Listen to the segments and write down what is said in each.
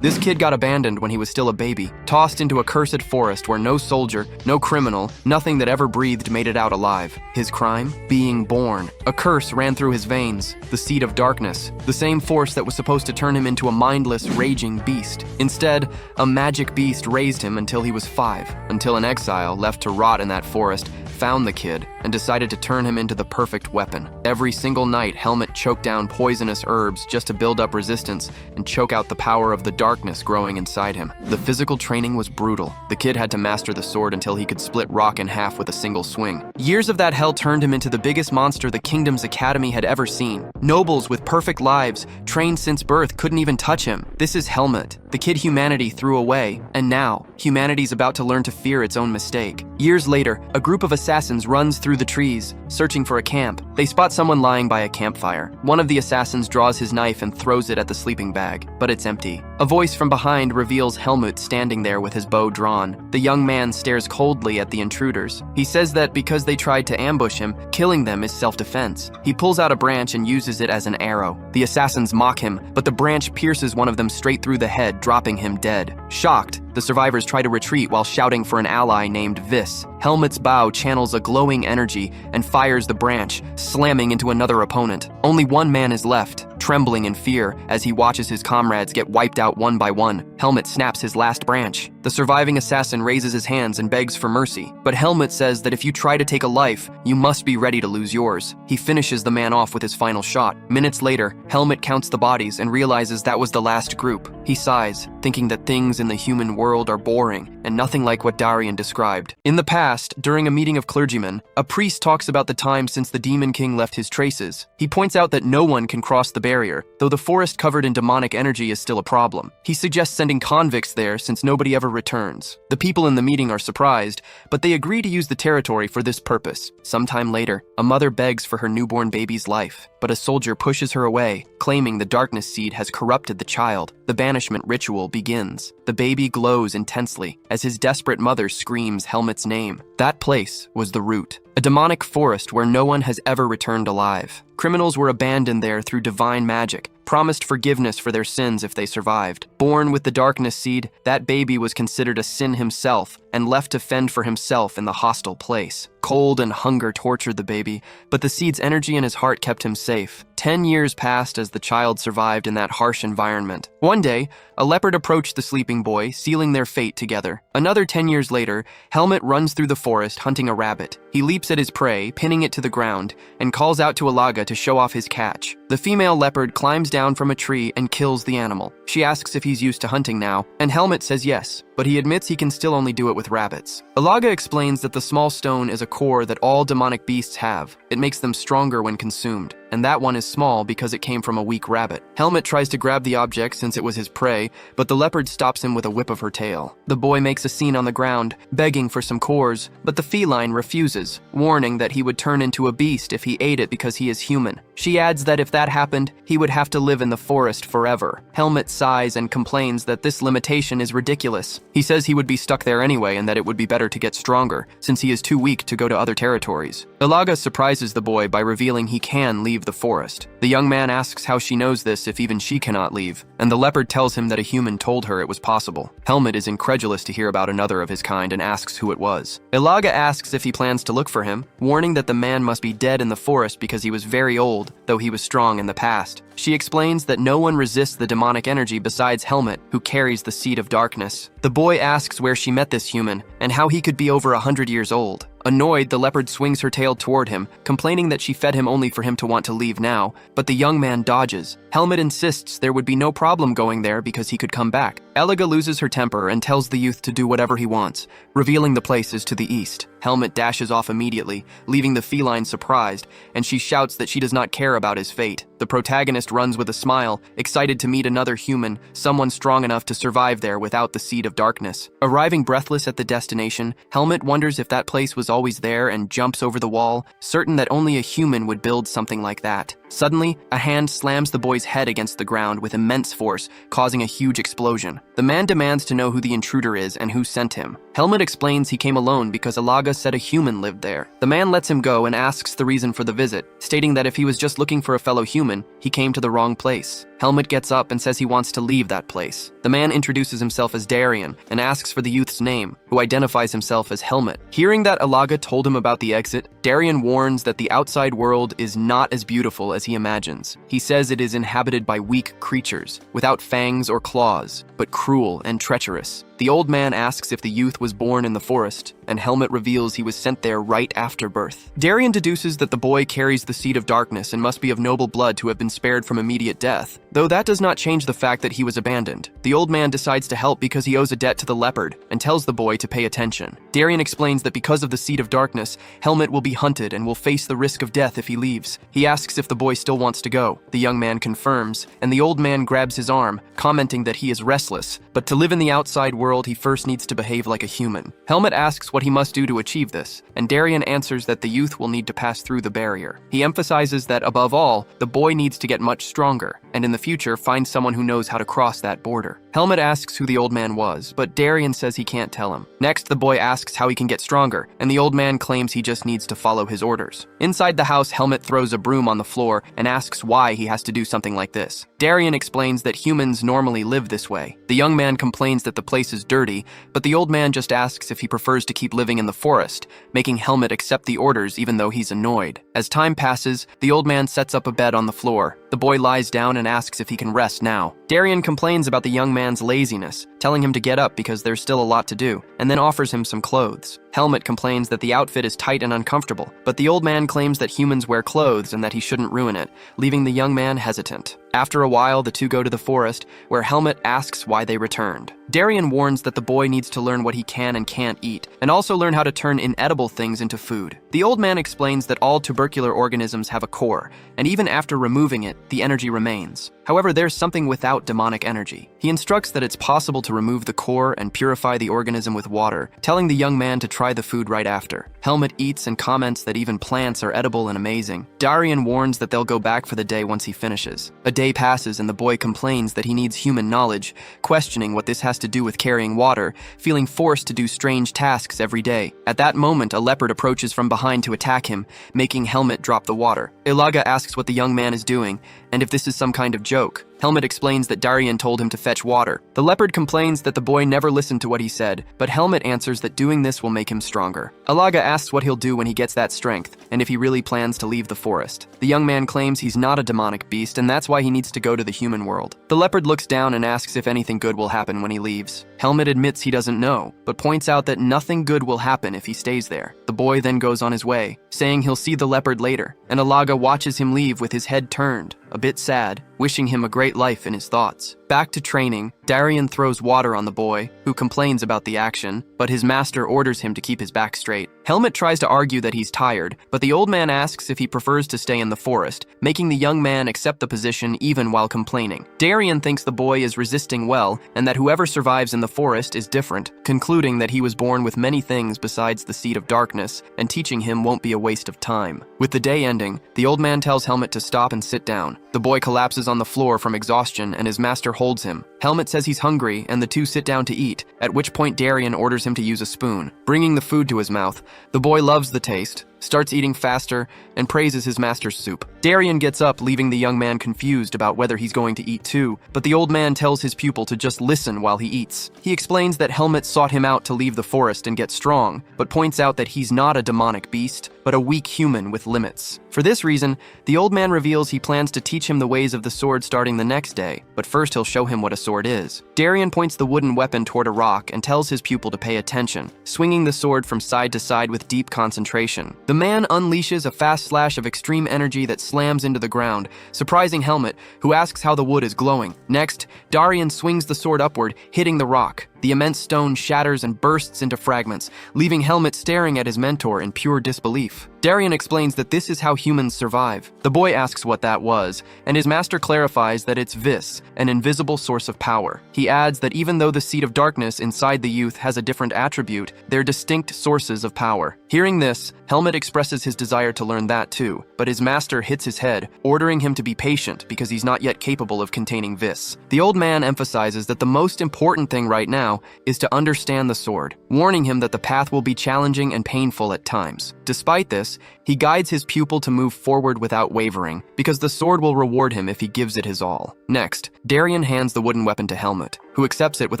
This kid got abandoned when he was still a baby, tossed into a cursed forest where no soldier, no criminal, nothing that ever breathed made it out alive. His crime? Being born. A curse ran through his veins, the seed of darkness, the same force that was supposed to turn him into a mindless, raging beast. Instead, a magic beast raised him until he was 5, until an exile, left to rot in that forest, found the kid and decided to turn him into the perfect weapon. Every single night, Helmut choked down poisonous herbs just to build up resistance and choke out the power of the darkness growing inside him. The physical training was brutal. The kid had to master the sword until he could split rock in half with a single swing. Years of that hell turned him into the biggest monster the kingdom's academy had ever seen. Nobles with perfect lives, trained since birth, couldn't even touch him. This is Helmut, the kid humanity threw away, and now, humanity's about to learn to fear its own mistake. Years later, a group of assassins runs through the trees, searching for a camp. They spot someone lying by a campfire. One of the assassins draws his knife and throws it at the sleeping bag, but it's empty. A voice from behind reveals Helmut standing there with his bow drawn. The young man stares coldly at the intruders. He says that because they tried to ambush him, killing them is self-defense. He pulls out a branch and uses it as an arrow. The assassins mock him, but the branch pierces one of them straight through the head, dropping him dead. Shocked, the survivors try to retreat while shouting for an ally named Vis. Helmut's bow channels a glowing energy and fires the branch, slamming into another opponent. Only one man is left, trembling in fear as he watches his comrades get wiped out one by one. Helmut snaps his last branch. The surviving assassin raises his hands and begs for mercy, but Helmut says that if you try to take a life, you must be ready to lose yours. He finishes the man off with his final shot. Minutes later, Helmut counts the bodies and realizes that was the last group. He sighs, thinking that things in the human world are boring and nothing like what Darian described. In the past, during a meeting of clergymen, a priest talks about the time since the Demon King left his traces. He points out that no one can cross the barrier, though the forest covered in demonic energy is still a problem. He suggests sending convicts there since nobody ever returns. The people in the meeting are surprised, but they agree to use the territory for this purpose. Sometime later, a mother begs for her newborn baby's life, but a soldier pushes her away, claiming the darkness seed has corrupted the child. The banishment ritual begins. The baby glows intensely as his desperate mother screams Helmut's name. That place was the root, a demonic forest where no one has ever returned alive. Criminals were abandoned there through divine magic, promised forgiveness for their sins if they survived. Born with the darkness seed, that baby was considered a sin himself and left to fend for himself in the hostile place. Cold and hunger tortured the baby, but the seed's energy in his heart kept him safe. 10 years passed as the child survived in that harsh environment. One day, a leopard approached the sleeping boy, sealing their fate together. Another 10 years later, Helmut runs through the forest hunting a rabbit. He leaps at his prey, pinning it to the ground, and calls out to Alaga to show off his catch. The female leopard climbs down from a tree and kills the animal. She asks if he's used to hunting now, and Helmut says yes, but he admits he can still only do it with rabbits. Alaga explains that the small stone is a core that all demonic beasts have. It makes them stronger when consumed, and that one is small because it came from a weak rabbit. Helmut tries to grab the object since it was his prey, but the leopard stops him with a whip of her tail. The boy makes a scene on the ground, begging for some cores, but the feline refuses, warning that he would turn into a beast if he ate it because he is human. She adds that if that happened, he would have to live in the forest forever. Helmut sighs and complains that this limitation is ridiculous. He says he would be stuck there anyway and that it would be better to get stronger, since he is too weak to go to other territories. Ilaga surprises the boy by revealing he can leave the forest. The young man asks how she knows this if even she cannot leave, and the leopard tells him that a human told her it was possible. Helmut is incredulous to hear about another of his kind and asks who it was. Ilaga asks if he plans to look for him, warning that the man must be dead in the forest because he was very old, though he was strong in the past. She explains that no one resists the demonic energy besides Helmut, who carries the seed of darkness. The boy asks where she met this human, and how he could be over 100 years old. Annoyed, the leopard swings her tail toward him, complaining that she fed him only for him to want to leave now, but the young man dodges. Helmut insists there would be no problem going there because he could come back. Eliga loses her temper and tells the youth to do whatever he wants, revealing the place is to the east. Helmut dashes off immediately, leaving the feline surprised, and she shouts that she does not care about his fate. The protagonist runs with a smile, excited to meet another human, someone strong enough to survive there without the seed of darkness. Arriving breathless at the destination, Helmut wonders if that place was always there and jumps over the wall, certain that only a human would build something like that. Suddenly, a hand slams the boy's head against the ground with immense force, causing a huge explosion. The man demands to know who the intruder is and who sent him. Helmet explains he came alone because Alaga said a human lived there. The man lets him go and asks the reason for the visit, stating that if he was just looking for a fellow human, he came to the wrong place. Helmet gets up and says he wants to leave that place. The man introduces himself as Darien and asks for the youth's name, who identifies himself as Helmet. Hearing that Alaga told him about the exit, Darien warns that the outside world is not as beautiful as he imagines. He says it is inhabited by weak creatures, without fangs or claws, but cruel and treacherous. The old man asks if the youth was born in the forest, and Helmet reveals he was sent there right after birth. Darien deduces that the boy carries the seed of darkness and must be of noble blood to have been spared from immediate death, though that does not change the fact that he was abandoned. The old man decides to help because he owes a debt to the leopard, and tells the boy to pay attention. Darien explains that because of the seed of darkness, Helmet will be hunted and will face the risk of death if he leaves. He asks if the boy still wants to go. The young man confirms, and the old man grabs his arm, commenting that he is restless, but to live in the outside world, he first needs to behave like a human. Helmet asks what he must do to achieve this, and Darien answers that the youth will need to pass through the barrier. He emphasizes that, above all, the boy needs to get much stronger, and in the future find someone who knows how to cross that border. Helmet asks who the old man was, but Darien says he can't tell him. Next, the boy asks how he can get stronger, and the old man claims he just needs to follow his orders. Inside the house, Helmet throws a broom on the floor and asks why he has to do something like this. Darien explains that humans normally live this way. The young man complains that the place is dirty, but the old man just asks if he prefers to keep living in the forest, making Helmet accept the orders even though he's annoyed. As time passes, the old man sets up a bed on the floor. The boy lies down and asks if he can rest now. Darien complains about the young man's laziness, telling him to get up because there's still a lot to do, and then offers him some clothes. Helmet complains that the outfit is tight and uncomfortable, but the old man claims that humans wear clothes and that he shouldn't ruin it, leaving the young man hesitant. After a while, the two go to the forest, where Helmet asks why they returned. Darien warns that the boy needs to learn what he can and can't eat, and also learn how to turn inedible things into food. The old man explains that all tubercular organisms have a core, and even after removing it, the energy remains. However, there's something without demonic energy. He instructs that it's possible to remove the core and purify the organism with water, telling the young man to try the food right after. Helmet eats and comments that even plants are edible and amazing. Darien warns that they'll go back for the day once he finishes. A day passes and the boy complains that he needs human knowledge, questioning what this has to do with carrying water, feeling forced to do strange tasks every day. At that moment, a leopard approaches from behind to attack him, making Helmet drop the water. Ilaga asks what the young man is doing, and if this is some kind of joke. Helmet explains that Darien told him to fetch water. The leopard complains that the boy never listened to what he said, but Helmet answers that doing this will make him stronger. Alaga asks what he'll do when he gets that strength, and if he really plans to leave the forest. The young man claims he's not a demonic beast, and that's why he needs to go to the human world. The leopard looks down and asks if anything good will happen when he leaves. Helmet admits he doesn't know, but points out that nothing good will happen if he stays there. The boy then goes on his way, saying he'll see the leopard later, and Alaga watches him leave with his head turned, a bit sad, wishing him a great life in his thoughts. Back to training, Darien throws water on the boy, who complains about the action, but his master orders him to keep his back straight. Helmet tries to argue that he's tired, but the old man asks if he prefers to stay in the forest, making the young man accept the position even while complaining. Darien thinks the boy is resisting well, and that whoever survives in the forest is different, concluding that he was born with many things besides the seed of darkness, and teaching him won't be a waste of time. With the day ending, the old man tells Helmet to stop and sit down. The boy collapses on the floor from exhaustion, and his master holds him. Helmet says he's hungry, and the two sit down to eat, at which point Darien orders him to use a spoon. Bringing the food to his mouth, the boy loves the taste, starts eating faster, and praises his master's soup. Darien gets up, leaving the young man confused about whether he's going to eat too, but the old man tells his pupil to just listen while he eats. He explains that Helmet sought him out to leave the forest and get strong, but points out that he's not a demonic beast, but a weak human with limits. For this reason, the old man reveals he plans to teach him the ways of the sword starting the next day, but first he'll show him what a sword is. Darien points the wooden weapon toward a rock and tells his pupil to pay attention, swinging the sword from side to side with deep concentration. The man unleashes a fast slash of extreme energy that slams into the ground, surprising Helmet, who asks how the wood is glowing. Next, Darien swings the sword upward, hitting the rock. The immense stone shatters and bursts into fragments, leaving Helmet staring at his mentor in pure disbelief. Darien explains that this is how humans survive. The boy asks what that was, and his master clarifies that it's Vis, an invisible source of power. He adds that even though the seed of darkness inside the youth has a different attribute, they're distinct sources of power. Hearing this, Helmet expresses his desire to learn that too, but his master hits his head, ordering him to be patient because he's not yet capable of containing Vis. The old man emphasizes that the most important thing right now is to understand the sword. warning him that the path will be challenging and painful at times. Despite this, he guides his pupil to move forward without wavering, because the sword will reward him if he gives it his all. Next, Darien hands the wooden weapon to Helmut, who accepts it with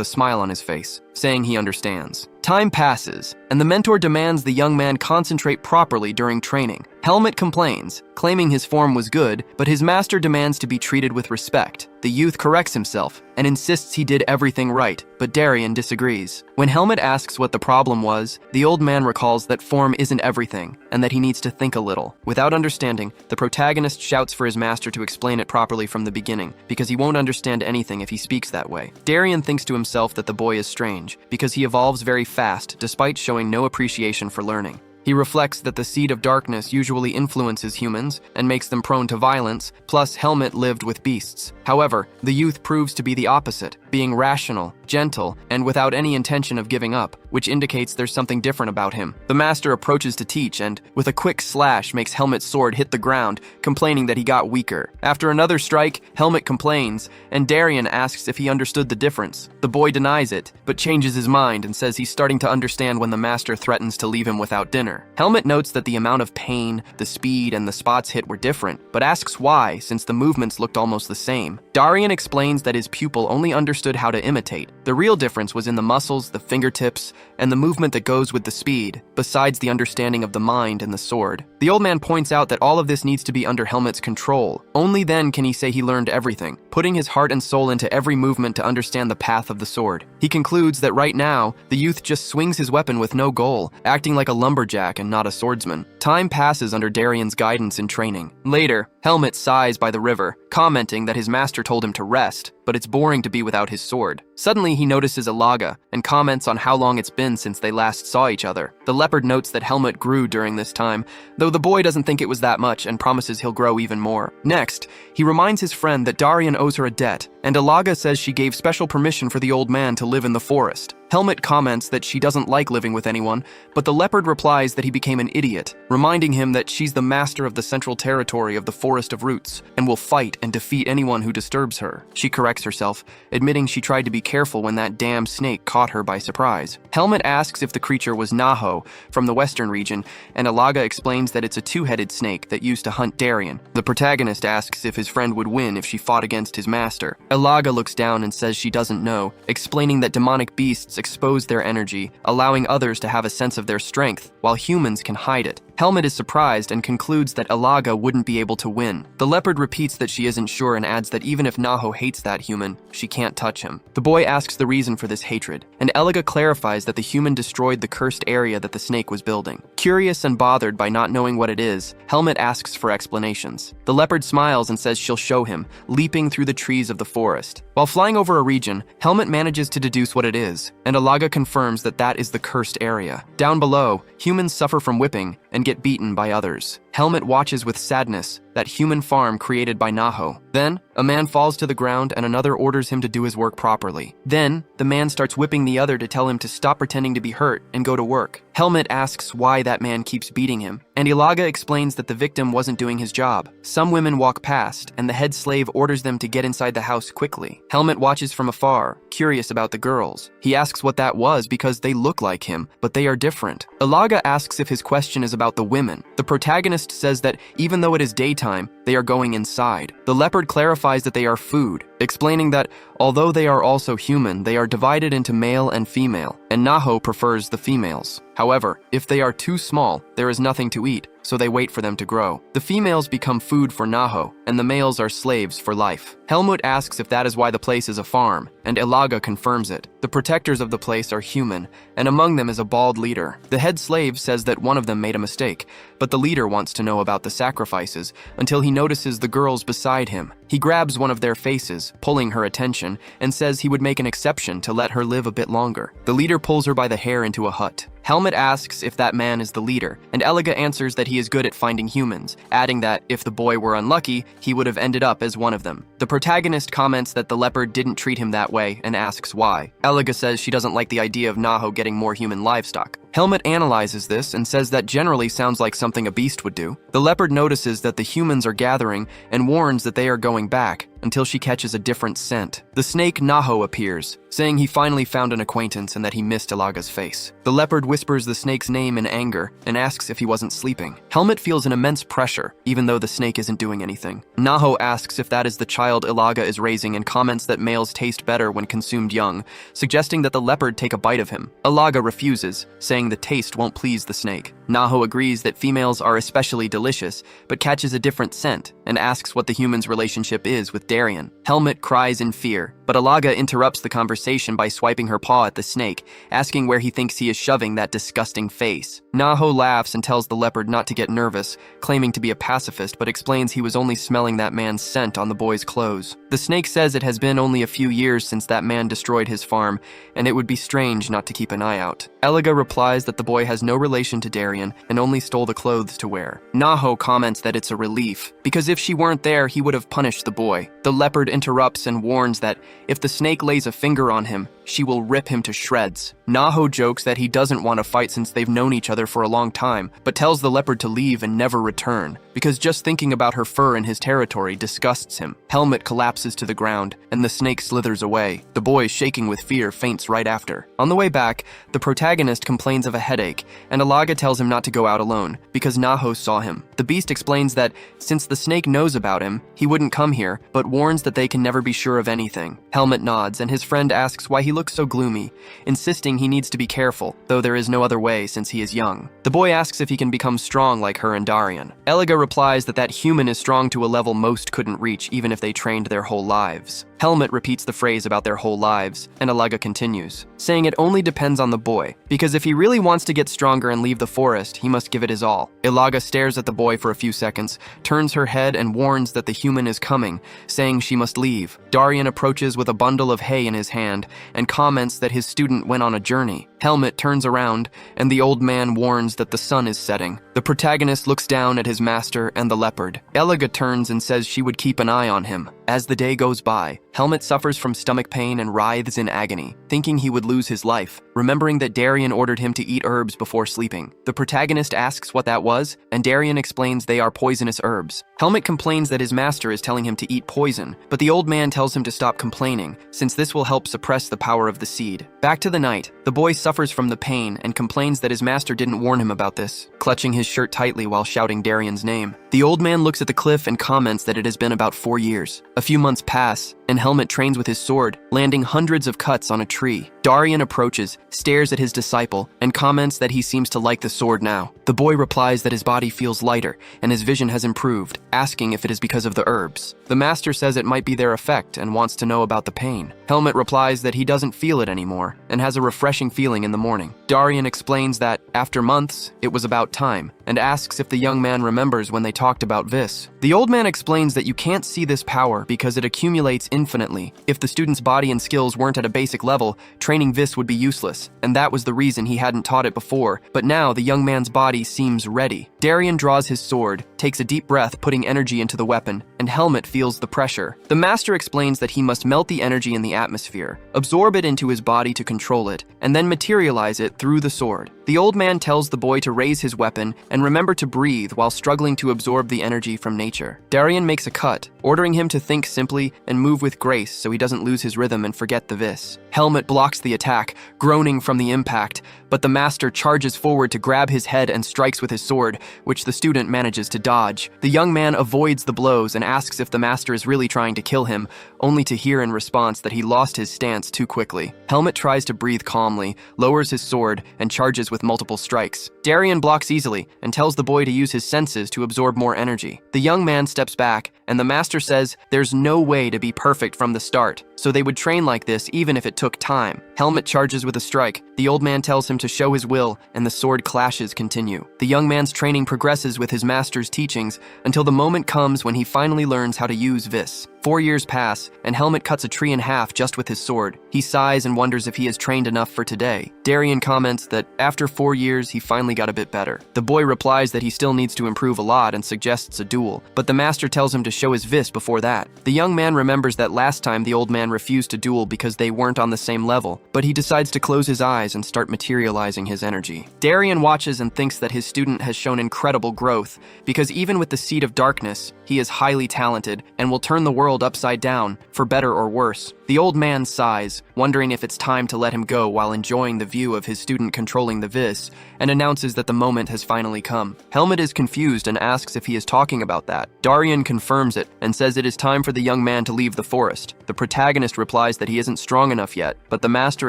a smile on his face, saying he understands. Time passes, and the mentor demands the young man concentrate properly during training. Helmut complains, claiming his form was good, but his master demands to be treated with respect. The youth corrects himself and insists he did everything right, but Darien disagrees. When Helmut asks what the problem was, the old man recalls that form isn't everything and that he needs to think a little. Without understanding, the protagonist shouts for his master to explain it properly from the beginning, because he won't understand anything if he speaks that way. Darien thinks to himself that the boy is strange, because he evolves very fast despite showing no appreciation for learning. He reflects that the seed of darkness usually influences humans and makes them prone to violence, plus Helmut lived with beasts. However, the youth proves to be the opposite, being rational, gentle, and without any intention of giving up, which indicates there's something different about him. The master approaches to teach and, with a quick slash, makes Helmut's sword hit the ground, complaining that he got weaker. After another strike, Helmut complains, and Darien asks if he understood the difference. The boy denies it, but changes his mind and says he's starting to understand when the master threatens to leave him without dinner. Helmut notes that the amount of pain, the speed, and the spots hit were different, but asks why, since the movements looked almost the same. Darien explains that his pupil only understood how to imitate. The real difference was in the muscles, the fingertips, and the movement that goes with the speed, besides the understanding of the mind and the sword. The old man points out that all of this needs to be under Helmut's control. Only then can he say he learned everything, putting his heart and soul into every movement to understand the path of the sword. He concludes that right now, the youth just swings his weapon with no goal, acting like a lumberjack and not a swordsman. Time passes under Darien's guidance and training. Later, Helmut sighs by the river, commenting that his master told him to rest, but it's boring to be without his sword. Suddenly, he notices Alaga and comments on how long it's been since they last saw each other. The leopard notes that Helmut grew during this time, though the boy doesn't think it was that much and promises he'll grow even more. Next, he reminds his friend that Darien owes her a debt, and Alaga says she gave special permission for the old man to live in the forest. Helmut comments that she doesn't like living with anyone, but the leopard replies that he became an idiot, reminding him that she's the master of the central territory of the Forest of Roots and will fight and defeat anyone who disturbs her. She corrects herself, admitting she tried to be careful when that damn snake caught her by surprise. Helmut asks if the creature was Naho from the western region, and Alaga explains that it's a two-headed snake that used to hunt Darien. The protagonist asks if his friend would win if she fought against his master. Alaga looks down and says she doesn't know, explaining that demonic beasts expose their energy, allowing others to have a sense of their strength, while humans can hide it. Helmut is surprised and concludes that Alaga wouldn't be able to win. The leopard repeats that she isn't sure and adds that even if Naho hates that human, she can't touch him. The boy asks the reason for this hatred, and Alaga clarifies that the human destroyed the cursed area that the snake was building. Curious and bothered by not knowing what it is, Helmut asks for explanations. The leopard smiles and says she'll show him, leaping through the trees of the forest. While flying over a region, Helmut manages to deduce what it is, and Alaga confirms that that is the cursed area. Down below, humans suffer from whipping and get beaten by others. Helmut watches with sadness that human farm created by Naho. Then, a man falls to the ground and another orders him to do his work properly. Then, the man starts whipping the other to tell him to stop pretending to be hurt and go to work. Helmut asks why that man keeps beating him, and Ilaga explains that the victim wasn't doing his job. Some women walk past, and the head slave orders them to get inside the house quickly. Helmut watches from afar, curious about the girls. He asks what that was because they look like him, but they are different. Ilaga asks if his question is about the women. The protagonist says that even though it is daytime, they are going inside. The leopard clarifies that they are food, explaining that although they are also human, they are divided into male and female, and Naho prefers the females. However, if they are too small, there is nothing to eat, so they wait for them to grow. The females become food for Naho, and the males are slaves for life. Helmut asks if that is why the place is a farm, and Ilaga confirms it. The protectors of the place are human, and among them is a bald leader. The head slave says that one of them made a mistake, but the leader wants to know about the sacrifices until he notices the girls beside him. He grabs one of their faces, pulling her attention, and says he would make an exception to let her live a bit longer. The leader pulls her by the hair into a hut. Helmut asks if that man is the leader, and Eliga answers that he is good at finding humans, adding that if the boy were unlucky, he would have ended up as one of them. The protagonist comments that the leopard didn't treat him that way and asks why. Eliga says she doesn't like the idea of Naho getting more human livestock. Helmet analyzes this and says that generally sounds like something a beast would do. The leopard notices that the humans are gathering and warns that they are going back until she catches a different scent. The snake Naho appears, saying he finally found an acquaintance and that he missed Ilaga's face. The leopard whispers the snake's name in anger and asks if he wasn't sleeping. Helmet feels an immense pressure, even though the snake isn't doing anything. Naho asks if that is the child Ilaga is raising and comments that males taste better when consumed young, suggesting that the leopard take a bite of him. Ilaga refuses, saying the taste won't please the snake. Naho agrees that females are especially delicious, but catches a different scent and asks what the human's relationship is with Darien. Helmet cries in fear, but Ilaga interrupts the conversation by swiping her paw at the snake, asking where he thinks he is shoving that disgusting face. Naho laughs and tells the leopard not to get nervous, claiming to be a pacifist, but explains he was only smelling that man's scent on the boy's clothes. The snake says it has been only a few years since that man destroyed his farm, and it would be strange not to keep an eye out. Ilaga replies that the boy has no relation to Darien and only stole the clothes to wear. Naho comments that it's a relief, because if she weren't there, he would have punished the boy. The leopard interrupts and warns that if the snake lays a finger on him, she will rip him to shreds. Naho jokes that he doesn't want to fight since they've known each other for a long time, but tells the leopard to leave and never return, because just thinking about her fur in his territory disgusts him. Helmet collapses to the ground, and the snake slithers away. The boy, shaking with fear, faints right after. On the way back, the protagonist complains of a headache, and Ilaga tells him not to go out alone, because Naho saw him. The beast explains that since the snake knows about him, he wouldn't come here, but warns that they can never be sure of anything. Helmet nods, and his friend asks why he looks so gloomy, insisting he needs to be careful, though there is no other way since he is young. The boy asks if he can become strong like her and Darien. Ilaga replies that that human is strong to a level most couldn't reach even if they trained their whole lives. Helmet repeats the phrase about their whole lives, and Ilaga continues, saying it only depends on the boy, because if he really wants to get stronger and leave the forest, he must give it his all. Ilaga stares at the boy for a few seconds, turns her head and warns that the human is coming, saying she must leave. Darien approaches with a bundle of hay in his hand and comments that his student went on a journey. Helmet turns around, and the old man warns that the sun is setting. The protagonist looks down at his master and the leopard. Ilaga turns and says she would keep an eye on him. As the day goes by, Helmet suffers from stomach pain and writhes in agony, thinking he would lose his life, remembering that Darien ordered him to eat herbs before sleeping. The protagonist asks what that was, and Darien explains they are poisonous herbs. Helmet complains that his master is telling him to eat poison, but the old man tells him to stop complaining, since this will help suppress the power of the seed. Back to the night, the boy suffers from the pain and complains that his master didn't warn him about this, clutching his shirt tightly while shouting Darien's name. The old man looks at the cliff and comments that it has been about 4 years. A few months pass, and Helmet trains with his sword, landing hundreds of cuts on a tree. Darien approaches, stares at his disciple, and comments that he seems to like the sword now. The boy replies that his body feels lighter, and his vision has improved, asking if it is because of the herbs. The master says it might be their effect and wants to know about the pain. Helmet replies that he doesn't feel it anymore, and has a refreshing feeling in the morning. Darien explains that, after months, it was about time, and asks if the young man remembers when they talked about Vis. The old man explains that you can't see this power because it accumulates infinitely. If the student's body and skills weren't at a basic level, training Vis would be useless, and that was the reason he hadn't taught it before, but now the young man's body seems ready. Darien draws his sword, takes a deep breath, putting energy into the weapon, and Helmet feels the pressure. The master explains that he must melt the energy in the atmosphere, absorb it into his body to control it, and then materialize it through the sword. The old man tells the boy to raise his weapon and remember to breathe while struggling to absorb the energy from nature. Darien makes a cut, ordering him to think simply and move with grace so he doesn't lose his rhythm and forget the Vis. Helmet blocks the attack, groaning from the impact, but the master charges forward to grab his head and strikes with his sword, which the student manages to dodge. The young man avoids the blows and asks if the master is really trying to kill him, only to hear in response that he lost his stance too quickly. Helmet tries to breathe calmly, lowers his sword, and charges with multiple strikes. Darien blocks easily and tells the boy to use his senses to absorb more energy. The young man steps back, and the master says there's no way to be perfect from the start, so they would train like this even if it took time. Helmet charges with a strike. The old man tells him to show his will, and the sword clashes continue. The young man's training progresses with his master's teachings until the moment comes when he finally learns how to use Vis. 4 years pass, and Helmet cuts a tree in half just with his sword. He sighs and wonders if he has trained enough for today. Darien comments that after 4 years, he finally got a bit better. The boy replies that he still needs to improve a lot and suggests a duel, but the master tells him to show his vis before that. The young man remembers that last time the old man refused to duel because they weren't on the same level, but he decides to close his eyes and start materializing his energy. Darien watches and thinks that his student has shown incredible growth, because even with the Seed of Darkness, he is highly talented and will turn the world upside down, for better or worse. The old man sighs, wondering if it's time to let him go while enjoying the view of his student controlling the vis, and announces that the moment has finally come. Helmet is confused and asks if he is talking about that. Darien confirms it and says it is time for the young man to leave the forest. The protagonist replies that he isn't strong enough yet, but the master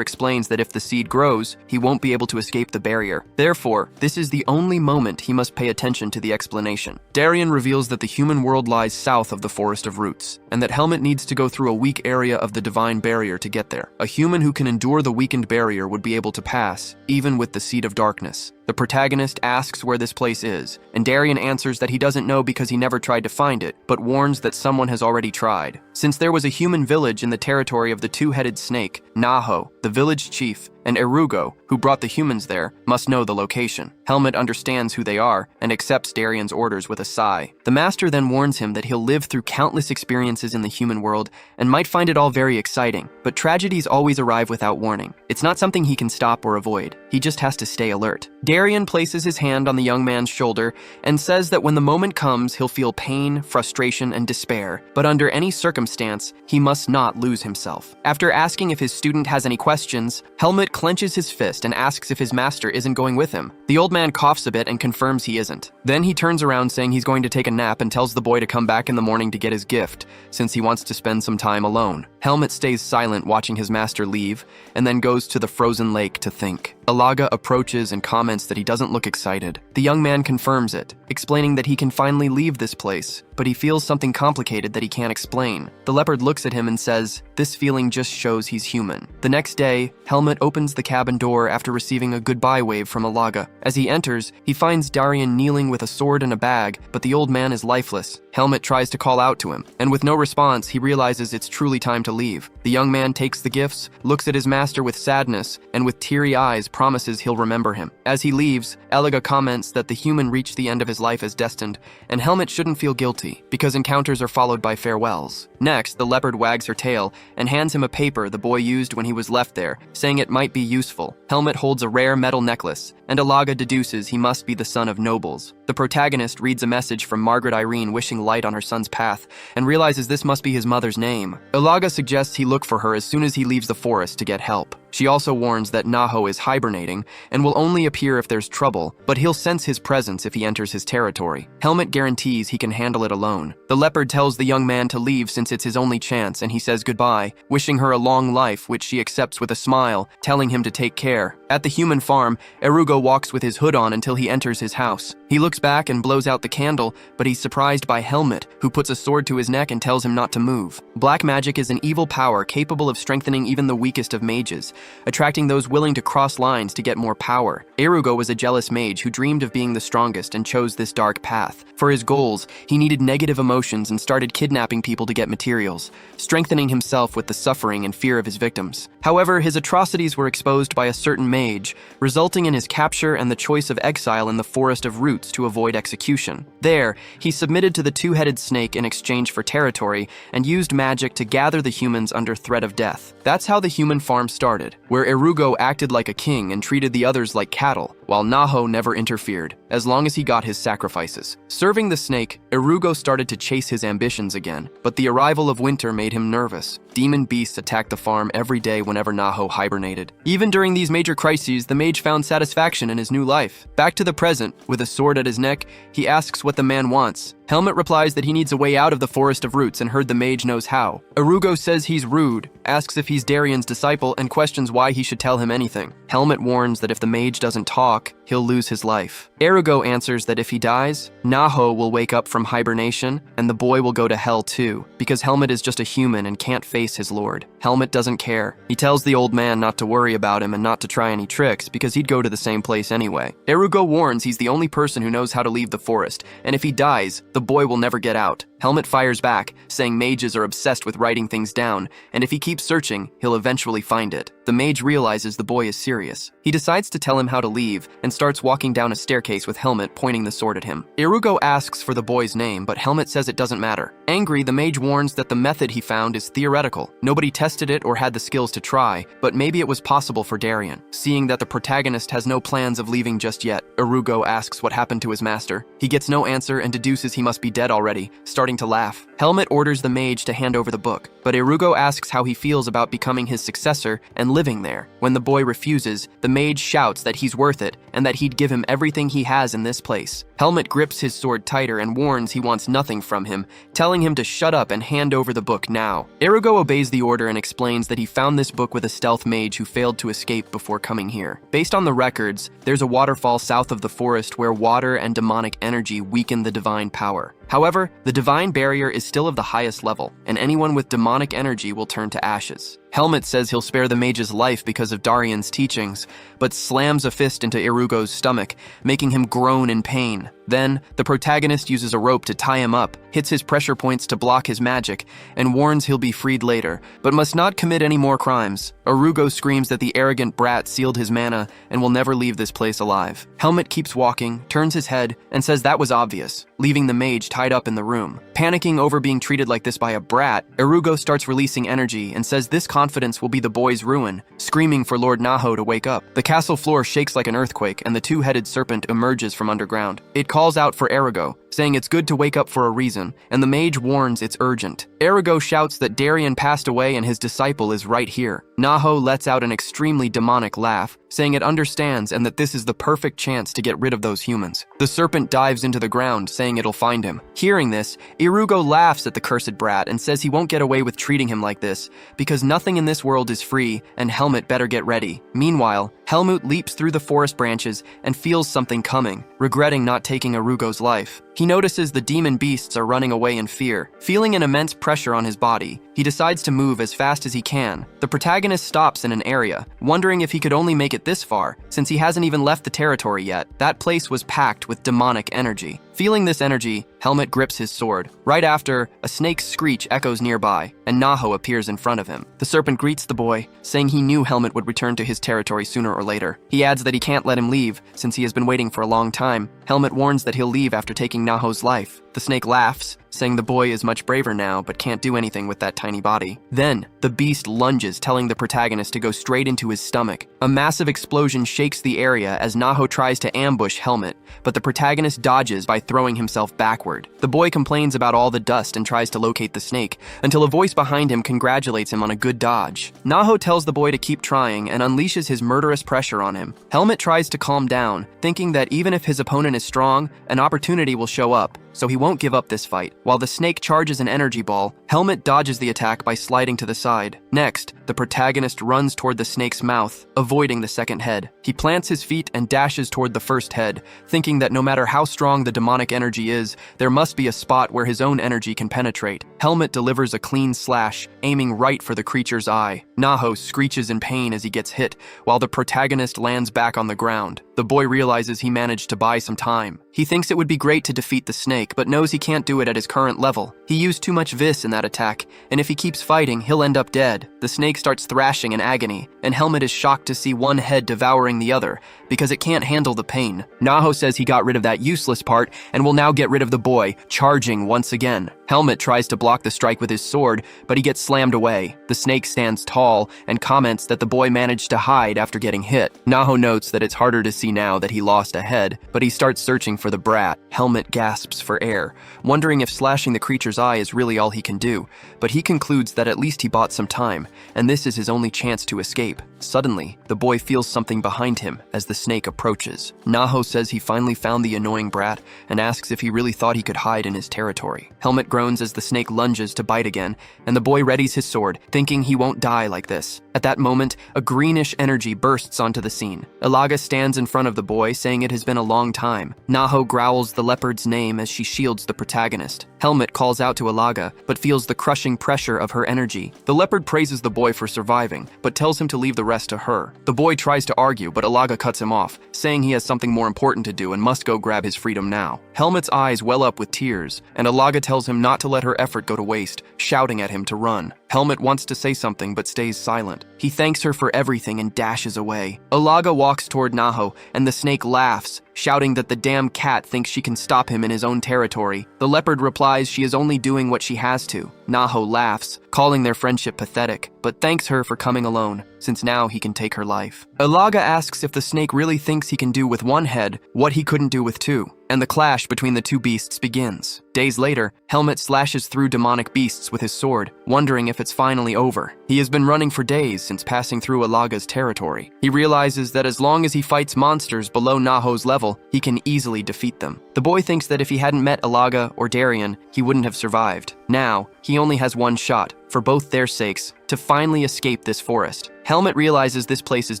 explains that if the seed grows, he won't be able to escape the barrier. Therefore, this is the only moment he must pay attention to the explanation. Darien reveals that the human world lies south of the Forest of Roots, and that Helmet needs to go through a weak area of the divine barrier to get there. A human who can endure the weakened barrier would be able to pass, even with the Seed of Darkness. The protagonist asks where this place is, and Darien answers that he doesn't know because he never tried to find it, but warns that someone has already tried. Since there was a human village in the territory of the two-headed snake, Naho, the village chief, and Erugo, who brought the humans there, must know the location. Helmet understands who they are and accepts Darien's orders with a sigh. The master then warns him that he'll live through countless experiences in the human world and might find it all very exciting, but tragedies always arrive without warning. It's not something he can stop or avoid. He just has to stay alert. Darien places his hand on the young man's shoulder and says that when the moment comes, he'll feel pain, frustration, and despair, but under any circumstance, he must not lose himself. After asking if his student has any questions, Helmet clenches his fist and asks if his master isn't going with him. The old man coughs a bit and confirms he isn't. Then he turns around saying he's going to take a nap and tells the boy to come back in the morning to get his gift, since he wants to spend some time alone. Helmet stays silent watching his master leave, and then goes to the frozen lake to think. Alaga approaches and comments that he doesn't look excited. The young man confirms it, explaining that he can finally leave this place, but he feels something complicated that he can't explain. The leopard looks at him and says, "This feeling just shows he's human." The next day, Helmet opens the cabin door after receiving a goodbye wave from Alaga. As he enters, he finds Darien kneeling with a sword and a bag, but the old man is lifeless. Helmet tries to call out to him, and with no response, he realizes it's truly time to leave. The young man takes the gifts, looks at his master with sadness, and with teary eyes promises he'll remember him. As he leaves, Alaga comments that the human reached the end of his life as destined, and Helmet shouldn't feel guilty, because encounters are followed by farewells. Next, the leopard wags her tail and hands him a paper the boy used when he was left there, saying it might be useful. Helmet holds a rare metal necklace, and Alaga deduces he must be the son of nobles. The protagonist reads a message from Margaret Irene wishing light on her son's path, and realizes this must be his mother's name. Alaga suggests he look for her as soon as he leaves the forest to get help. She also warns that Naho is hibernating and will only appear if there's trouble, but he'll sense his presence if he enters his territory. Helmet guarantees he can handle it alone. The leopard tells the young man to leave since it's his only chance, and he says goodbye, wishing her a long life, which she accepts with a smile, telling him to take care. At the human farm, Erugo walks with his hood on until he enters his house. He looks back and blows out the candle, but he's surprised by Helmet, who puts a sword to his neck and tells him not to move. Black magic is an evil power capable of strengthening even the weakest of mages, attracting those willing to cross lines to get more power. Erugo was a jealous mage who dreamed of being the strongest and chose this dark path. For his goals, he needed negative emotions and started kidnapping people to get materials, strengthening himself with the suffering and fear of his victims. However, his atrocities were exposed by a certain mage, resulting in his capture and the choice of exile in the Forest of Roots to avoid execution. There, he submitted to the two-headed snake in exchange for territory and used magic to gather the humans under threat of death. That's how the human farm started, where Erugo acted like a king and treated the others like cattle, while Naho never interfered, as long as he got his sacrifices. Serving the snake, Erugo started to chase his ambitions again, but the arrival of winter made him nervous. Demon beasts attacked the farm every day whenever Naho hibernated. Even during these major crises, the mage found satisfaction in his new life. Back to the present, with a sword at his neck, he asks what the man wants. Helmet replies that he needs a way out of the Forest of Roots and heard the mage knows how. Erugo says he's rude, asks if he's Darien's disciple, and questions why he should tell him anything. Helmet warns that if the mage doesn't talk, he'll lose his life. Erugo answers that if he dies, Naho will wake up from hibernation, and the boy will go to hell too, because Helmet is just a human and can't face his lord. Helmet doesn't care. He tells the old man not to worry about him and not to try any tricks, because he'd go to the same place anyway. Erugo warns he's the only person who knows how to leave the forest, and if he dies, the boy will never get out. Helmet fires back, saying mages are obsessed with writing things down, and if he keeps searching, he'll eventually find it. The mage realizes the boy is serious. He decides to tell him how to leave, and starts walking down a staircase with Helmet pointing the sword at him. Erugo asks for the boy's name, but Helmet says it doesn't matter. Angry, the mage warns that the method he found is theoretical. Nobody tested it or had the skills to try, but maybe it was possible for Darien. Seeing that the protagonist has no plans of leaving just yet, Irugo asks what happened to his master. He gets no answer and deduces he must be dead already, starting to laugh. Helmet orders the mage to hand over the book, but Irugo asks how he feels about becoming his successor and living there. When the boy refuses, the mage shouts that he's worth it and that he'd give him everything he has in this place. Helmet grips his sword tighter and warns he wants nothing from him, telling him to shut up and hand over the book now. Irugo obeys the order and explains that he found this book with a stealth mage who failed to escape before coming here. Based on the records, there's a waterfall south of the forest where water and demonic energy weaken the divine power. However, the divine barrier is still of the highest level, and anyone with demonic energy will turn to ashes. Helmet says he'll spare the mage's life because of Darien's teachings, but slams a fist into Irugo's stomach, making him groan in pain. Then, the protagonist uses a rope to tie him up, hits his pressure points to block his magic, and warns he'll be freed later, but must not commit any more crimes. Irugo screams that the arrogant brat sealed his mana and will never leave this place alive. Helmet keeps walking, turns his head, and says that was obvious, leaving the mage tied up in the room. Panicking over being treated like this by a brat, Irugo starts releasing energy and says this confidence will be the boy's ruin, screaming for Lord Naho to wake up. The castle floor shakes like an earthquake and the two-headed serpent emerges from underground. It calls out for Irugo, saying it's good to wake up for a reason, and the mage warns it's urgent. Irugo shouts that Darien passed away and his disciple is right here. Naho lets out an extremely demonic laugh, saying it understands and that this is the perfect chance to get rid of those humans. The serpent dives into the ground, saying it'll find him. Hearing this, Irugo laughs at the cursed brat and says he won't get away with treating him like this, because nothing in this world is free and Helmet better get ready. Meanwhile, Helmut leaps through the forest branches and feels something coming, regretting not taking Irugo's life. He notices the demon beasts are running away in fear. Feeling an immense pressure on his body, he decides to move as fast as he can. The protagonist stops in an area, wondering if he could only make it this far, since he hasn't even left the territory yet. That place was packed with demonic energy. Feeling this energy, Helmet grips his sword. Right after, a snake's screech echoes nearby, and Naho appears in front of him. The serpent greets the boy, saying he knew Helmet would return to his territory sooner or later. He adds that he can't let him leave, since he has been waiting for a long time. Helmet warns that he'll leave after taking Naho's life. The snake laughs, saying the boy is much braver now, but can't do anything with that tiny body. Then, the beast lunges, telling the protagonist to go straight into his stomach. A massive explosion shakes the area as Naho tries to ambush Helmet, but the protagonist dodges by throwing himself backward. The boy complains about all the dust and tries to locate the snake, until a voice behind him congratulates him on a good dodge. Naho tells the boy to keep trying and unleashes his murderous pressure on him. Helmet tries to calm down, thinking that even if his opponent is strong, an opportunity will show up, so he won't give up this fight. While the snake charges an energy ball, Helmet dodges the attack by sliding to the side. Next, the protagonist runs toward the snake's mouth, avoiding the second head. He plants his feet and dashes toward the first head, thinking that no matter how strong the demonic energy is, there must be a spot where his own energy can penetrate. Helmet delivers a clean slash, aiming right for the creature's eye. Naho screeches in pain as he gets hit, while the protagonist lands back on the ground. The boy realizes he managed to buy some time. He thinks it would be great to defeat the snake, but knows he can't do it at his current level. He used too much vis in that attack, and if he keeps fighting, he'll end up dead. The snake starts thrashing in agony, and Helmet is shocked to see one head devouring the other, because it can't handle the pain. Naho says he got rid of that useless part, and will now get rid of the boy, charging once again. Helmet tries to block the strike with his sword, but he gets slammed away. The snake stands tall, and comments that the boy managed to hide after getting hit. Naho notes that it's harder to see now that he lost a head, but he starts searching for the brat. Helmet gasps for air, wondering if slashing the creature's eye is really all he can do, but he concludes that at least he bought some time, and this is his only chance to escape. Suddenly, the boy feels something behind him as the snake approaches. Naho says he finally found the annoying brat and asks if he really thought he could hide in his territory. Helmet groans as the snake lunges to bite again, and the boy readies his sword, thinking he won't die like this. At that moment, a greenish energy bursts onto the scene. Ilaga stands in front of the boy, saying it has been a long time. Naho growls the leopard's name as she shields the protagonist. Helmet calls out to Ilaga, but feels the crushing pressure of her energy. The leopard praises the boy for surviving, but tells him to leave the rest to her. The boy tries to argue, but Ilaga cuts him off, saying he has something more important to do and must go grab his freedom now. Helmet's eyes well up with tears, and Ilaga tells him not to let her effort go to waste, shouting at him to run. Helmet wants to say something but stays silent. He thanks her for everything and dashes away. Alaga walks toward Naho, and the snake laughs, shouting that the damn cat thinks she can stop him in his own territory. The leopard replies she is only doing what she has to. Naho laughs, calling their friendship pathetic, but thanks her for coming alone, since now he can take her life. Alaga asks if the snake really thinks he can do with one head what he couldn't do with two, and the clash between the two beasts begins. Days later, Helmet slashes through demonic beasts with his sword, wondering if it's finally over. He has been running for days since passing through Alaga's territory. He realizes that as long as he fights monsters below Naho's level, he can easily defeat them. The boy thinks that if he hadn't met Alaga or Darien, he wouldn't have survived. Now, he only has one shot, for both their sakes, to finally escape this forest. Helmet realizes this place is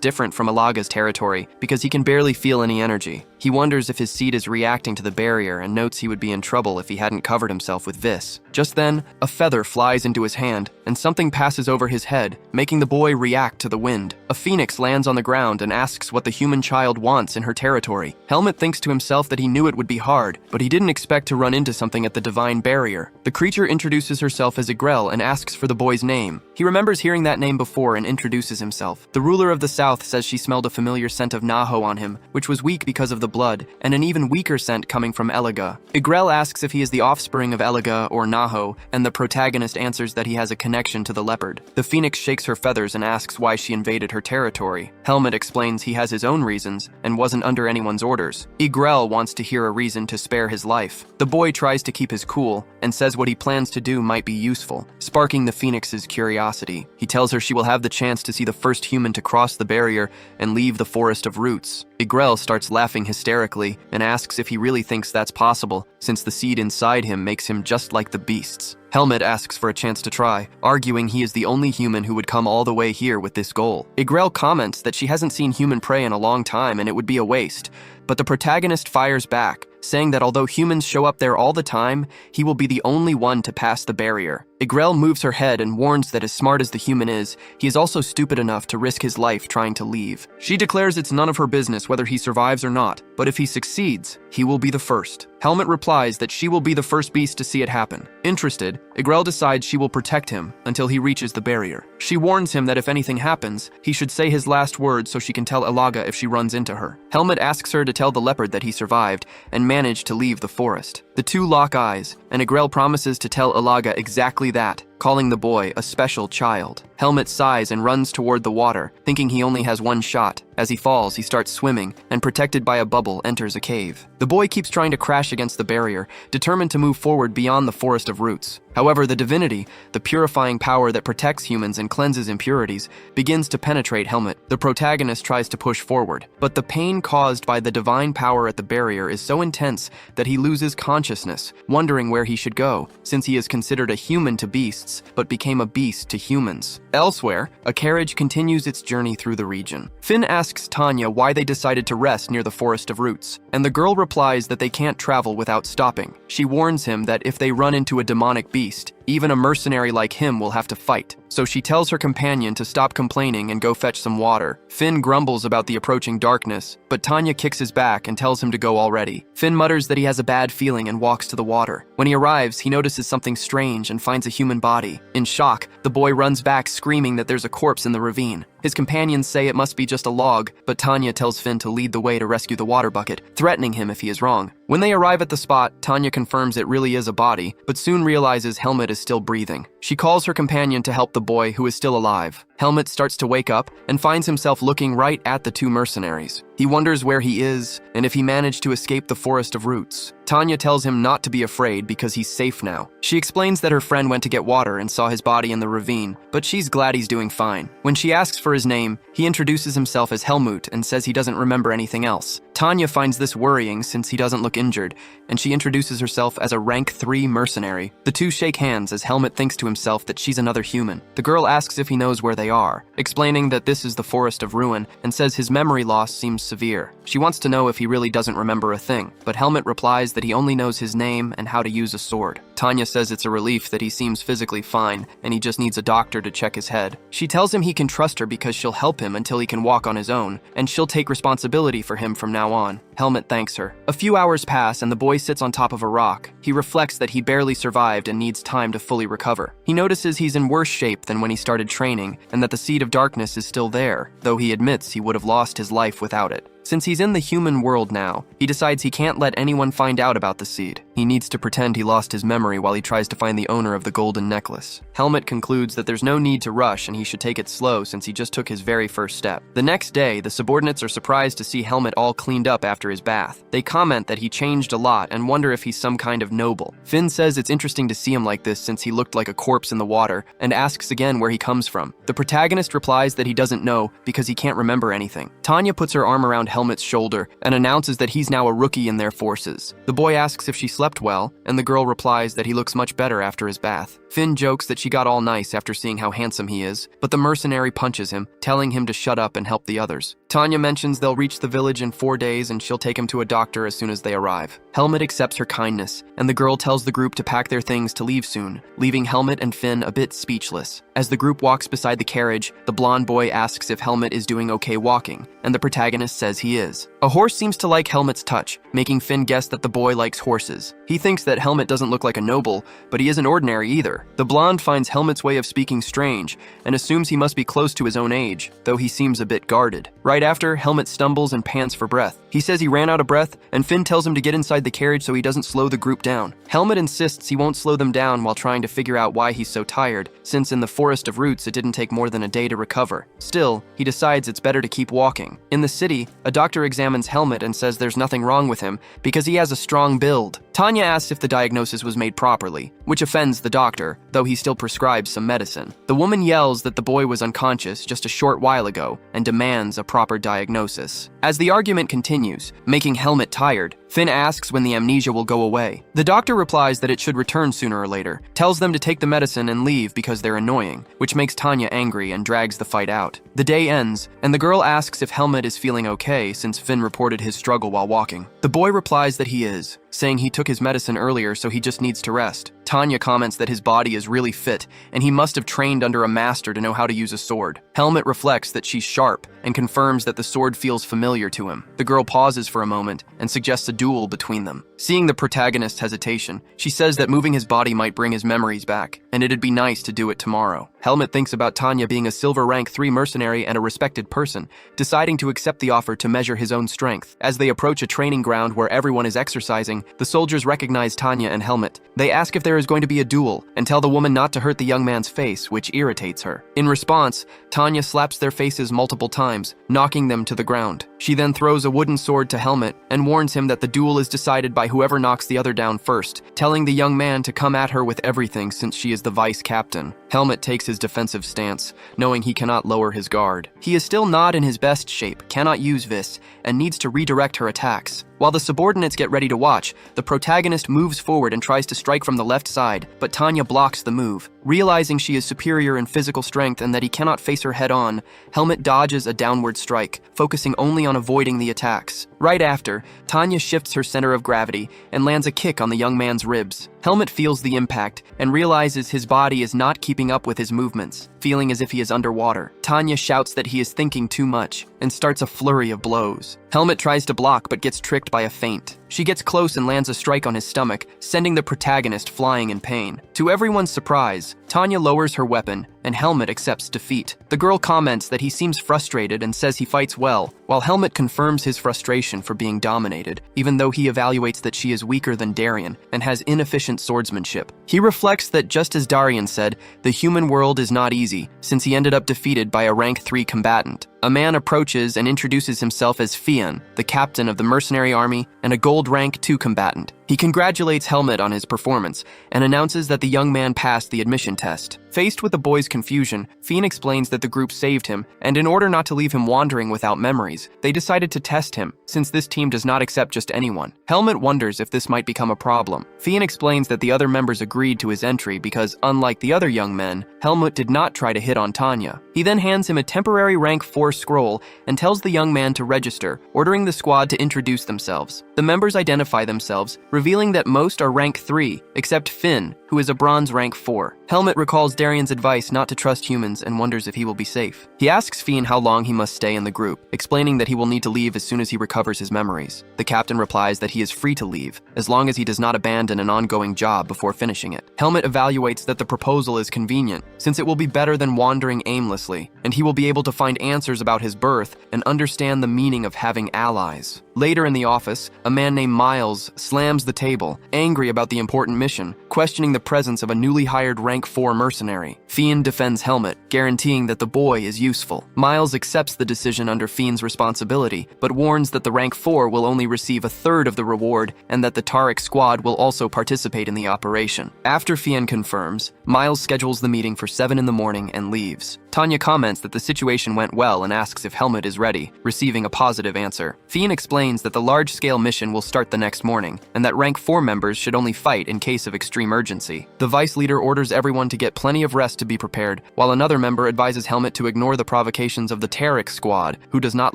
different from Alaga's territory because he can barely feel any energy. He wonders if his seed is reacting to the barrier and notes he would be in trouble if he hadn't covered himself with vis. Just then, a feather flies into his hand and something passes over his head, making the boy react to the wind. A phoenix lands on the ground and asks what the human child wants in her territory. Helmet thinks to himself that he knew it would be hard, but he didn't expect to run into something at the divine barrier. The creature introduces herself as Igrel and asks for the boy's name. He remembers hearing that name before and introduces himself. The ruler of the south says she smelled a familiar scent of Naho on him, which was weak because of the blood, and an even weaker scent coming from Eliga. Igrel asks if he is the offspring of Eliga or Naho, and the protagonist answers that he has a connection to the leopard. The phoenix shakes her feathers and asks why she invaded her territory. Helmet explains he has his own reasons and wasn't under anyone's orders. Igrel wants to hear a reason to spare his life. The boy tries to keep his cool and says what he plans to do might be useful, sparking the phoenix's curiosity. He tells her she will have the chance to see the first human to cross the barrier and leave the forest of roots. Igrel starts laughing hysterically and asks if he really thinks that's possible, since the seed inside him makes him just like the beasts. Helmet asks for a chance to try, arguing he is the only human who would come all the way here with this goal. Igrel comments that she hasn't seen human prey in a long time and it would be a waste, but the protagonist fires back, saying that although humans show up there all the time, he will be the only one to pass the barrier. Igrel moves her head and warns that as smart as the human is, he is also stupid enough to risk his life trying to leave. She declares it's none of her business whether he survives or not, but if he succeeds, he will be the first. Helmet replies that she will be the first beast to see it happen. Interested, Igrel decides she will protect him until he reaches the barrier. She warns him that if anything happens, he should say his last words so she can tell Alaga if she runs into her. Helmet asks her to tell the leopard that he survived and managed to leave the forest. The two lock eyes, and Igrel promises to tell Alaga exactly that, calling the boy a special child. Helmet sighs and runs toward the water, thinking he only has one shot. As he falls, he starts swimming, and protected by a bubble, enters a cave. The boy keeps trying to crash against the barrier, determined to move forward beyond the forest of roots. However, the divinity, the purifying power that protects humans and cleanses impurities, begins to penetrate Helmet. The protagonist tries to push forward, but the pain caused by the divine power at the barrier is so intense that he loses consciousness, wondering where he should go, since he is considered a human to beasts, but became a beast to humans. Elsewhere, a carriage continues its journey through the region. Finn asks Tanya why they decided to rest near the Forest of Roots, and the girl replies that they can't travel without stopping. She warns him that if they run into a demonic beast, even a mercenary like him will have to fight. So she tells her companion to stop complaining and go fetch some water. Finn grumbles about the approaching darkness, but Tanya kicks his back and tells him to go already. Finn mutters that he has a bad feeling and walks to the water. When he arrives, he notices something strange and finds a human body. In shock, the boy runs back screaming that there's a corpse in the ravine. His companions say it must be just a log, but Tanya tells Finn to lead the way to rescue the water bucket, threatening him if he is wrong. When they arrive at the spot, Tanya confirms it really is a body, but soon realizes Helmet is still breathing. She calls her companion to help the boy, who is still alive. Helmet starts to wake up and finds himself looking right at the two mercenaries. He wonders where he is and if he managed to escape the Forest of Roots. Tanya tells him not to be afraid because he's safe now. She explains that her friend went to get water and saw his body in the ravine, but she's glad he's doing fine. When she asks for his name, he introduces himself as Helmut and says he doesn't remember anything else. Tanya finds this worrying since he doesn't look injured, and she introduces herself as a rank 3 mercenary. The two shake hands as Helmet thinks to himself that she's another human. The girl asks if he knows where they are, explaining that this is the Forest of Ruin, and says his memory loss seems severe. She wants to know if he really doesn't remember a thing, but Helmet replies that he only knows his name and how to use a sword. Tanya says it's a relief that he seems physically fine and he just needs a doctor to check his head. She tells him he can trust her because she'll help him until he can walk on his own, and she'll take responsibility for him from now on. Helmut thanks her. A few hours pass and the boy sits on top of a rock. He reflects that he barely survived and needs time to fully recover. He notices he's in worse shape than when he started training and that the seed of darkness is still there, though he admits he would have lost his life without it. Since he's in the human world now, he decides he can't let anyone find out about the seed. He needs to pretend he lost his memory while he tries to find the owner of the golden necklace. Helmut concludes that there's no need to rush and he should take it slow since he just took his very first step. The next day, the subordinates are surprised to see Helmut all cleaned up after his bath. They comment that he changed a lot and wonder if he's some kind of noble. Finn says it's interesting to see him like this since he looked like a corpse in the water and asks again where he comes from. The protagonist replies that he doesn't know because he can't remember anything. Tanya puts her arm around Helmut's shoulder and announces that he's now a rookie in their forces. The boy asks if she slept well, and the girl replies that he looks much better after his bath. Finn jokes that she got all nice after seeing how handsome he is, but the mercenary punches him, telling him to shut up and help the others. Tanya mentions they'll reach the village in 4 days and she'll take him to a doctor as soon as they arrive. Helmut accepts her kindness, and the girl tells the group to pack their things to leave soon, leaving Helmut and Finn a bit speechless. As the group walks beside the carriage, the blonde boy asks if Helmut is doing okay walking, and the protagonist says he is. A horse seems to like Helmut's touch, making Finn guess that the boy likes horses. He thinks that Helmut doesn't look like a noble, but he isn't ordinary either. The blonde finds Helmut's way of speaking strange, and assumes he must be close to his own age, though he seems a bit guarded. Right after, Helmut stumbles and pants for breath. He says he ran out of breath, and Finn tells him to get inside the carriage so he doesn't slow the group down. Helmut insists he won't slow them down while trying to figure out why he's so tired, since in the forest of roots it didn't take more than a day to recover. Still, he decides it's better to keep walking. In the city, a doctor examines Helmut and says there's nothing wrong with him because he has a strong build. Tanya asks if the diagnosis was made properly, which offends the doctor, though he still prescribes some medicine. The woman yells that the boy was unconscious just a short while ago and demands a proper diagnosis. As the argument continues, making Helmut tired, Finn asks when the amnesia will go away. The doctor replies that it should return sooner or later, tells them to take the medicine and leave because they're annoying, which makes Tanya angry and drags the fight out. The day ends, and the girl asks if Helmut is feeling okay since Finn reported his struggle while walking. The boy replies that he is, saying he took his medicine earlier so he just needs to rest. Tanya comments that his body is really fit, and he must have trained under a master to know how to use a sword. Helmut reflects that she's sharp, and confirms that the sword feels familiar to him. The girl pauses for a moment, and suggests a duel between them. Seeing the protagonist's hesitation, she says that moving his body might bring his memories back, and it'd be nice to do it tomorrow. Helmut thinks about Tanya being a silver rank 3 mercenary and a respected person, deciding to accept the offer to measure his own strength. As they approach a training ground where everyone is exercising, the soldiers recognize Tanya and Helmut. They ask if there is going to be a duel, and tell the woman not to hurt the young man's face, which irritates her. In response, Tanya slaps their faces multiple times, knocking them to the ground. She then throws a wooden sword to Helmut and warns him that the duel is decided by whoever knocks the other down first, telling the young man to come at her with everything since she is the vice captain. Helmut takes his defensive stance, knowing he cannot lower his guard. He is still not in his best shape, cannot use Vis, and needs to redirect her attacks. While the subordinates get ready to watch, the protagonist moves forward and tries to strike from the left side, but Tanya blocks the move. Realizing she is superior in physical strength and that he cannot face her head-on, Helmut dodges a downward strike, focusing only on avoiding the attacks. Right after, Tanya shifts her center of gravity and lands a kick on the young man's ribs. Helmut feels the impact and realizes his body is not keeping up with his movements, feeling as if he is underwater. Tanya shouts that he is thinking too much and starts a flurry of blows. Helmut tries to block but gets tricked by a feint. She gets close and lands a strike on his stomach, sending the protagonist flying in pain. To everyone's surprise, Tanya lowers her weapon and Helmut accepts defeat. The girl comments that he seems frustrated and says he fights well, while Helmut confirms his frustration for being dominated, even though he evaluates that she is weaker than Darien and has inefficient swordsmanship. He reflects that just as Darien said, the human world is not easy, since he ended up defeated by a rank 3 combatant. A man approaches and introduces himself as Fian, the captain of the mercenary army and a gold rank 2 combatant. He congratulates Helmut on his performance and announces that the young man passed the admission test. Faced with the boy's confusion, Fian explains that the group saved him, and in order not to leave him wandering without memories, they decided to test him, since this team does not accept just anyone. Helmut wonders if this might become a problem. Fian explains that the other members agreed to his entry because, unlike the other young men, Helmut did not try to hit on Tanya. He then hands him a temporary rank 4 scroll and tells the young man to register, ordering the squad to introduce themselves. The members identify themselves, revealing that most are rank 3, except Finn, who is a bronze rank 4. Helmet recalls Darian's advice not to trust humans and wonders if he will be safe. He asks Finn how long he must stay in the group, explaining that he will need to leave as soon as he recovers his memories. The captain replies that he is free to leave, as long as he does not abandon an ongoing job before finishing it. Helmet evaluates that the proposal is convenient, since it will be better than wandering aimlessly, and he will be able to find answers about his birth and understand the meaning of having allies. Later in the office, a man named Miles slams the table, angry about the important mission, questioning the presence of a newly hired rank 4 mercenary. Fiend defends Helmet, guaranteeing that the boy is useful. Miles accepts the decision under Fiend's responsibility, but warns that the rank 4 will only receive a third of the reward and that the Tariq squad will also participate in the operation. After Fiend confirms, Miles schedules the meeting for 7 in the morning and leaves. Tanya comments that the situation went well and asks if Helmet is ready, receiving a positive answer. Fiend explains that the large-scale mission will start the next morning, and that rank 4 members should only fight in case of extreme urgency. The vice leader orders everyone to get plenty of rest to be prepared, while another member advises Helmet to ignore the provocations of the Tariq squad, who does not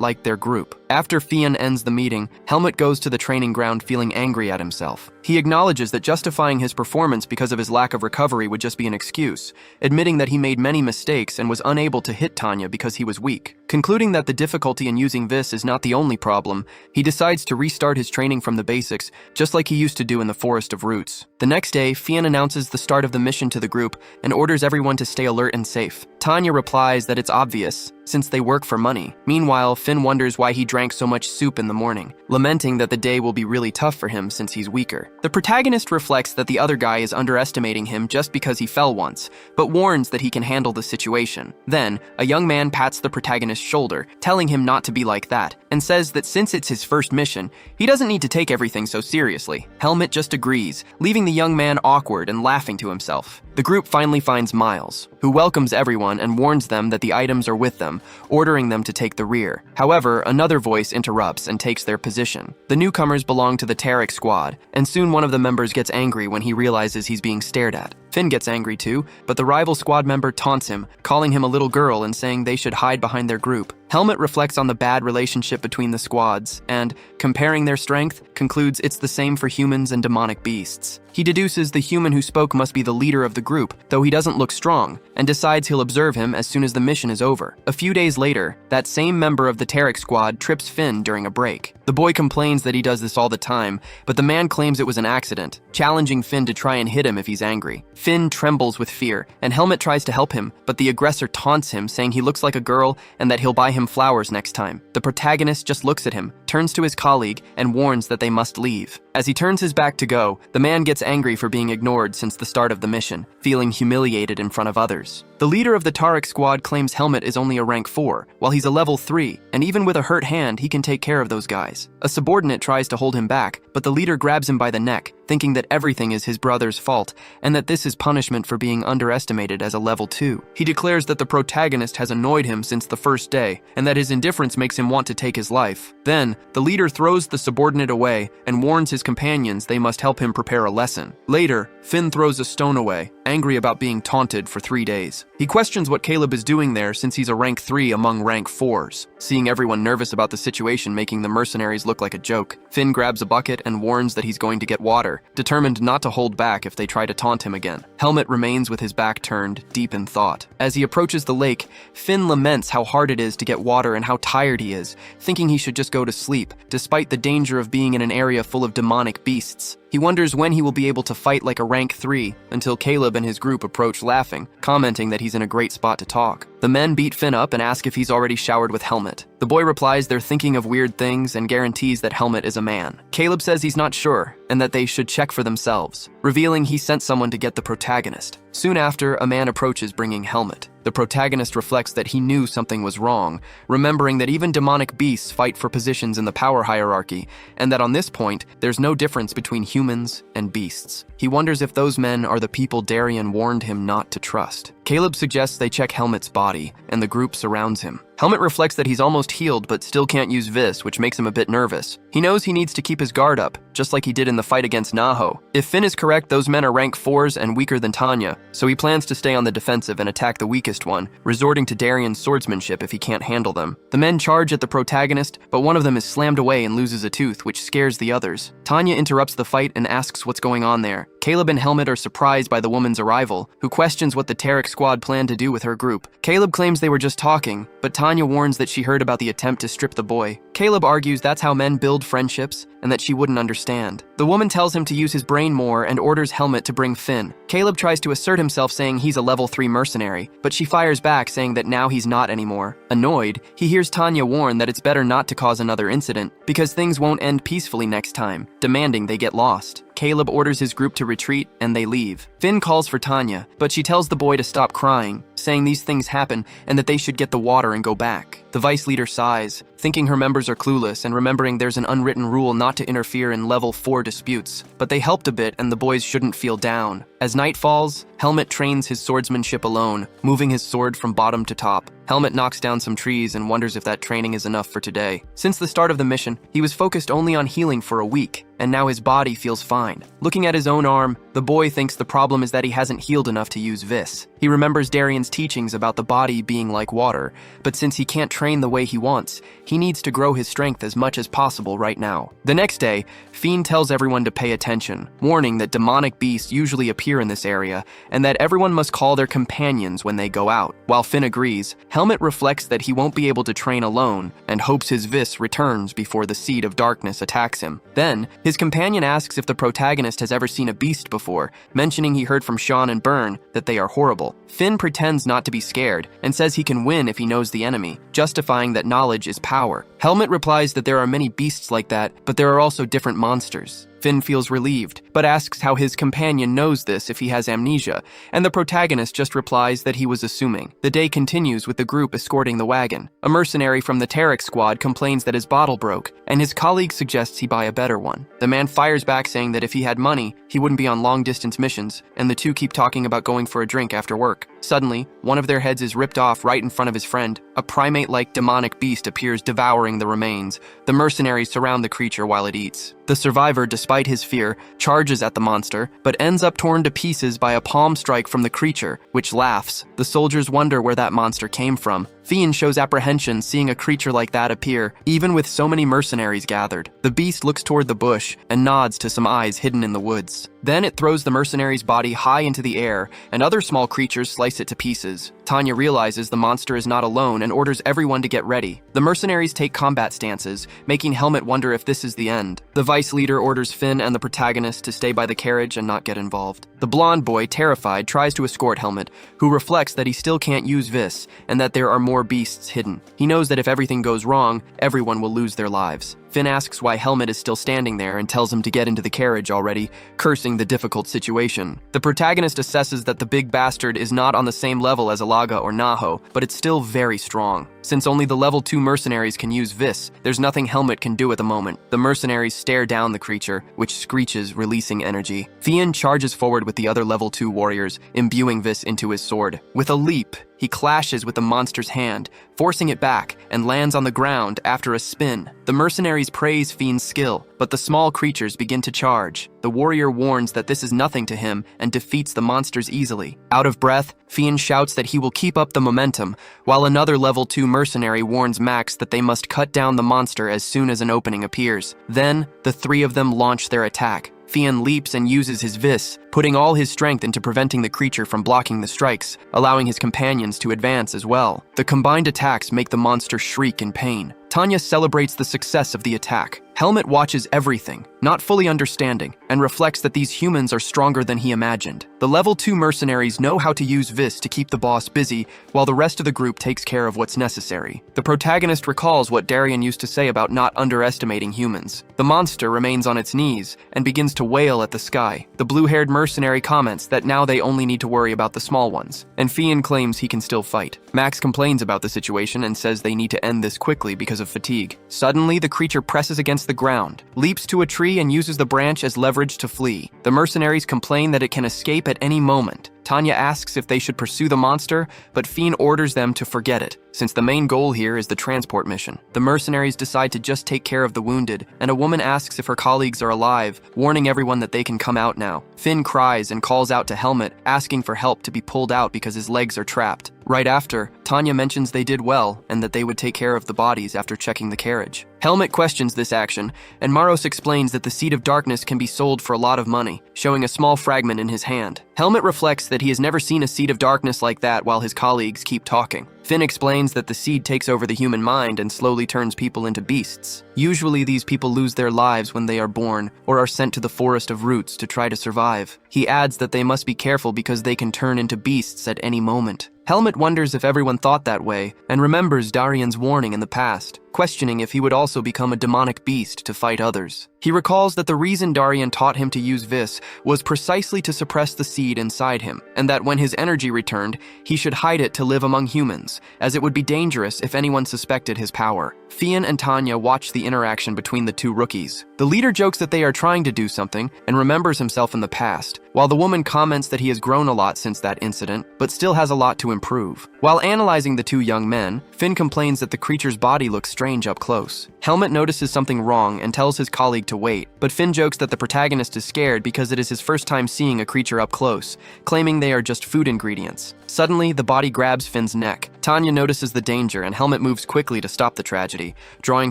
like their group. After Fiend ends the meeting, Helmet goes to the training ground feeling angry at himself. He acknowledges that justifying his performance because of his lack of recovery would just be an excuse, admitting that he made many mistakes and was unable to hit Tanya because he was weak. Concluding that the difficulty in using this is not the only problem, he decides to restart his training from the basics, just like he used to do in the Forest of Roots. The next day, Fiend announces the start of the mission to the group and orders everyone to stay alert and safe. Tanya replies that it's obvious, since they work for money. Meanwhile, Finn wonders why he drank so much soup in the morning, lamenting that the day will be really tough for him since he's weaker. The protagonist reflects that the other guy is underestimating him just because he fell once, but warns that he can handle the situation. Then, a young man pats the protagonist's shoulder, telling him not to be like that, and says that since it's his first mission, he doesn't need to take everything so seriously. Helmet just agrees, leaving the young man awkward and laughing to himself. The group finally finds Miles, who welcomes everyone and warns them that the items are with them, ordering them to take the rear. However, another voice interrupts and takes their position. The newcomers belong to the Tariq squad, and soon one of the members gets angry when he realizes he's being stared at. Finn gets angry too, but the rival squad member taunts him, calling him a little girl and saying they should hide behind their group. Helmet reflects on the bad relationship between the squads and, comparing their strength, concludes it's the same for humans and demonic beasts. He deduces the human who spoke must be the leader of the group, though he doesn't look strong, and decides he'll observe him as soon as the mission is over. A few days later, that same member of the Tariq squad trips Finn during a break. The boy complains that he does this all the time, but the man claims it was an accident, challenging Finn to try and hit him if he's angry. Finn trembles with fear, and Helmet tries to help him, but the aggressor taunts him, saying he looks like a girl and that he'll buy him flowers next time. The protagonist just looks at him, turns to his colleague, and warns that they must leave. As he turns his back to go, the man gets angry for being ignored since the start of the mission, feeling humiliated in front of others. The leader of the Tariq squad claims Helmet is only a rank 4, while he's a level 3, and even with a hurt hand, he can take care of those guys. A subordinate tries to hold him back, but the leader grabs him by the neck, thinking that everything is his brother's fault, and that this is punishment for being underestimated as a level 2. He declares that the protagonist has annoyed him since the first day, and that his indifference makes him want to take his life. Then, the leader throws the subordinate away and warns his companions they must help him prepare a lesson. Later, Finn throws a stone away, angry about being taunted for 3 days. He questions what Caleb is doing there since he's a rank 3 among rank 4s, seeing everyone nervous about the situation making the mercenaries look like a joke. Finn grabs a bucket and warns that he's going to get water, determined not to hold back if they try to taunt him again. Helmet remains with his back turned, deep in thought. As he approaches the lake, Finn laments how hard it is to get water and how tired he is, thinking he should just go to sleep, despite the danger of being in an area full of demonic beasts. He wonders when he will be able to fight like a rank 3, until Caleb and his group approach laughing, commenting that he's in a great spot to talk. The men beat Finn up and ask if he's already showered with Helmet. The boy replies they're thinking of weird things and guarantees that Helmet is a man. Caleb says he's not sure, and that they should check for themselves, revealing he sent someone to get the protagonist. Soon after, a man approaches bringing Helmet. The protagonist reflects that he knew something was wrong, remembering that even demonic beasts fight for positions in the power hierarchy, and that on this point, there's no difference between humans and beasts. He wonders if those men are the people Darian warned him not to trust. Caleb suggests they check Helmet's body, and the group surrounds him. Helmet reflects that he's almost healed but still can't use Vis, which makes him a bit nervous. He knows he needs to keep his guard up, just like he did in the fight against Naho. If Finn is correct, those men are rank 4s and weaker than Tanya, so he plans to stay on the defensive and attack the weakest one, resorting to Darian's swordsmanship if he can't handle them. The men charge at the protagonist, but one of them is slammed away and loses a tooth, which scares the others. Tanya interrupts the fight and asks what's going on there. Caleb and Helmet are surprised by the woman's arrival, who questions what the Tarek squad planned to do with her group. Caleb claims they were just talking, but Tanya warns that she heard about the attempt to strip the boy. Caleb argues that's how men build friendships, and that she wouldn't understand. The woman tells him to use his brain more and orders Helmet to bring Finn. Caleb tries to assert himself, saying he's a level 3 mercenary, but she fires back, saying that now he's not anymore. Annoyed, he hears Tanya warn that it's better not to cause another incident, because things won't end peacefully next time, demanding they get lost. Caleb orders his group to retreat, and they leave. Finn calls for Tanya, but she tells the boy to stop crying, saying these things happen and that they should get the water and go back. The vice leader sighs, thinking her members are clueless and remembering there's an unwritten rule not to interfere in level 4 disputes. But they helped a bit and the boys shouldn't feel down. As night falls, Helmet trains his swordsmanship alone, moving his sword from bottom to top. Helmet knocks down some trees and wonders if that training is enough for today. Since the start of the mission, he was focused only on healing for a week, and now his body feels fine. Looking at his own arm, the boy thinks the problem is that he hasn't healed enough to use Vis. He remembers Darian's teachings about the body being like water, but since he can't train the way he wants, he needs to grow his strength as much as possible right now. The next day, Fiend tells everyone to pay attention, warning that demonic beasts usually appear in this area, and that everyone must call their companions when they go out. While Finn agrees, Helmet reflects that he won't be able to train alone, and hopes his Vis returns before the Seed of Darkness attacks him. Then, his companion asks if the protagonist has ever seen a beast before, mentioning he heard from Sean and Byrne that they are horrible. Finn pretends not to be scared, and says he can win if he knows the enemy, justifying that knowledge is power. Helmet replies that there are many beasts like that, but there are also different monsters. Finn feels relieved, but asks how his companion knows this if he has amnesia, and the protagonist just replies that he was assuming. The day continues with the group escorting the wagon. A mercenary from the Tarek squad complains that his bottle broke, and his colleague suggests he buy a better one. The man fires back, saying that if he had money, he wouldn't be on long-distance missions, and the two keep talking about going for a drink after work. Suddenly, one of their heads is ripped off right in front of his friend. A primate-like demonic beast appears, devouring the remains. The mercenaries surround the creature while it eats. The survivor, despite his fear, charges at the monster, but ends up torn to pieces by a palm strike from the creature, which laughs. The soldiers wonder where that monster came from. Fiend shows apprehension seeing a creature like that appear, even with so many mercenaries gathered. The beast looks toward the bush and nods to some eyes hidden in the woods. Then it throws the mercenary's body high into the air, and other small creatures slice it to pieces. Tanya realizes the monster is not alone and orders everyone to get ready. The mercenaries take combat stances, making Helmet wonder if this is the end. The vice leader orders Finn and the protagonist to stay by the carriage and not get involved. The blonde boy, terrified, tries to escort Helmet, who reflects that he still can't use Vis and that there are more beasts hidden. He knows that if everything goes wrong, everyone will lose their lives. Finn asks why Helmet is still standing there and tells him to get into the carriage already, cursing the difficult situation. The protagonist assesses that the big bastard is not on the same level as Alaga or Naho, but it's still very strong. Since only the level 2 mercenaries can use Vis, there's nothing Helmet can do at the moment. The mercenaries stare down the creature, which screeches, releasing energy. Fiend charges forward with the other level 2 warriors, imbuing Vis into his sword. With a leap, he clashes with the monster's hand, forcing it back, and lands on the ground after a spin. The mercenaries praise Fiend's skill, but the small creatures begin to charge. The warrior warns that this is nothing to him and defeats the monsters easily. Out of breath, Fiend shouts that he will keep up the momentum, while another level 2 mercenary warns Max that they must cut down the monster as soon as an opening appears. Then, the three of them launch their attack. Fiend leaps and uses his Vis, putting all his strength into preventing the creature from blocking the strikes, allowing his companions to advance as well. The combined attacks make the monster shriek in pain. Tanya celebrates the success of the attack. Helmet watches everything, not fully understanding, and reflects that these humans are stronger than he imagined. The level 2 mercenaries know how to use Vis to keep the boss busy, while the rest of the group takes care of what's necessary. The protagonist recalls what Darian used to say about not underestimating humans. The monster remains on its knees and begins to wail at the sky. The blue-haired mercenary comments that now they only need to worry about the small ones, and Fiend claims he can still fight. Max complains about the situation and says they need to end this quickly because of fatigue. Suddenly, the creature presses against the ground, leaps to a tree and uses the branch as leverage to flee. The mercenaries complain that it can escape at any moment. Tanya asks if they should pursue the monster, but Fiend orders them to forget it, since the main goal here is the transport mission. The mercenaries decide to just take care of the wounded, and a woman asks if her colleagues are alive, warning everyone that they can come out now. Finn cries and calls out to Helmet, asking for help to be pulled out because his legs are trapped. Right after, Tanya mentions they did well and that they would take care of the bodies after checking the carriage. Helmet questions this action, and Maros explains that the Seed of Darkness can be sold for a lot of money, showing a small fragment in his hand. Helmet reflects that he has never seen a Seed of Darkness like that while his colleagues keep talking. Finn explains that the seed takes over the human mind and slowly turns people into beasts. Usually these people lose their lives when they are born or are sent to the forest of roots to try to survive. He adds that they must be careful because they can turn into beasts at any moment. Helmet wonders if everyone thought that way and remembers Darian's warning in the past, questioning if he would also become a demonic beast to fight others. He recalls that the reason Darian taught him to use Vis was precisely to suppress the seed inside him, and that when his energy returned, he should hide it to live among humans, as it would be dangerous if anyone suspected his power. Fian and Tanya watch the interaction between the two rookies. The leader jokes that they are trying to do something and remembers himself in the past, while the woman comments that he has grown a lot since that incident, but still has a lot to improve. While analyzing the two young men, Finn complains that the creature's body looks strange up close. Helmet notices something wrong and tells his colleague to wait, but Finn jokes that the protagonist is scared because it is his first time seeing a creature up close, claiming they are just food ingredients. Suddenly, the body grabs Finn's neck. Tanya notices the danger and Helmet moves quickly to stop the tragedy, drawing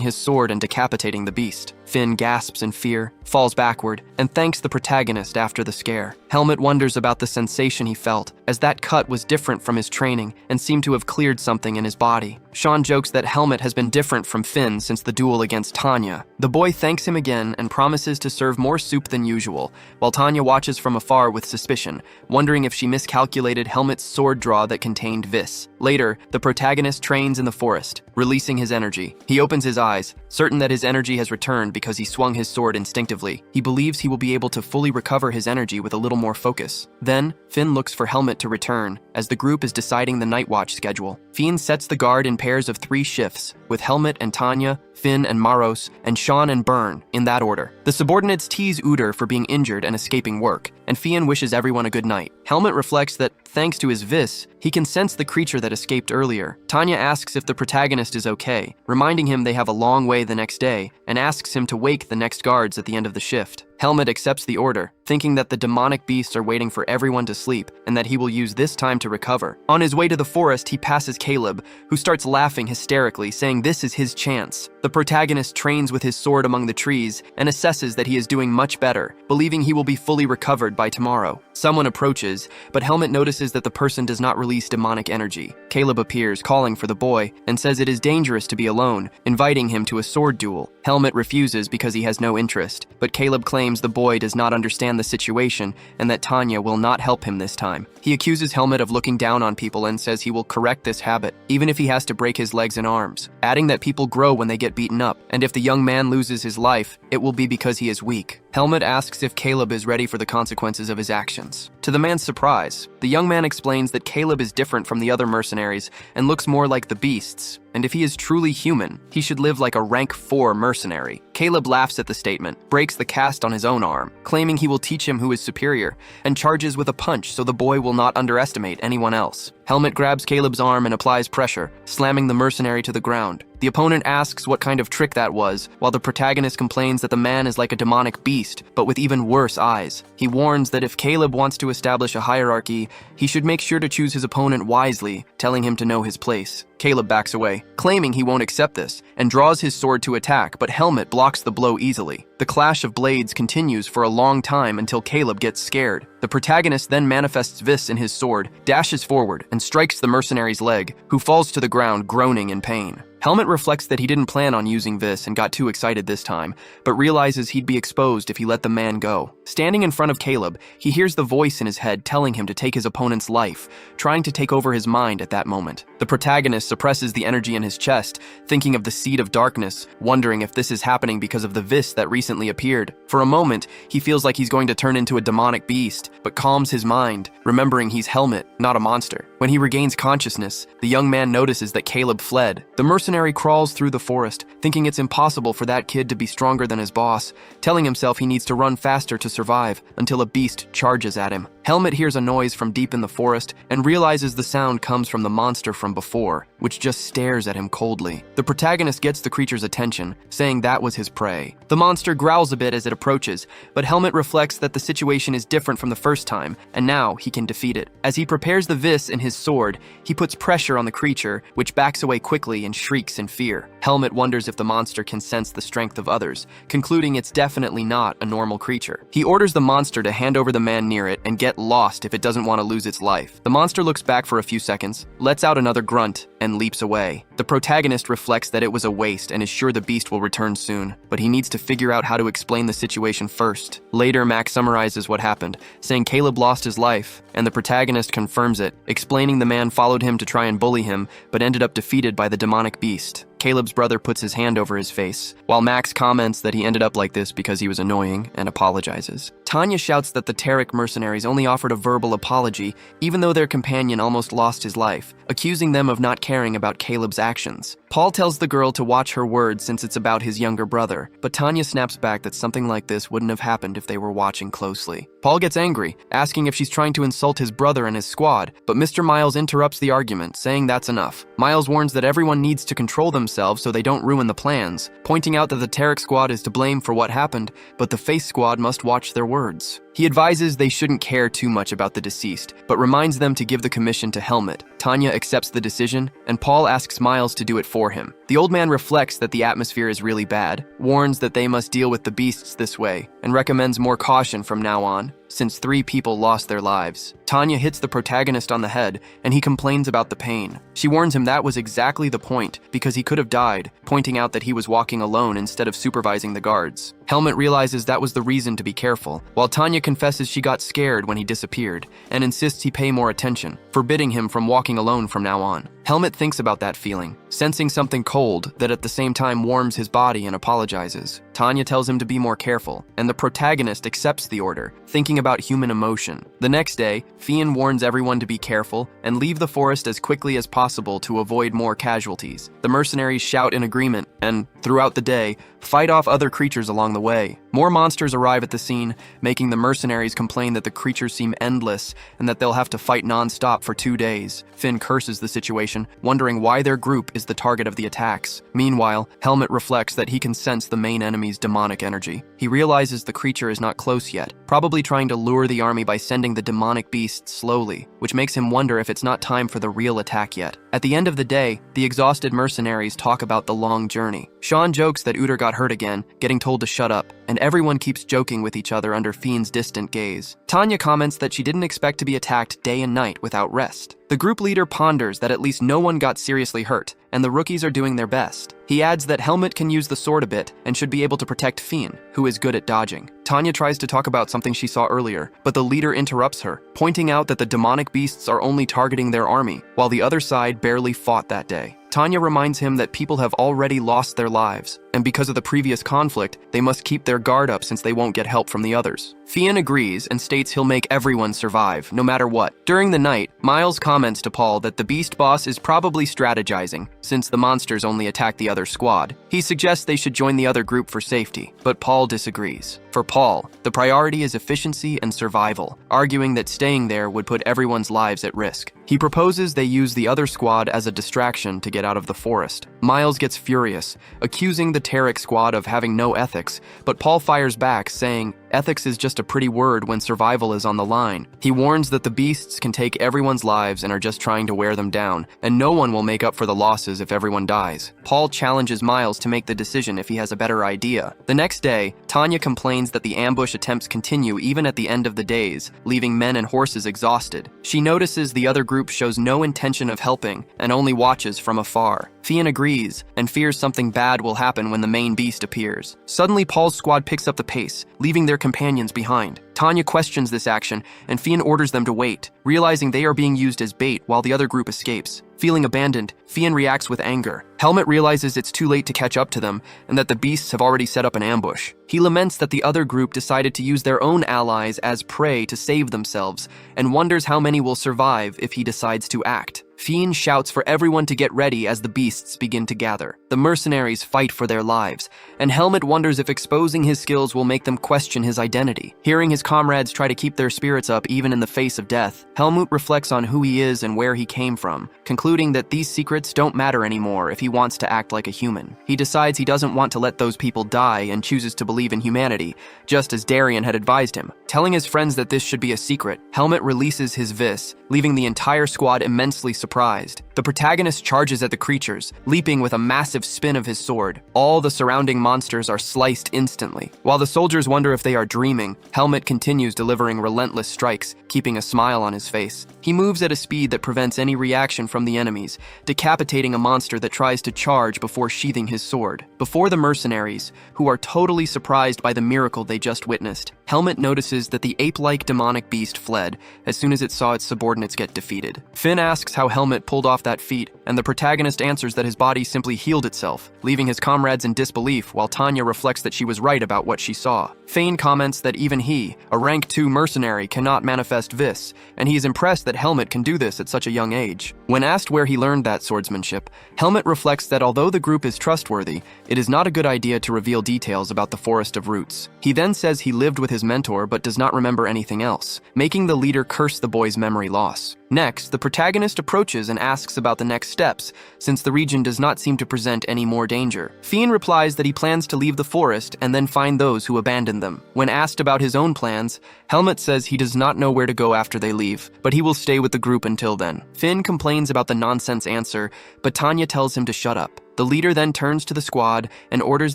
his sword and decapitating the beast. Finn gasps in fear, falls backward, and thanks the protagonist after the scare. Helmet wonders about the sensation he felt, as that cut was different from his training and seemed to have cleared something in his body. Sean jokes that Helmet has been different from Finn since the duel against Tanya. The boy thanks him again and promises to serve more soup than usual, while Tanya watches from afar with suspicion, wondering if she miscalculated Helmet's sword draw that contained Vis. Later, the protagonist trains in the forest, releasing his energy. He opens his eyes, certain that his energy has returned because he swung his sword instinctively. He believes he will be able to fully recover his energy with a little more focus. Then, Finn looks for Helmet to return, as the group is deciding the night watch schedule. Finn sets the guard in pairs of 3 shifts, with Helmet and Tanya, Finn and Maros, and Sean and Byrne, in that order. The subordinates tease Uder for being injured and escaping work, and Fian wishes everyone a good night. Helmet reflects that, thanks to his Vis, he can sense the creature that escaped earlier. Tanya asks if the protagonist is okay, reminding him they have a long way the next day, and asks him to wake the next guards at the end of the shift. Helmet accepts the order, thinking that the demonic beasts are waiting for everyone to sleep, and that he will use this time to recover. On his way to the forest, he passes Caleb, who starts laughing hysterically, saying this is his chance. The protagonist trains with his sword among the trees, and assesses that he is doing much better, believing he will be fully recovered by tomorrow. Someone approaches, but Helmet notices that the person does not release demonic energy. Caleb appears, calling for the boy, and says it is dangerous to be alone, inviting him to a sword duel. Helmet refuses because he has no interest, but Caleb claims the boy does not understand the situation and that Tanya will not help him this time. He accuses Helmet of looking down on people and says he will correct this habit, even if he has to break his legs and arms, adding that people grow when they get beaten up, and if the young man loses his life, it will be because he is weak. Helmet asks if Caleb is ready for the consequences of his actions. To the man's surprise, the young man explains that Caleb is different from the other mercenaries and looks more like the beasts, and if he is truly human, he should live like a rank 4 mercenary. Caleb laughs at the statement, breaks the cast on his own arm, claiming he will teach him who is superior, and charges with a punch so the boy will not underestimate anyone else. Helmet grabs Caleb's arm and applies pressure, slamming the mercenary to the ground. The opponent asks what kind of trick that was, while the protagonist complains that the man is like a demonic beast, but with even worse eyes. He warns that if Caleb wants to establish a hierarchy, he should make sure to choose his opponent wisely, telling him to know his place. Caleb backs away, claiming he won't accept this, and draws his sword to attack, but Helmet blocks the blow easily. The clash of blades continues for a long time until Caleb gets scared. The protagonist then manifests Vis in his sword, dashes forward, and strikes the mercenary's leg, who falls to the ground groaning in pain. Helmet reflects that he didn't plan on using Vis and got too excited this time, but realizes he'd be exposed if he let the man go. Standing in front of Caleb, he hears the voice in his head telling him to take his opponent's life, trying to take over his mind at that moment. The protagonist suppresses the energy in his chest, thinking of the Seed of Darkness, wondering if this is happening because of the Vis that recently appeared. For a moment, he feels like he's going to turn into a demonic beast, but calms his mind, remembering he's Helmet, not a monster. When he regains consciousness, the young man notices that Caleb fled. The mercenary crawls through the forest, thinking it's impossible for that kid to be stronger than his boss, telling himself he needs to run faster to survive until a beast charges at him. Helmet hears a noise from deep in the forest and realizes the sound comes from the monster from before, which just stares at him coldly. The protagonist gets the creature's attention, saying that was his prey. The monster growls a bit as it approaches, but Helmet reflects that the situation is different from the first time, and now he can defeat it. As he prepares the vis in his sword, he puts pressure on the creature, which backs away quickly and shrieks in fear. Helmet wonders if the monster can sense the strength of others, concluding it's definitely not a normal creature. He orders the monster to hand over the man near it and get lost if it doesn't want to lose its life. The monster looks back for a few seconds, lets out another grunt, and leaps away. The protagonist reflects that it was a waste and is sure the beast will return soon, but he needs to figure out how to explain the situation first. Later, Max summarizes what happened, saying Caleb lost his life, and the protagonist confirms it, explaining the man followed him to try and bully him, but ended up defeated by the demonic beast. Caleb's brother puts his hand over his face, while Max comments that he ended up like this because he was annoying and apologizes. Tanya shouts that the Tarek mercenaries only offered a verbal apology, even though their companion almost lost his life, accusing them of not caring about Caleb's actions. Paul tells the girl to watch her words since it's about his younger brother, but Tanya snaps back that something like this wouldn't have happened if they were watching closely. Paul gets angry, asking if she's trying to insult his brother and his squad, but Mr. Miles interrupts the argument, saying that's enough. Miles warns that everyone needs to control themselves so they don't ruin the plans, pointing out that the Tarek squad is to blame for what happened, but the Face squad must watch their words. He advises they shouldn't care too much about the deceased, but reminds them to give the commission to Helmet. Tanya accepts the decision, and Paul asks Miles to do it for him. The old man reflects that the atmosphere is really bad, warns that they must deal with the beasts this way, and recommends more caution from now on, since 3 people lost their lives. Tanya hits the protagonist on the head, and he complains about the pain. She warns him that was exactly the point, because he could have died, pointing out that he was walking alone instead of supervising the guards. Helmet realizes that was the reason to be careful, while Tanya confesses she got scared when he disappeared, and insists he pay more attention, forbidding him from walking alone from now on. Helmet thinks about that feeling, sensing something cold that at the same time warms his body and apologizes. Tanya tells him to be more careful, and the protagonist accepts the order, thinking about human emotion. The next day, Fian warns everyone to be careful and leave the forest as quickly as possible to avoid more casualties. The mercenaries shout in agreement and, throughout the day, fight off other creatures along the way. More monsters arrive at the scene, making the mercenaries complain that the creatures seem endless and that they'll have to fight non-stop for 2 days. Finn curses the situation, wondering why their group is the target of the attacks. Meanwhile, Helmet reflects that he can sense the main enemy's demonic energy. He realizes the creature is not close yet, probably trying to lure the army by sending the demonic beast slowly, which makes him wonder if it's not time for the real attack yet. At the end of the day, the exhausted mercenaries talk about the long journey. Sean jokes that Uter got hurt again, getting told to shut up, and everyone keeps joking with each other under Fiend's distant gaze. Tanya comments that she didn't expect to be attacked day and night without rest. The group leader ponders that at least no one got seriously hurt, and the rookies are doing their best. He adds that Helmet can use the sword a bit and should be able to protect Fiend, who is good at dodging. Tanya tries to talk about something she saw earlier, but the leader interrupts her, pointing out that the demonic beasts are only targeting their army, while the other side barely fought that day. Tanya reminds him that people have already lost their lives, and because of the previous conflict, they must keep their guard up since they won't get help from the others. Fian agrees and states he'll make everyone survive, no matter what. During the night, Miles comments to Paul that the beast boss is probably strategizing, since the monsters only attack the other squad. He suggests they should join the other group for safety, but Paul disagrees. For Paul, the priority is efficiency and survival, arguing that staying there would put everyone's lives at risk. He proposes they use the other squad as a distraction to get out of the forest. Miles gets furious, accusing the Tarek squad of having no ethics, but Paul fires back, saying, ethics is just a pretty word when survival is on the line. He warns that the beasts can take everyone's lives and are just trying to wear them down, and no one will make up for the losses if everyone dies. Paul challenges Miles to make the decision if he has a better idea. The next day, Tanya complains that the ambush attempts continue even at the end of the days, leaving men and horses exhausted. She notices the other group shows no intention of helping and only watches from afar. Fian agrees and fears something bad will happen when the main beast appears. Suddenly, Paul's squad picks up the pace, leaving their companions behind. Tanya questions this action, and Fian orders them to wait, realizing they are being used as bait while the other group escapes. Feeling abandoned, Fian reacts with anger. Helmet realizes it's too late to catch up to them and that the beasts have already set up an ambush. He laments that the other group decided to use their own allies as prey to save themselves and wonders how many will survive if he decides to act. Fian shouts for everyone to get ready as the beasts begin to gather. The mercenaries fight for their lives, and Helmet wonders if exposing his skills will make them question his identity. Hearing his comrades try to keep their spirits up even in the face of death, Helmut reflects on who he is and where he came from, concluding that these secrets don't matter anymore if he wants to act like a human. He decides he doesn't want to let those people die and chooses to believe in humanity, just as Darien had advised him. Telling his friends that this should be a secret, Helmet releases his vis, leaving the entire squad immensely surprised. The protagonist charges at the creatures, leaping with a massive spin of his sword. All the surrounding monsters are sliced instantly. While the soldiers wonder if they are dreaming, Helmet continues delivering relentless strikes, keeping a smile on his face. He moves at a speed that prevents any reaction from the enemies, decapitating a monster that tries to charge before sheathing his sword. Before the mercenaries, who are totally surprised by the miracle they just witnessed, Helmet notices that the ape-like demonic beast fled as soon as it saw its subordinates get defeated. Finn asks how Helmet pulled off that feat, and the protagonist answers that his body simply healed itself, leaving his comrades in disbelief while Tanya reflects that she was right about what she saw. Fane comments that even he, a rank 2 mercenary, cannot manifest vis, and he is impressed that Helmet can do this at such a young age. When asked where he learned that swordsmanship, Helmet reflects that although the group is trustworthy, it is not a good idea to reveal details about the Forest of Roots. He then says he lived with his mentor but does not remember anything else, making the leader curse the boy's memory loss. Next, the protagonist approaches and asks about the next steps, since the region does not seem to present any more danger. Fian replies that he plans to leave the forest and then find those who abandoned them. When asked about his own plans, Helmet says he does not know where to go after they leave, but he will stay with the group until then. Finn complains about the nonsense answer, but Tanya tells him to shut up. The leader then turns to the squad and orders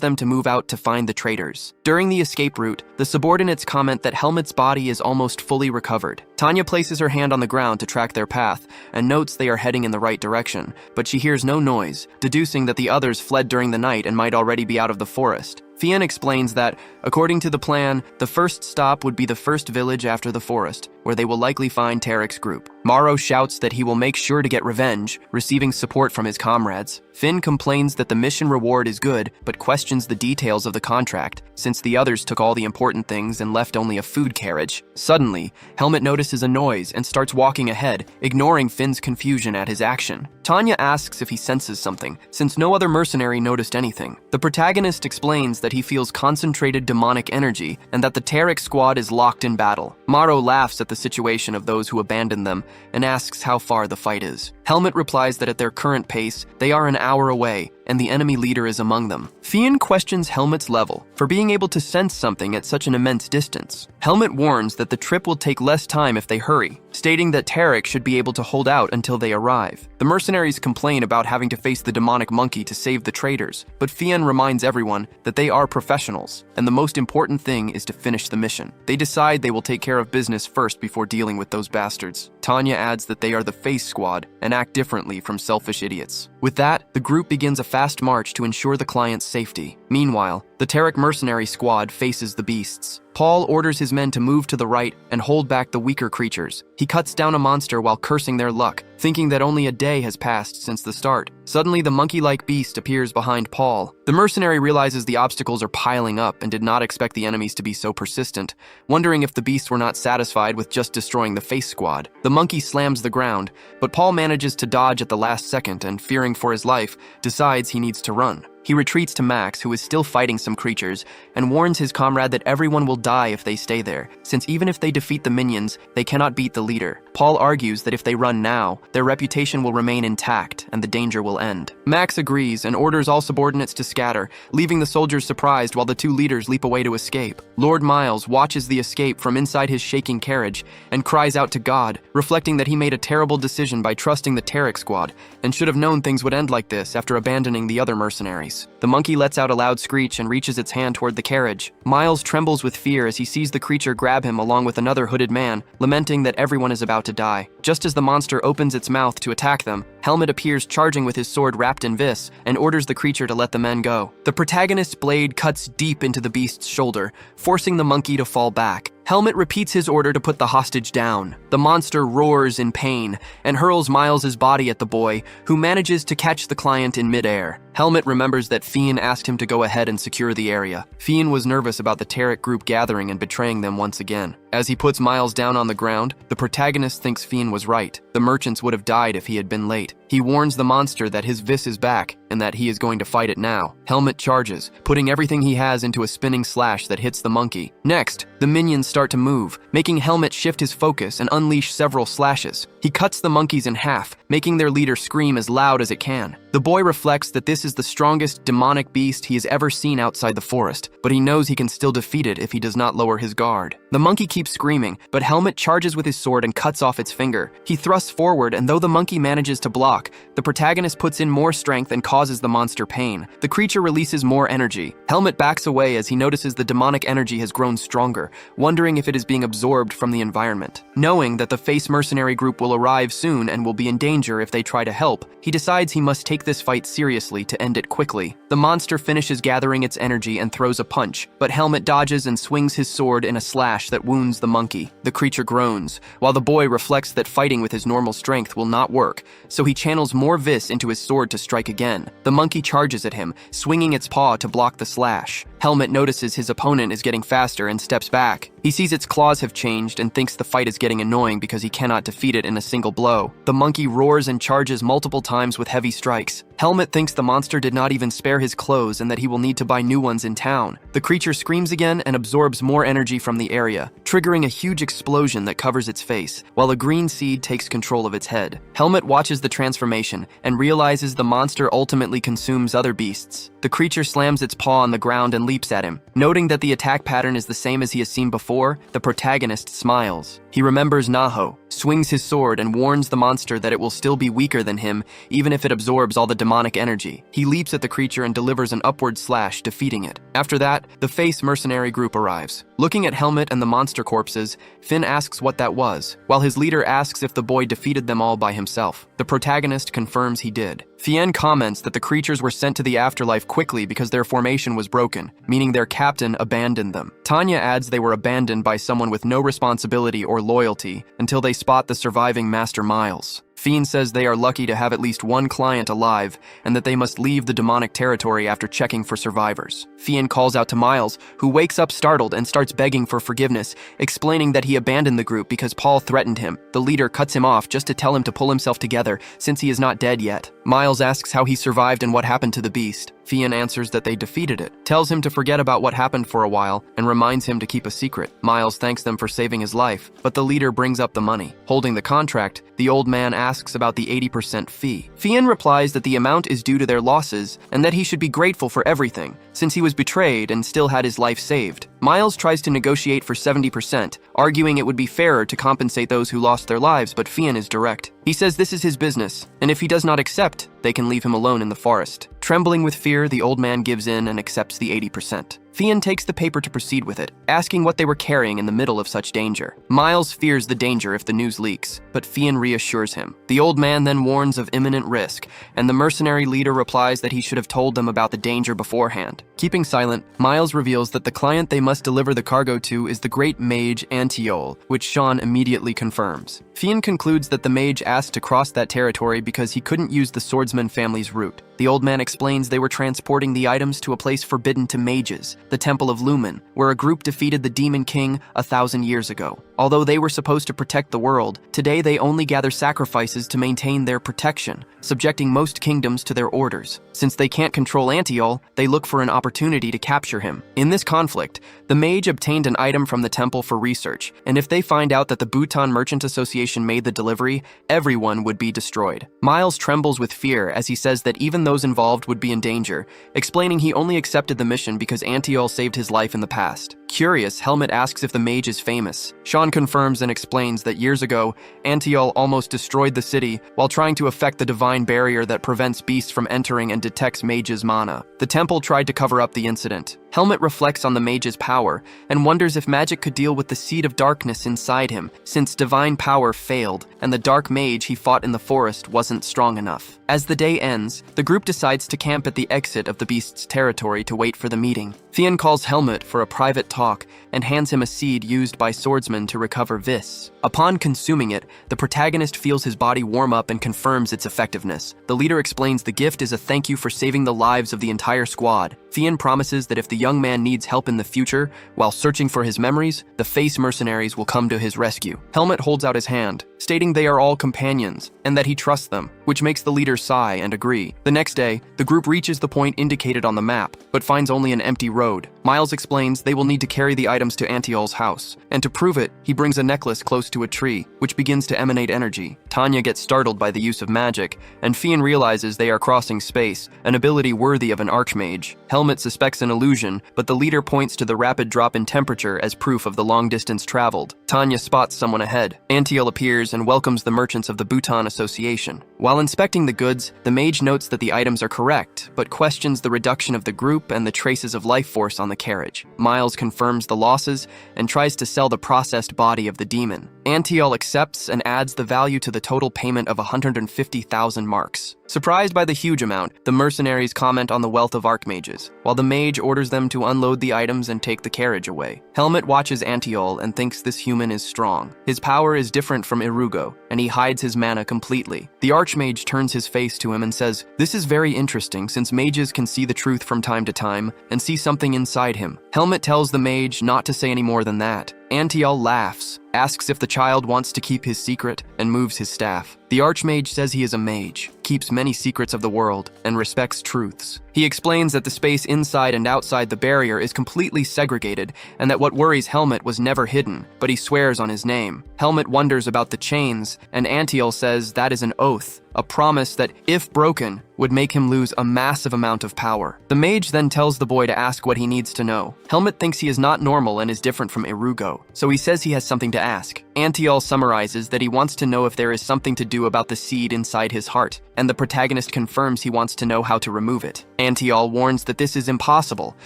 them to move out to find the traitors. During the escape route, the subordinates comment that Helmet's body is almost fully recovered. Tanya places her hand on the ground to track their path and notes they are heading in the right direction, but she hears no noise, deducing that the others fled during the night and might already be out of the forest. Fian explains that, according to the plan, the first stop would be the first village after the forest, where they will likely find Tarek's group. Morrow shouts that he will make sure to get revenge, receiving support from his comrades. Finn complains that the mission reward is good, but questions the details of the contract, since the others took all the important things and left only a food carriage. Suddenly, Helmet notices a noise and starts walking ahead, ignoring Finn's confusion at his action. Tanya asks if he senses something, since no other mercenary noticed anything. The protagonist explains that he feels concentrated demonic energy and that the Tarek squad is locked in battle. Morrow laughs at the situation of those who abandoned them and asks how far the fight is. Helmet replies that at their current pace, they are an hour away, and the enemy leader is among them. Fian questions Helmet's level for being able to sense something at such an immense distance. Helmet warns that the trip will take less time if they hurry, stating that Tarek should be able to hold out until they arrive. The mercenaries complain about having to face the demonic monkey to save the traitors, but Fian reminds everyone that they are professionals, and the most important thing is to finish the mission. They decide they will take care of business first before dealing with those bastards. Tanya adds that they are the Face Squad and act differently from selfish idiots. With that, the group begins a fast march to ensure the client's safety. Meanwhile, the Tarek mercenary squad faces the beasts. Paul orders his men to move to the right and hold back the weaker creatures. He cuts down a monster while cursing their luck, thinking that only a day has passed since the start. Suddenly, the monkey-like beast appears behind Paul. The mercenary realizes the obstacles are piling up and did not expect the enemies to be so persistent, wondering if the beasts were not satisfied with just destroying the Face Squad. The monkey slams the ground, but Paul manages to dodge at the last second and, fearing for his life, decides he needs to run. He retreats to Max, who is still fighting some creatures, and warns his comrade that everyone will die if they stay there, since even if they defeat the minions, they cannot beat the leader. Paul argues that if they run now, their reputation will remain intact and the danger will end. Max agrees and orders all subordinates to scatter, leaving the soldiers surprised while the two leaders leap away to escape. Lord Miles watches the escape from inside his shaking carriage and cries out to God, reflecting that he made a terrible decision by trusting the Tarek squad and should have known things would end like this after abandoning the other mercenaries. The monkey lets out a loud screech and reaches its hand toward the carriage. Miles trembles with fear as he sees the creature grab him along with another hooded man, lamenting that everyone is about to die. Just as the monster opens its mouth to attack them, Helmet appears charging with his sword wrapped in vis and orders the creature to let the men go. The protagonist's blade cuts deep into the beast's shoulder, forcing the monkey to fall back. Helmet repeats his order to put the hostage down. The monster roars in pain and hurls Miles's body at the boy, who manages to catch the client in midair. Helmet remembers that Fian asked him to go ahead and secure the area. Fian was nervous about the Tarek group gathering and betraying them once again. As he puts Miles down on the ground, the protagonist thinks Fian was right. The merchants would have died if he had been late. He warns the monster that his vis is back and that he is going to fight it now. Helmet charges, putting everything he has into a spinning slash that hits the monkey. Next, the minions start to move, making Helmet shift his focus and unleash several slashes. He cuts the monkeys in half, making their leader scream as loud as it can. The boy reflects that this is the strongest demonic beast he has ever seen outside the forest, but he knows he can still defeat it if he does not lower his guard. The monkey keeps screaming, but Helmet charges with his sword and cuts off its finger. He thrusts forward, and though the monkey manages to block, the protagonist puts in more strength and causes the monster pain. The creature releases more energy. Helmet backs away as he notices the demonic energy has grown stronger, wondering if it is being absorbed from the environment. Knowing that the face mercenary group will arrive soon and will be in danger if they try to help, he decides he must take this fight seriously to end it quickly. The monster finishes gathering its energy and throws a punch, but Helmet dodges and swings his sword in a slash that wounds the monkey. The creature groans, while the boy reflects that fighting with his normal strength will not work, so he channels more vis into his sword to strike again. The monkey charges at him, swinging its paw to block the slash. Helmet notices his opponent is getting faster and steps back. He sees its claws have changed and thinks the fight is getting annoying because he cannot defeat it in a single blow. The monkey roars and charges multiple times with heavy strikes. Helmet thinks the monster did not even spare his clothes and that he will need to buy new ones in town. The creature screams again and absorbs more energy from the area, triggering a huge explosion that covers its face, while a green seed takes control of its head. Helmet watches the transformation and realizes the monster ultimately consumes other beasts. The creature slams its paw on the ground and leaps at him. Noting that the attack pattern is the same as he has seen before, the protagonist smiles. He remembers Naho, swings his sword, and warns the monster that it will still be weaker than him, even if it absorbs all the demonic energy. He leaps at the creature and delivers an upward slash, defeating it. After that, the face mercenary group arrives. Looking at Helmet and the monster corpses, Finn asks what that was, while his leader asks if the boy defeated them all by himself. The protagonist confirms he did. Fien comments that the creatures were sent to the afterlife quickly because their formation was broken, meaning their captain abandoned them. Tanya adds they were abandoned by someone with no responsibility or loyalty until they spot the surviving Master Miles. Fien says they are lucky to have at least one client alive and that they must leave the demonic territory after checking for survivors. Fien calls out to Miles, who wakes up startled and starts begging for forgiveness, explaining that he abandoned the group because Paul threatened him. The leader cuts him off just to tell him to pull himself together since he is not dead yet. Miles asks how he survived and what happened to the beast. Fien answers that they defeated it, tells him to forget about what happened for a while, and reminds him to keep a secret. Miles thanks them for saving his life, but the leader brings up the money. Holding the contract, the old man asks about the 80% fee. Fien replies that the amount is due to their losses, and that he should be grateful for everything, since he was betrayed and still had his life saved. Miles tries to negotiate for 70%, arguing it would be fairer to compensate those who lost their lives, but Fien is direct. He says this is his business, and if he does not accept, they can leave him alone in the forest. Trembling with fear, the old man gives in and accepts the 80%. Fien takes the paper to proceed with it, asking what they were carrying in the middle of such danger. Miles fears the danger if the news leaks, but Fien reassures him. The old man then warns of imminent risk, and the mercenary leader replies that he should have told them about the danger beforehand. Keeping silent, Miles reveals that the client they must deliver the cargo to is the great mage Antiol, which Sean immediately confirms. Fien concludes that the mage asked to cross that territory because he couldn't use the swordsman family's route. The old man explains they were transporting the items to a place forbidden to mages, the Temple of Lumen, where a group defeated the Demon King 1,000 years ago. Although they were supposed to protect the world, today they only gather sacrifices to maintain their protection, subjecting most kingdoms to their orders. Since they can't control Antiol, they look for an opportunity to capture him. In this conflict, the mage obtained an item from the temple for research, and if they find out that the Bhutan Merchant Association made the delivery, everyone would be destroyed. Miles trembles with fear as he says that even those involved would be in danger, explaining he only accepted the mission because Antiol saved his life in the past. Curious, Helmet asks if the mage is famous. Sean confirms and explains that years ago, Antiol almost destroyed the city while trying to affect the divine barrier that prevents beasts from entering and detects mages' mana. The temple tried to cover up the incident. Helmet reflects on the mage's power and wonders if magic could deal with the seed of darkness inside him, since divine power failed and the dark mage he fought in the forest wasn't strong enough. As the day ends, the group decides to camp at the exit of the beast's territory to wait for the meeting. Fien calls Helmet for a private talk and hands him a seed used by swordsmen to recover vis. Upon consuming it, the protagonist feels his body warm up and confirms its effectiveness. The leader explains the gift is a thank you for saving the lives of the entire squad. Fian promises that if the young man needs help in the future, while searching for his memories, the Face mercenaries will come to his rescue. Helmet holds out his hand, stating they are all companions, and that he trusts them, which makes the leader sigh and agree. The next day, the group reaches the point indicated on the map, but finds only an empty road. Miles explains they will need to carry the items to Antiol's house, and to prove it, he brings a necklace close to a tree, which begins to emanate energy. Tanya gets startled by the use of magic, and Fian realizes they are crossing space, an ability worthy of an archmage. Helmet suspects an illusion, but the leader points to the rapid drop in temperature as proof of the long distance traveled. Tanya spots someone ahead. Antiol appears and welcomes the merchants of the Bhutan Association. While inspecting the goods, the mage notes that the items are correct, but questions the reduction of the group and the traces of life force on the carriage. Miles confirms the losses and tries to sell the processed body of the demon. Antiol accepts and adds the value to the total payment of 150,000 marks. Surprised by the huge amount, the mercenaries comment on the wealth of archmages, while the mage orders them to unload the items and take the carriage away. Helmet watches Antiol and thinks this human is strong. His power is different from Irugo, and he hides his mana completely. The archmage turns his face to him and says, "This is very interesting since mages can see the truth from time to time and see something inside him." Helmet tells the mage not to say any more than that. Antiol laughs, asks if the child wants to keep his secret, and moves his staff. The archmage says he is a mage, keeps many secrets of the world, and respects truths. He explains that the space inside and outside the barrier is completely segregated, and that what worries Helmet was never hidden, but he swears on his name. Helmet wonders about the chains, and Antiol says that is an oath, a promise that, if broken, would make him lose a massive amount of power. The mage then tells the boy to ask what he needs to know. Helmet thinks he is not normal and is different from Irugo, so he says he has something to ask. Antiol summarizes that he wants to know if there is something to do about the seed inside his heart, and the protagonist confirms he wants to know how to remove it. Antiol warns that this is impossible,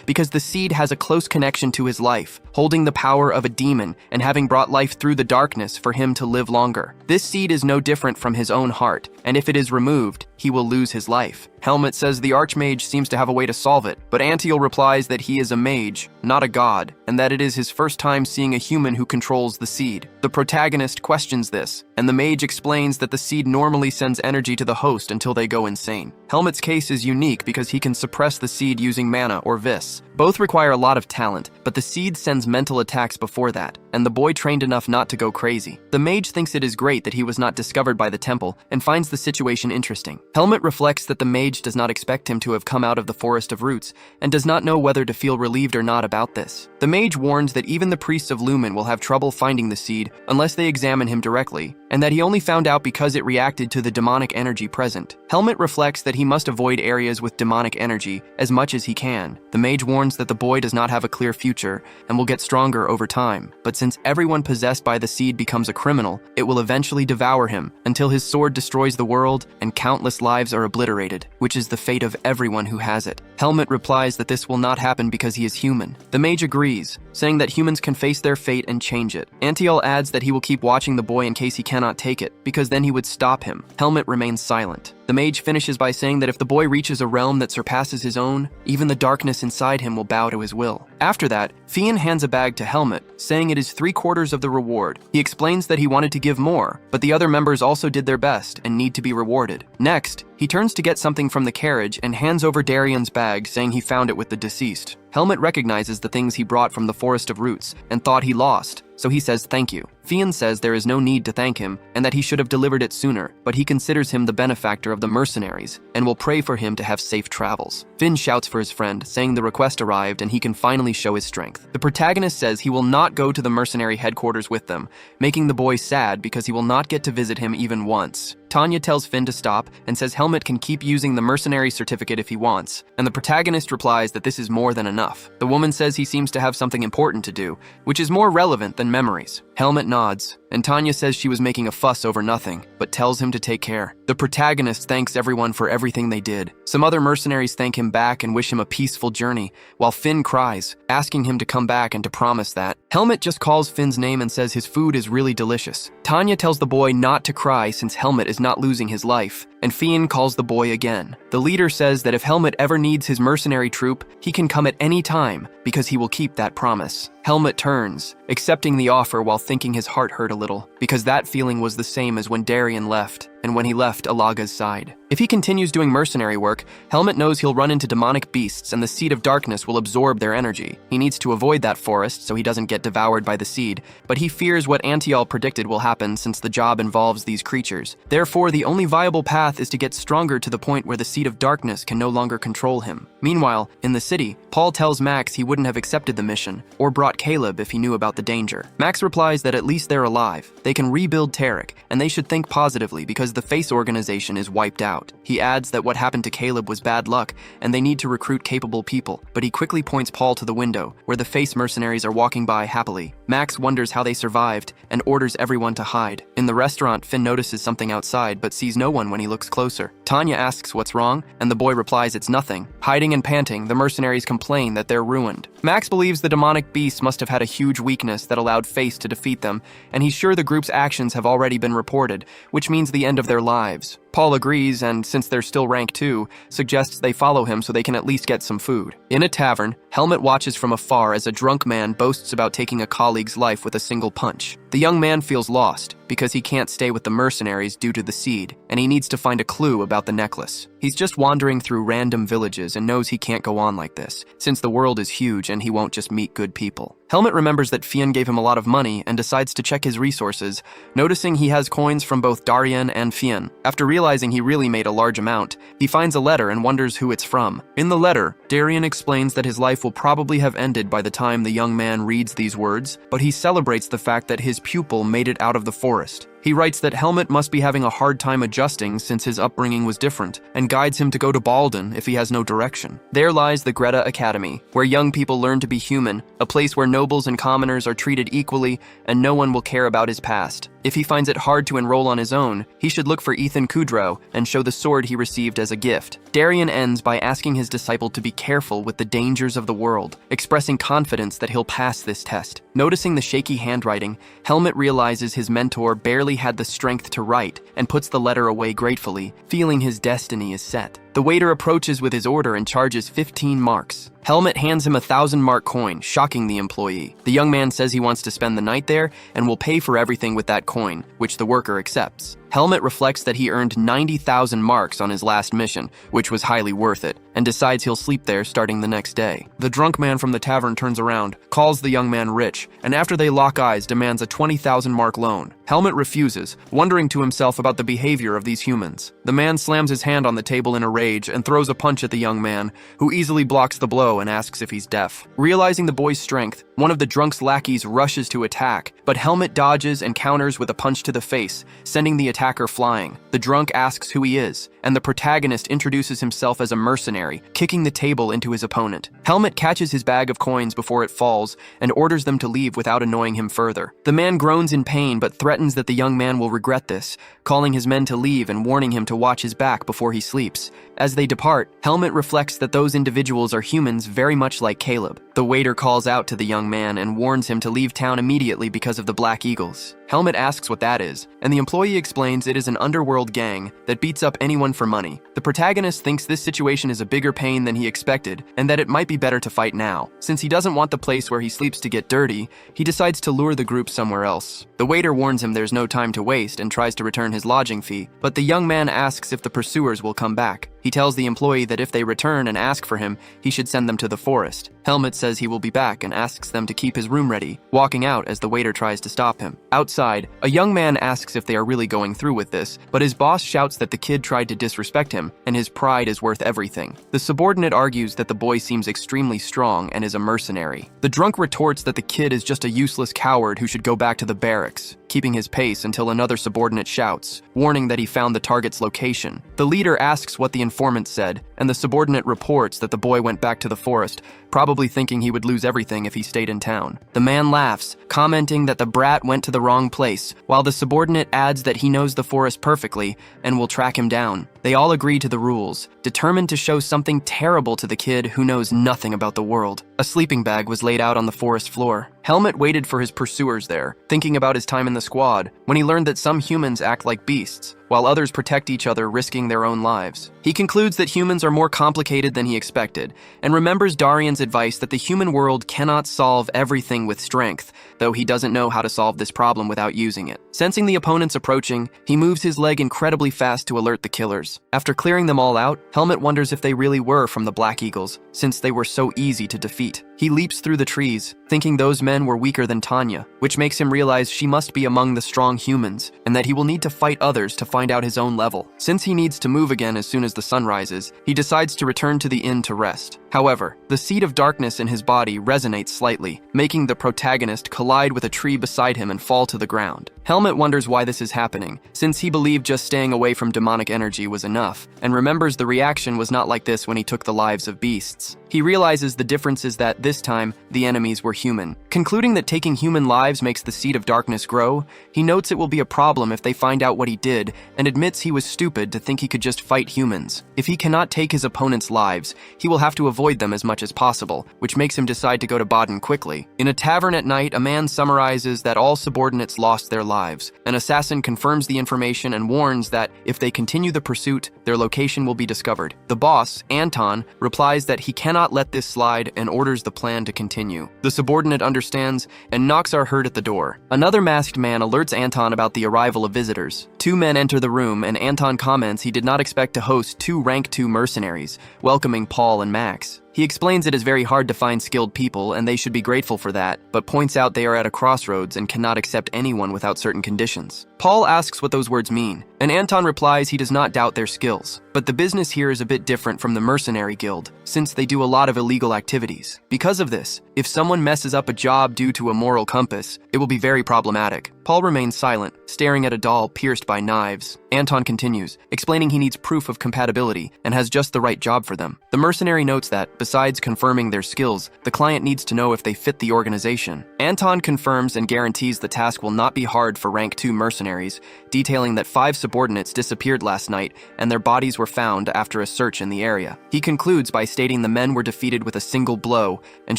because the seed has a close connection to his life, holding the power of a demon and having brought life through the darkness for him to live longer. This seed is no different from his own heart, and if it is removed, he will lose his life. Helmet says the archmage seems to have a way to solve it, but Antiol replies that he is a mage, not a god, and that it is his first time seeing a human who controls the seed. The protagonist questions this, and the mage explains that the seed normally sends energy to the host until they go insane. Helmet's case is unique because he can suppress the seed using mana or vis. Both require a lot of talent, but the seed sends mental attacks before that, and the boy trained enough not to go crazy. The mage thinks it is great that he was not discovered by the temple and finds the situation interesting. Helmet reflects that the mage does not expect him to have come out of the forest of roots and does not know whether to feel relieved or not about this. The mage warns that even the priests of Lumen will have trouble finding the seed unless they examine him directly, and that he only found out because it reacted to the demonic energy present. Helmet reflects that he must avoid areas with demonic energy as much as he can. The mage warns that the boy does not have a clear future and will get stronger over time, but since everyone possessed by the seed becomes a criminal, it will eventually devour him until his sword destroys the world and countless lives are obliterated, which is the fate of everyone who has it. Helmet replies that this will not happen because he is human. The mage agrees, saying that humans can face their fate and change it. Antiol adds that he will keep watching the boy in case he cannot take it, because then he would stop him. Helmet remains silent. The mage finishes by saying that if the boy reaches a realm that surpasses his own, even the darkness inside him will bow to his will. After that, Fian hands a bag to Helmet, saying it is 3/4 of the reward. He explains that he wanted to give more, but the other members also did their best and need to be rewarded. Next, he turns to get something from the carriage and hands over Darian's bag, saying he found it with the deceased. Helmet recognizes the things he brought from the Forest of Roots and thought he lost, so he says thank you. Fian says there is no need to thank him and that he should have delivered it sooner, but he considers him the benefactor of the mercenaries and will pray for him to have safe travels. Finn shouts for his friend, saying the request arrived and he can finally show his strength. The protagonist says he will not go to the mercenary headquarters with them, making the boy sad because he will not get to visit him even once. Tanya tells Finn to stop and says Helmet can keep using the mercenary certificate if he wants, and the protagonist replies that this is more than enough. The woman says he seems to have something important to do, which is more relevant than memories. Helmet nods, and Tanya says she was making a fuss over nothing, but tells him to take care. The protagonist thanks everyone for everything they did. Some other mercenaries thank him back and wish him a peaceful journey, while Finn cries, asking him to come back and to promise that. Helmet just calls Finn's name and says his food is really delicious. Tanya tells the boy not to cry since Helmet is not losing his life, and Finn calls the boy again. The leader says that if Helmet ever needs his mercenary troop, he can come at any time because he will keep that promise. Helmet turns, accepting the offer while thinking his heart hurt a little, because that feeling was the same as when Darien left, and when he left Alaga's side. If he continues doing mercenary work, Helmet knows he'll run into demonic beasts and the Seed of Darkness will absorb their energy. He needs to avoid that forest so he doesn't get devoured by the seed, but he fears what Antial predicted will happen since the job involves these creatures. Therefore, the only viable path is to get stronger to the point where the Seed of Darkness can no longer control him. Meanwhile, in the city, Paul tells Max he wouldn't have accepted the mission, or brought Caleb if he knew about the danger. Max replies that at least they're alive. They can rebuild Tarek, and they should think positively because the Face organization is wiped out. He adds that what happened to Caleb was bad luck, and they need to recruit capable people, but he quickly points Paul to the window, where the Face mercenaries are walking by happily. Max wonders how they survived, and orders everyone to hide. In the restaurant, Finn notices something outside, but sees no one when he looks closer. Tanya asks what's wrong, and the boy replies it's nothing. Hiding and panting, the mercenaries complain that they're ruined. Max believes the demonic beasts must have had a huge weakness that allowed Face to defeat them, and he's sure the group's actions have already been reported, which means the end of their lives. Paul agrees, and since they're still rank 2, suggests they follow him so they can at least get some food. In a tavern, Helmet watches from afar as a drunk man boasts about taking a colleague's life with a single punch. The young man feels lost, because he can't stay with the mercenaries due to the seed, and he needs to find a clue about the necklace. He's just wandering through random villages and knows he can't go on like this, since the world is huge and he won't just meet good people. Helmet remembers that Fien gave him a lot of money and decides to check his resources, noticing he has coins from both Darien and Fien. After realizing he really made a large amount, he finds a letter and wonders who it's from. In the letter, Darien explains that his life will probably have ended by the time the young man reads these words, but he celebrates the fact that his pupil made it out of the forest. He writes that Helmet must be having a hard time adjusting since his upbringing was different, and guides him to go to Balden if he has no direction. There lies the Greta Academy, where young people learn to be human, a place where nobles and commoners are treated equally, and no one will care about his past. If he finds it hard to enroll on his own, he should look for Ethan Kudrow and show the sword he received as a gift. Darien ends by asking his disciple to be careful with the dangers of the world, expressing confidence that he'll pass this test. Noticing the shaky handwriting, Helmet realizes his mentor barely had the strength to write and puts the letter away gratefully, feeling his destiny is set. The waiter approaches with his order and charges 15 marks. Helmet hands him a 1,000-mark coin, shocking the employee. The young man says he wants to spend the night there and will pay for everything with that coin, which the worker accepts. Helmet reflects that he earned 90,000 marks on his last mission, which was highly worth it, and decides he'll sleep there starting the next day. The drunk man from the tavern turns around, calls the young man rich, and after they lock eyes, demands a 20,000-mark loan. Helmet refuses, wondering to himself about the behavior of these humans. The man slams his hand on the table in a rage and throws a punch at the young man, who easily blocks the blow and asks if he's deaf. Realizing the boy's strength, one of the drunk's lackeys rushes to attack, but Helmet dodges and counters with a punch to the face, sending the attacker flying. The drunk asks who he is, and the protagonist introduces himself as a mercenary, kicking the table into his opponent. Helmet catches his bag of coins before it falls and orders them to leave without annoying him further. The man groans in pain but threatens that the young man will regret this, calling his men to leave and warning him to watch his back before he sleeps. As they depart, Helmet reflects that those individuals are humans very much like Caleb. The waiter calls out to the young man and warns him to leave town immediately because of the Black Eagles. Helmet asks what that is, and the employee explains it is an underworld gang that beats up anyone for money. The protagonist thinks this situation is a bigger pain than he expected, and that it might be better to fight now. Since he doesn't want the place where he sleeps to get dirty, he decides to lure the group somewhere else. The waiter warns him there's no time to waste and tries to return his lodging fee, but the young man asks if the pursuers will come back. He tells the employee that if they return and ask for him, he should send them to the forest. Helmet says he will be back and asks them to keep his room ready, walking out as the waiter tries to stop him. Outside, a young man asks if they are really going through with this, but his boss shouts that the kid tried to disrespect him, and his pride is worth everything. The subordinate argues that the boy seems extremely strong and is a mercenary. The drunk retorts that the kid is just a useless coward who should go back to the barracks. keeping his pace until another subordinate shouts, warning that he found the target's location. The leader asks what the informant said, and the subordinate reports that the boy went back to the forest, probably thinking he would lose everything if he stayed in town. The man laughs, commenting that the brat went to the wrong place, while the subordinate adds that he knows the forest perfectly and will track him down. They all agree to the rules, determined to show something terrible to the kid who knows nothing about the world. A sleeping bag was laid out on the forest floor. Helmet waited for his pursuers there, thinking about his time in the squad, when he learned that some humans act like beasts, while others protect each other, risking their own lives. He concludes that humans are more complicated than he expected, and remembers Darian's advice that the human world cannot solve everything with strength, though he doesn't know how to solve this problem without using it. Sensing the opponents approaching, he moves his leg incredibly fast to alert the killers. After clearing them all out, Helmet wonders if they really were from the Black Eagles, since they were so easy to defeat. He leaps through the trees, thinking those men were weaker than Tanya, which makes him realize she must be among the strong humans, and that he will need to fight others to find out his own level. Since he needs to move again as soon as the sun rises, he decides to return to the inn to rest. However, the seed of darkness in his body resonates slightly, making the protagonist collide with a tree beside him and fall to the ground. Helmet wonders why this is happening, since he believed just staying away from demonic energy was enough, and remembers the reaction was not like this when he took the lives of beasts. He realizes the difference is that this time, the enemies were human. Concluding that taking human lives makes the seed of darkness grow, he notes it will be a problem if they find out what he did, and admits he was stupid to think he could just fight humans. If he cannot take his opponent's lives, he will have to avoid them as much as possible, which makes him decide to go to Baden quickly. In a tavern at night, a man summarizes that all subordinates lost their lives. An assassin confirms the information and warns that if they continue the pursuit, their location will be discovered. The boss, Anton, replies that he cannot let this slide and orders the plan to continue. The subordinate understands and knocks are heard at the door. Another masked man alerts Anton about the arrival of visitors. Two men enter the room, and Anton comments he did not expect to host two rank 2 mercenaries, welcoming Paul and Max. He explains it is very hard to find skilled people and they should be grateful for that, but points out they are at a crossroads and cannot accept anyone without certain conditions. Paul asks what those words mean, and Anton replies he does not doubt their skills. But the business here is a bit different from the mercenary guild, since they do a lot of illegal activities. Because of this, if someone messes up a job due to a moral compass, it will be very problematic. Paul remains silent, staring at a doll pierced by knives. Anton continues, explaining he needs proof of compatibility and has just the right job for them. The mercenary notes that, besides confirming their skills, the client needs to know if they fit the organization. Anton confirms and guarantees the task will not be hard for rank 2 mercenaries, detailing that 5 subordinates disappeared last night and their bodies were found after a search in the area. He concludes by stating the men were defeated with a single blow and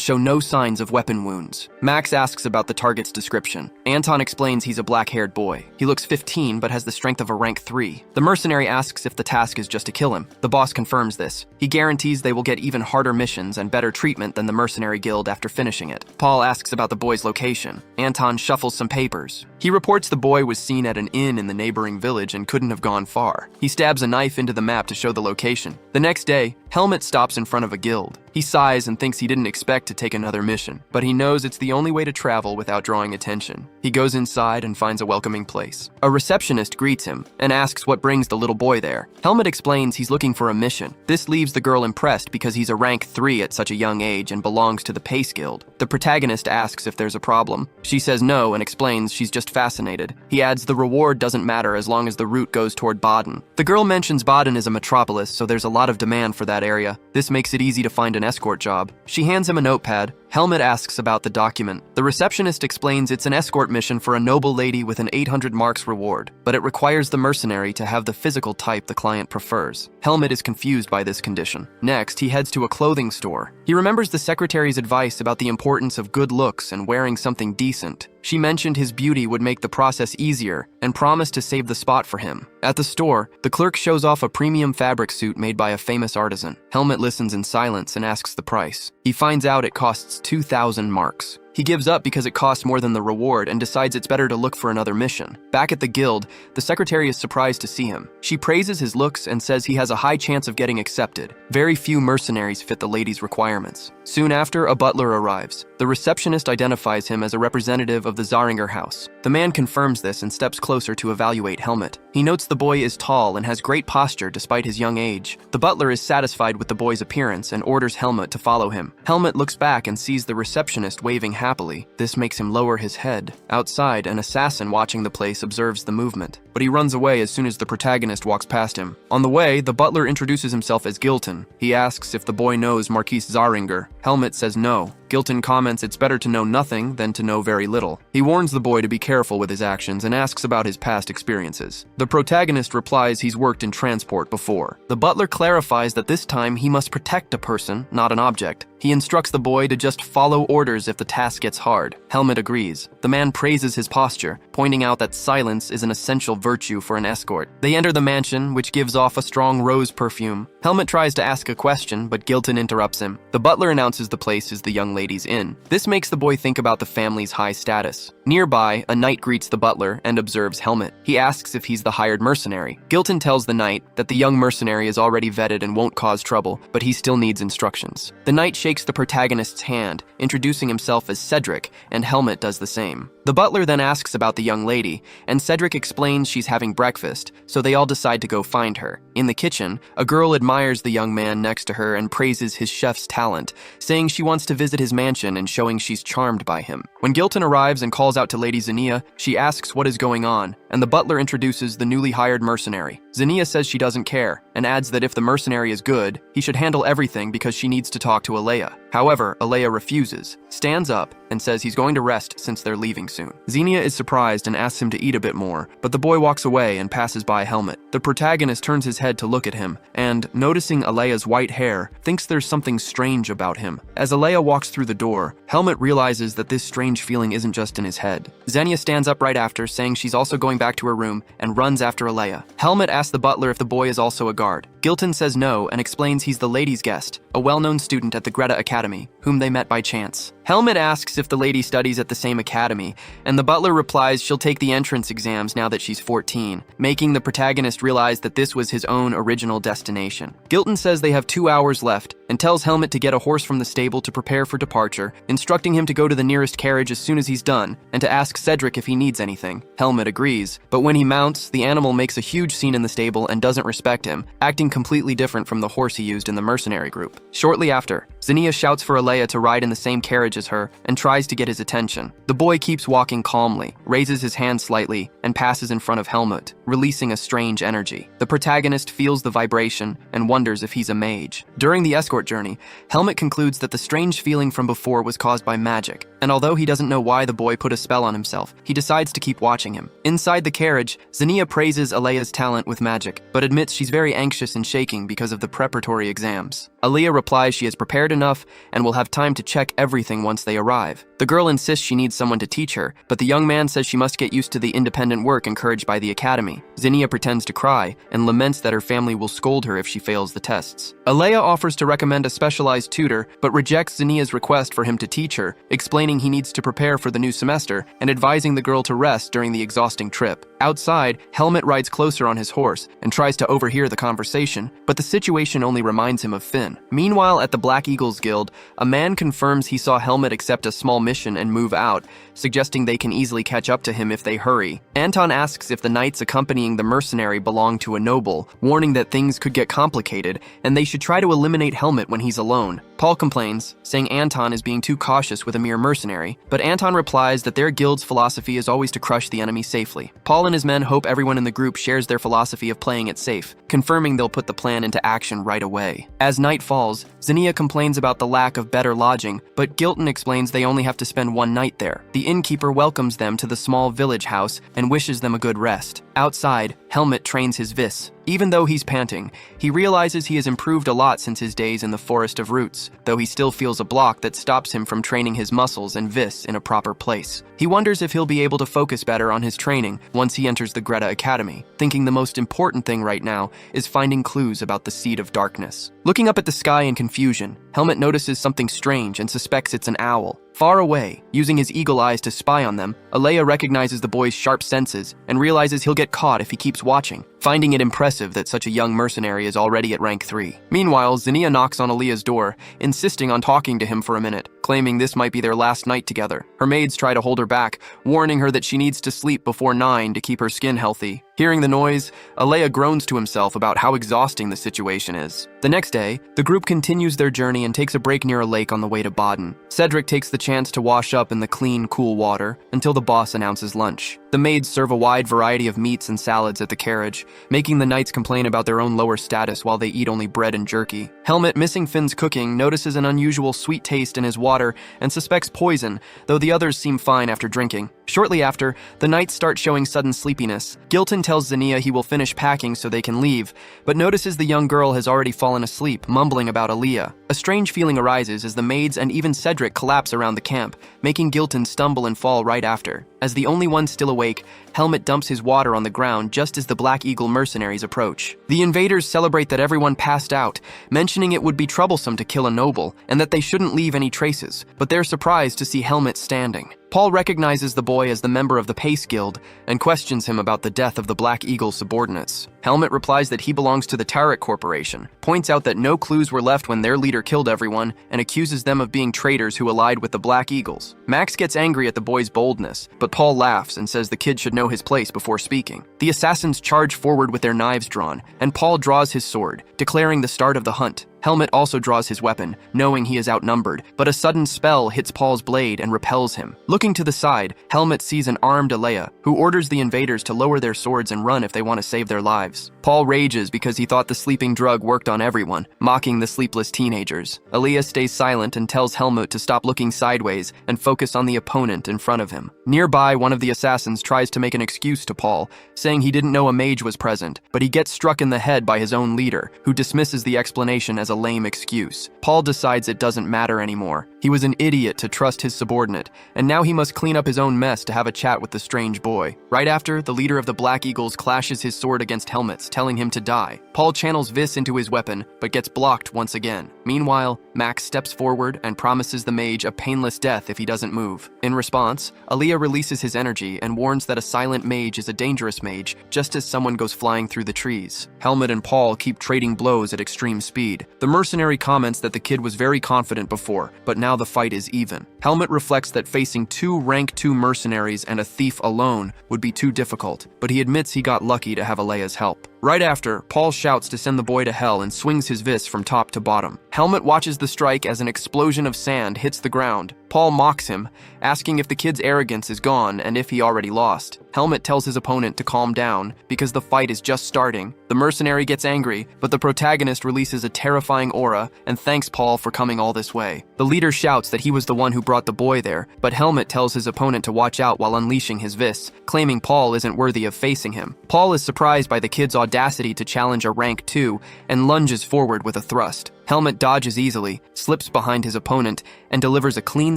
show no signs of weapon wounds. Max asks about the target's description. Anton explains he's a black-haired boy. He looks 15 but has the strength of a rank 3. The mercenary asks if the task is just to kill him. The boss confirms this. He guarantees they will get even harder missions and better treatment than the mercenary guild after finishing it. Paul asks about the boy's location. Anton shuffles some papers. He reports the boy was seen at an inn in the neighboring village and couldn't have gone far. He stabs a knife into the map to show the location. The next day, Helmet stops in front of a guild. He sighs and thinks he didn't expect to take another mission, but he knows it's the only way to travel without drawing attention. He goes inside and finds a welcoming place. A receptionist greets him and asks what brings the little boy there. Helmet explains he's looking for a mission. This leaves the girl impressed because he's a rank 3 at such a young age and belongs to the Pace Guild. The protagonist asks if there's a problem. She says no and explains she's just fascinated. He adds the reward doesn't matter as long as the route goes toward Baden. The girl mentions Baden is a metropolis, so there's a lot of demand for that area. This makes it easy to find an escort job. She hands him a notepad. Helmet asks about the document. The receptionist explains it's an escort mission for a noble lady with an 800 marks reward, but it requires the mercenary to have the physical type the client prefers. Helmet is confused by this condition. Next, he heads to a clothing store. He remembers the secretary's advice about the importance of good looks and wearing something decent. She mentioned his beauty would make the process easier and promised to save the spot for him. At the store, the clerk shows off a premium fabric suit made by a famous artisan. Helmet listens in silence and asks the price. He finds out it costs 2,000 marks. He gives up because it costs more than the reward and decides it's better to look for another mission. Back at the guild, the secretary is surprised to see him. She praises his looks and says he has a high chance of getting accepted. Very few mercenaries fit the lady's requirements. Soon after, a butler arrives. The receptionist identifies him as a representative of the Zaringer house. The man confirms this and steps closer to evaluate Helmet. He notes the boy is tall and has great posture despite his young age. The butler is satisfied with the boy's appearance and orders Helmet to follow him. Helmet looks back and sees the receptionist waving unhappily. This makes him lower his head. Outside, an assassin watching the place observes the movement, but he runs away as soon as the protagonist walks past him. On the way, the butler introduces himself as Gilton. He asks if the boy knows Marquise Zaringer. Helmut says no. Gilton comments it's better to know nothing than to know very little. He warns the boy to be careful with his actions and asks about his past experiences. The protagonist replies he's worked in transport before. The butler clarifies that this time he must protect a person, not an object. He instructs the boy to just follow orders if the task gets hard. Helmut agrees. The man praises his posture, pointing out that silence is an essential virtue for an escort. They enter the mansion, which gives off a strong rose perfume. Helmut tries to ask a question, but Gilton interrupts him. The butler announces the place is the young lady's inn. This makes the boy think about the family's high status. Nearby, a knight greets the butler and observes Helmut. He asks if he's the hired mercenary. Gilton tells the knight that the young mercenary is already vetted and won't cause trouble, but he still needs instructions. The knight shakes the protagonist's hand, introducing himself as Cedric, and Helmut does the same. The butler then asks about the young lady, and Cedric explains she's having breakfast, so they all decide to go find her. In the kitchen, a girl admires the young man next to her and praises his chef's talent, saying she wants to visit his mansion and showing she's charmed by him. When Gilton arrives and calls out to Lady Zinnia, she asks what is going on, and the butler introduces the newly hired mercenary. Zinnia says she doesn't care, and adds that if the mercenary is good, he should handle everything because she needs to talk to Alea. However, Alea refuses, stands up, and says he's going to rest since they're leaving soon. Zinnia is surprised and asks him to eat a bit more, but the boy walks away and passes by Helmut. The protagonist turns his head to look at him, and, noticing Alea's white hair, thinks there's something strange about him. As Alea walks through the door, Helmut realizes that this strange feeling isn't just in his head. Zinnia stands up right after, saying she's also going back to her room, and runs after Alea. Helmut asks the butler if the boy is also a guard. Gilton says no and explains he's the lady's guest, a well-known student at the Greta Academy, whom they met by chance. Helmut asks if the lady studies at the same academy, and the butler replies she'll take the entrance exams now that she's 14, making the protagonist realize that this was his own original destination. Gilton says they have 2 hours left and tells Helmut to get a horse from the stable to prepare for departure, instructing him to go to the nearest carriage as soon as he's done and to ask Cedric if he needs anything. Helmut agrees, but when he mounts, the animal makes a huge scene in the stable and doesn't respect him, acting completely different from the horse he used in the mercenary group. Shortly after, Zinnia shouts for Alea to ride in the same carriage as her and tries to get his attention. The boy keeps walking calmly, raises his hand slightly, and passes in front of Helmut, releasing a strange energy. The protagonist feels the vibration and wonders if he's a mage. During the escort journey, Helmut concludes that the strange feeling from before was caused by magic, and although he doesn't know why the boy put a spell on himself, he decides to keep watching him. Inside the carriage, Zinnia praises Alea's talent with magic, but admits she's very anxious and shaking because of the preparatory exams. Alea replies she has prepared enough and will have time to check everything once they arrive. The girl insists she needs someone to teach her, but the young man says she must get used to the independent work encouraged by the academy. Zinnia pretends to cry and laments that her family will scold her if she fails the tests. Alea offers to recommend a specialized tutor, but rejects Zinnia's request for him to teach her, explaining he needs to prepare for the new semester and advising the girl to rest during the exhausting trip. Outside, Helmut rides closer on his horse and tries to overhear the conversation, but the situation only reminds him of Finn. Meanwhile, at the Black Eagles Guild, a man confirms he saw Helmut accept a small mission and move out, suggesting they can easily catch up to him if they hurry. Anton asks if the knights accompanying the mercenary belong to a noble, warning that things could get complicated and they should try to eliminate Helmut when he's alone. Paul complains, saying Anton is being too cautious with a mere mercenary, but Anton replies that their guild's philosophy is always to crush the enemy safely. Paul and his men hope everyone in the group shares their philosophy of playing it safe, confirming they'll put the plan into action right away. As night falls, Zinnia complains about the lack of better lodging, but Gilton explains they only have to spend one night there. The innkeeper welcomes them to the small village house and wishes them a good rest. Outside, Helmut trains his vis. Even though he's panting, he realizes he has improved a lot since his days in the Forest of Roots, though he still feels a block that stops him from training his muscles and vis in a proper place. He wonders if he'll be able to focus better on his training once he enters the Greta Academy, thinking the most important thing right now is finding clues about the Seed of Darkness. Looking up at the sky in confusion, Helmut notices something strange and suspects it's an owl. Far away, using his eagle eyes to spy on them, Alea recognizes the boy's sharp senses and realizes he'll get caught if he keeps watching. finding it impressive that such a young mercenary is already at rank 3. Meanwhile, Zinnia knocks on Aaliyah's door, insisting on talking to him for a minute, claiming this might be their last night together. Her maids try to hold her back, warning her that she needs to sleep before 9 to keep her skin healthy. Hearing the noise, Aaliyah groans to himself about how exhausting the situation is. The next day, the group continues their journey and takes a break near a lake on the way to Baden. Cedric takes the chance to wash up in the clean, cool water until the boss announces lunch. The maids serve a wide variety of meats and salads at the carriage, making the knights complain about their own lower status while they eat only bread and jerky. Helmet, missing Finn's cooking, notices an unusual sweet taste in his water and suspects poison, though the others seem fine after drinking. Shortly after, the knights start showing sudden sleepiness. Gilton tells Zinnia he will finish packing so they can leave, but notices the young girl has already fallen asleep, mumbling about Aaliyah. A strange feeling arises as the maids and even Cedric collapse around the camp, making Gilton stumble and fall right after. As the only one still awake, Helmet dumps his water on the ground just as the Black Eagle mercenaries approach. The invaders celebrate that everyone passed out, mentioning it would be troublesome to kill a noble and that they shouldn't leave any traces, but they're surprised to see Helmet standing. Paul recognizes the boy as the member of the Pace Guild and questions him about the death of the Black Eagle subordinates. Helmet replies that he belongs to the Tarek Corporation, points out that no clues were left when their leader killed everyone, and accuses them of being traitors who allied with the Black Eagles. Max gets angry at the boy's boldness, but Paul laughs and says the kid should know his place before speaking. The assassins charge forward with their knives drawn, and Paul draws his sword, declaring the start of the hunt. Helmet also draws his weapon, knowing he is outnumbered, but a sudden spell hits Paul's blade and repels him. Looking to the side, Helmet sees an armed Aaliyah, who orders the invaders to lower their swords and run if they want to save their lives. Paul rages because he thought the sleeping drug worked on everyone, mocking the sleepless teenagers. Aaliyah stays silent and tells Helmut to stop looking sideways and focus on the opponent in front of him. Nearby, one of the assassins tries to make an excuse to Paul, saying he didn't know a mage was present, but he gets struck in the head by his own leader, who dismisses the explanation as a lame excuse. Paul decides it doesn't matter anymore. He was an idiot to trust his subordinate, and now he must clean up his own mess to have a chat with the strange boy. Right after, the leader of the Black Eagles clashes his sword against Helmet's, telling him to die. Paul channels Vis into his weapon, but gets blocked once again. Meanwhile, Max steps forward and promises the mage a painless death if he doesn't move. In response, Aaliyah releases his energy and warns that a silent mage is a dangerous mage, just as someone goes flying through the trees. Helmet and Paul keep trading blows at extreme speed. The mercenary comments that the kid was very confident before, but now the fight is even. Helmet reflects that facing 2 rank 2 mercenaries and a thief alone would be too difficult, but he admits he got lucky to have Alea's help. Right after, Paul shouts to send the boy to hell and swings his vis from top to bottom. Helmet watches the strike as an explosion of sand hits the ground. Paul mocks him, asking if the kid's arrogance is gone and if he already lost. Helmet tells his opponent to calm down because the fight is just starting. The mercenary gets angry, but the protagonist releases a terrifying aura and thanks Paul for coming all this way. The leader shouts that he was the one who brought the boy there, but Helmet tells his opponent to watch out while unleashing his vis, claiming Paul isn't worthy of facing him. Paul is surprised by the kid's audacity to challenge a rank 2 and lunges forward with a thrust. Helmet dodges easily, slips behind his opponent, and delivers a clean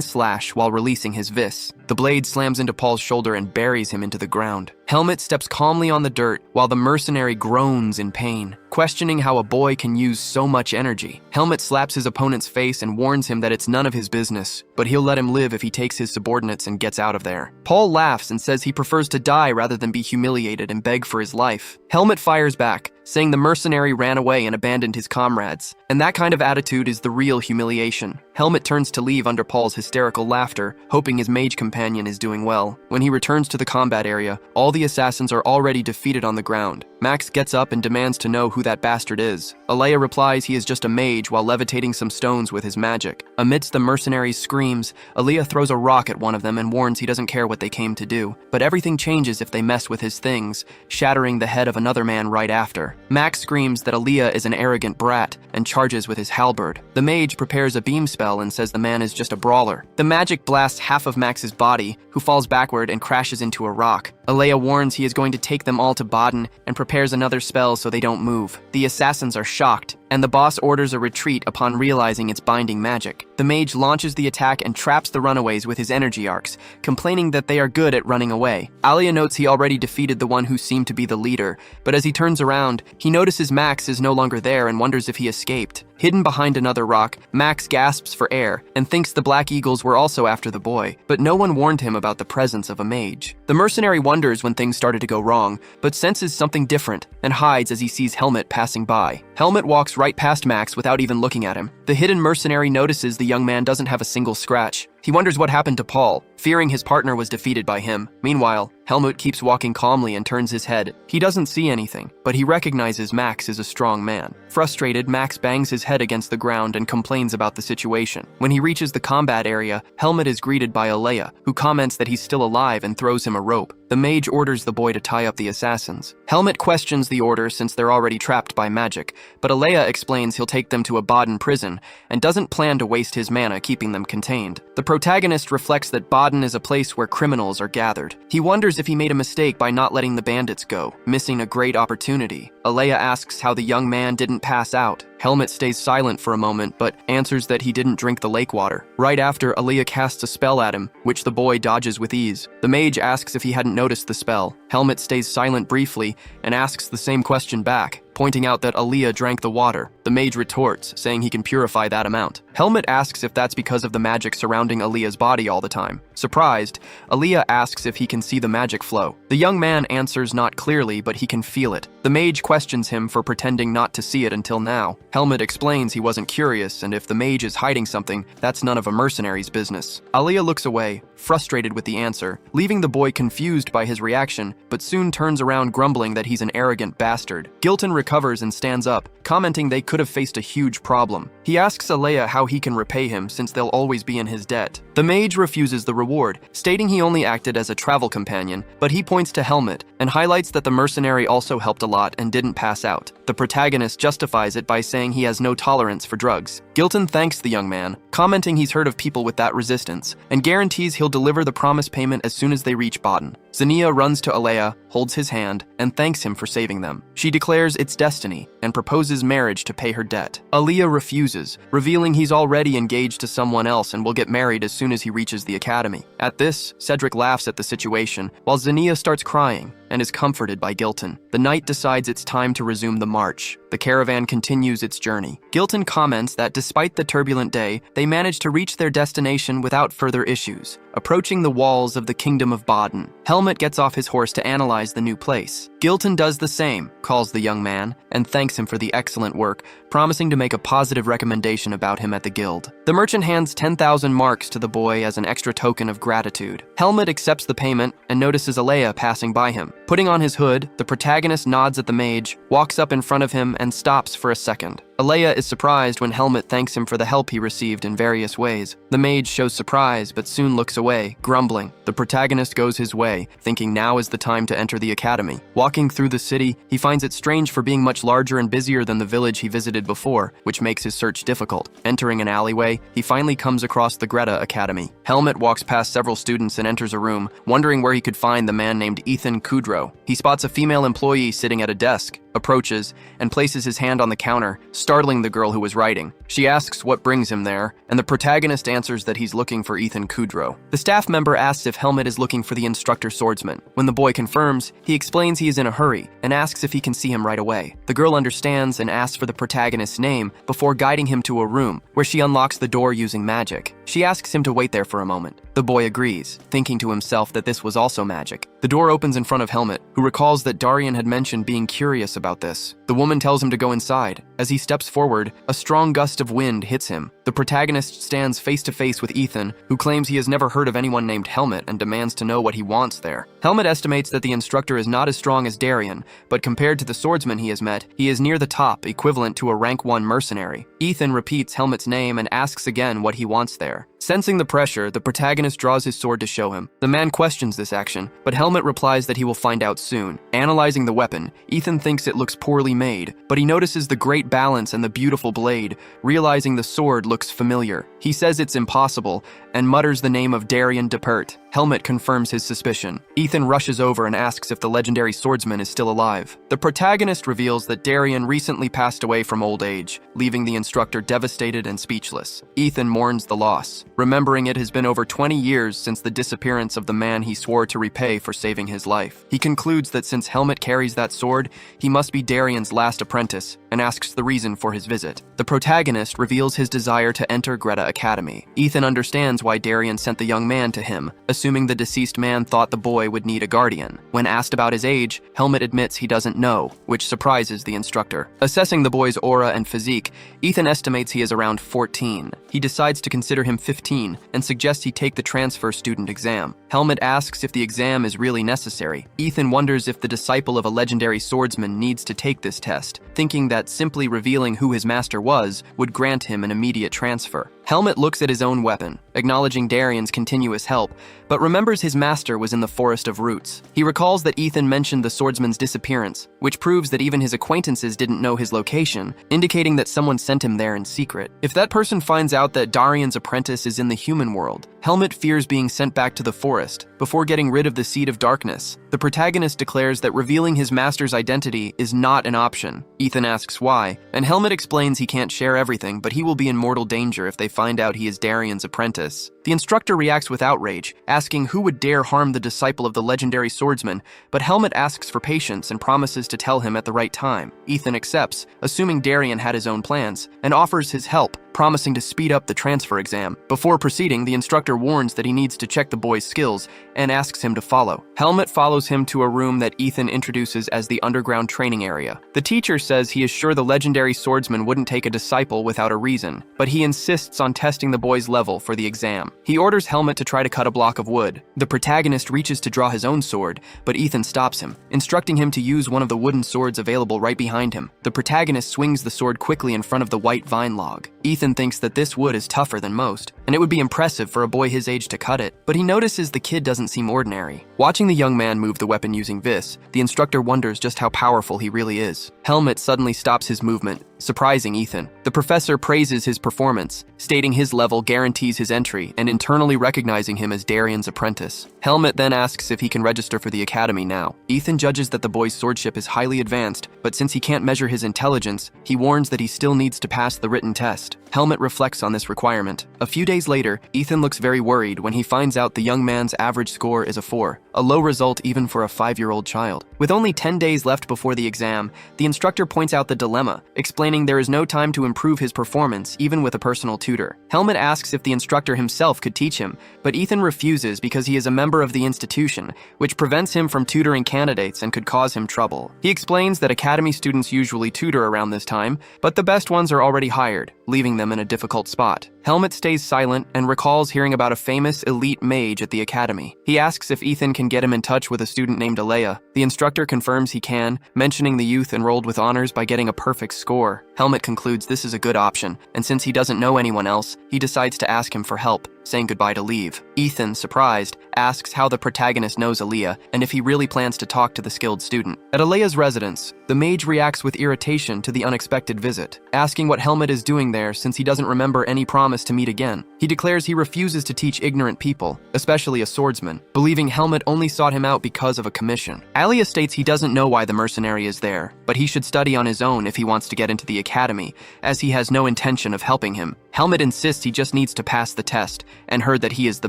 slash while releasing his vis. The blade slams into Paul's shoulder and buries him into the ground. Helmet steps calmly on the dirt while the mercenary groans in pain, questioning how a boy can use so much energy. Helmet slaps his opponent's face and warns him that it's none of his business, but he'll let him live if he takes his subordinates and gets out of there. Paul laughs and says he prefers to die rather than be humiliated and beg for his life. Helmet fires back, saying the mercenary ran away and abandoned his comrades, and that kind of attitude is the real humiliation. Helmet turns to leave under Paul's hysterical laughter, hoping his mage companion is doing well. When he returns to the combat area, all the assassins are already defeated on the ground. Max gets up and demands to know who that bastard is. Alea replies he is just a mage while levitating some stones with his magic. Amidst the mercenaries' screams, Alea throws a rock at one of them and warns he doesn't care what they came to do. But everything changes if they mess with his things, shattering the head of another man right after. Max screams that Alea is an arrogant brat and charges with his halberd. The mage prepares a beam spell and says the man is just a brawler. The magic blasts half of Max's body, who falls backward and crashes into a rock. Alea warns he is going to take them all to Baden and prepares another spell so they don't move. The assassins are shocked, and the boss orders a retreat upon realizing it's binding magic. The mage launches the attack and traps the runaways with his energy arcs, complaining that they are good at running away. Alia notes he already defeated the one who seemed to be the leader, but as he turns around, he notices Max is no longer there and wonders if he escaped. Hidden behind another rock, Max gasps for air and thinks the Black Eagles were also after the boy, but no one warned him about the presence of a mage. The mercenary wonders when things started to go wrong, but senses something different and hides as he sees Helmet passing by. Helmet walks right past Max without even looking at him. The hidden mercenary notices the young man doesn't have a single scratch. He wonders what happened to Paul, fearing his partner was defeated by him. Meanwhile, Helmut keeps walking calmly and turns his head. He doesn't see anything, but he recognizes Max is a strong man. Frustrated, Max bangs his head against the ground and complains about the situation. When he reaches the combat area, Helmut is greeted by Alea, who comments that he's still alive and throws him a rope. The mage orders the boy to tie up the assassins. Helmut questions the order since they're already trapped by magic, but Alea explains he'll take them to a Baden prison and doesn't plan to waste his mana keeping them contained. The protagonist reflects that Baden is a place where criminals are gathered. He wonders if he made a mistake by not letting the bandits go, missing a great opportunity. Alea asks how the young man didn't pass out. Helmut stays silent for a moment, but answers that he didn't drink the lake water. Right after, Alea casts a spell at him, which the boy dodges with ease. The mage asks if he hadn't noticed the spell. Helmut stays silent briefly and asks the same question back, pointing out that Alea drank the water. The mage retorts, saying he can purify that amount. Helmut asks if that's because of the magic surrounding Alea's body all the time. Surprised, Alea asks if he can see the magic flow. The young man answers not clearly, but he can feel it. The mage questions him for pretending not to see it until now. Helmut explains he wasn't curious, and if the mage is hiding something, that's none of a mercenary's business. Alea looks away, frustrated with the answer, leaving the boy confused by his reaction, but soon turns around grumbling that he's an arrogant bastard. Gilton recovers and stands up, commenting they could have faced a huge problem. He asks Alea how he can repay him since they'll always be in his debt. The mage refuses the reward, stating he only acted as a travel companion, but he points to Helmut and highlights that the mercenary also helped a lot and didn't pass out. The protagonist justifies it by saying he has no tolerance for drugs. Gilton thanks the young man, commenting he's heard of people with that resistance, and guarantees he'll deliver the promised payment as soon as they reach Baden. Zinnia runs to Alea, holds his hand, and thanks him for saving them. She declares it's destiny and proposes marriage to pay her debt. Alea refuses, revealing he's already engaged to someone else and will get married as soon as he reaches the academy. At this, Cedric laughs at the situation, while Zinnia starts crying and is comforted by Gilton. The knight decides it's time to resume the march. The caravan continues its journey. Gilton comments that despite the turbulent day, they managed to reach their destination without further issues, approaching the walls of the Kingdom of Baden. Helmut gets off his horse to analyze the new place. Gilton does the same, calls the young man, and thanks him for the excellent work, promising to make a positive recommendation about him at the guild. The merchant hands 10,000 marks to the boy as an extra token of gratitude. Helmut accepts the payment and notices Alea passing by him. Putting on his hood, the protagonist nods at the mage, walks up in front of him, and stops for a second. Alea is surprised when Helmut thanks him for the help he received in various ways. The mage shows surprise, but soon looks away, grumbling. The protagonist goes his way, thinking now is the time to enter the academy. Walking through the city, he finds it strange for being much larger and busier than the village he visited before, which makes his search difficult. Entering an alleyway, he finally comes across the Greta Academy. Helmut walks past several students and enters a room, wondering where he could find the man named Ethan Kudrow. He spots a female employee sitting at a desk, approaches, and places his hand on the counter, startling the girl who was writing. She asks what brings him there, and the protagonist answers that he's looking for Ethan Kudrow. The staff member asks if Helmut is looking for the instructor swordsman. When the boy confirms, he explains he is in a hurry, and asks if he can see him right away. The girl understands and asks for the protagonist's name before guiding him to a room, where she unlocks the door using magic. She asks him to wait there for a moment. The boy agrees, thinking to himself that this was also magic. The door opens in front of Helmut, who recalls that Darian had mentioned being curious about this. The woman tells him to go inside. As he steps forward, a strong gust of wind hits him. The protagonist stands face to face with Ethan, who claims he has never heard of anyone named Helmut and demands to know what he wants there. Helmut estimates that the instructor is not as strong as Darian, but compared to the swordsman he has met, he is near the top, equivalent to a rank 1 mercenary. Ethan repeats Helmut's name and asks again what he wants there. Sensing the pressure, the protagonist draws his sword to show him. The man questions this action, but Helmut replies that he will find out soon. Analyzing the weapon, Ethan thinks it looks poorly made, but he notices the great balance and the beautiful blade, realizing the sword looks familiar. He says it's impossible, and mutters the name of Darien Depert. Helmut confirms his suspicion. Ethan rushes over and asks if the legendary swordsman is still alive. The protagonist reveals that Darien recently passed away from old age, leaving the instructor devastated and speechless. Ethan mourns the loss, remembering it has been over 20 years since the disappearance of the man he swore to repay for saving his life. He concludes that since Helmut carries that sword, he must be Darien's last apprentice, and asks the reason for his visit. The protagonist reveals his desire to enter Greta Academy. Ethan understands why Darien sent the young man to him, assuming the deceased man thought the boy would need a guardian. When asked about his age, Helmut admits he doesn't know, which surprises the instructor. Assessing the boy's aura and physique, Ethan estimates he is around 14. He decides to consider him 15 and suggests he take the transfer student exam. Helmut asks if the exam is really necessary. Ethan wonders if the disciple of a legendary swordsman needs to take this test, thinking that simply revealing who his master was would grant him an immediate transfer. Helmut looks at his own weapon, acknowledging Darien's continuous help, but remembers his master was in the Forest of Roots. He recalls that Ethan mentioned the swordsman's disappearance, which proves that even his acquaintances didn't know his location, indicating that someone sent him there in secret. If that person finds out that Darien's apprentice is in the human world, Helmut fears being sent back to the forest before getting rid of the Seed of Darkness. The protagonist declares that revealing his master's identity is not an option. Ethan asks why, and Helmut explains he can't share everything, but he will be in mortal danger if they find out he is Darien's apprentice. The instructor reacts with outrage, asking who would dare harm the disciple of the legendary swordsman, but Helmut asks for patience and promises to tell him at the right time. Ethan accepts, assuming Darien had his own plans, and offers his help, promising to speed up the transfer exam. Before proceeding, the instructor warns that he needs to check the boy's skills and asks him to follow. Helmut follows him to a room that Ethan introduces as the underground training area. The teacher says he is sure the legendary swordsman wouldn't take a disciple without a reason, but he insists on testing the boy's level for the exam. He orders Helmut to try to cut a block of wood. The protagonist reaches to draw his own sword, but Ethan stops him, instructing him to use one of the wooden swords available right behind him. The protagonist swings the sword quickly in front of the white vine log. Ethan thinks that this wood is tougher than most, and it would be impressive for a boy his age to cut it, but he notices the kid doesn't seem ordinary. Watching the young man move the weapon using vis, the instructor wonders just how powerful he really is. Helmut suddenly stops his movement, surprising Ethan. The professor praises his performance, stating his level guarantees his entry and internally recognizing him as Darien's apprentice. Helmut then asks if he can register for the academy now. Ethan judges that the boy's swordship is highly advanced, but since he can't measure his intelligence, he warns that he still needs to pass the written test. Helmut reflects on this requirement. A few days later, Ethan looks very worried when he finds out the young man's average score is a 4, a low result even for a 5-year-old child. With only 10 days left before the exam, the instructor points out the dilemma, explaining there is no time to improve his performance even with a personal tutor. Helmut asks if the instructor himself could teach him, but Ethan refuses because he is a member of the institution, which prevents him from tutoring candidates and could cause him trouble. He explains that academy students usually tutor around this time, but the best ones are already hired, leaving them in a difficult spot. Helmut stays silent and recalls hearing about a famous elite mage at the academy. He asks if Ethan can get him in touch with a student named Alea. The instructor confirms he can, mentioning the youth enrolled with honors by getting a perfect score. Helmut concludes this is a good option, and since he doesn't know anyone else, he decides to ask him for help, saying goodbye to leave. Ethan, surprised, asks how the protagonist knows Alea and if he really plans to talk to the skilled student. At Alea's residence, the mage reacts with irritation to the unexpected visit, asking what Helmut is doing there since he doesn't remember any promise to meet again. He declares he refuses to teach ignorant people, especially a swordsman, believing Helmut only sought him out because of a commission. Alea states he doesn't know why the mercenary is there, but he should study on his own if he wants to get into the academy, as he has no intention of helping him. Helmut insists he just needs to pass the test, and heard that he is the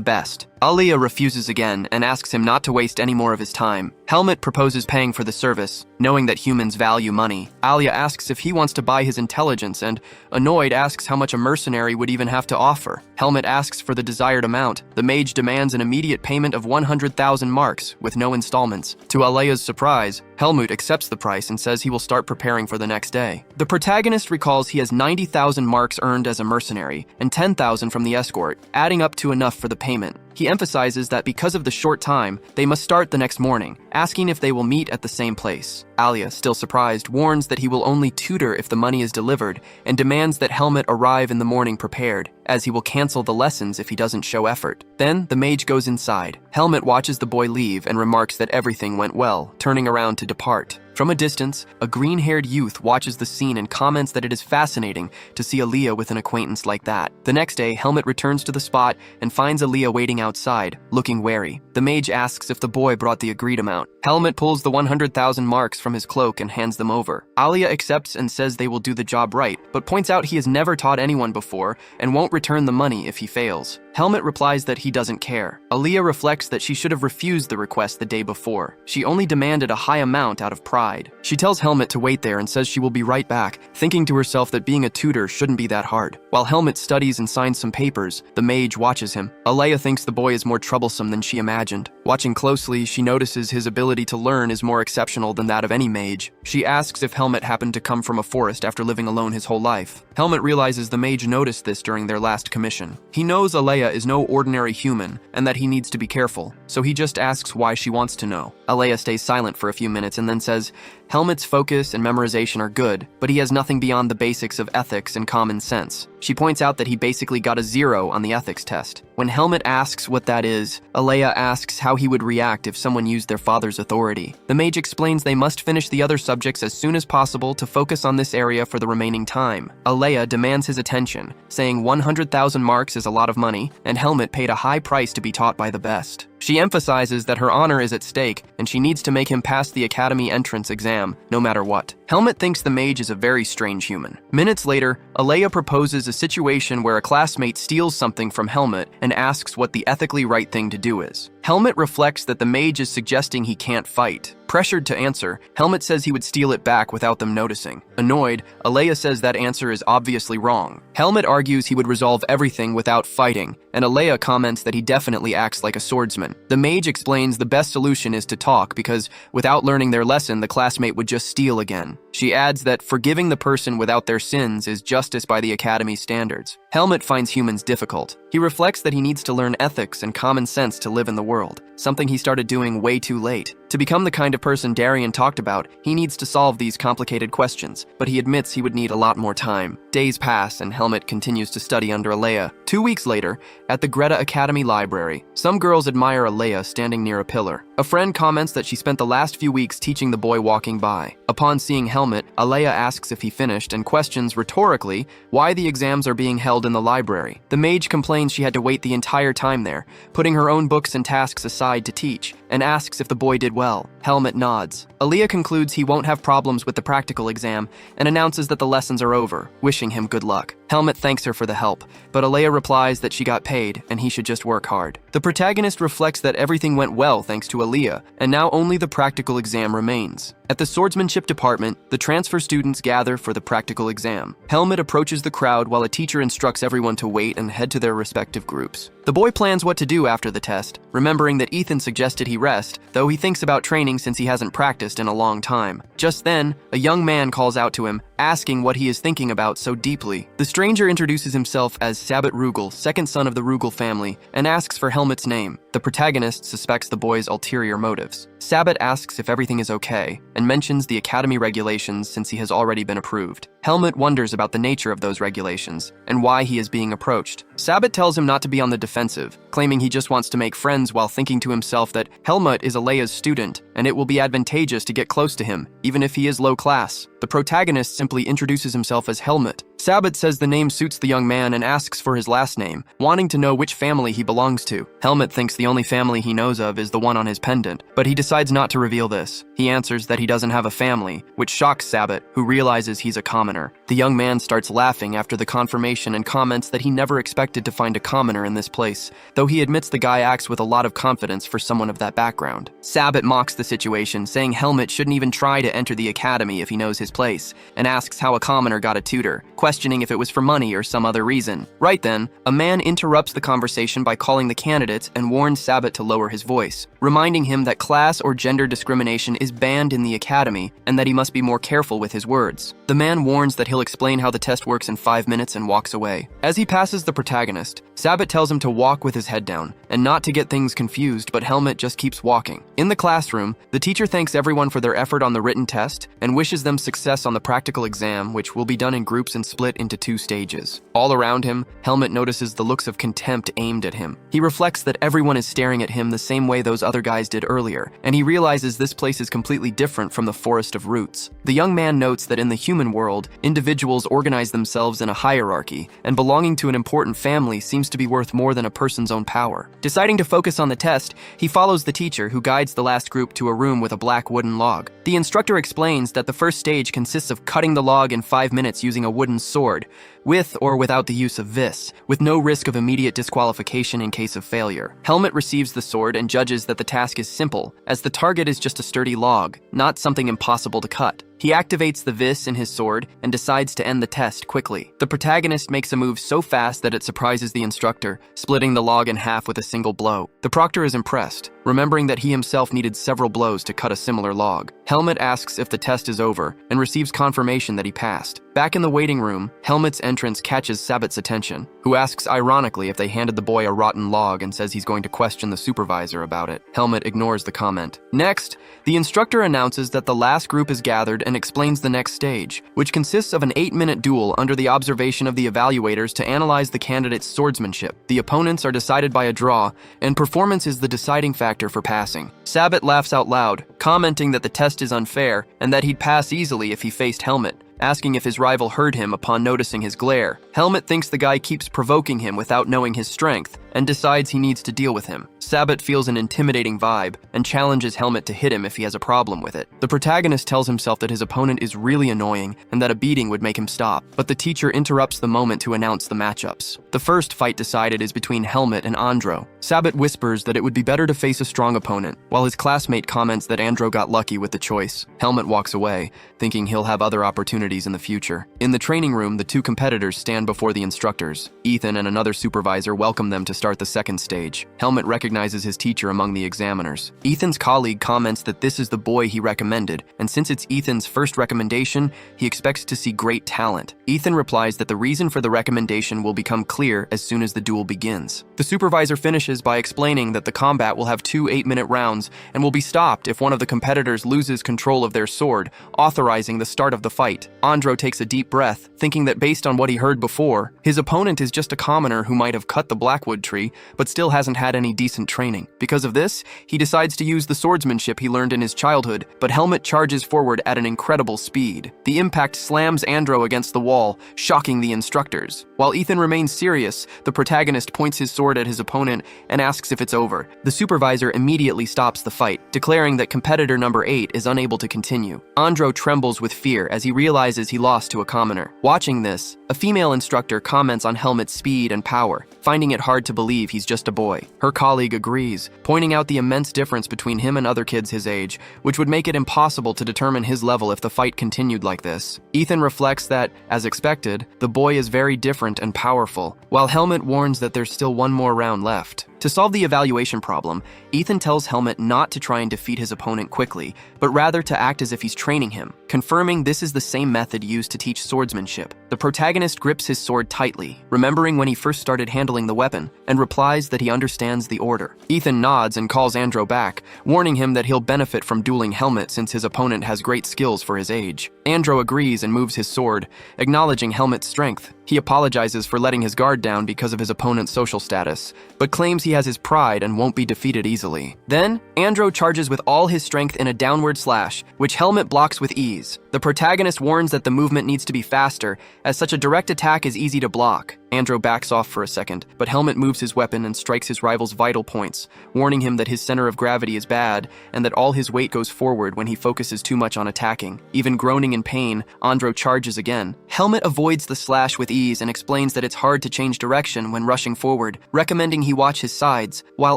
best. Alea refuses again and asks him not to waste any more of his time. Helmut proposes paying for the service, knowing that humans value money. Alea asks if he wants to buy his intelligence and, annoyed, asks how much a mercenary would even have to offer. Helmut asks for the desired amount. The mage demands an immediate payment of 100,000 marks, with no installments. To Alea's surprise, Helmut accepts the price and says he will start preparing for the next day. The protagonist recalls he has 90,000 marks earned as a mercenary and 10,000 from the escort, adding up to enough for the payment. He emphasizes that because of the short time, they must start the next morning, asking if they will meet at the same place. Alia, still surprised, warns that he will only tutor if the money is delivered and demands that Helmut arrive in the morning prepared, as he will cancel the lessons if he doesn't show effort. Then, the mage goes inside. Helmut watches the boy leave and remarks that everything went well, turning around to depart. From a distance, a green-haired youth watches the scene and comments that it is fascinating to see Aaliyah with an acquaintance like that. The next day, Helmut returns to the spot and finds Aaliyah waiting outside, looking wary. The mage asks if the boy brought the agreed amount. Helmut pulls the 100,000 marks from his cloak and hands them over. Aaliyah accepts and says they will do the job right, but points out he has never taught anyone before and won't return the money if he fails. Helmut replies that he doesn't care. Aaliyah reflects that she should have refused the request the day before. She only demanded a high amount out of pride. She tells Helmut to wait there and says she will be right back, thinking to herself that being a tutor shouldn't be that hard. While Helmut studies and signs some papers, the mage watches him. Aaliyah thinks the boy is more troublesome than she imagined. Watching closely, she notices his ability to learn is more exceptional than that of any mage. She asks if Helmut happened to come from a forest after living alone his whole life. Helmut realizes the mage noticed this during their last commission. He knows Aaliyah is no ordinary human and that he needs to be careful, so he just asks why she wants to know. Aaliyah stays silent for a few minutes and then says, Helmut's focus and memorization are good, but he has nothing beyond the basics of ethics and common sense. She points out that he basically got a 0 on the ethics test. When Helmut asks what that is, Aaliyah asks how he would react if someone used their father's authority. The mage explains they must finish the other subjects as soon as possible to focus on this area for the remaining time. Aaliyah demands his attention, saying 100,000 marks is a lot of money, and Helmut paid a high price to be taught by the best. She emphasizes that her honor is at stake, and she needs to make him pass the academy entrance exam, no matter what. Helmut thinks the mage is a very strange human. Minutes later, Aaliyah proposes a situation where a classmate steals something from Helmut and asks what the ethically right thing to do is. Helmut reflects that the mage is suggesting he can't fight. Pressured to answer, Helmut says he would steal it back without them noticing. Annoyed, Aaliyah says that answer is obviously wrong. Helmut argues he would resolve everything without fighting, and Aaliyah comments that he definitely acts like a swordsman. The mage explains the best solution is to talk because, without learning their lesson, the classmate would just steal again. She adds that forgiving the person without their sins is justice by the Academy's standards. Helmut finds humans difficult. He reflects that he needs to learn ethics and common sense to live in the world, something he started doing way too late. To become the kind of person Darian talked about, he needs to solve these complicated questions, but he admits he would need a lot more time. Days pass and Helmut continues to study under Aaliyah. 2 weeks later, at the Greta Academy Library, some girls admire Aaliyah standing near a pillar. A friend comments that she spent the last few weeks teaching the boy walking by. Upon seeing Helmut, Aaliyah asks if he finished and questions rhetorically why the exams are being held in the library. The mage complains she had to wait the entire time there, putting her own books and tasks aside to teach, and asks if the boy did well. Helmut nods. Aaliyah concludes he won't have problems with the practical exam and announces that the lessons are over, wishing him good luck. Helmut thanks her for the help, but Aaliyah replies that she got paid and he should just work hard. The protagonist reflects that everything went well thanks to Aaliyah, and now only the practical exam remains. At the swordsmanship department, the transfer students gather for the practical exam. Helmut approaches the crowd while a teacher instructs everyone to wait and head to their respective groups. The boy plans what to do after the test, remembering that Ethan suggested he rest, though he thinks about training since he hasn't practiced in a long time. Just then, a young man calls out to him, asking what he is thinking about so deeply. The stranger introduces himself as Sabbat Rugal, second son of the Rugal family, and asks for Helmut's name. The protagonist suspects the boy's ulterior motives. Sabbat asks if everything is okay, and mentions the academy regulations since he has already been approved. Helmut wonders about the nature of those regulations, and why he is being approached. Sabbat tells him not to be on the defensive, claiming he just wants to make friends while thinking to himself that Helmut is Alea's student, and it will be advantageous to get close to him, even if he is low class. The protagonist simply introduces himself as Helmut. Sabbat says the name suits the young man and asks for his last name, wanting to know which family he belongs to. Helmut thinks the only family he knows of is the one on his pendant, but he decides not to reveal this. He answers that he doesn't have a family, which shocks Sabbat, who realizes he's a commoner. The young man starts laughing after the confirmation and comments that he never expected to find a commoner in this place, though he admits the guy acts with a lot of confidence for someone of that background. Sabbat mocks the situation, saying Helmut shouldn't even try to enter the academy if he knows his place, and asks how a commoner got a tutor, questioning if it was for money or some other reason. Right then, a man interrupts the conversation by calling the candidates and warns Sabbat to lower his voice, reminding him that class or gender discrimination is banned in the academy and that he must be more careful with his words. The man warns that he'll explain how the test works in 5 minutes and walks away. As he passes the protagonist, Sabbat tells him to walk with his head down, and not to get things confused, but Helmet just keeps walking. In the classroom, the teacher thanks everyone for their effort on the written test, and wishes them success on the practical exam, which will be done in groups and split into 2 stages. All around him, Helmet notices the looks of contempt aimed at him. He reflects that everyone is staring at him the same way those other guys did earlier, and he realizes this place is completely different from the Forest of Roots. The young man notes that in the human world, individuals organize themselves in a hierarchy, and belonging to an important family seems to be worth more than a person's own power. Deciding to focus on the test, he follows the teacher, who guides the last group to a room with a black wooden log. The instructor explains that the first stage consists of cutting the log in 5 minutes using a wooden sword, with or without the use of vis, with no risk of immediate disqualification in case of failure. Helmet receives the sword and judges that the task is simple, as the target is just a sturdy log, not something impossible to cut. He activates the vis in his sword and decides to end the test quickly. The protagonist makes a move so fast that it surprises the instructor, splitting the log in half with a single blow. The proctor is impressed, remembering that he himself needed several blows to cut a similar log. Helmet asks if the test is over and receives confirmation that he passed. Back in the waiting room, Helmet's entrance catches Sabbat's attention, who asks ironically if they handed the boy a rotten log and says he's going to question the supervisor about it. Helmet ignores the comment. Next, the instructor announces that the last group is gathered and explains the next stage, which consists of an 8-minute duel under the observation of the evaluators to analyze the candidate's swordsmanship. The opponents are decided by a draw, and performance is the deciding factor for passing. Sabbat laughs out loud, commenting that the test is unfair and that he'd pass easily if he faced Helmet, asking if his rival heard him upon noticing his glare. Helmet thinks the guy keeps provoking him without knowing his strength, and decides he needs to deal with him. Sabbat feels an intimidating vibe, and challenges Helmet to hit him if he has a problem with it. The protagonist tells himself that his opponent is really annoying, and that a beating would make him stop, but the teacher interrupts the moment to announce the matchups. The first fight decided is between Helmet and Andro. Sabbat whispers that it would be better to face a strong opponent, while his classmate comments that Andro got lucky with the choice. Helmet walks away, thinking he'll have other opportunities in the future. In the training room, the 2 competitors stand before the instructors. Ethan and another supervisor welcome them to start the second stage. Helmet recognizes his teacher among the examiners. Ethan's colleague comments that this is the boy he recommended, and since it's Ethan's first recommendation, he expects to see great talent. Ethan replies that the reason for the recommendation will become clear as soon as the duel begins. The supervisor finishes by explaining that the combat will have 2 8-minute rounds and will be stopped if one of the competitors loses control of their sword, authorizing the start of the fight. Andro takes a deep breath, thinking that based on what he heard before, his opponent is just a commoner who might have cut the blackwood tree, but still hasn't had any decent training. Because of this, he decides to use the swordsmanship he learned in his childhood, but Helmet charges forward at an incredible speed. The impact slams Andro against the wall, shocking the instructors. While Ethan remains serious, the protagonist points his sword at his opponent and asks if it's over. The supervisor immediately stops the fight, declaring that competitor number 8 is unable to continue. Andro trembles with fear as he realizes he lost to a commoner. Watching this, a female instructor comments on Helmet's speed and power, finding it hard to believe he's just a boy. Her colleague agrees, pointing out the immense difference between him and other kids his age, which would make it impossible to determine his level if the fight continued like this. Ethan reflects that, as expected, the boy is very different and powerful, while Helmet warns that there's still one more round left. To solve the evaluation problem, Ethan tells Helmet not to try and defeat his opponent quickly, but rather to act as if he's training him, confirming this is the same method used to teach swordsmanship. The protagonist grips his sword tightly, remembering when he first started handling the weapon, and replies that he understands the order. Ethan nods and calls Andro back, warning him that he'll benefit from dueling Helmet since his opponent has great skills for his age. Andro agrees and moves his sword, acknowledging Helmet's strength. He apologizes for letting his guard down because of his opponent's social status, but claims he has his pride and won't be defeated easily. Then, Andro charges with all his strength in a downward slash, which Helmet blocks with ease. The protagonist warns that the movement needs to be faster, as such a direct attack is easy to block. Andro backs off for a second, but Helmet moves his weapon and strikes his rival's vital points, warning him that his center of gravity is bad and that all his weight goes forward when he focuses too much on attacking. Even groaning in pain, Andro charges again. Helmet avoids the slash with ease and explains that it's hard to change direction when rushing forward, recommending he watch his sides, while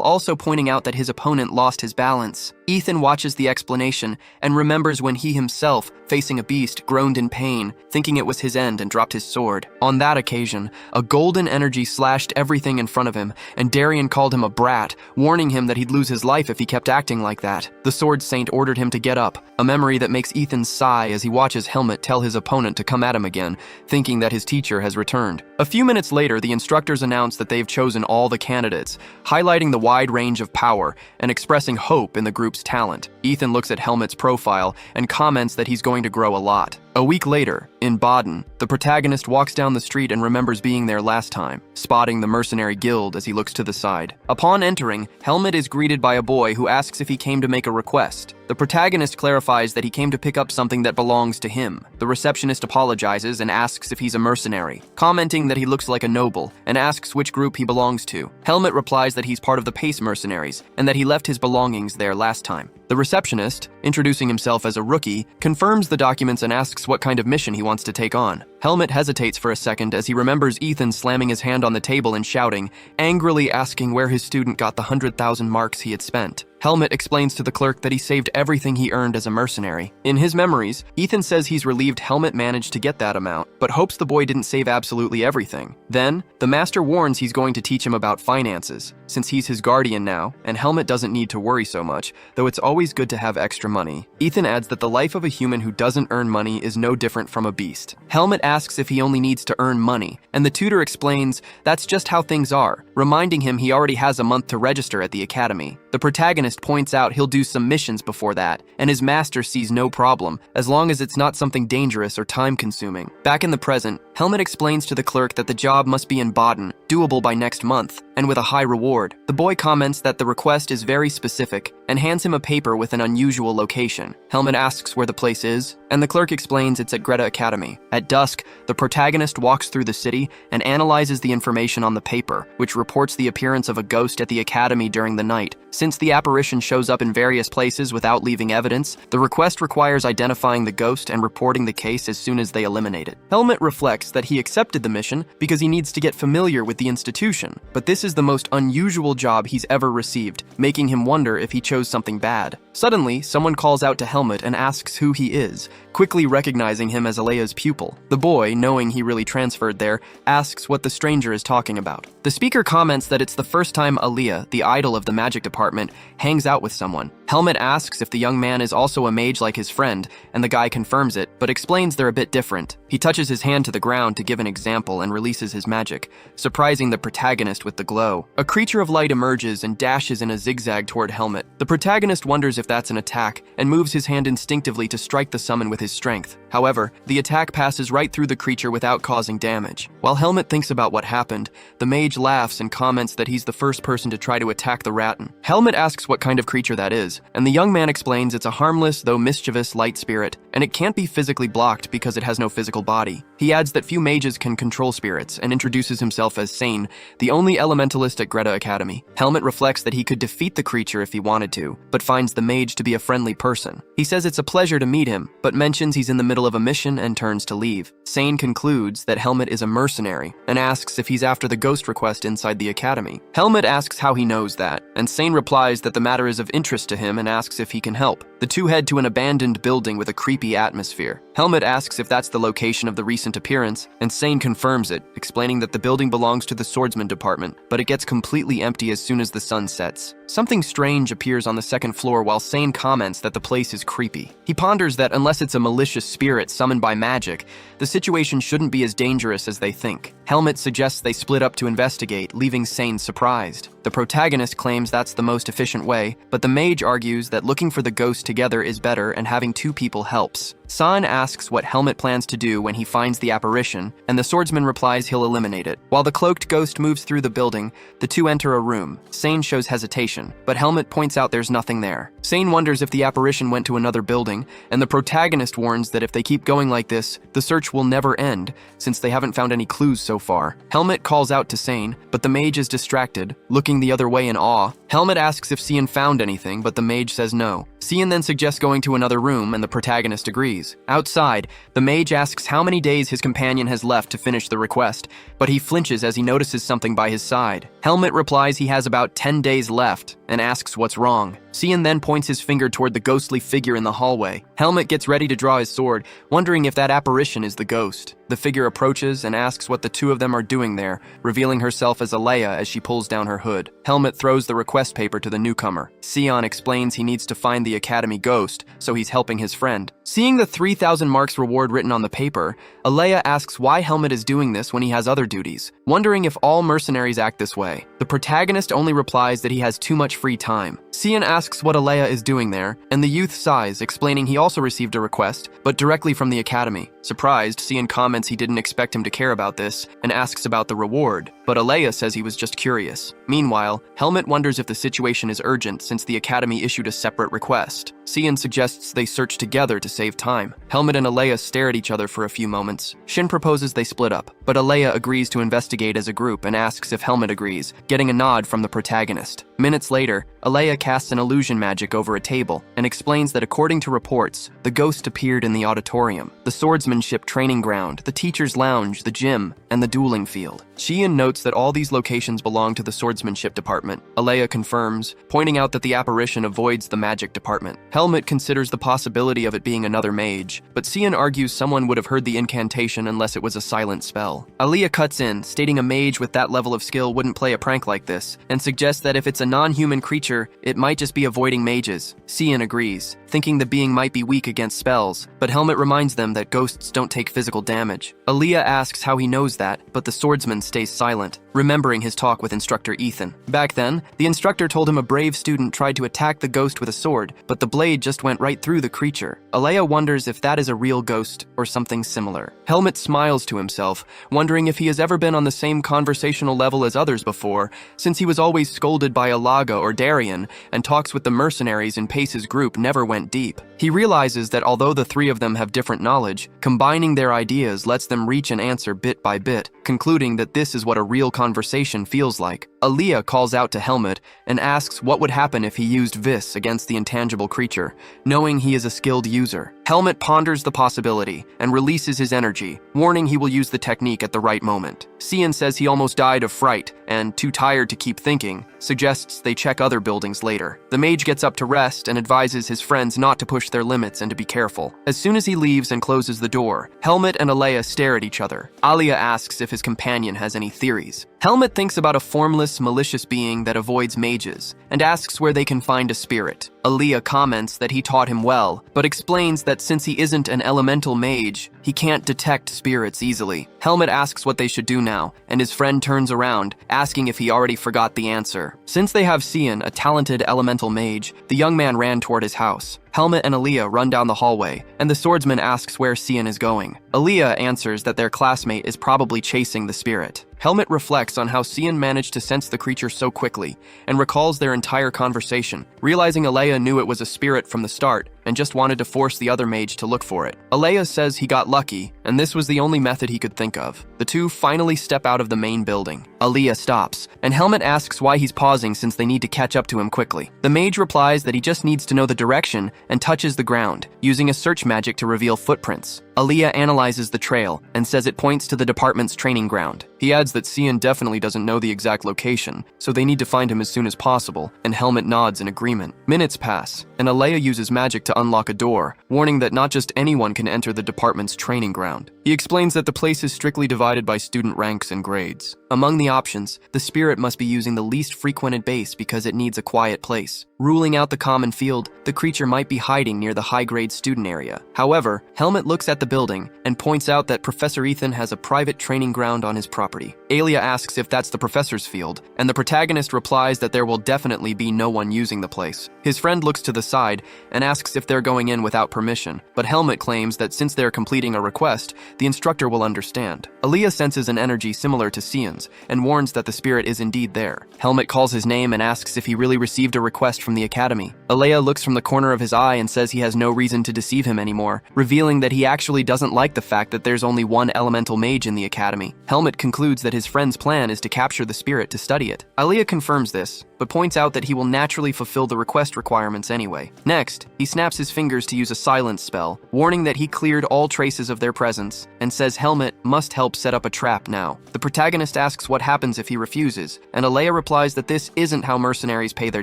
also pointing out that his opponent lost his balance. Ethan watches the explanation and remembers when he himself, facing a beast, groaned in pain, thinking it was his end and dropped his sword. On that occasion, a golden energy slashed everything in front of him, and Darien called him a brat, warning him that he'd lose his life if he kept acting like that. The Sword Saint ordered him to get up, a memory that makes Ethan sigh as he watches Helmet tell his opponent to come at him again, thinking that his teacher has returned. A few minutes later, the instructors announce that they've chosen all the candidates, highlighting the wide range of power and expressing hope in the group's talent. Ethan looks at Helmut's profile and comments that he's going to grow a lot. A week later, in Baden, the protagonist walks down the street and remembers being there last time, spotting the mercenary guild as he looks to the side. Upon entering, Helmut is greeted by a boy who asks if he came to make a request. The protagonist clarifies that he came to pick up something that belongs to him. The receptionist apologizes and asks if he's a mercenary, commenting that he looks like a noble, and asks which group he belongs to. Helmut replies that he's part of the Pace mercenaries, and that he left his belongings there last time. The receptionist, introducing himself as a rookie, confirms the documents and asks what kind of mission he wants to take on. Helmut hesitates for a second as he remembers Ethan slamming his hand on the table and shouting, angrily asking where his student got the 100,000 marks he had spent. Helmut explains to the clerk that he saved everything he earned as a mercenary. In his memories, Ethan says he's relieved Helmut managed to get that amount, but hopes the boy didn't save absolutely everything. Then, the master warns he's going to teach him about finances, since he's his guardian now, and Helmut doesn't need to worry so much, though it's always good to have extra money. Ethan adds that the life of a human who doesn't earn money is no different from a beast. Helmut asks if he only needs to earn money, and the tutor explains that's just how things are, reminding him he already has a month to register at the academy. The protagonist points out he'll do some missions before that, and his master sees no problem, as long as it's not something dangerous or time-consuming. Back in the present, Helmut explains to the clerk that the job must be in Baden, doable by next month, and with a high reward. The boy comments that the request is very specific, and hands him a paper with an unusual location. Helmut asks where the place is, and the clerk explains it's at Greta Academy. At dusk, the protagonist walks through the city and analyzes the information on the paper, which reports the appearance of a ghost at the academy during the night. Since the apparition shows up in various places without leaving evidence, the request requires identifying the ghost and reporting the case as soon as they eliminate it. Helmut reflects that he accepted the mission because he needs to get familiar with the institution, but this is the most unusual job he's ever received, making him wonder if he chose something bad. Suddenly, someone calls out to Helmut and asks who he is, quickly recognizing him as Alea's pupil. The boy, knowing he really transferred there, asks what the stranger is talking about. The speaker comments that it's the first time Alea, the idol of the magic department, hangs out with someone. Helmut asks if the young man is also a mage like his friend, and the guy confirms it, but explains they're a bit different. He touches his hand to the ground to give an example and releases his magic, surprising the protagonist with the glow. A creature of light emerges and dashes in a zigzag toward Helmut. The protagonist wonders if that's an attack, and moves his hand instinctively to strike the summon with his strength. However, the attack passes right through the creature without causing damage. While Helmut thinks about what happened, the mage laughs and comments that he's the first person to try to attack the Rattan. Helmut asks what kind of creature that is, and the young man explains it's a harmless though mischievous light spirit, and it can't be physically blocked because it has no physical body. He adds that few mages can control spirits, and introduces himself as Sane, the only elementalist at Greta Academy. Helmut reflects that he could defeat the creature if he wanted to, but finds the mage to be a friendly person. He says it's a pleasure to meet him, but mentions he's in the middle of a mission and turns to leave. Sane concludes that Helmut is a mercenary, and asks if he's after the ghost request inside the academy. Helmut asks how he knows that, and Sane replies that the matter is of interest to him and asks if he can help. The two head to an abandoned building with a creepy atmosphere. Helmut asks if that's the location of the recent appearance, and Sane confirms it, explaining that the building belongs to the swordsman department, but it gets completely empty as soon as the sun sets. Something strange appears on the second floor while Sane comments that the place is creepy. He ponders that unless it's a malicious spirit summoned by magic, the situation shouldn't be as dangerous as they think. Helmut suggests they split up to investigate, leaving Sane surprised. The protagonist claims that's the most efficient way, but the mage argues that looking for the ghost together is better and having two people helps. San asks what Helmut plans to do when he finds the apparition, and the swordsman replies he'll eliminate it. While the cloaked ghost moves through the building, the two enter a room. Sane shows hesitation, but Helmut points out there's nothing there. Sane wonders if the apparition went to another building, and the protagonist warns that if they keep going like this, the search will never end, since they haven't found any clues so far. Helmut calls out to Sane, but the mage is distracted, looking the other way in awe. Helmut asks if Cian found anything, but the mage says no. Cian then suggests going to another room, and the protagonist agrees. Outside, the mage asks how many days his companion has left to finish the request, but he flinches as he notices something by his side. Helmut replies he has about 10 days left, and asks what's wrong. Cian then points his finger toward the ghostly figure in the hallway. Helmut gets ready to draw his sword, wondering if that apparition is the ghost. The figure approaches and asks what the two of them are doing there, revealing herself as Alea as she pulls down her hood. Helmut throws the request paper to the newcomer. Cian explains he needs to find the the Academy ghost, so he's helping his friend. Seeing the 3,000 marks reward written on the paper, Alea asks why Helmet is doing this when he has other duties, wondering if all mercenaries act this way. The protagonist only replies that he has too much free time. Cian asks what Alea is doing there, and the youth sighs, explaining he also received a request, but directly from the Academy. Surprised, Cian comments he didn't expect him to care about this, and asks about the reward, but Alea says he was just curious. Meanwhile, Helmet wonders if the situation is urgent since the Academy issued a separate request. Cian suggests they search together to save time. Helmet and Alea stare at each other for a few moments. Shin proposes they split up, but Alea agrees to investigate as a group and asks if Helmet agrees, getting a nod from the protagonist. Minutes later, Alea casts an illusion magic over a table and explains that according to reports, the ghost appeared in the auditorium, the swordsmanship training ground, the teacher's lounge, the gym, and the dueling field. Cian notes that all these locations belong to the swordsmanship department. Alea confirms, pointing out that the apparition avoids the magic department. Helmet considers the possibility of it being another mage, but Cian argues someone would have heard the incantation unless it was a silent spell. Alea cuts in, stating a mage with that level of skill wouldn't play a prank like this, and suggests that if it's a non-human creature, it might just be avoiding mages. Cian agrees, thinking the being might be weak against spells, but Helmet reminds them that ghosts don't take physical damage. Alea asks how he knows that, but the swordsman stays silent, remembering his talk with instructor Ethan. Back then, the instructor told him a brave student tried to attack the ghost with a sword, but the blade just went right through the creature. Alea wonders if that is a real ghost or something similar. Helmet smiles to himself, wondering if he has ever been on the same conversational level as others before, since he was always scolded by Alaga or Darien, and talks with the mercenaries in Pace's group never went deep. He realizes that although the three of them have different knowledge, combining their ideas lets them reach an answer bit by bit, concluding that this is what a real conversation feels like. Alea calls out to Helmet and asks what would happen if he used Vis against the intangible creature, knowing he is a skilled user. Helmet ponders the possibility and releases his energy, warning he will use the technique at the right moment. Cian says he almost died of fright and, too tired to keep thinking, suggests they check other buildings later. The mage gets up to rest and advises his friends not to push their limits and to be careful. As soon as he leaves and closes the door, Helmet and Alea stare at each other. Alea asks if his companion has any theories. Helmet thinks about a formless, malicious being that avoids mages, and asks where they can find a spirit. Alea comments that he taught him well, but explains that since he isn't an elemental mage, he can't detect spirits easily. Helmet asks what they should do now, and his friend turns around, asking if he already forgot the answer. Since they have Cian, a talented elemental mage, the young man ran toward his house. Helmet and Alea run down the hallway, and the swordsman asks where Cian is going. Alea answers that their classmate is probably chasing the spirit. Helmet reflects on how Cian managed to sense the creature so quickly, and recalls their entire conversation, realizing Alea knew it was a spirit from the start, and just wanted to force the other mage to look for it. Alea says he got lucky, and this was the only method he could think of. The two finally step out of the main building. Alea stops, and Helmet asks why he's pausing since they need to catch up to him quickly. The mage replies that he just needs to know the direction and touches the ground, using a search magic to reveal footprints. Alea analyzes the trail and says it points to the department's training ground. He adds that Cian definitely doesn't know the exact location, so they need to find him as soon as possible, and Helmet nods in agreement. Minutes pass, and Alea uses magic to unlock a door, warning that not just anyone can enter the department's training ground. He explains that the place is strictly divided by student ranks and grades. Among the options, the spirit must be using the least frequented base because it needs a quiet place. Ruling out the common field, the creature might be hiding near the high-grade student area. However, Helmet looks at the building and points out that Professor Ethan has a private training ground on his property. Alea asks if that's the professor's field, and the protagonist replies that there will definitely be no one using the place. His friend looks to the side and asks if they're going in without permission, but Helmet claims that since they're completing a request, the instructor will understand. Alea senses an energy similar to Cian's and warns that the spirit is indeed there. Helmet calls his name and asks if he really received a request from the academy. Alea looks from the corner of his eye and says he has no reason to deceive him anymore, revealing that he actually doesn't like the fact that there's only one elemental mage in the academy. Helmet concludes that his friend's plan is to capture the spirit to study it. Alea confirms this, but points out that he will naturally fulfill the request requirements anyway. Next, he snaps his fingers to use a silence spell, warning that he cleared all traces of their presence, and says Helmet must help set up a trap now. The protagonist asks what happens if he refuses, and Alea replies that this isn't how mercenaries pay their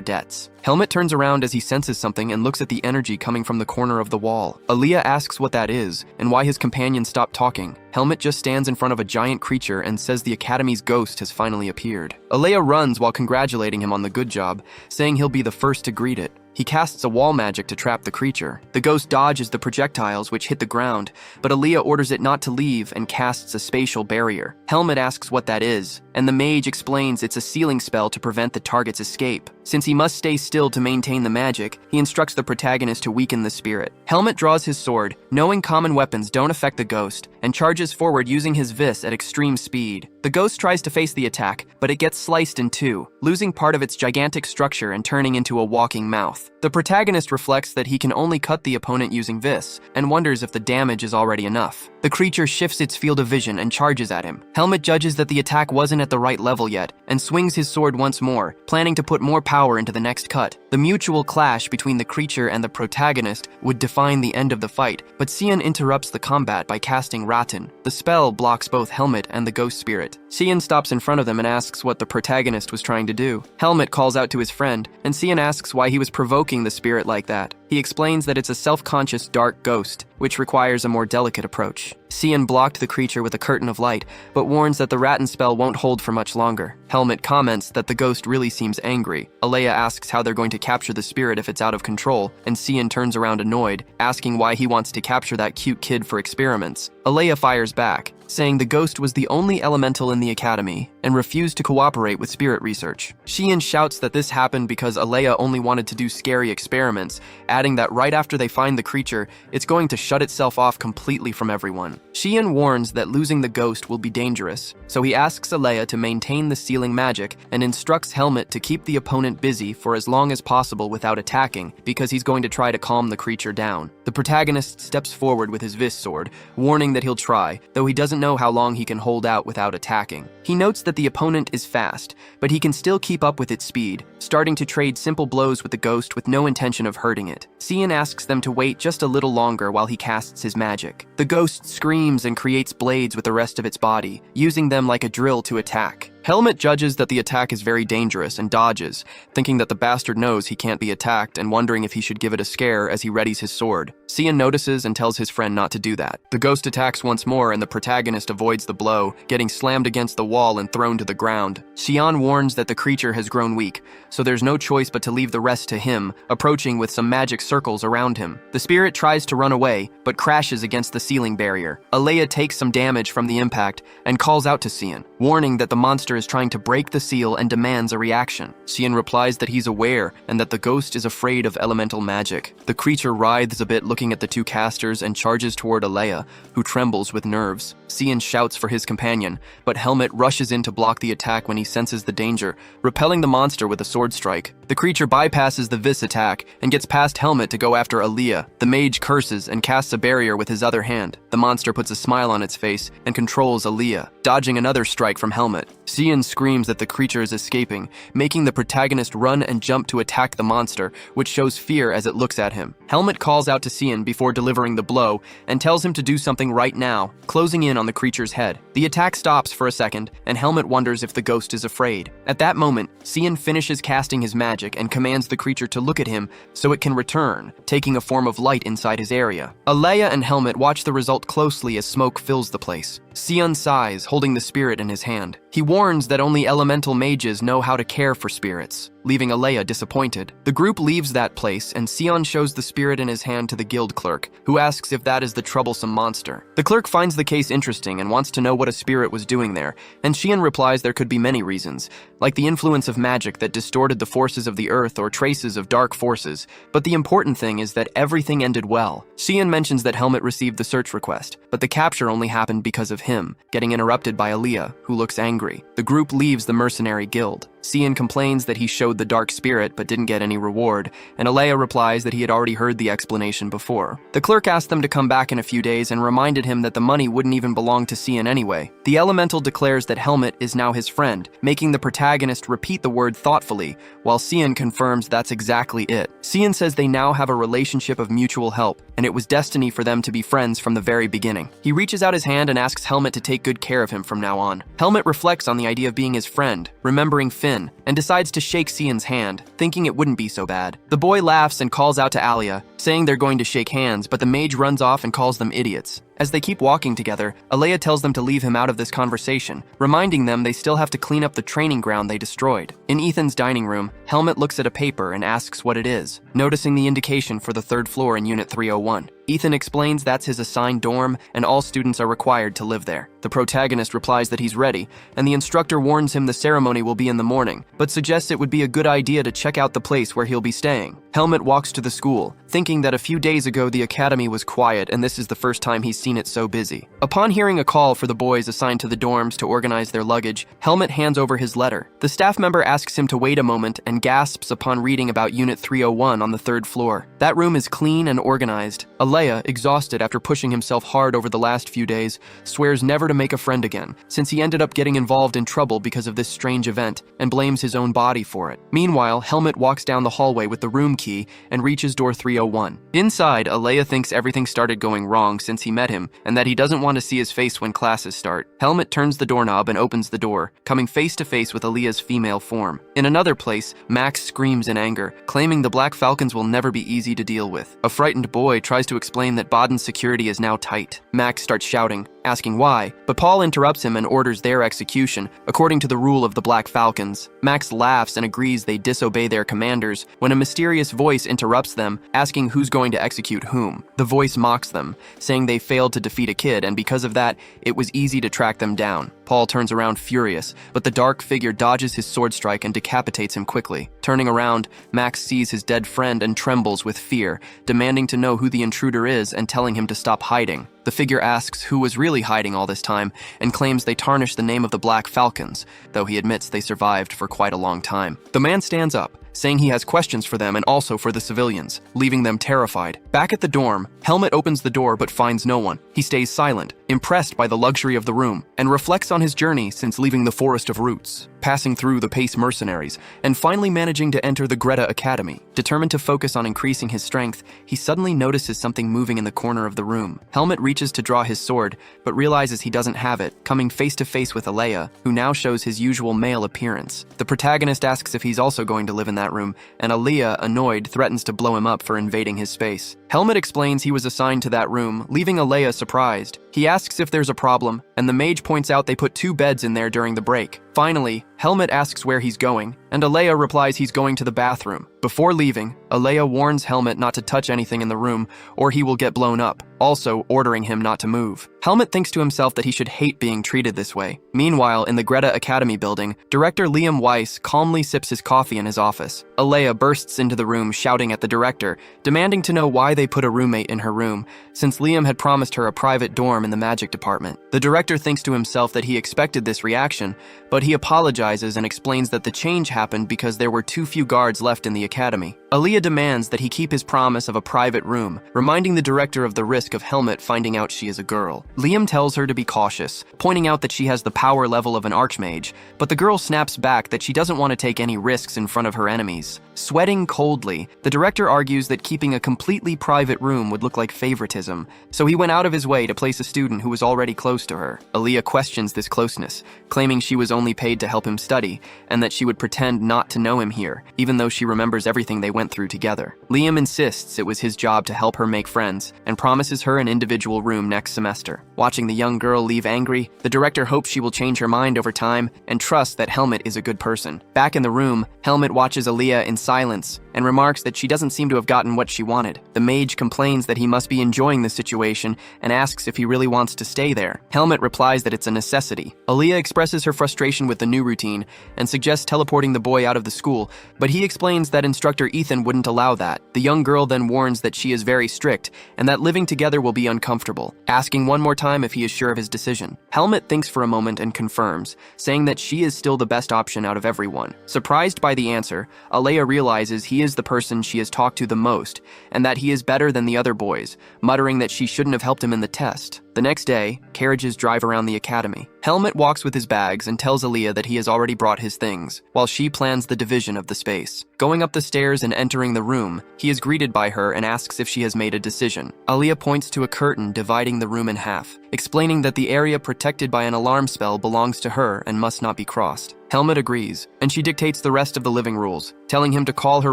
debts. Helmet turns around as he senses something and looks at the energy coming from the corner of the wall. Alea asks what that is, and why his companion stopped talking. Helmet just stands in front of a giant creature and says the academy's ghost has finally appeared. Alea runs while congratulating him on the good job, saying he'll be the first to greet it. He casts a wall magic to trap the creature. The ghost dodges the projectiles which hit the ground, but Aaliyah orders it not to leave and casts a spatial barrier. Helmet asks what that is, and the mage explains it's a sealing spell to prevent the target's escape. Since he must stay still to maintain the magic, he instructs the protagonist to weaken the spirit. Helmet draws his sword, knowing common weapons don't affect the ghost, and charges forward using his vis at extreme speed. The ghost tries to face the attack, but it gets sliced in two, losing part of its gigantic structure and turning into a walking mouth. The protagonist reflects that he can only cut the opponent using vis, and wonders if the damage is already enough. The creature shifts its field of vision and charges at him. Helmet judges that the attack wasn't at the right level yet, and swings his sword once more, planning to put more power into the next cut. The mutual clash between the creature and the protagonist would define the end of the fight, but Sion interrupts the combat by casting Ratten. The spell blocks both Helmet and the ghost spirit. Sion stops in front of them and asks what the protagonist was trying to do. Helmet calls out to his friend, and Sion asks why he was provoking the spirit like that. He explains that it's a self-conscious dark ghost, which requires a more delicate approach. Sion blocked the creature with a curtain of light, but warns that the Ratten spell won't hold for much longer. Helmet comments that the ghost really seems angry. Alea asks how they're going to capture the spirit if it's out of control, and Sion turns around annoyed, asking why he wants to capture that cute kid for experiments. Alea fires back, saying the ghost was the only elemental in the academy and refused to cooperate with spirit research. Sion shouts that this happened because Alea only wanted to do scary experiments, adding that right after they find the creature, it's going to shut itself off completely from everyone. Sion warns that losing the ghost will be dangerous, so he asks Alea to maintain the sealing magic and instructs Helmet to keep the opponent busy for as long as possible without attacking, because he's going to try to calm the creature down. The protagonist steps forward with his vis sword, warning that he'll try, though he doesn't know how long he can hold out without attacking. He notes that the opponent is fast, but he can still keep up with its speed, starting to trade simple blows with the ghost with no intention of hurting it. Sion asks them to wait just a little longer while he casts his magic. The ghost screams and creates blades with the rest of its body, using them like a drill to attack. Helmet judges that the attack is very dangerous and dodges, thinking that the bastard knows he can't be attacked and wondering if he should give it a scare as he readies his sword. Sion notices and tells his friend not to do that. The ghost attacks once more and the protagonist avoids the blow, getting slammed against the wall and thrown to the ground. Sion warns that the creature has grown weak, so there's no choice but to leave the rest to him, approaching with some magic circles around him. The spirit tries to run away, but crashes against the ceiling barrier. Alea takes some damage from the impact and calls out to Sion, warning that the monster is trying to break the seal and demands a reaction. Sion replies that he's aware and that the ghost is afraid of elemental magic. The creature writhes a bit looking at the two casters and charges toward Alea, who trembles with nerves. Sion shouts for his companion, but Helmet rushes in to block the attack when he senses the danger, repelling the monster with a sword strike. The creature bypasses the vis attack and gets past Helmet to go after Alea. The mage curses and casts a barrier with his other hand. The monster puts a smile on its face and controls Alea, dodging another strike from Helmet. Sion screams that the creature is escaping, making the protagonist run and jump to attack the monster, which shows fear as it looks at him. Helmet calls out to Sion before delivering the blow and tells him to do something right now, closing in on the creature's head. The attack stops for a second, and Helmet wonders if the ghost is afraid. At that moment, Sion finishes casting his magic and commands the creature to look at him so it can return, taking a form of light inside his area. Alea and Helmet watch the result closely as smoke fills the place. Sion sighs, holding the spirit in his hand. He warns that only elemental mages know how to care for spirits, leaving Alea disappointed. The group leaves that place, and Sion shows the spirit in his hand to the guild clerk, who asks if that is the troublesome monster. The clerk finds the case interesting and wants to know what a spirit was doing there, and Sion replies there could be many reasons, like the influence of magic that distorted the forces of the earth or traces of dark forces, but the important thing is that everything ended well. Sion mentions that Helmet received the search request, but the capture only happened because of him, getting interrupted by Alea, who looks angry. The group leaves the mercenary guild. Sion complains that he showed the dark spirit but didn't get any reward, and Alea replies that he had already heard the explanation before. The clerk asked them to come back in a few days and reminded him that the money wouldn't even belong to Sion anyway. The elemental declares that Helmet is now his friend, making the protagonist repeat the word thoughtfully, while Sion confirms that's exactly it. Sion says they now have a relationship of mutual help, and it was destiny for them to be friends from the very beginning. He reaches out his hand and asks Helmet to take good care of him from now on. Helmet reflects on the idea of being his friend, remembering Finn, and decides to shake Sion's hand, thinking it wouldn't be so bad. The boy laughs and calls out to Alea, saying they're going to shake hands, but the mage runs off and calls them idiots. As they keep walking together, Alea tells them to leave him out of this conversation, reminding them they still have to clean up the training ground they destroyed. In Ethan's dining room, Helmut looks at a paper and asks what it is, noticing the indication for the 3rd floor in Unit 301. Ethan explains that's his assigned dorm and all students are required to live there. The protagonist replies that he's ready, and the instructor warns him the ceremony will be in the morning, but suggests it would be a good idea to check out the place where he'll be staying. Helmut walks to the school, thinking that a few days ago the academy was quiet and this is the first time he's seen it so busy. Upon hearing a call for the boys assigned to the dorms to organize their luggage, Helmut hands over his letter. The staff member asks him to wait a moment and gasps upon reading about Unit 301 on the 3rd floor. That room is clean and organized. Alea, exhausted after pushing himself hard over the last few days, swears never to make a friend again, since he ended up getting involved in trouble because of this strange event, and blames his own body for it. Meanwhile, Helmut walks down the hallway with the room key and reaches door 301. Inside, Alea thinks everything started going wrong since he met him, and that he doesn't want to see his face when classes start. Helmut turns the doorknob and opens the door, coming face to face with Alea's female form. In another place, Max screams in anger, claiming the Black Falcons will never be easy to deal with. A frightened boy tries to explain that Baden's security is now tight. Max starts shouting, asking why, but Paul interrupts him and orders their execution, according to the rule of the Black Falcons. Max laughs and agrees they disobey their commanders when a mysterious voice interrupts them, asking who's going to execute whom. The voice mocks them, saying they failed to defeat a kid, and because of that, it was easy to track them down. Paul turns around furious, but the dark figure dodges his sword strike and decapitates him quickly. Turning around, Max sees his dead friend and trembles with fear, demanding to know who the intruder is and telling him to stop hiding. The figure asks who was really hiding all this time and claims they tarnished the name of the Black Falcons, though he admits they survived for quite a long time. The man stands up, saying he has questions for them and also for the civilians, leaving them terrified. Back at the dorm, Helmut opens the door but finds no one. He stays silent, impressed by the luxury of the room, and reflects on his journey since leaving the Forest of Roots, passing through the Pace mercenaries, and finally managing to enter the Greta Academy. Determined to focus on increasing his strength, he suddenly notices something moving in the corner of the room. Helmut reaches to draw his sword, but realizes he doesn't have it, coming face to face with Alea, who now shows his usual male appearance. The protagonist asks if he's also going to live in that room, and Alea, annoyed, threatens to blow him up for invading his space. Helmut explains he was assigned to that room, leaving Alea surprised. He asks if there's a problem, and the mage points out they put 2 beds in there during the break. Finally, Helmut asks where he's going, and Alea replies he's going to the bathroom. Before leaving, Alea warns Helmut not to touch anything in the room, or he will get blown up, also ordering him not to move. Helmut thinks to himself that he should hate being treated this way. Meanwhile, in the Greta Academy building, director Liam Weiss calmly sips his coffee in his office. Alea bursts into the room shouting at the director, demanding to know why they put a roommate in her room, since Liam had promised her a private dorm in the magic department. The director thinks to himself that he expected this reaction, but he apologizes and explains that the change happened because there were too few guards left in the academy. Alea demands that he keep his promise of a private room, reminding the director of the risk of Helmut finding out she is a girl. Liam tells her to be cautious, pointing out that she has the power level of an archmage, but the girl snaps back that she doesn't want to take any risks in front of her enemies. Sweating coldly, the director argues that keeping a completely private room would look like favoritism, so he went out of his way to place a student who was already close to her. Alea questions this closeness, claiming she was only paid to help him study, and that she would pretend not to know him here, even though she remembers everything they went through together. Liam insists it was his job to help her make friends, and promises her an individual room next semester. Watching the young girl leave angry, the director hopes she will change her mind over time, and trusts that Helmut is a good person. Back in the room, Helmut watches Alea in silence, and remarks that she doesn't seem to have gotten what she wanted. The mage complains that he must be enjoying the situation, and asks if he really wants to stay there. Helmut replies that it's a necessity. Alea expresses her frustration with the new routine, and suggests teleporting the boy out of the school, but he explains that instructor Ethan wouldn't allow that. The young girl then warns that she is very strict, and that living together will be uncomfortable, asking one more time if he is sure of his decision. Helmut thinks for a moment and confirms, saying that she is still the best option out of everyone. Surprised by the answer, Alea realizes he is the person she has talked to the most, and that he is better than the other boys, muttering that she shouldn't have helped him in the test. The next day, carriages drive around the academy. Helmut walks with his bags and tells Alea that he has already brought his things, while she plans the division of the space. Going up the stairs and entering the room, he is greeted by her and asks if she has made a decision. Alea points to a curtain dividing the room in half, explaining that the area protected by an alarm spell belongs to her and must not be crossed. Helmut agrees, and she dictates the rest of the living rules, telling him to call her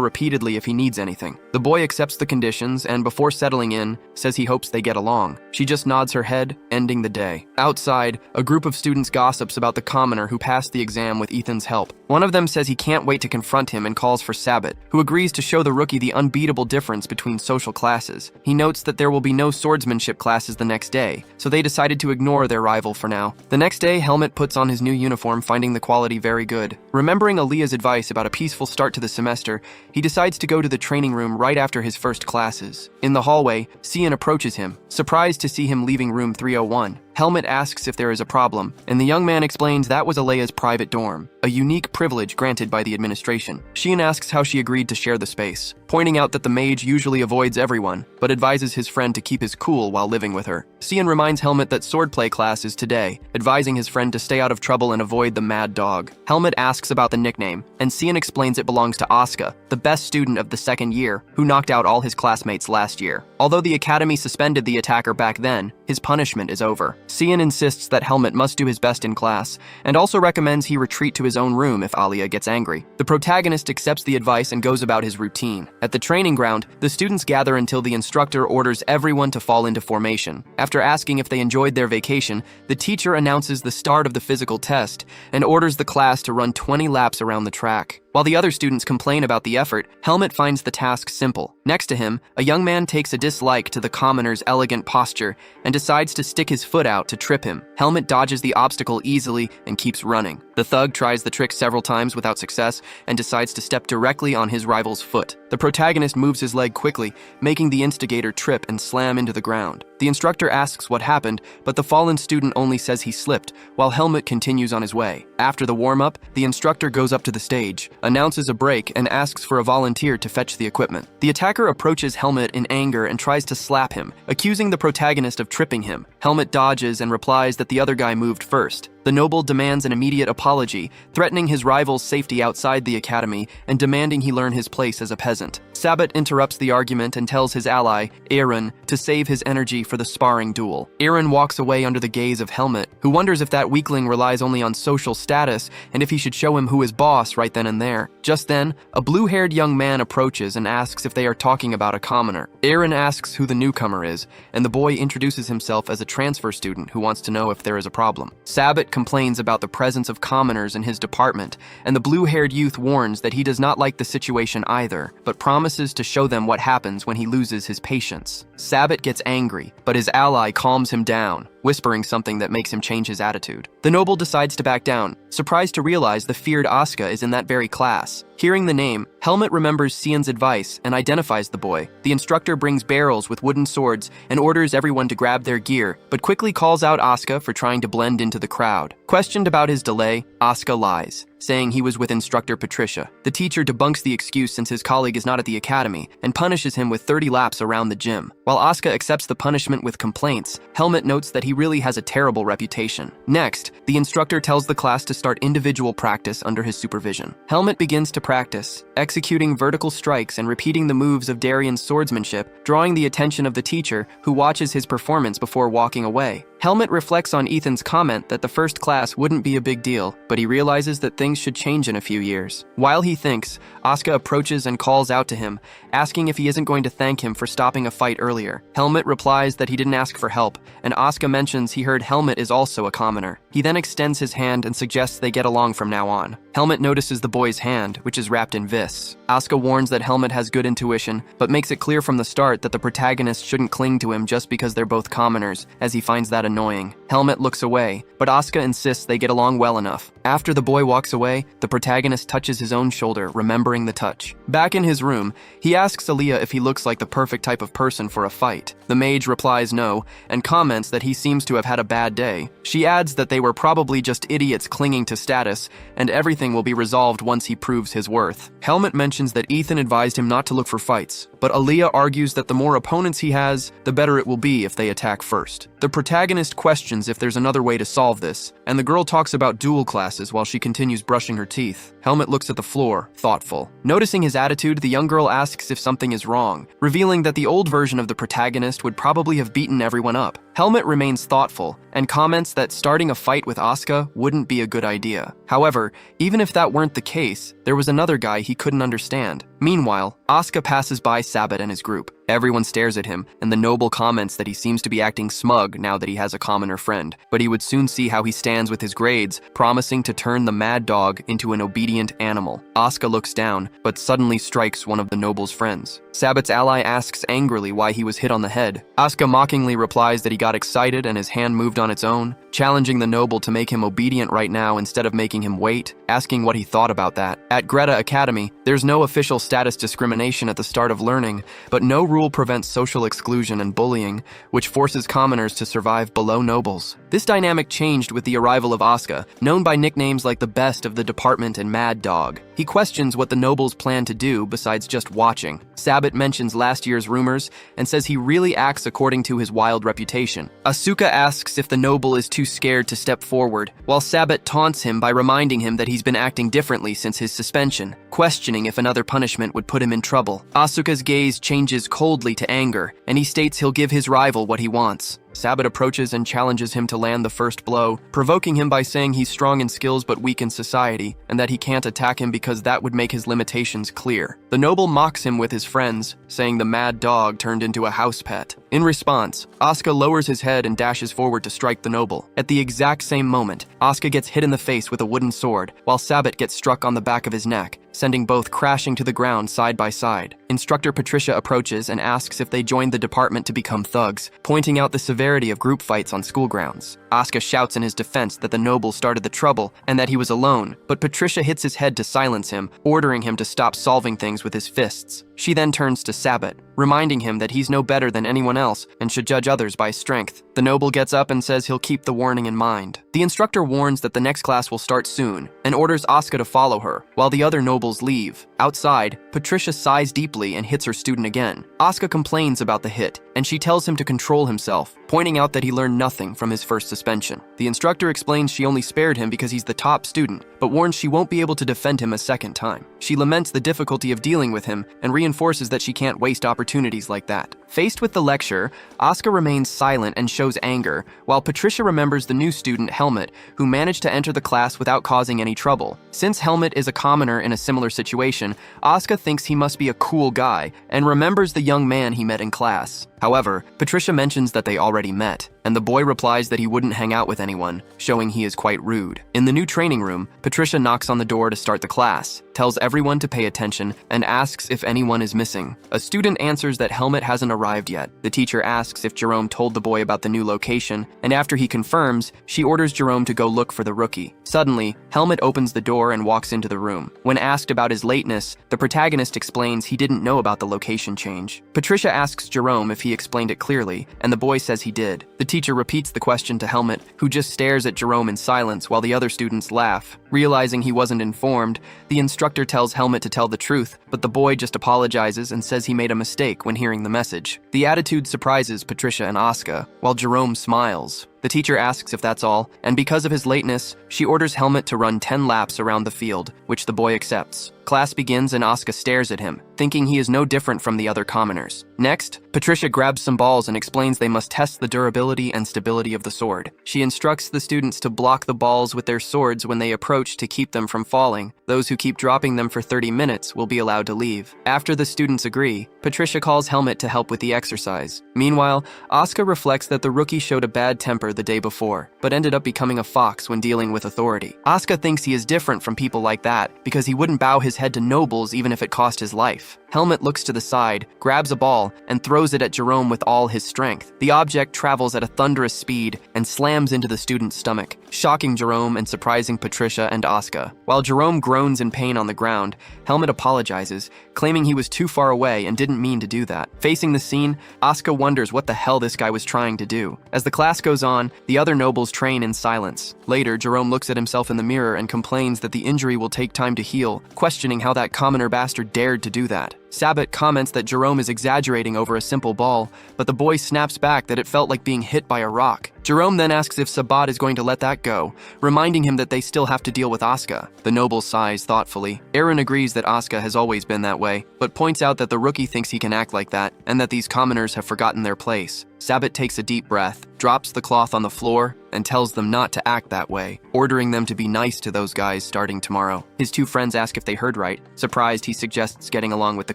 repeatedly if he needs anything. The boy accepts the conditions and, before settling in, says he hopes they get along. She just nods her head, ending the day. Outside, a group of students gossips about the commoner who passed the exam with Ethan's help. One of them says he can't wait to confront him and calls for Sabbat, who agrees to show the rookie the unbeatable difference between social classes. He notes that there will be no swordsmanship classes the next day, so they decided to ignore their rival for now. The next day, Helmut puts on his new uniform, finding the quality very good. Remembering Aaliyah's advice about a peaceful start to the semester, he decides to go to the training room right after his first classes. In the hallway, Cian approaches him, surprised to see him leaving room 301. Helmut asks if there is a problem, and the young man explains that was Alea's private dorm, a unique privilege granted by the administration. Cian asks how she agreed to share the space, pointing out that the mage usually avoids everyone, but advises his friend to keep his cool while living with her. Cian reminds Helmut that swordplay class is today, advising his friend to stay out of trouble and avoid the mad dog. Helmut asks about the nickname, and Cian explains it belongs to Asuka, the best student of the second year, who knocked out all his classmates last year. Although the academy suspended the attacker back then, his punishment is over. Cian insists that Helmut must do his best in class, and also recommends he retreat to his own room if Alia gets angry. The protagonist accepts the advice and goes about his routine. At the training ground, the students gather until the instructor orders everyone to fall into formation. After asking if they enjoyed their vacation, the teacher announces the start of the physical test and orders the class to run 20 laps around the track. While the other students complain about the effort, Helmut finds the task simple. Next to him, a young man takes a dislike to the commoner's elegant posture and decides to stick his foot out to trip him. Helmut dodges the obstacle easily and keeps running. The thug tries the trick several times without success and decides to step directly on his rival's foot. The protagonist moves his leg quickly, making the instigator trip and slam into the ground. The instructor asks what happened, but the fallen student only says he slipped, while Helmut continues on his way. After the warm-up, the instructor goes up to the stage, announces a break, and asks for a volunteer to fetch the equipment. The attacker approaches Helmut in anger and tries to slap him, accusing the protagonist of tripping him. Helmut dodges and replies that the other guy moved first. The noble demands an immediate apology, threatening his rival's safety outside the academy and demanding he learn his place as a peasant. Sabbat interrupts the argument and tells his ally, Aaron, to save his energy for the sparring duel. Aaron walks away under the gaze of Helmut, who wonders if that weakling relies only on social status and if he should show him who is boss right then and there. Just then, a blue-haired young man approaches and asks if they are talking about a commoner. Aaron asks who the newcomer is, and the boy introduces himself as a transfer student who wants to know if there is a problem. Sabbat complains about the presence of commoners in his department, and the blue-haired youth warns that he does not like the situation either, but promises to show them what happens when he loses his patience. Sabbat gets angry, but his ally calms him down, whispering something that makes him change his attitude. The noble decides to back down, surprised to realize the feared Asuka is in that very class. Hearing the name, Helmut remembers Cian's advice and identifies the boy. The instructor brings barrels with wooden swords and orders everyone to grab their gear, but quickly calls out Asuka for trying to blend into the crowd. Questioned about his delay, Asuka lies, saying he was with instructor Patricia. The teacher debunks the excuse since his colleague is not at the academy and punishes him with 30 laps around the gym. While Asuka accepts the punishment with complaints, Helmut notes that he really has a terrible reputation. Next, the instructor tells the class to start individual practice under his supervision. Helmut begins to practice, executing vertical strikes and repeating the moves of Darian's swordsmanship, drawing the attention of the teacher, who watches his performance before walking away. Helmut reflects on Ethan's comment that the first class wouldn't be a big deal, but he realizes that things should change in a few years. While he thinks, Asuka approaches and calls out to him, asking if he isn't going to thank him for stopping a fight earlier. Helmut replies that he didn't ask for help, and Asuka mentions he heard Helmut is also a commoner. He then extends his hand and suggests they get along from now on. Helmut notices the boy's hand, which is wrapped in vis. Asuka warns that Helmut has good intuition, but makes it clear from the start that the protagonist shouldn't cling to him just because they're both commoners, as he finds that annoying. Helmut looks away, but Asuka insists they get along well enough. After the boy walks away, the protagonist touches his own shoulder, remembering the touch. Back in his room, he asks Aaliyah if he looks like the perfect type of person for a fight. The mage replies no, and comments that he seems to have had a bad day. She adds that they were probably just idiots clinging to status, and everything will be resolved once he proves his worth. Helmut mentions that Ethan advised him not to look for fights, but Aaliyah argues that the more opponents he has, the better it will be if they attack first. The protagonist questions if there's another way to solve this, and the girl talks about dual classes while she continues brushing her teeth. Helmut looks at the floor, thoughtful. Noticing his attitude, the young girl asks if something is wrong, revealing that the old version of the protagonist would probably have beaten everyone up. Helmut remains thoughtful and comments that starting a fight with Asuka wouldn't be a good idea. However, even if that weren't the case, there was another guy he couldn't understand. Meanwhile, Asuka passes by Sabbat and his group. Everyone stares at him, and the noble comments that he seems to be acting smug now that he has a commoner friend. But he would soon see how he stands with his grades, promising to turn the mad dog into an obedient animal. Asuka looks down, but suddenly strikes one of the noble's friends. Sabbat's ally asks angrily why he was hit on the head. Asuka mockingly replies that he got excited and his hand moved on its own, challenging the noble to make him obedient right now instead of making him wait, asking what he thought about that. At Greta Academy, there's no official status discrimination at the start of learning, but no rule prevents social exclusion and bullying, which forces commoners to survive below nobles. This dynamic changed with the arrival of Asuka, known by nicknames like the Best of the Department and Mad Dog. He questions what the nobles plan to do besides just watching. Sabbat mentions last year's rumors and says he really acts according to his wild reputation. Asuka asks if the noble is too scared to step forward, while Sabbat taunts him by reminding him that he's been acting differently since his suspension, questioning if another punishment would put him in trouble. Asuka's gaze changes coldly to anger, and he states he'll give his rival what he wants. Sabbat approaches and challenges him to land the first blow, provoking him by saying he's strong in skills but weak in society, and that he can't attack him because that would make his limitations clear. The noble mocks him with his friends, saying the mad dog turned into a house pet. In response, Asuka lowers his head and dashes forward to strike the noble. At the exact same moment, Asuka gets hit in the face with a wooden sword, while Sabbat gets struck on the back of his neck, sending both crashing to the ground side by side. Instructor Patricia approaches and asks if they joined the department to become thugs, pointing out the severity of group fights on school grounds. Asuka shouts in his defense that the noble started the trouble and that he was alone, but Patricia hits his head to silence him, ordering him to stop solving things with his fists. She then turns to Sabbat, reminding him that he's no better than anyone else and should judge others by strength. The noble gets up and says he'll keep the warning in mind. The instructor warns that the next class will start soon and orders Asuka to follow her, while the other nobles leave. Outside, Patricia sighs deeply and hits her student again. Asuka complains about the hit, and she tells him to control himself, pointing out that he learned nothing from his first suspension. The instructor explains she only spared him because he's the top student, but warns she won't be able to defend him a second time. She laments the difficulty of dealing with him and reinforces that she can't waste opportunities like that. Faced with the lecture, Asuka remains silent and shows anger, while Patricia remembers the new student, Helmet, who managed to enter the class without causing any trouble. Since Helmet is a commoner in a similar situation, Asuka thinks he must be a cool guy and remembers the young man he met in class. However, Patricia mentions that they already met, and the boy replies that he wouldn't hang out with anyone, showing he is quite rude. In the new training room, Patricia knocks on the door to start the class, tells everyone to pay attention, and asks if anyone is missing. A student answers that Helmet hasn't arrived yet. The teacher asks if Jerome told the boy about the new location, and after he confirms, she orders Jerome to go look for the rookie. Suddenly, Helmet opens the door and walks into the room. When asked about his lateness, the protagonist explains he didn't know about the location change. Patricia asks Jerome if he explained it clearly, and the boy says he did. The teacher repeats the question to Helmet, who just stares at Jerome in silence while the other students laugh. Realizing he wasn't informed, the instructor tells Helmet to tell the truth, but the boy just apologizes and says he made a mistake when hearing the message. The attitude surprises Patricia and Asuka, while Jerome smiles. The teacher asks if that's all, and because of his lateness, she orders Helmet to run 10 laps around the field, which the boy accepts. Class begins and Asuka stares at him, thinking he is no different from the other commoners. Next, Patricia grabs some balls and explains they must test the durability and stability of the sword. She instructs the students to block the balls with their swords when they approach to keep them from falling. Those who keep dropping them for 30 minutes will be allowed to leave. After the students agree, Patricia calls Helmet to help with the exercise. Meanwhile, Asuka reflects that the rookie showed a bad temper the day before, but ended up becoming a fox when dealing with authority. Asuka thinks he is different from people like that because he wouldn't bow his head to nobles even if it cost his life. Helmet looks to the side, grabs a ball, and throws it at Jerome with all his strength. The object travels at a thunderous speed and slams into the student's stomach, shocking Jerome and surprising Patricia and Asuka. While Jerome groans in pain on the ground, Helmet apologizes, claiming he was too far away and didn't mean to do that. Facing the scene, Asuka wonders what the hell this guy was trying to do. As the class goes on, the other nobles train in silence. Later, Jerome looks at himself in the mirror and complains that the injury will take time to heal, questioning how that commoner bastard dared to do that. Sabbat comments that Jerome is exaggerating over a simple ball, but the boy snaps back that it felt like being hit by a rock. Jerome then asks if Sabbat is going to let that go, reminding him that they still have to deal with Asuka. The noble sighs thoughtfully. Aaron agrees that Asuka has always been that way, but points out that the rookie thinks he can act like that, and that these commoners have forgotten their place. Sabbat takes a deep breath, drops the cloth on the floor, and tells them not to act that way, ordering them to be nice to those guys starting tomorrow. His two friends ask if they heard right. Surprised, he suggests getting along with the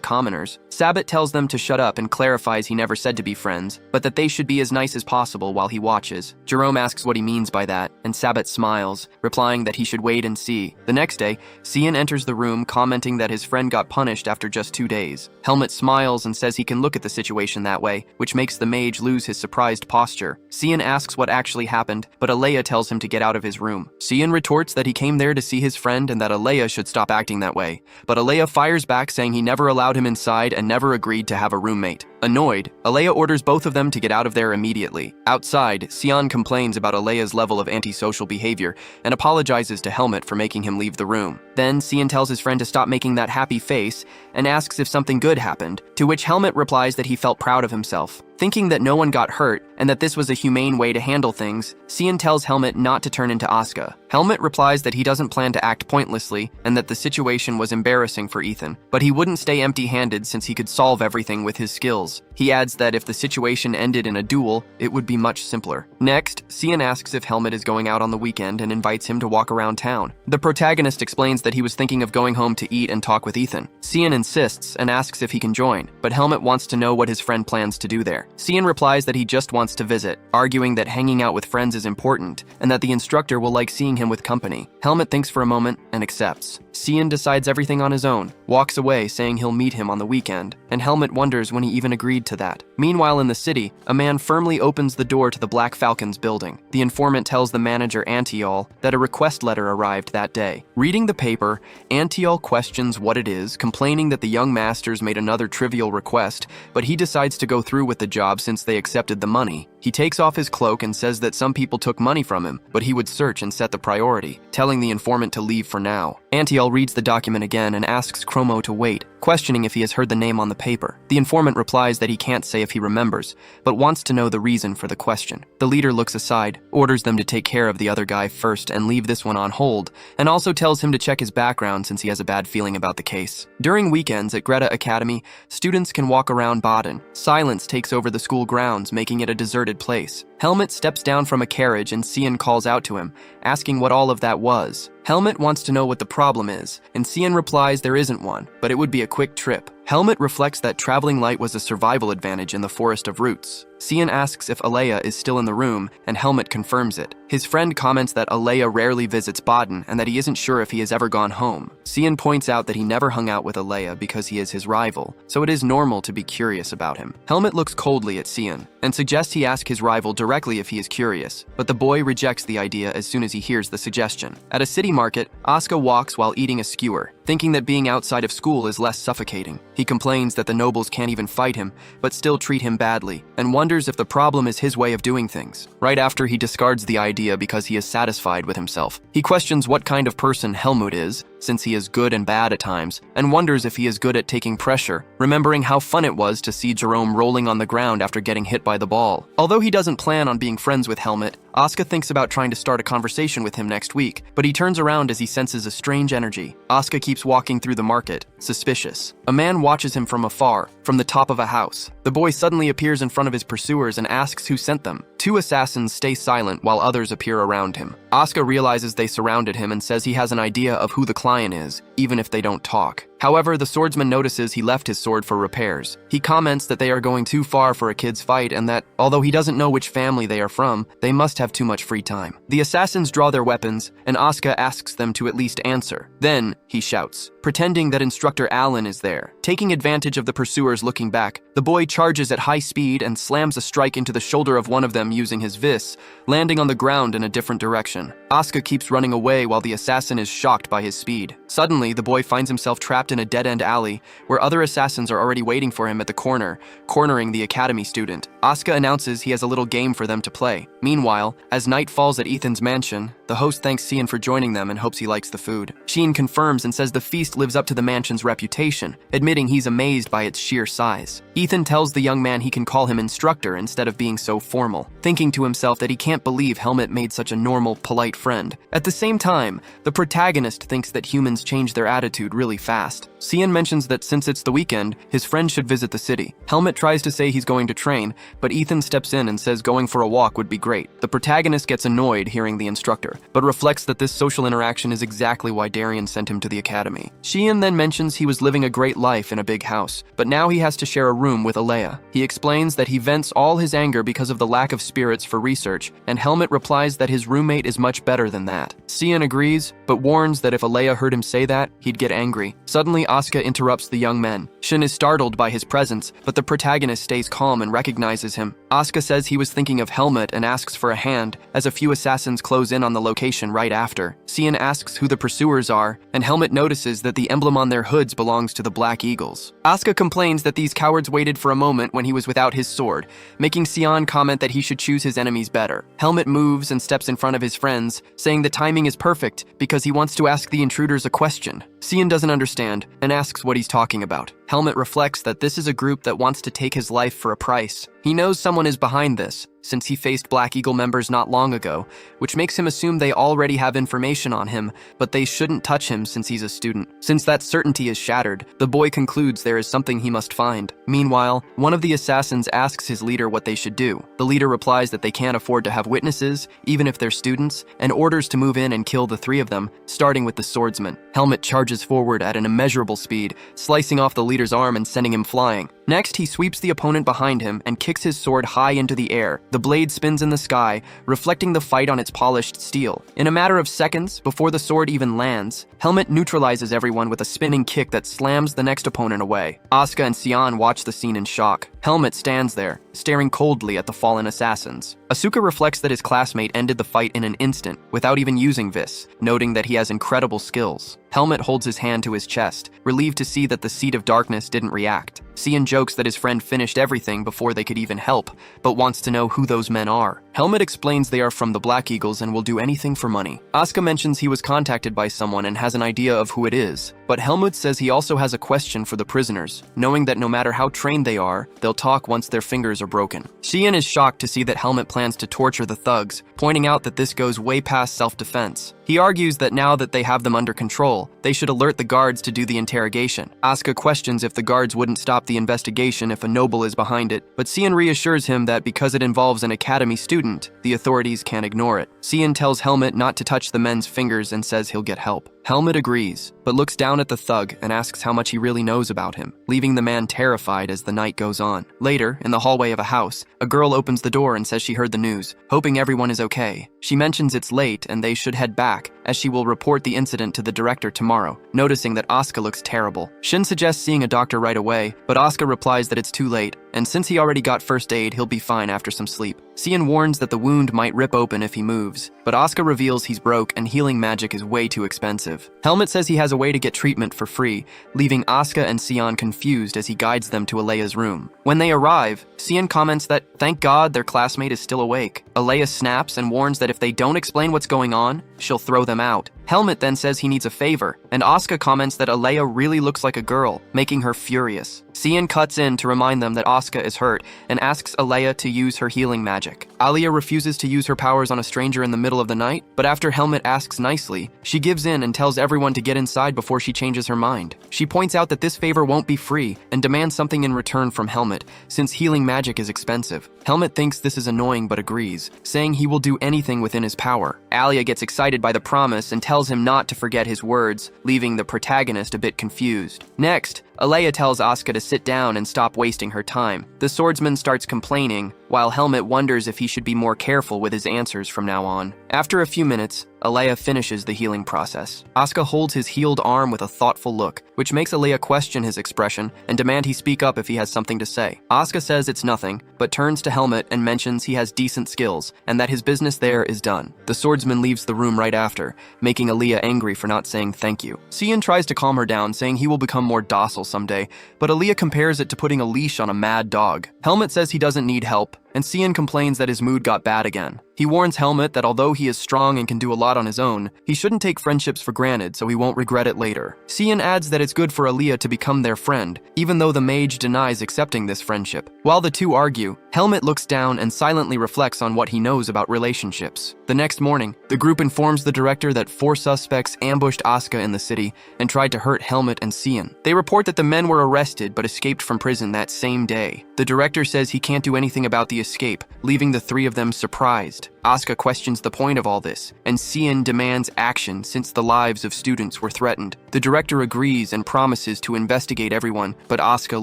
commoners. Sabbat tells them to shut up and clarifies he never said to be friends, but that they should be as nice as possible while he watches. Jerome asks what he means by that, and Sabbat smiles, replying that he should wait and see. The next day, Cian enters the room, commenting that his friend got punished after just 2 days. Helmut smiles and says he can look at the situation that way, which makes the mage lose his surprised posture. Cian asks what actually happened, but Alea tells him to get out of his room. Cian retorts that he came there to see his friend and that Alea should stop acting that way, but Alea fires back saying he never allowed him inside and never agreed to have a roommate. Annoyed, Alea orders both of them to get out of there immediately. Outside, Cian complains about Alea's level of antisocial behavior and apologizes to Helmut for making him leave the room. Then Cian tells his friend to stop making that happy face and asks if something good happened, to which Helmut replies that he felt proud of himself. Thinking that no one got hurt and that this was a humane way to handle things, Cian tells Helmut not to turn into Asuka. Helmut replies that he doesn't plan to act pointlessly and that the situation was embarrassing for Ethan, but he wouldn't stay empty-handed since he could solve everything with his skills. He adds that if the situation ended in a duel, it would be much simpler. Next, Cian asks if Helmut is going out on the weekend and invites him to walk around town. The protagonist explains that he was thinking of going home to eat and talk with Ethan. Cian insists and asks if he can join, but Helmut wants to know what his friend plans to do there. Cian replies that he just wants to visit, arguing that hanging out with friends is important and that the instructor will like seeing him with company. Helmut thinks for a moment and accepts. Cian decides everything on his own, walks away saying he'll meet him on the weekend, and Helmut wonders when he even agreed to that. Meanwhile in the city, a man firmly opens the door to the Black Falcon's building. The informant tells the manager Antiol that a request letter arrived that day. Reading the paper, Antiol questions what it is, complaining that the young masters made another trivial request, but he decides to go through with the job since they accepted the money. He takes off his cloak and says that some people took money from him, but he would search and set the priority, telling the informant to leave for now. Antiol reads the document again and asks Chromo to wait, questioning if he has heard the name on the paper. The informant replies that he can't say if he remembers, but wants to know the reason for the question. The leader looks aside, orders them to take care of the other guy first and leave this one on hold, and also tells him to check his background since he has a bad feeling about the case. During weekends at Greta Academy, students can walk around Baden. Silence takes over the school grounds, making it a deserted place. Helmut steps down from a carriage and Cian calls out to him, asking what all of that was. Helmut wants to know what the problem is, and Cian replies there isn't one, but it would be a quick trip. Helmut reflects that traveling light was a survival advantage in the Forest of Roots. Cian asks if Alea is still in the room, and Helmut confirms it. His friend comments that Alea rarely visits Baden and that he isn't sure if he has ever gone home. Cian points out that he never hung out with Alea because he is his rival, so it is normal to be curious about him. Helmut looks coldly at Cian and suggests he ask his rival directly if he is curious, but the boy rejects the idea as soon as he hears the suggestion. At a city market, Asuka walks while eating a skewer, thinking that being outside of school is less suffocating. He complains that the nobles can't even fight him, but still treat him badly, and wonders if the problem is his way of doing things. Right after, he discards the idea because he is satisfied with himself. He questions what kind of person Helmut is, since he is good and bad at times, and wonders if he is good at taking pressure, remembering how fun it was to see Jerome rolling on the ground after getting hit by the ball. Although he doesn't plan on being friends with Helmut, Asuka thinks about trying to start a conversation with him next week, but he turns around as he senses a strange energy. Asuka keeps walking through the market, suspicious. A man watches him from afar, from the top of a house. The boy suddenly appears in front of his pursuers and asks who sent them. 2 assassins stay silent while others appear around him. Asuka realizes they surrounded him and says he has an idea of who the client is, even if they don't talk. However, the swordsman notices he left his sword for repairs. He comments that they are going too far for a kid's fight and that, although he doesn't know which family they are from, they must have too much free time. The assassins draw their weapons, and Asuka asks them to at least answer. Then, he shouts, pretending that Instructor Allen is there. Taking advantage of the pursuers looking back, the boy charges at high speed and slams a strike into the shoulder of one of them using his vis, landing on the ground in a different direction. Asuka keeps running away while the assassin is shocked by his speed. Suddenly, the boy finds himself trapped in a dead-end alley where other assassins are already waiting for him at the corner, cornering the academy student. Asuka announces he has a little game for them to play. Meanwhile, as night falls at Ethan's mansion, the host thanks Cian for joining them and hopes he likes the food. Cian confirms and says the feast lives up to the mansion's reputation, admitting he's amazed by its sheer size. Ethan tells the young man he can call him instructor instead of being so formal, thinking to himself that he can't believe Helmut made such a normal, polite friend. At the same time, the protagonist thinks that humans change their attitude really fast. fast. Cian mentions that since it's the weekend, his friend should visit the city. Helmet tries to say he's going to train, but Ethan steps in and says going for a walk would be great. The protagonist gets annoyed hearing the instructor, but reflects that this social interaction is exactly why Darian sent him to the academy. Cian then mentions he was living a great life in a big house, but now he has to share a room with Alea. He explains that he vents all his anger because of the lack of spirits for research, and Helmet replies that his roommate is much better than that. Cian agrees, but warns that if Alea heard him say that, he'd get angry. Suddenly, Asuka interrupts the young men. Shin is startled by his presence, but the protagonist stays calm and recognizes him. Asuka says he was thinking of Helmet and asks for a hand, as a few assassins close in on the location right after. Cian asks who the pursuers are, and Helmet notices that the emblem on their hoods belongs to the Black Eagles. Asuka complains that these cowards waited for a moment when he was without his sword, making Cian comment that he should choose his enemies better. Helmet moves and steps in front of his friends, saying the timing is perfect because he wants to ask the intruders a question. Cian doesn't understand and asks what he's talking about. Helmet reflects that this is a group that wants to take his life for a price. He knows someone is behind this, since he faced Black Eagle members not long ago, which makes him assume they already have information on him, but they shouldn't touch him since he's a student. Since that certainty is shattered, the boy concludes there is something he must find. Meanwhile, one of the assassins asks his leader what they should do. The leader replies that they can't afford to have witnesses, even if they're students, and orders to move in and kill the three of them, starting with the swordsman. Helmet charges forward at an immeasurable speed, slicing off the leader's arm and sending him flying. Next, he sweeps the opponent behind him and kicks his sword high into the air. The blade spins in the sky, reflecting the fight on its polished steel. In a matter of seconds, before the sword even lands, Helmet neutralizes everyone with a spinning kick that slams the next opponent away. Asuka and Cian watch the scene in shock. Helmet stands there, staring coldly at the fallen assassins. Asuka reflects that his classmate ended the fight in an instant, without even using Vis, noting that he has incredible skills. Helmet holds his hand to his chest, relieved to see that the Seed of Darkness didn't react. Cian jokes that his friend finished everything before they could even help, but wants to know who those men are. Helmet explains they are from the Black Eagles and will do anything for money. Asuka mentions he was contacted by someone and has an idea of who it is, but Helmut says he also has a question for the prisoners, knowing that no matter how trained they are, they'll talk once their fingers are broken. Cian is shocked to see that Helmet plans to torture the thugs, pointing out that this goes way past self-defense. He argues that now that they have them under control, they should alert the guards to do the interrogation. Asuka questions if the guards wouldn't stop the investigation if a noble is behind it, but Cian reassures him that because it involves an academy student, the authorities can't ignore it. Cian tells Helmet not to touch the men's fingers and says he'll get help. Helmet agrees, but looks down at the thug and asks how much he really knows about him, leaving the man terrified as the night goes on. Later, in the hallway of a house, a girl opens the door and says she heard the news, hoping everyone is okay. She mentions it's late and they should head back, as she will report the incident to the director tomorrow, noticing that Asuka looks terrible. Shin suggests seeing a doctor right away, but Asuka replies that it's too late, and since he already got first aid, he'll be fine after some sleep. Cian warns that the wound might rip open if he moves, but Asuka reveals he's broke and healing magic is way too expensive. Helmet says he has a way to get treatment for free, leaving Asuka and Cian confused as he guides them to Alea's room. When they arrive, Cian comments that thank God their classmate is still awake. Alea snaps and warns that if they don't explain what's going on, she'll throw them out. Helmet then says he needs a favor, and Asuka comments that Alea really looks like a girl, making her furious. Cian cuts in to remind them that Asuka is hurt and asks Alea to use her healing magic. Alea refuses to use her powers on a stranger in the middle of the night, but after Helmet asks nicely, she gives in and tells everyone to get inside before she changes her mind. She points out that this favor won't be free and demands something in return from Helmet, since healing magic is expensive. Helmet thinks this is annoying but agrees, saying he will do anything within his power. Alea gets excited by the promise and tells him not to forget his words, leaving the protagonist a bit confused. Next, Alea tells Asuka to sit down and stop wasting her time. The swordsman starts complaining, while Helmet wonders if he should be more careful with his answers from now on. After a few minutes, Alea finishes the healing process. Asuka holds his healed arm with a thoughtful look, which makes Alea question his expression and demand he speak up if he has something to say. Asuka says it's nothing, but turns to Helmet and mentions he has decent skills and that his business there is done. The swordsman leaves the room right after, making Alea angry for not saying thank you. Cian tries to calm her down, saying he will become more docile someday, but Alea compares it to putting a leash on a mad dog. Helmet says he doesn't need help, and Cian complains that his mood got bad again. He warns Helmet that although he is strong and can do a lot on his own, he shouldn't take friendships for granted so he won't regret it later. Cian adds that it's good for Alea to become their friend, even though the mage denies accepting this friendship. While the two argue, Helmet looks down and silently reflects on what he knows about relationships. The next morning, the group informs the director that 4 suspects ambushed Asuka in the city and tried to hurt Helmet and Cian. They report that the men were arrested but escaped from prison that same day. The director says he can't do anything about the escape, leaving the 3 of them surprised. Asuka questions the point of all this, and Cian demands action since the lives of students were threatened. The director agrees and promises to investigate everyone, but Asuka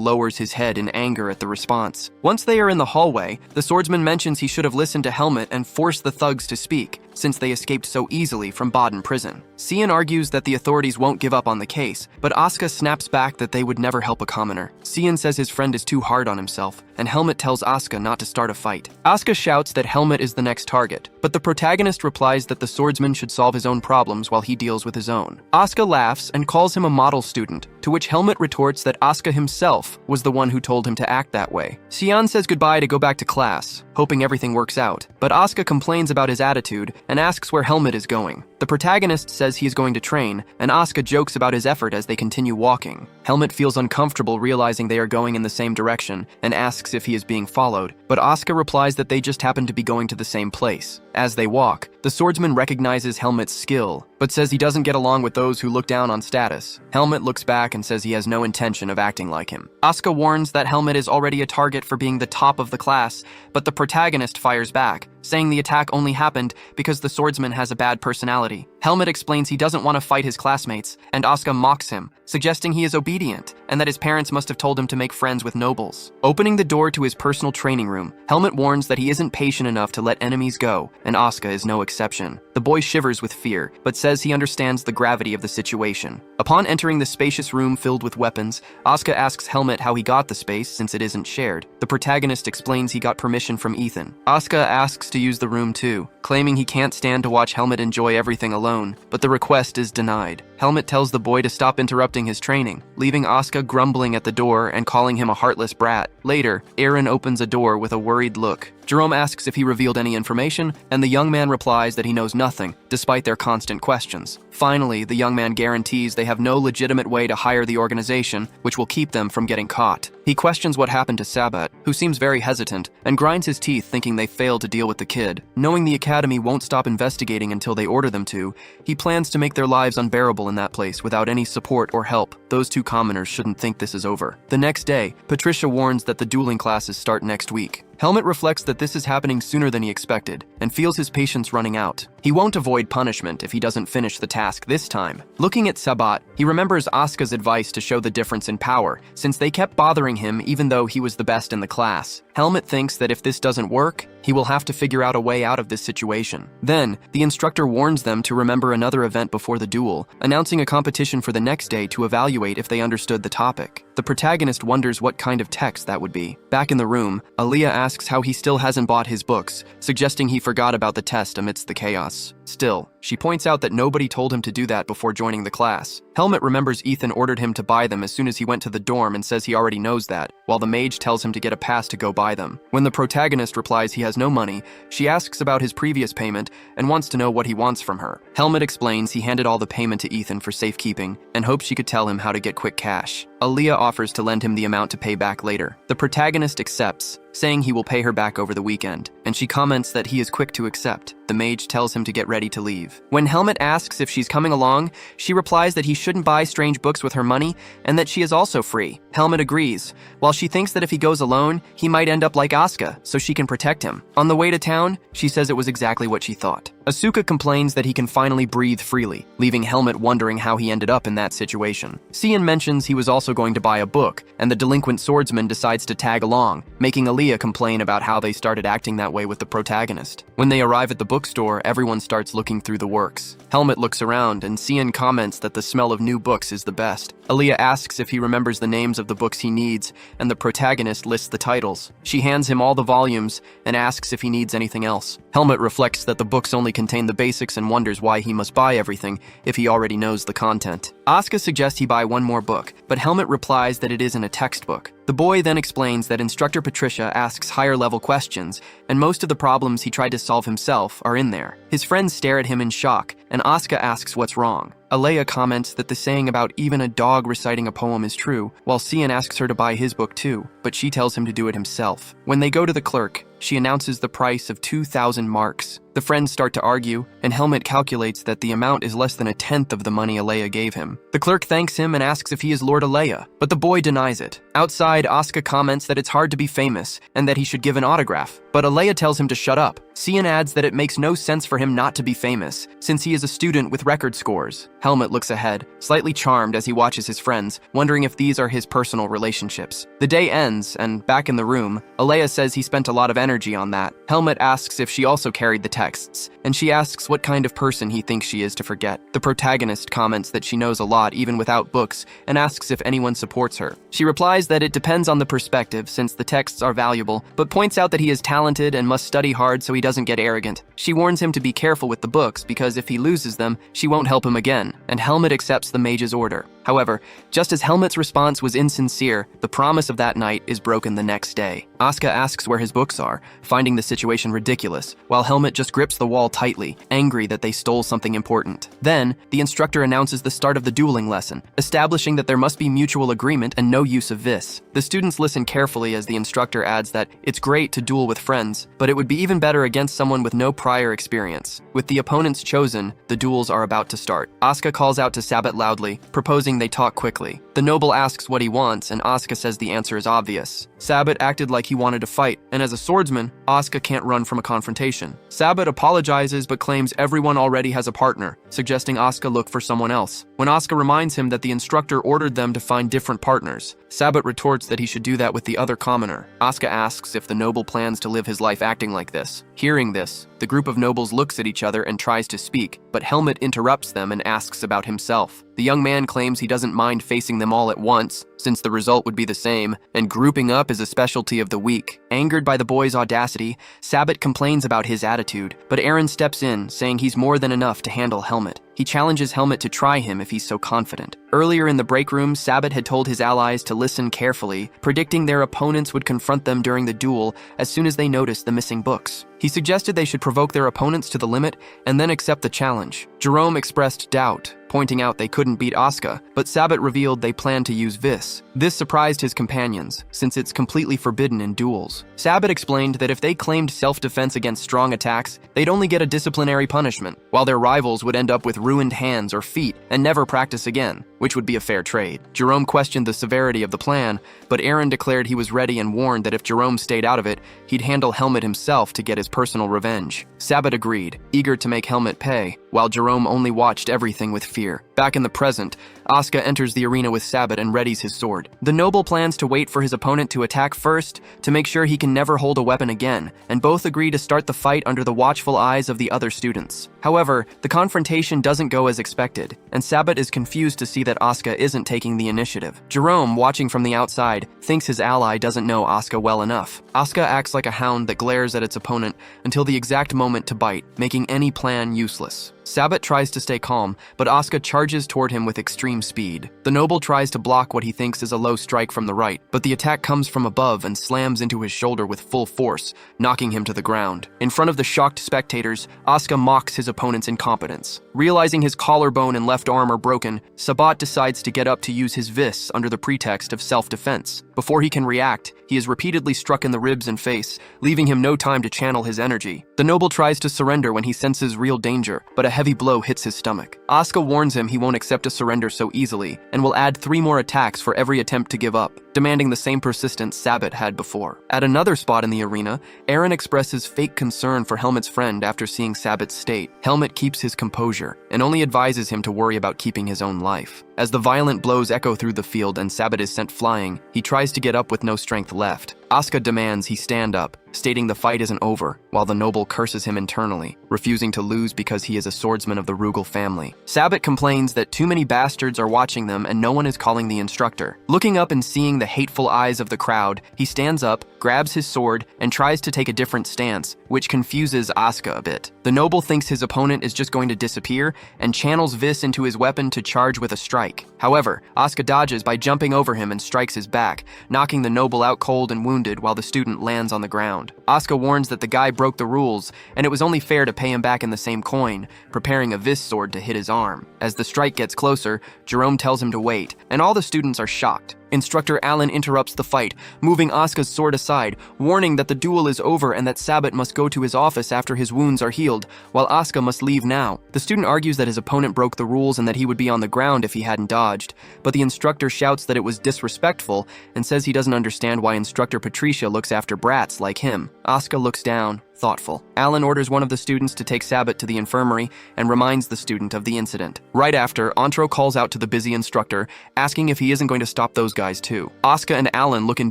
lowers his head in anger at the response. Once they are in the hallway, the swordsman mentions he should have listened to Helmet and forced the thugs to speak, since they escaped so easily from Baden prison. Cian argues that the authorities won't give up on the case, but Asuka snaps back that they would never help a commoner. Cian says his friend is too hard on himself, and Helmet tells Asuka not to start a fight. Asuka shouts that Helmet is the next target, but the protagonist replies that the swordsman should solve his own problems while he deals with his own. Asuka laughs and calls him a model student, to which Helmet retorts that Asuka himself was the one who told him to act that way. Cian says goodbye to go back to class, hoping everything works out, but Asuka complains about his attitude and asks where Helmet is going. The protagonist says he is going to train, and Asuka jokes about his effort as they continue walking. Helmet feels uncomfortable realizing they are going in the same direction and asks if he is being followed, but Asuka replies that they just happen to be going to the same place. As they walk, the swordsman recognizes Helmet's skill, but says he doesn't get along with those who look down on status. Helmet looks back and says he has no intention of acting like him. Asuka warns that Helmet is already a target for being the top of the class, but the protagonist fires back, saying the attack only happened because the swordsman has a bad personality. Helmet explains he doesn't want to fight his classmates, and Asuka mocks him, suggesting he is obedient, and that his parents must have told him to make friends with nobles. Opening the door to his personal training room, Helmet warns that he isn't patient enough to let enemies go, and Asuka is no exception. The boy shivers with fear, but says he understands the gravity of the situation. Upon entering the spacious room filled with weapons, Asuka asks Helmet how he got the space since it isn't shared. The protagonist explains he got permission from Ethan. Asuka asks to use the room too, claiming he can't stand to watch Helmet enjoy everything alone, but the request is denied. Helmet tells the boy to stop interrupting his training, leaving Asuka grumbling at the door and calling him a heartless brat. Later, Aaron opens a door with a worried look. Jerome asks if he revealed any information, and the young man replies that he knows nothing, despite their constant questions. Finally, the young man guarantees they have no legitimate way to hire the organization, which will keep them from getting caught. He questions what happened to Sabat, who seems very hesitant, and grinds his teeth thinking they failed to deal with the kid. Knowing the academy won't stop investigating until they order them to, he plans to make their lives unbearable in that place without any support or help. Those 2 commoners shouldn't think this is over. The next day, Patricia warns that the dueling classes start next week. Helmet reflects that this is happening sooner than he expected, and feels his patience running out. He won't avoid punishment if he doesn't finish the task this time. Looking at Sabat, he remembers Asuka's advice to show the difference in power, since they kept bothering him even though he was the best in the class. Helmet thinks that if this doesn't work, he will have to figure out a way out of this situation. Then, the instructor warns them to remember another event before the duel, announcing a competition for the next day to evaluate if they understood the topic. The protagonist wonders what kind of text that would be. Back in the room, Aaliyah asks how he still hasn't bought his books, suggesting he forgot about the test amidst the chaos. Still, she points out that nobody told him to do that before joining the class. Helmet remembers Ethan ordered him to buy them as soon as he went to the dorm and says he already knows that, while the mage tells him to get a pass to go buy them. When the protagonist replies he has no money, she asks about his previous payment and wants to know what he wants from her. Helmet explains he handed all the payment to Ethan for safekeeping and hopes she could tell him how to get quick cash. Aaliyah offers to lend him the amount to pay back later. The protagonist accepts, saying he will pay her back over the weekend, and she comments that he is quick to accept. The mage tells him to get ready to leave. When Helmet asks if she's coming along, she replies that he shouldn't buy strange books with her money and that she is also free. Helmet agrees, while she thinks that if he goes alone, he might end up like Asuka, so she can protect him. On the way to town, she says it was exactly what she thought. Asuka complains that he can finally breathe freely, leaving Helmet wondering how he ended up in that situation. Cian mentions he was also going to buy a book, and the delinquent swordsman decides to tag along, making Aaliyah complain about how they started acting that way with the protagonist. When they arrive at the bookstore, everyone starts looking through the works. Helmet looks around, and Cian comments that the smell of new books is the best. Aaliyah asks if he remembers the names of the books he needs, and the protagonist lists the titles. She hands him all the volumes and asks if he needs anything else. Helmet reflects that the books only contain the basics and wonders why he must buy everything if he already knows the content. Asuka suggests he buy one more book, but Helmut replies that it isn't a textbook. The boy then explains that Instructor Patricia asks higher-level questions, and most of the problems he tried to solve himself are in there. His friends stare at him in shock, and Asuka asks what's wrong. Alea comments that the saying about even a dog reciting a poem is true, while Cian asks her to buy his book too, but she tells him to do it himself. When they go to the clerk, she announces the price of 2,000 marks. The friends start to argue, and Helmut calculates that the amount is less than a tenth of the money Alea gave him. The clerk thanks him and asks if he is Lord Alea, but the boy denies it. Outside, Asuka comments that it's hard to be famous, and that he should give an autograph, but Alea tells him to shut up. Cian adds that it makes no sense for him not to be famous, since he is a student with record scores. Helmut looks ahead, slightly charmed as he watches his friends, wondering if these are his personal relationships. The day ends, and back in the room, Alea says he spent a lot of energy on that. Helmut asks if she also carried the texts, and she asks what kind of person he thinks she is to forget. The protagonist comments that she knows a lot even without books, and asks if anyone supports her. She replies that it depends on the perspective, since the texts are valuable, but points out that he is talented and must study hard so he doesn't get arrogant. She warns him to be careful with the books, because if he loses them, she won't help him again, and Helmut accepts the mage's order. However, just as Helmut's response was insincere, the promise of that night is broken the next day. Asuka asks where his books are, finding the situation ridiculous, while Helmut just grips the wall tightly, angry that they stole something important. Then, the instructor announces the start of the dueling lesson, establishing that there must be mutual agreement and no use of vis. The students listen carefully as the instructor adds that it's great to duel with friends, but it would be even better against someone with no prior experience. With the opponents chosen, the duels are about to start. Asuka calls out to Sabbat loudly, proposing they talk quickly. The noble asks what he wants, and Asuka says the answer is obvious. Sabbat acted like he wanted to fight, and as a swordsman, Asuka can't run from a confrontation. Sabbat apologizes but claims everyone already has a partner, suggesting Asuka look for someone else. When Asuka reminds him that the instructor ordered them to find different partners, Sabbat retorts that he should do that with the other commoner. Asuka asks if the noble plans to live his life acting like this. Hearing this, the group of nobles looks at each other and tries to speak, but Helmut interrupts them and asks about himself. The young man claims he doesn't mind facing them all at once, since the result would be the same, and grouping up is a specialty of the weak. Angered by the boy's audacity, Sabbat complains about his attitude, but Eren steps in, saying he's more than enough to handle Helmut. He challenges Helmut to try him if he's so confident. Earlier in the break room, Sabbat had told his allies to listen carefully, predicting their opponents would confront them during the duel as soon as they noticed the missing books. He suggested they should provoke their opponents to the limit and then accept the challenge. Jerome expressed doubt, pointing out they couldn't beat Asuka, but Sabbat revealed they planned to use vis. This surprised his companions, since it's completely forbidden in duels. Sabbat explained that if they claimed self-defense against strong attacks, they'd only get a disciplinary punishment, while their rivals would end up with ruined hands or feet and never practice again, which would be a fair trade. Jerome questioned the severity of the plan, but Eren declared he was ready and warned that if Jerome stayed out of it, he'd handle Helmut himself to get his personal revenge. Sabbat agreed, eager to make Helmut pay, while Jerome only watched everything with fear. Back in the present, Asuka enters the arena with Sabbat and readies his sword. The noble plans to wait for his opponent to attack first to make sure he can never hold a weapon again, and both agree to start the fight under the watchful eyes of the other students. However, the confrontation doesn't go as expected, and Sabbat is confused to see that Asuka isn't taking the initiative. Jerome, watching from the outside, thinks his ally doesn't know Asuka well enough. Asuka acts like a hound that glares at its opponent until the exact moment to bite, making any plan useless. Sabbat tries to stay calm, but Asuka charges toward him with extreme speed. The noble tries to block what he thinks is a low strike from the right, but the attack comes from above and slams into his shoulder with full force, knocking him to the ground. In front of the shocked spectators, Asuka mocks his opponent's incompetence. Realizing his collarbone and left arm are broken, Sabbat decides to get up to use his vis under the pretext of self-defense. Before he can react, he is repeatedly struck in the ribs and face, leaving him no time to channel his energy. The noble tries to surrender when he senses real danger, but a heavy blow hits his stomach. Asuka warns him he won't accept a surrender so easily, and will add 3 more attacks for every attempt to give up, demanding the same persistence Sabbat had before. At another spot in the arena, Eren expresses fake concern for Helmut's friend after seeing Sabbat's state. Helmut keeps his composure, and only advises him to worry about keeping his own life. As the violent blows echo through the field and Sabbat is sent flying, he tries to get up with no strength left. Asuka demands he stand up, stating the fight isn't over, while the noble curses him internally, refusing to lose because he is a swordsman of the Rugal family. Sabbat complains that too many bastards are watching them and no one is calling the instructor. Looking up and seeing the hateful eyes of the crowd, he stands up, grabs his sword, and tries to take a different stance, which confuses Asuka a bit. The noble thinks his opponent is just going to disappear and channels Vis into his weapon to charge with a strike. However, Asuka dodges by jumping over him and strikes his back, knocking the noble out cold and wounded while the student lands on the ground. Asuka warns that the guy broke the rules, and it was only fair to pay him back in the same coin, preparing a Vis sword to hit his arm. As the strike gets closer, Jerome tells him to wait, and all the students are shocked. Instructor Alan interrupts the fight, moving Asuka's sword aside, warning that the duel is over and that Sabbat must go to his office after his wounds are healed, while Asuka must leave now. The student argues that his opponent broke the rules and that he would be on the ground if he hadn't dodged, but the instructor shouts that it was disrespectful and says he doesn't understand why Instructor Patricia looks after brats like him. Asuka looks down, thoughtful. Alan orders one of the students to take Sabbat to the infirmary and reminds the student of the incident. Right after, Antro calls out to the busy instructor, asking if he isn't going to stop those guys too. Asuka and Alan look in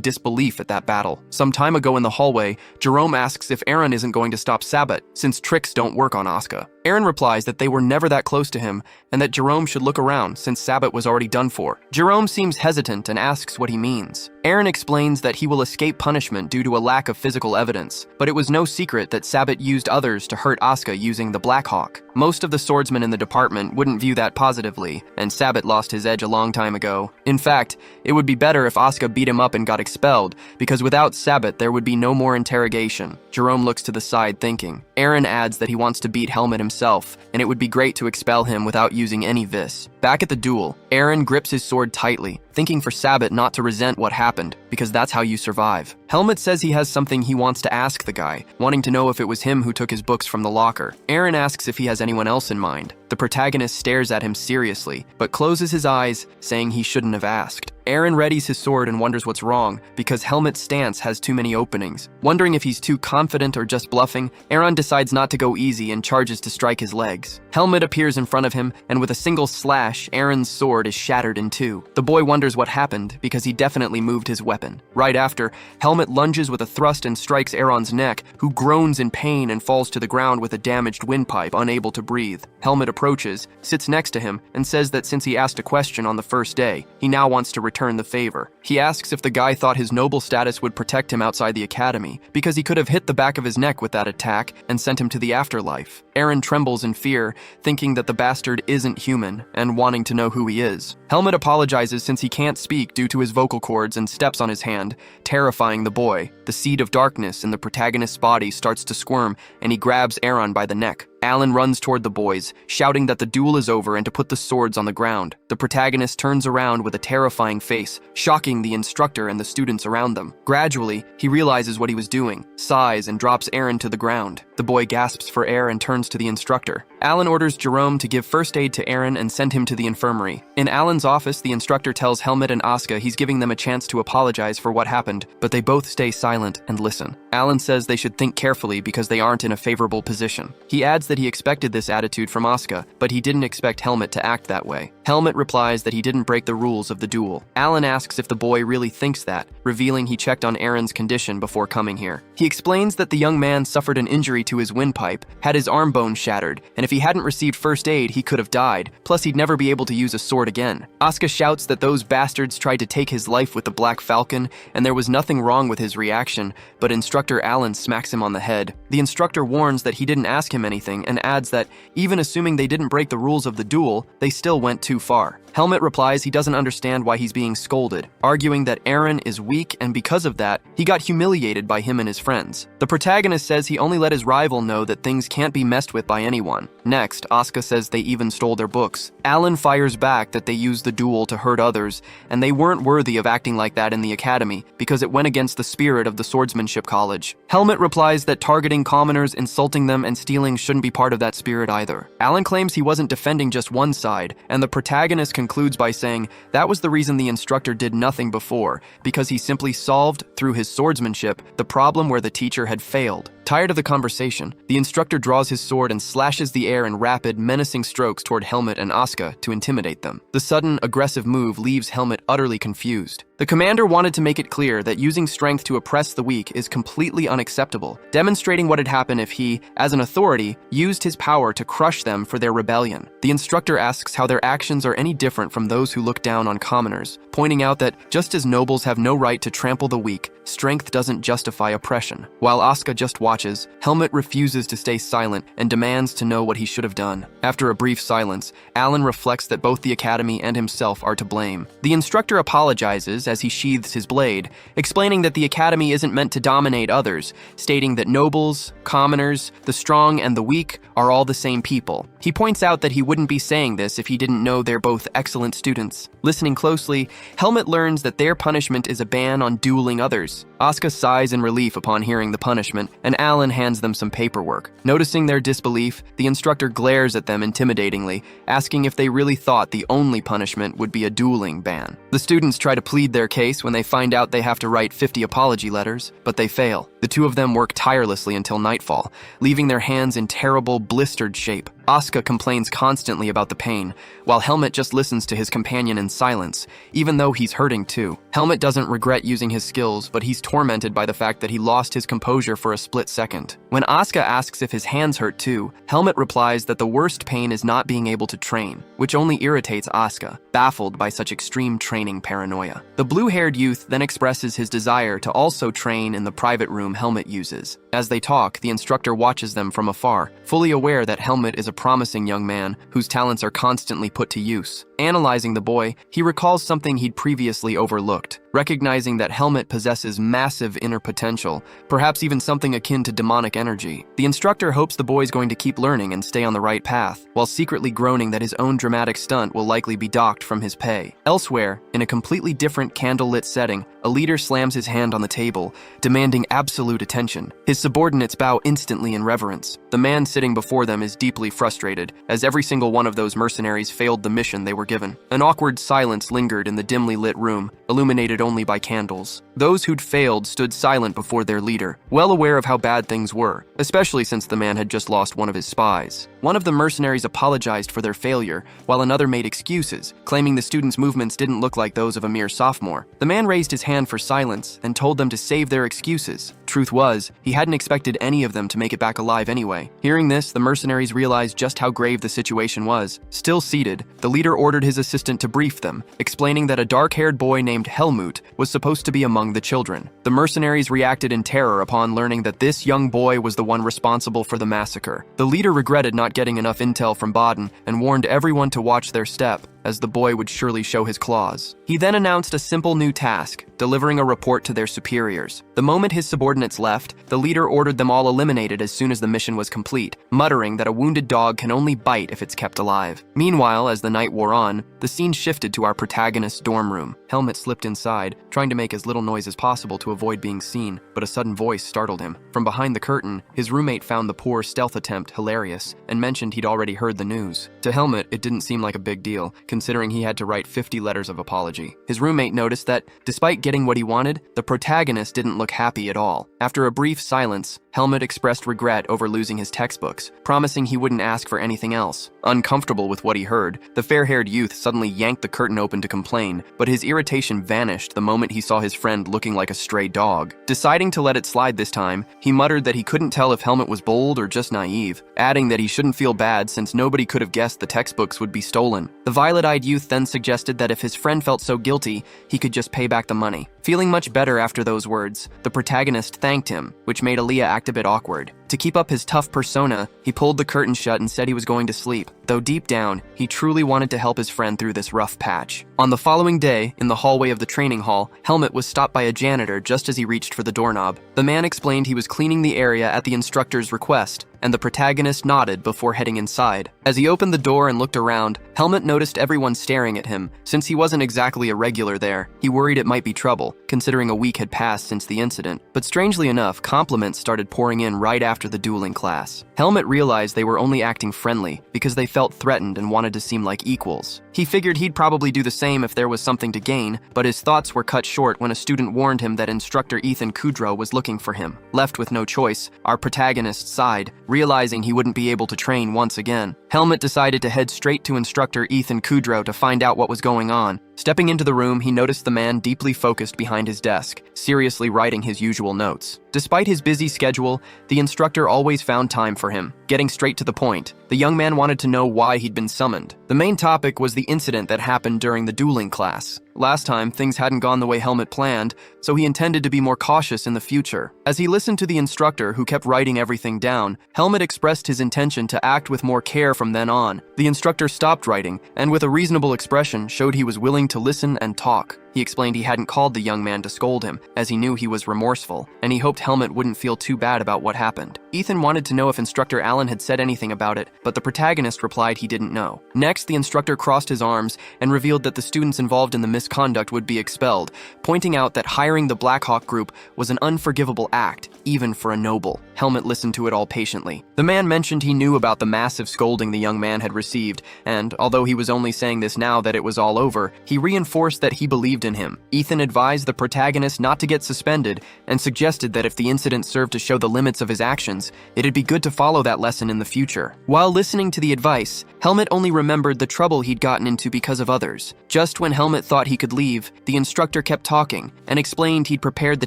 disbelief at that battle. Some time ago in the hallway, Jerome asks if Aaron isn't going to stop Sabbat, since tricks don't work on Asuka. Aaron replies that they were never that close to him and that Jerome should look around since Sabbat was already done for. Jerome seems hesitant and asks what he means. Aaron explains that he will escape punishment due to a lack of physical evidence, but it was no secret that Sabbat used others to hurt Asuka using the Black Hawk. Most of the swordsmen in the department wouldn't view that positively, and Sabbat lost his edge a long time ago. In fact, it would be better if Asuka beat him up and got expelled, because without Sabbat there would be no more interrogation. Jerome looks to the side thinking. Aaron adds that he wants to beat Helmet himself, and it would be great to expel him without using any vis. Back at the duel, Aaron grips his sword tightly, thinking for Sabbat not to resent what happened, because that's how you survive. Helmet says he has something he wants to ask the guy, wanting to know if it was him who took his books from the locker. Aaron asks if he has anyone else in mind. The protagonist stares at him seriously, but closes his eyes, saying he shouldn't have asked. Aaron readies his sword and wonders what's wrong, because Helmet's stance has too many openings. Wondering if he's too confident or just bluffing, Aaron decides not to go easy and charges to strike his legs. Helmet appears in front of him, and with a single slash, Aaron's sword is shattered in two. The boy wonders what happened, because he definitely moved his weapon. Right after, Helmet lunges with a thrust and strikes Aaron's neck, who groans in pain and falls to the ground with a damaged windpipe, unable to breathe. Helmet approaches, sits next to him, and says that since he asked a question on the first day, he now wants to return the favor. He asks if the guy thought his noble status would protect him outside the academy, because he could have hit the back of his neck with that attack and sent him to the afterlife. Aaron trembles in fear, thinking that the bastard isn't human, and wanting to know who he is. Helmet apologizes since he can't speak due to his vocal cords and steps on his hand, terrifying the boy. The seed of darkness in the protagonist's body starts to squirm, and he grabs Aaron by the neck. Alan runs toward the boys, shouting that the duel is over and to put the swords on the ground. The protagonist turns around with a terrifying face, shocking the instructor and the students around them. Gradually, he realizes what he was doing, sighs, and drops Aaron to the ground. The boy gasps for air and turns to the instructor. Alan orders Jerome to give first aid to Aaron and send him to the infirmary. In Alan's office, the instructor tells Helmet and Asuka he's giving them a chance to apologize for what happened, but they both stay silent and listen. Alan says they should think carefully because they aren't in a favorable position. He adds that he expected this attitude from Asuka, but he didn't expect Helmet to act that way. Helmet replies that he didn't break the rules of the duel. Alan asks if the boy really thinks that, revealing he checked on Aaron's condition before coming here. He explains that the young man suffered an injury to his windpipe, had his arm bone shattered, and if he hadn't received first aid, he could have died, plus he'd never be able to use a sword again. Asuka shouts that those bastards tried to take his life with the Black Falcon, and there was nothing wrong with his reaction, but Instructor Alan smacks him on the head. The instructor warns that he didn't ask him anything and adds that, even assuming they didn't break the rules of the duel, they still went too far. Helmet replies he doesn't understand why he's being scolded, arguing that Aaron is weak and because of that, he got humiliated by him and his friends. The protagonist says he only let his rival know that things can't be messed with by anyone. Next, Asuka says they even stole their books. Alan fires back that they used the duel to hurt others, and they weren't worthy of acting like that in the academy because it went against the spirit of the swordsmanship college. Helmet replies that targeting commoners, insulting them, and stealing shouldn't be part of that spirit either. Alan claims he wasn't defending just one side, and the protagonist concludes by saying that was the reason the instructor did nothing before, because he simply solved, through his swordsmanship, the problem where the teacher had failed. Tired of the conversation, the instructor draws his sword and slashes the air in rapid, menacing strokes toward Helmut and Asuka to intimidate them. The sudden, aggressive move leaves Helmut utterly confused. The commander wanted to make it clear that using strength to oppress the weak is completely unacceptable, demonstrating what had happened if he, as an authority, used his power to crush them for their rebellion. The instructor asks how their actions are any different from those who look down on commoners, pointing out that just as nobles have no right to trample the weak, strength doesn't justify oppression. While Asuka just watches, Helmut refuses to stay silent and demands to know what he should have done. After a brief silence, Alan reflects that both the academy and himself are to blame. The instructor apologizes as he sheathes his blade, explaining that the academy isn't meant to dominate others, stating that nobles, commoners, the strong, and the weak are all the same people. He points out that he wouldn't be saying this if he didn't know they're both excellent students. Listening closely, Helmut learns that their punishment is a ban on dueling others. Asuka sighs in relief upon hearing the punishment, and Alan hands them some paperwork. Noticing their disbelief, the instructor glares at them intimidatingly, asking if they really thought the only punishment would be a dueling ban. The students try to plead their case when they find out they have to write 50 apology letters, but they fail. The two of them work tirelessly until nightfall, leaving their hands in terrible, blistered shape. Asuka complains constantly about the pain, while Helmut just listens to his companion in silence, even though he's hurting too. Helmut doesn't regret using his skills, but he's tormented by the fact that he lost his composure for a split second. When Asuka asks if his hands hurt too, Helmut replies that the worst pain is not being able to train, which only irritates Asuka, baffled by such extreme training paranoia. The blue-haired youth then expresses his desire to also train in the private room Helmut uses. As they talk, the instructor watches them from afar, fully aware that Helmut is a promising young man whose talents are constantly put to use. Analyzing the boy, he recalls something he'd previously overlooked, recognizing that Helmut possesses massive inner potential, perhaps even something akin to demonic energy. The instructor hopes the boy's going to keep learning and stay on the right path, while secretly groaning that his own dramatic stunt will likely be docked from his pay. Elsewhere, in a completely different candlelit setting, a leader slams his hand on the table, demanding absolute attention. His subordinates bow instantly in reverence. The man sitting before them is deeply frustrated, as every single one of those mercenaries failed the mission they were given. An awkward silence lingered in the dimly lit room, illuminated only by candles. Those who'd failed stood silent before their leader, well aware of how bad things were, especially since the man had just lost one of his spies. One of the mercenaries apologized for their failure, while another made excuses, claiming the students' movements didn't look like those of a mere sophomore. The man raised his hand for silence and told them to save their excuses. Truth was, he hadn't expected any of them to make it back alive anyway. Hearing this, the mercenaries realized just how grave the situation was. Still seated, the leader ordered his assistant to brief them, explaining that a dark-haired boy named Helmut was supposed to be among the children. The mercenaries reacted in terror upon learning that this young boy was the one responsible for the massacre. The leader regretted not getting enough intel from Baden and warned everyone to watch their step, as the boy would surely show his claws. He then announced a simple new task, delivering a report to their superiors. The moment his subordinates left, the leader ordered them all eliminated as soon as the mission was complete, muttering that a wounded dog can only bite if it's kept alive. Meanwhile, as the night wore on, the scene shifted to our protagonist's dorm room. Helmut slipped inside, trying to make as little noise as possible to avoid being seen, but a sudden voice startled him. From behind the curtain, his roommate found the poor stealth attempt hilarious and mentioned he'd already heard the news. To Helmut, it didn't seem like a big deal, considering he had to write 50 letters of apology. His roommate noticed that, despite getting what he wanted, the protagonist didn't look happy at all. After a brief silence, Helmut expressed regret over losing his textbooks, promising he wouldn't ask for anything else. Uncomfortable with what he heard, the fair-haired youth suddenly yanked the curtain open to complain, but his irritation vanished the moment he saw his friend looking like a stray dog. Deciding to let it slide this time, he muttered that he couldn't tell if Helmut was bold or just naive, adding that he shouldn't feel bad since nobody could have guessed the textbooks would be stolen. The violet-eyed youth then suggested that if his friend felt so guilty, he could just pay back the money. Feeling much better after those words, the protagonist thanked him, which made Aaliyah act a bit awkward. To keep up his tough persona, he pulled the curtain shut and said he was going to sleep, though deep down, he truly wanted to help his friend through this rough patch. On the following day, in the hallway of the training hall, Helmut was stopped by a janitor just as he reached for the doorknob. The man explained he was cleaning the area at the instructor's request, and the protagonist nodded before heading inside. As he opened the door and looked around, Helmut noticed everyone staring at him. Since he wasn't exactly a regular there, he worried it might be trouble, considering a week had passed since the incident. But strangely enough, compliments started pouring in right after after the dueling class. Helmet realized they were only acting friendly because they felt threatened and wanted to seem like equals. He figured he'd probably do the same if there was something to gain, but his thoughts were cut short when a student warned him that instructor Ethan Kudrow was looking for him. Left with no choice, our protagonist sighed, realizing he wouldn't be able to train once again. Helmet decided to head straight to instructor Ethan Kudrow to find out what was going on. Stepping into the room, he noticed the man deeply focused behind his desk, seriously writing his usual notes. Despite his busy schedule, the instructor always found time for him. Getting straight to the point, the young man wanted to know why he'd been summoned. The main topic was the incident that happened during the dueling class. Last time, things hadn't gone the way Helmet planned, so he intended to be more cautious in the future. As he listened to the instructor, who kept writing everything down, Helmet expressed his intention to act with more care from then on. The instructor stopped writing, and with a reasonable expression, showed he was willing to listen and talk. He explained he hadn't called the young man to scold him, as he knew he was remorseful, and he hoped Helmet wouldn't feel too bad about what happened. Ethan wanted to know if Instructor Allen had said anything about it, but the protagonist replied he didn't know. Next, the instructor crossed his arms and revealed that the students involved in the misconduct would be expelled, pointing out that hiring the Blackhawk group was an unforgivable act, even for a noble. Helmet listened to it all patiently. The man mentioned he knew about the massive scolding the young man had received, and although he was only saying this now that it was all over, he reinforced that he believed in him. Ethan advised the protagonist not to get suspended and suggested that if the incident served to show the limits of his actions, it'd be good to follow that lesson in the future. While listening to the advice, Helmet only remembered the trouble he'd gotten into because of others. Just when Helmet thought he could leave, the instructor kept talking and explained he'd prepared the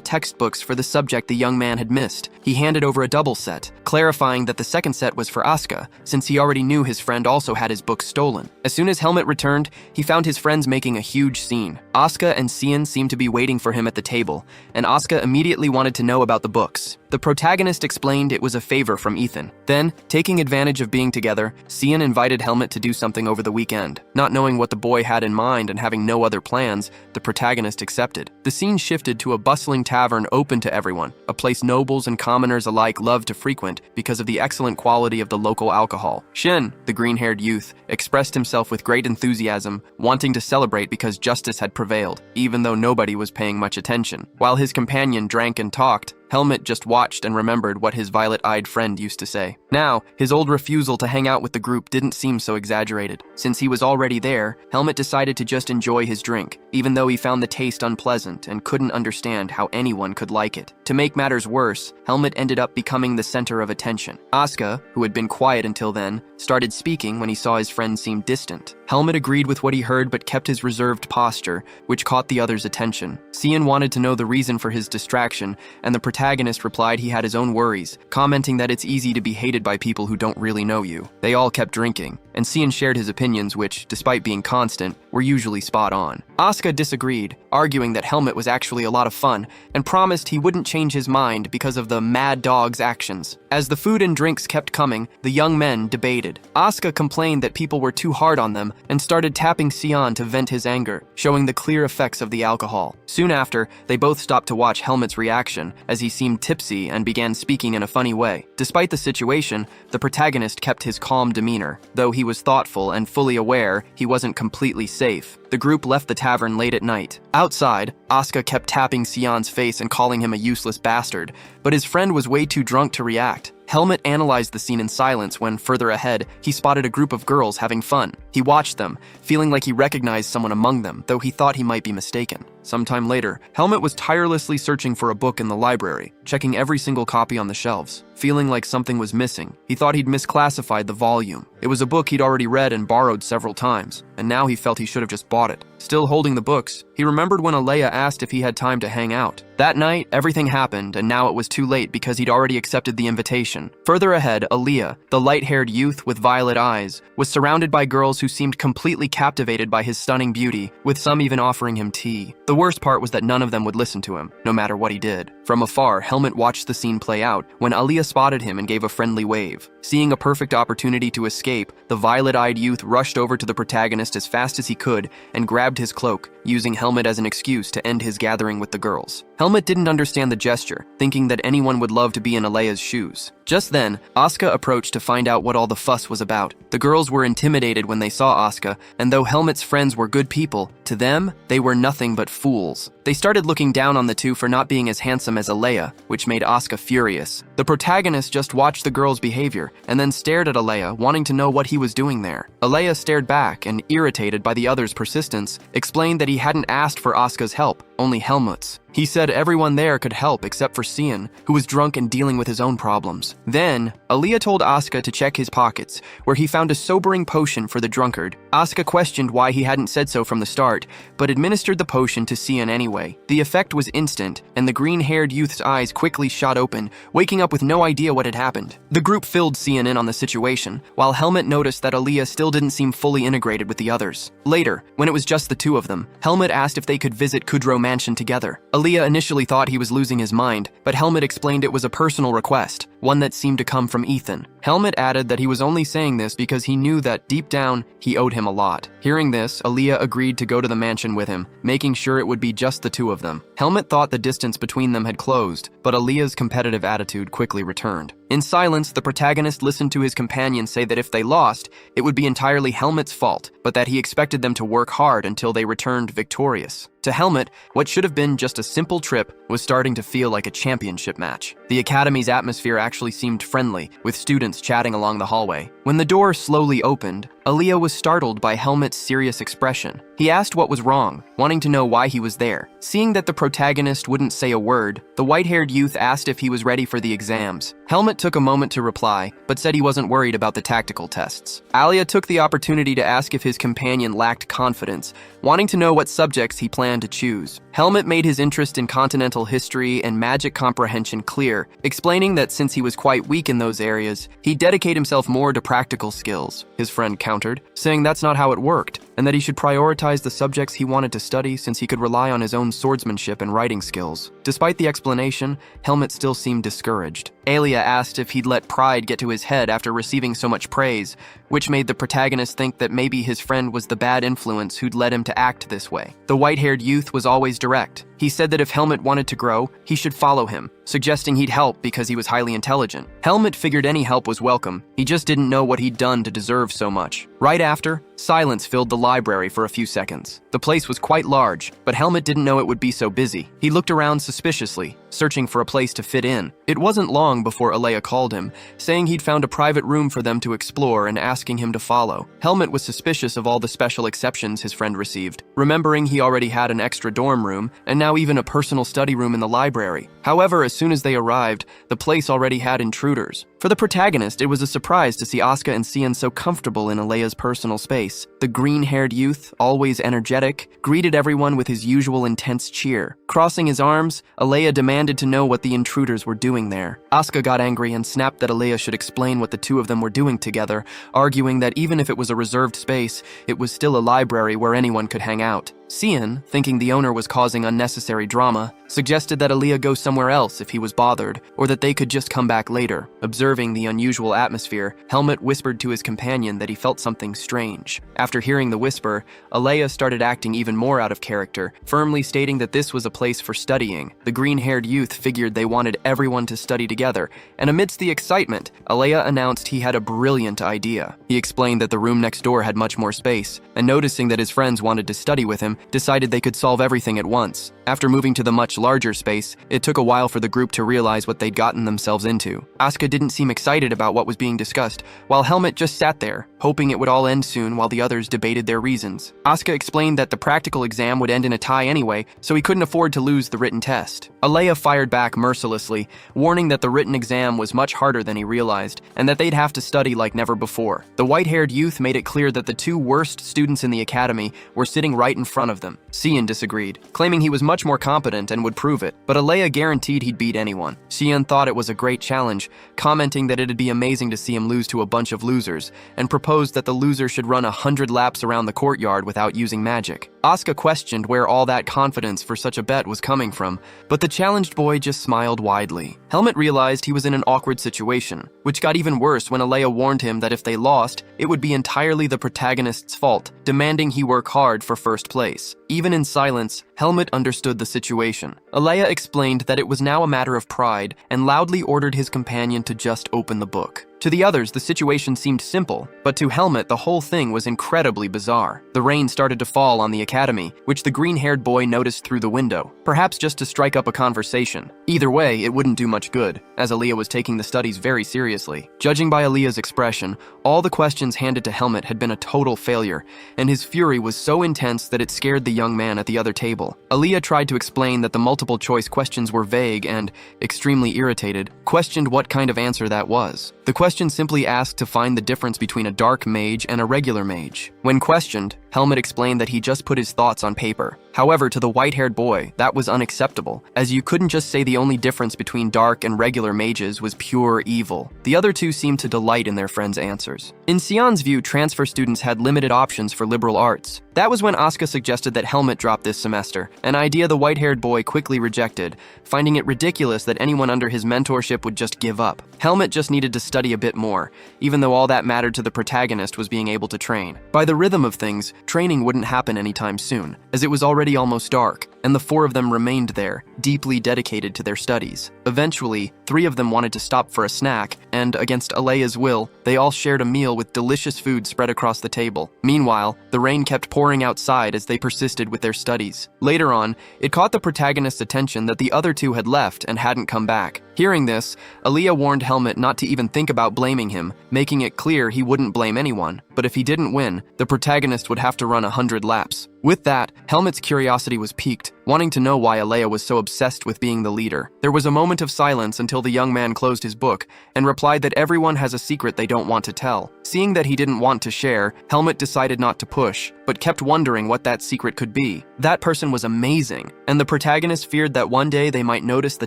textbooks for the subject the young man had missed. He handed over a double set, clarifying that the second set was for Asuka, since he already knew his friend also had his books stolen. As soon as Helmet returned, he found his friends making a huge scene. Asuka and Cian seemed to be waiting for him at the table, and Asuka immediately wanted to know about the books. The protagonist explained it was a favor from Ethan. Then, taking advantage of being together, Cian invited Helmet to do something over the weekend. Not knowing what the boy had in mind and having no other plans, the protagonist accepted. The scene shifted to a bustling tavern open to everyone, a place nobles and commoners alike loved to frequent because of the excellent quality of the local alcohol. Shin, the green-haired youth, expressed himself with great enthusiasm, wanting to celebrate because justice had prevailed, even though nobody was paying much attention. While his companion drank and talked, Helmet just watched and remembered what his violet-eyed friend used to say. Now, his old refusal to hang out with the group didn't seem so exaggerated. Since he was already there, Helmet decided to just enjoy his drink, even though he found the taste unpleasant and couldn't understand how anyone could like it. To make matters worse, Helmet ended up becoming the center of attention. Asuka, who had been quiet until then, started speaking when he saw his friend seem distant. Helmet agreed with what he heard but kept his reserved posture, which caught the others' attention. Cian wanted to know the reason for his distraction, and the protagonist replied he had his own worries, commenting that it's easy to be hated by people who don't really know you. They all kept drinking, and Cian shared his opinions which, despite being constant, were usually spot on. Asuka disagreed, arguing that Helmet was actually a lot of fun, and promised he wouldn't change his mind because of the mad dog's actions. As the food and drinks kept coming, the young men debated. Asuka complained that people were too hard on them and started tapping Cian to vent his anger, showing the clear effects of the alcohol. Soon after, they both stopped to watch Helmet's reaction, as he seemed tipsy and began speaking in a funny way. Despite the situation, the protagonist kept his calm demeanor, though he was thoughtful and fully aware he wasn't completely safe. The group left the tavern late at night. Outside, Asuka kept tapping Cian's face and calling him a useless bastard, but his friend was way too drunk to react. Helmet analyzed the scene in silence when, further ahead, he spotted a group of girls having fun. He watched them, feeling like he recognized someone among them, though he thought he might be mistaken. Sometime later, Helmet was tirelessly searching for a book in the library, checking every single copy on the shelves. Feeling like something was missing, he thought he'd misclassified the volume. It was a book he'd already read and borrowed several times, and now he felt he should have just bought it. Still holding the books, he remembered when Alea asked if he had time to hang out. That night, everything happened, and now it was too late because he'd already accepted the invitation. Further ahead, Alea, the light-haired youth with violet eyes, was surrounded by girls who seemed completely captivated by his stunning beauty, with some even offering him tea. The worst part was that none of them would listen to him, no matter what he did. From afar, Helmet watched the scene play out when Alea spotted him and gave a friendly wave. Seeing a perfect opportunity to escape, the violet-eyed youth rushed over to the protagonist as fast as he could and grabbed his cloak, using Helmet as an excuse to end his gathering with the girls. Helmet Helmut didn't understand the gesture, thinking that anyone would love to be in Alea's shoes. Just then, Asuka approached to find out what all the fuss was about. The girls were intimidated when they saw Asuka, and though Helmut's friends were good people, to them, they were nothing but fools. They started looking down on the two for not being as handsome as Alea, which made Asuka furious. The protagonist just watched the girls' behavior, and then stared at Alea, wanting to know what he was doing there. Alea stared back, and irritated by the others' persistence, explained that he hadn't asked for Asuka's help, only Helmut's. He said everyone there could help except for Cian, who was drunk and dealing with his own problems. Then, Alea told Asuka to check his pockets, where he found a sobering potion for the drunkard. Asuka questioned why he hadn't said so from the start, but administered the potion to Cian anyway. The effect was instant, and the green-haired youth's eyes quickly shot open, waking up with no idea what had happened. The group filled Cian in on the situation, while Helmut noticed that Alea still didn't seem fully integrated with the others. Later, when it was just the two of them, Helmut asked if they could visit Kudrow Mansion together. Alea initially thought he was losing his mind, but Helmut explained it was a personal request, one that seemed to come from Ethan. Helmut added that he was only saying this because he knew that deep down, he owed him a lot. Hearing this, Alea agreed to go to the mansion with him, making sure it would be just the two of them. Helmut thought the distance between them had closed, but Alea's competitive attitude quickly returned. In silence, the protagonist listened to his companion say that if they lost, it would be entirely Helmut's fault, but that he expected them to work hard until they returned victorious. To Helmut, what should have been just a simple trip was starting to feel like a championship match. The academy's atmosphere actually seemed friendly, with students chatting along the hallway. When the door slowly opened, Alea was startled by Helmut's serious expression. He asked what was wrong, wanting to know why he was there. Seeing that the protagonist wouldn't say a word, the white-haired youth asked if he was ready for the exams. Helmut took a moment to reply, but said he wasn't worried about the tactical tests. Alea took the opportunity to ask if his companion lacked confidence, wanting to know what subjects he planned to choose. Helmut made his interest in continental history and magic comprehension clear, explaining that since he was quite weak in those areas, he'd dedicate himself more to practical skills. His friend countered, saying that's not how it worked, and that he should prioritize the subjects he wanted to study since he could rely on his own swordsmanship and writing skills. Despite the explanation, Helmut still seemed discouraged. Alea asked if he'd let pride get to his head after receiving so much praise, which made the protagonist think that maybe his friend was the bad influence who'd led him to act this way. The white-haired youth was always direct. He said that if Helmut wanted to grow, he should follow him, suggesting he'd help because he was highly intelligent. Helmut figured any help was welcome, he just didn't know what he'd done to deserve so much. Right after, silence filled the library for a few seconds. The place was quite large, but Helmut didn't know it would be so busy. He looked around suspiciously, searching for a place to fit in. It wasn't long before Alea called him, saying he'd found a private room for them to explore and asking him to follow. Helmut was suspicious of all the special exceptions his friend received, remembering he already had an extra dorm room, and now even a personal study room in the library. However, as soon as they arrived, the place already had intruders. For the protagonist, it was a surprise to see Asuka and Cian so comfortable in Alea's personal space. The green-haired youth, always energetic, greeted everyone with his usual intense cheer. Crossing his arms, Alea demanded to know what the intruders were doing there. Asuka got angry and snapped that Alea should explain what the two of them were doing together, arguing that even if it was a reserved space, it was still a library where anyone could hang out. Cian, thinking the owner was causing unnecessary drama, suggested that Alea go somewhere else if he was bothered, or that they could just come back later. Observing the unusual atmosphere, Helmut whispered to his companion that he felt something strange. After hearing the whisper, Alea started acting even more out of character, firmly stating that this was a place for studying. The green-haired youth figured they wanted everyone to study together, and amidst the excitement, Alea announced he had a brilliant idea. He explained that the room next door had much more space, and noticing that his friends wanted to study with him, decided they could solve everything at once. After moving to the much larger space, it took a while for the group to realize what they'd gotten themselves into. Asuka didn't seem excited about what was being discussed, while Helmut just sat there, hoping it would all end soon while the others debated their reasons. Asuka explained that the practical exam would end in a tie anyway, so he couldn't afford to lose the written test. Alea fired back mercilessly, warning that the written exam was much harder than he realized, and that they'd have to study like never before. The white-haired youth made it clear that the two worst students in the academy were sitting right in front of them. Cian disagreed, claiming he was much more competent and would prove it, but Alea guaranteed he'd beat anyone. Cian thought it was a great challenge, commenting that it'd be amazing to see him lose to a bunch of losers, and proposed that the loser should run 100 laps around the courtyard without using magic. Asuka questioned where all that confidence for such a bet was coming from, but the challenged boy just smiled widely. Helmut realized he was in an awkward situation, which got even worse when Alea warned him that if they lost, it would be entirely the protagonist's fault, demanding he work hard for first place. Even in silence, Helmut understood understood the situation. Alea explained that it was now a matter of pride and loudly ordered his companion to just open the book. To the others, the situation seemed simple, but to Helmut, the whole thing was incredibly bizarre. The rain started to fall on the academy, which the green-haired boy noticed through the window, perhaps just to strike up a conversation. Either way, it wouldn't do much good, as Alea was taking the studies very seriously. Judging by Alea's expression, all the questions handed to Helmut had been a total failure, and his fury was so intense that it scared the young man at the other table. Alea tried to explain that the multiple-choice questions were vague and, extremely irritated, questioned what kind of answer that was. The question simply asked to find the difference between a dark mage and a regular mage. When questioned, Helmut explained that he just put his thoughts on paper. However, to the white-haired boy, that was unacceptable, as you couldn't just say the only difference between dark and regular mages was pure evil. The other two seemed to delight in their friend's answers. In Sion's view, transfer students had limited options for liberal arts. That was when Asuka suggested that Helmut drop this semester, an idea the white-haired boy quickly rejected, finding it ridiculous that anyone under his mentorship would just give up. Helmut just needed to study a bit more, even though all that mattered to the protagonist was being able to train. By the rhythm of things, training wouldn't happen anytime soon, as it was already almost dark, and the four of them remained there, deeply dedicated to their studies. Eventually, 3 of them wanted to stop for a snack, and, against Alea's will, they all shared a meal with delicious food spread across the table. Meanwhile, the rain kept pouring outside as they persisted with their studies. Later on, it caught the protagonist's attention that the other 2 had left and hadn't come back. Hearing this, Alea warned Helmut not to even think about blaming him, making it clear he wouldn't blame anyone, but if he didn't win, the protagonist would have to run 100 laps. With that, Helmut's curiosity was piqued, wanting to know why Alea was so obsessed with being the leader. There was a moment of silence until the young man closed his book and replied that everyone has a secret they don't want to tell. Seeing that he didn't want to share, Helmut decided not to push, but kept wondering what that secret could be. That person was amazing, and the protagonist feared that one day they might notice the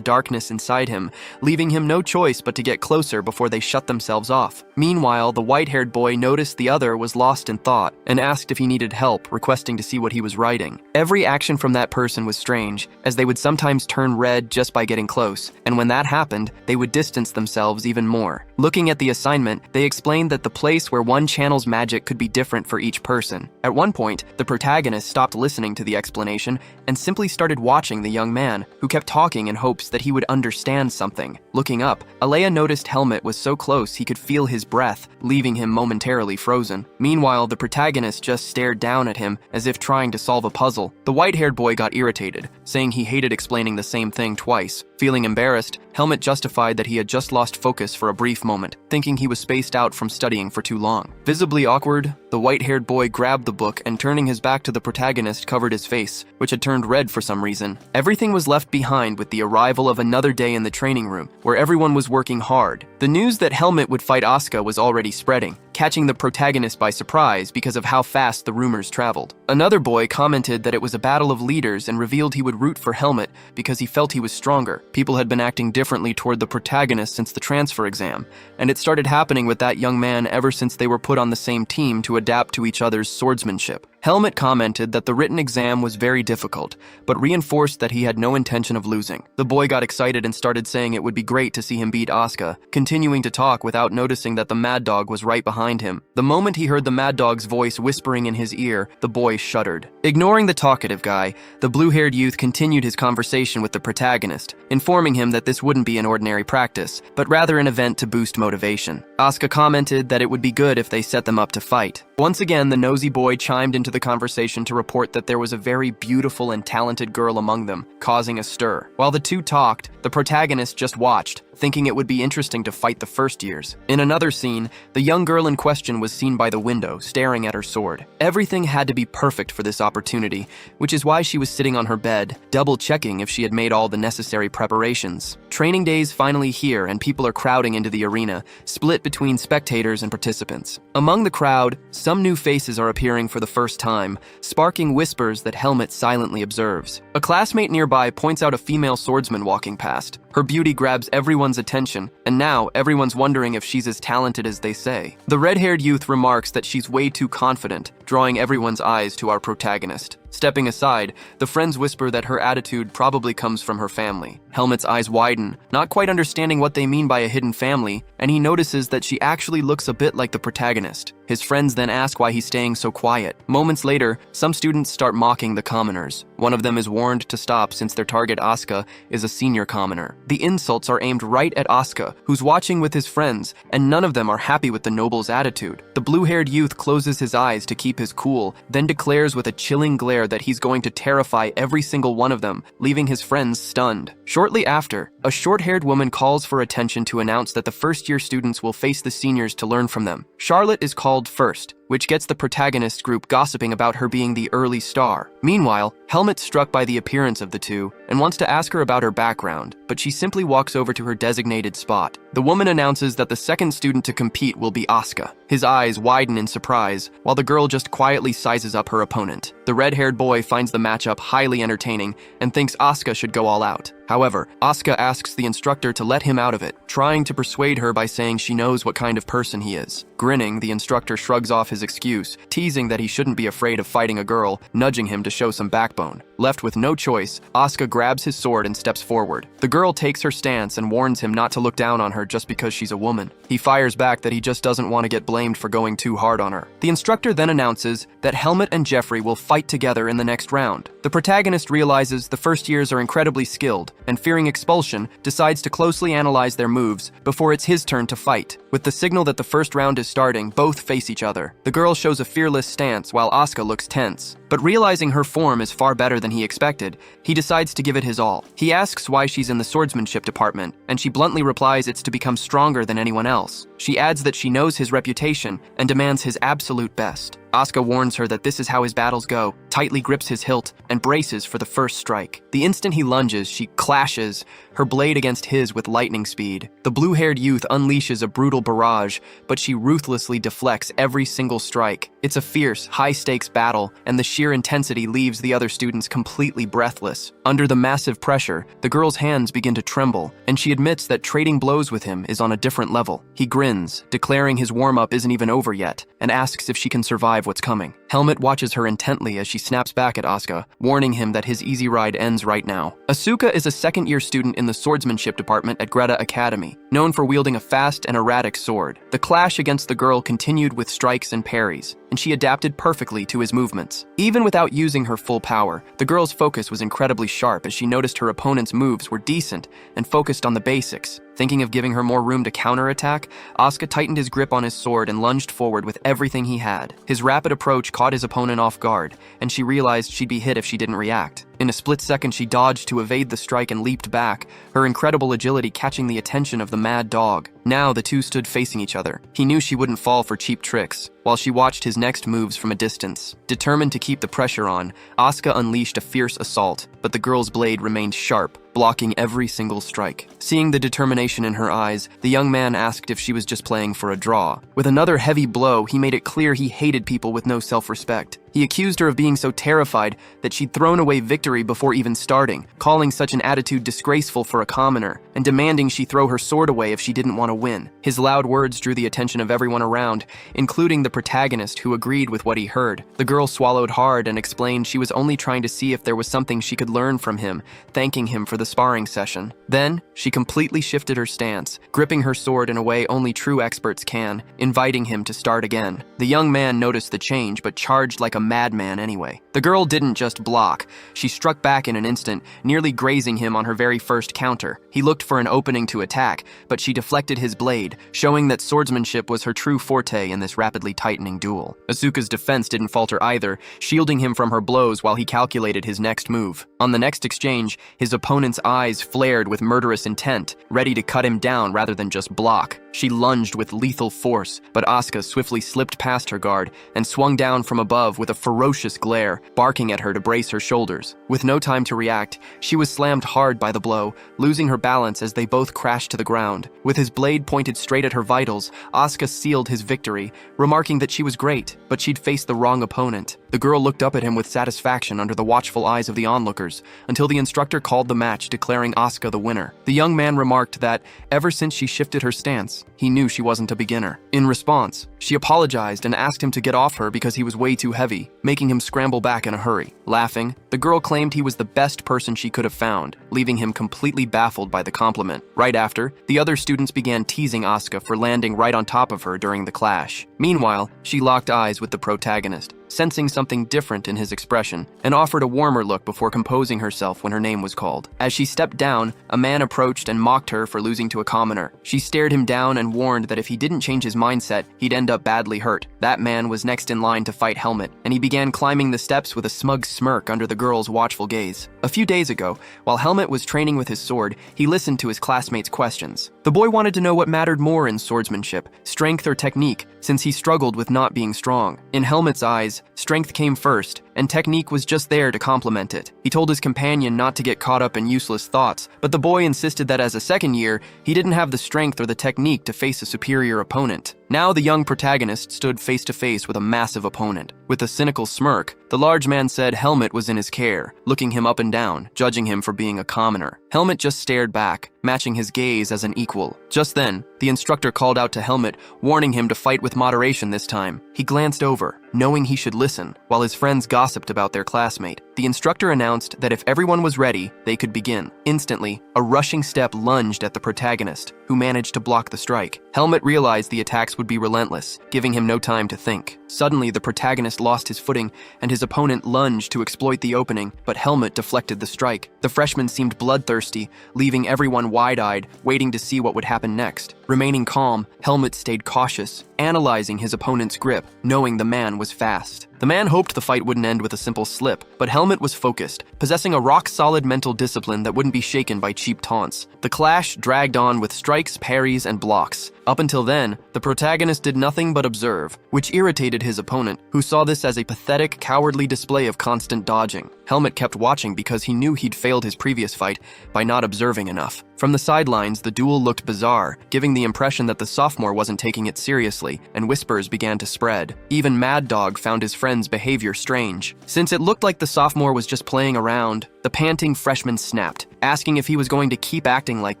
darkness inside him, leaving him no choice but to get closer before they shut themselves off. Meanwhile, the white-haired boy noticed the other was lost in thought and asked if he needed help, requesting to see what he was writing. Every action from that person was strange, as they would sometimes turn red just by getting close, and when that happened, they would distance themselves even more. Looking at the assignment, they explained that the place where one channels magic could be different for each person. At one point, the protagonist stopped listening to the explanation and simply started watching the young man, who kept talking in hopes that he would understand something. Looking up, Alea noticed Helmut was so close he could feel his breath, leaving him momentarily frozen. Meanwhile, the protagonist just stared down at him as if trying to solve a puzzle. The white-haired boy got irritated, saying he hated explaining the same thing twice. Feeling embarrassed, Helmut justified that he had just lost focus for a brief moment, thinking he was spaced out from studying for too long. Visibly awkward, the white-haired boy grabbed the book and turning his back to the protagonist covered his face, which had turned red for some reason. Everything was left behind with the arrival of another day in the training room, where everyone was working hard. The news that Helmut would fight Asuka was already spreading, catching the protagonist by surprise because of how fast the rumors traveled. Another boy commented that it was a battle of leaders and revealed he would root for Helmut because he felt he was stronger. People had been acting differently toward the protagonist since the transfer exam, and it started happening with that young man ever since they were put on the same team to adapt to each other's swordsmanship. Helmut commented that the written exam was very difficult, but reinforced that he had no intention of losing. The boy got excited and started saying it would be great to see him beat Asuka, continuing to talk without noticing that the Mad Dog was right behind him. The moment he heard the Mad Dog's voice whispering in his ear, the boy shuddered. Ignoring the talkative guy, the blue-haired youth continued his conversation with the protagonist, informing him that this wouldn't be an ordinary practice, but rather an event to boost motivation. Asuka commented that it would be good if they set them up to fight. Once again, the nosy boy chimed into the conversation to report that there was a very beautiful and talented girl among them, causing a stir. While the two talked, the protagonist just watched, thinking it would be interesting to fight the first years. In another scene, the young girl in question was seen by the window, staring at her sword. Everything had to be perfect for this opportunity, which is why she was sitting on her bed, double-checking if she had made all the necessary preparations. Training day is finally here, and people are crowding into the arena, split between spectators and participants. Among the crowd, some new faces are appearing for the first time, sparking whispers that Helmut silently observes. A classmate nearby points out a female swordsman walking past. Her beauty grabs everyone's attention, and now everyone's wondering if she's as talented as they say. The red-haired youth remarks that she's way too confident, drawing everyone's eyes to our protagonist. Stepping aside, the friends whisper that her attitude probably comes from her family. Helmet's eyes widen, not quite understanding what they mean by a hidden family, and he notices that she actually looks a bit like the protagonist. His friends then ask why he's staying so quiet. Moments later, some students start mocking the commoners. One of them is warned to stop since their target, Asuka, is a senior commoner. The insults are aimed right at Asuka, who's watching with his friends, and none of them are happy with the noble's attitude. The blue-haired youth closes his eyes to keep his cool, then declares with a chilling glare that he's going to terrify every single one of them, leaving his friends stunned. Shortly after, a short-haired woman calls for attention to announce that the first-year students will face the seniors to learn from them. Charlotte is called first, which gets the protagonist group gossiping about her being the early star. Meanwhile, Helmet's struck by the appearance of the two and wants to ask her about her background, but she simply walks over to her designated spot. The woman announces that the second student to compete will be Asuka. His eyes widen in surprise, while the girl just quietly sizes up her opponent. The red-haired boy finds the matchup highly entertaining and thinks Asuka should go all out. However, Asuka asks the instructor to let him out of it, trying to persuade her by saying she knows what kind of person he is. Grinning, the instructor shrugs off his excuse, teasing that he shouldn't be afraid of fighting a girl, nudging him to show some backbone. Left with no choice, Asuka grabs his sword and steps forward. The girl takes her stance and warns him not to look down on her just because she's a woman. He fires back that he just doesn't want to get blamed for going too hard on her. The instructor then announces that Helmet and Jeffrey will fight together in the next round. The protagonist realizes the first years are incredibly skilled, and fearing expulsion, decides to closely analyze their moves before it's his turn to fight. With the signal that the first round is starting, both face each other. The girl shows a fearless stance while Asuka looks tense. But realizing her form is far better than he expected, he decides to give it his all. He asks why she's in the swordsmanship department, and she bluntly replies it's to become stronger than anyone else. She adds that she knows his reputation and demands his absolute best. Asuka warns her that this is how his battles go, tightly grips his hilt, and braces for the first strike. The instant he lunges, she clashes her blade against his with lightning speed. The blue-haired youth unleashes a brutal barrage, but she ruthlessly deflects every single strike. It's a fierce, high-stakes battle, and the sheer intensity leaves the other students completely breathless. Under the massive pressure, the girl's hands begin to tremble, and she admits that trading blows with him is on a different level. He grins, declaring his warm-up isn't even over yet, and asks if she can survive what's coming. Helmet watches her intently as she snaps back at Asuka, warning him that his easy ride ends right now. Asuka is a second-year student in the swordsmanship department at Greta Academy, known for wielding a fast and erratic sword. The clash against the girl continued with strikes and parries, and she adapted perfectly to his movements. Even without using her full power, the girl's focus was incredibly sharp as she noticed her opponent's moves were decent and focused on the basics. Thinking of giving her more room to counterattack, Asuka tightened his grip on his sword and lunged forward with everything he had. His rapid approach caught his opponent off guard, and she realized she'd be hit if she didn't react. In a split second, she dodged to evade the strike and leaped back, her incredible agility catching the attention of the mad dog. Now the two stood facing each other. He knew she wouldn't fall for cheap tricks, while she watched his next moves from a distance. Determined to keep the pressure on, Asuka unleashed a fierce assault, but the girl's blade remained sharp, blocking every single strike. Seeing the determination in her eyes, the young man asked if she was just playing for a draw. With another heavy blow, he made it clear he hated people with no self-respect. He accused her of being so terrified that she'd thrown away victory before even starting, calling such an attitude disgraceful for a commoner, and demanding she throw her sword away if she didn't want to win. His loud words drew the attention of everyone around, including the protagonist, who agreed with what he heard. The girl swallowed hard and explained she was only trying to see if there was something she could learn from him, thanking him for the sparring session. Then, she completely shifted her stance, gripping her sword in a way only true experts can, inviting him to start again. The young man noticed the change, but charged like a madman anyway. The girl didn't just block. She struck back in an instant, nearly grazing him on her very first counter. He looked for an opening to attack, but she deflected his blade, showing that swordsmanship was her true forte in this rapidly tightening duel. Asuka's defense didn't falter either, shielding him from her blows while he calculated his next move. On the next exchange, his opponent's eyes flared with murderous intent, ready to cut him down rather than just block. She lunged with lethal force, but Asuka swiftly slipped past her guard and swung down from above with a ferocious glare, barking at her to brace her shoulders. With no time to react, she was slammed hard by the blow, losing her balance as they both crashed to the ground. With his blade pointed straight at her vitals, Asuka sealed his victory, remarking that she was great, but she'd faced the wrong opponent. The girl looked up at him with satisfaction under the watchful eyes of the onlookers, until the instructor called the match, declaring Asuka the winner. The young man remarked that, ever since she shifted her stance, he knew she wasn't a beginner. In response, she apologized and asked him to get off her because he was way too heavy, making him scramble back in a hurry. Laughing, the girl claimed he was the best person she could have found, leaving him completely baffled by the compliment. Right after, the other students began teasing Asuka for landing right on top of her during the clash. Meanwhile, she locked eyes with the protagonist, sensing something different in his expression, and offered a warmer look before composing herself when her name was called. As she stepped down, a man approached and mocked her for losing to a commoner. She stared him down and warned that if he didn't change his mindset, he'd end up badly hurt. That man was next in line to fight Helmet, and he began climbing the steps with a smug smirk under the girl's watchful gaze. A few days ago, while Helmet was training with his sword, he listened to his classmates' questions. The boy wanted to know what mattered more in swordsmanship, strength or technique, since he struggled with not being strong. In Helmet's eyes, strength came first, and technique was just there to complement it. He told his companion not to get caught up in useless thoughts, but the boy insisted that as a second year, he didn't have the strength or the technique to face a superior opponent. Now the young protagonist stood face to face with a massive opponent. With a cynical smirk, the large man said Helmet was in his care, looking him up and down, judging him for being a commoner. Helmet just stared back, matching his gaze as an equal. Just then, the instructor called out to Helmet, warning him to fight with moderation this time. He glanced over, knowing he should listen, while his friends gossiped about their classmate. The instructor announced that if everyone was ready, they could begin. Instantly, a rushing step lunged at the protagonist, who managed to block the strike. Helmet realized the attacks would be relentless, giving him no time to think. Suddenly, the protagonist lost his footing, and his opponent lunged to exploit the opening, but Helmet deflected the strike. The freshman seemed bloodthirsty, leaving everyone wide-eyed, waiting to see what would happen next. Remaining calm, Helmet stayed cautious, analyzing his opponent's grip, knowing the man was fast. The man hoped the fight wouldn't end with a simple slip, but Helmet was focused, possessing a rock-solid mental discipline that wouldn't be shaken by cheap taunts. The clash dragged on with strikes, parries, and blocks. Up until then, the protagonist did nothing but observe, which irritated his opponent, who saw this as a pathetic, cowardly display of constant dodging. Helmet kept watching because he knew he'd failed his previous fight by not observing enough. From the sidelines, the duel looked bizarre, giving the impression that the sophomore wasn't taking it seriously, and whispers began to spread. Even Mad Dog found his friend's behavior strange. Since it looked like the sophomore was just playing around, the panting freshman snapped, asking if he was going to keep acting like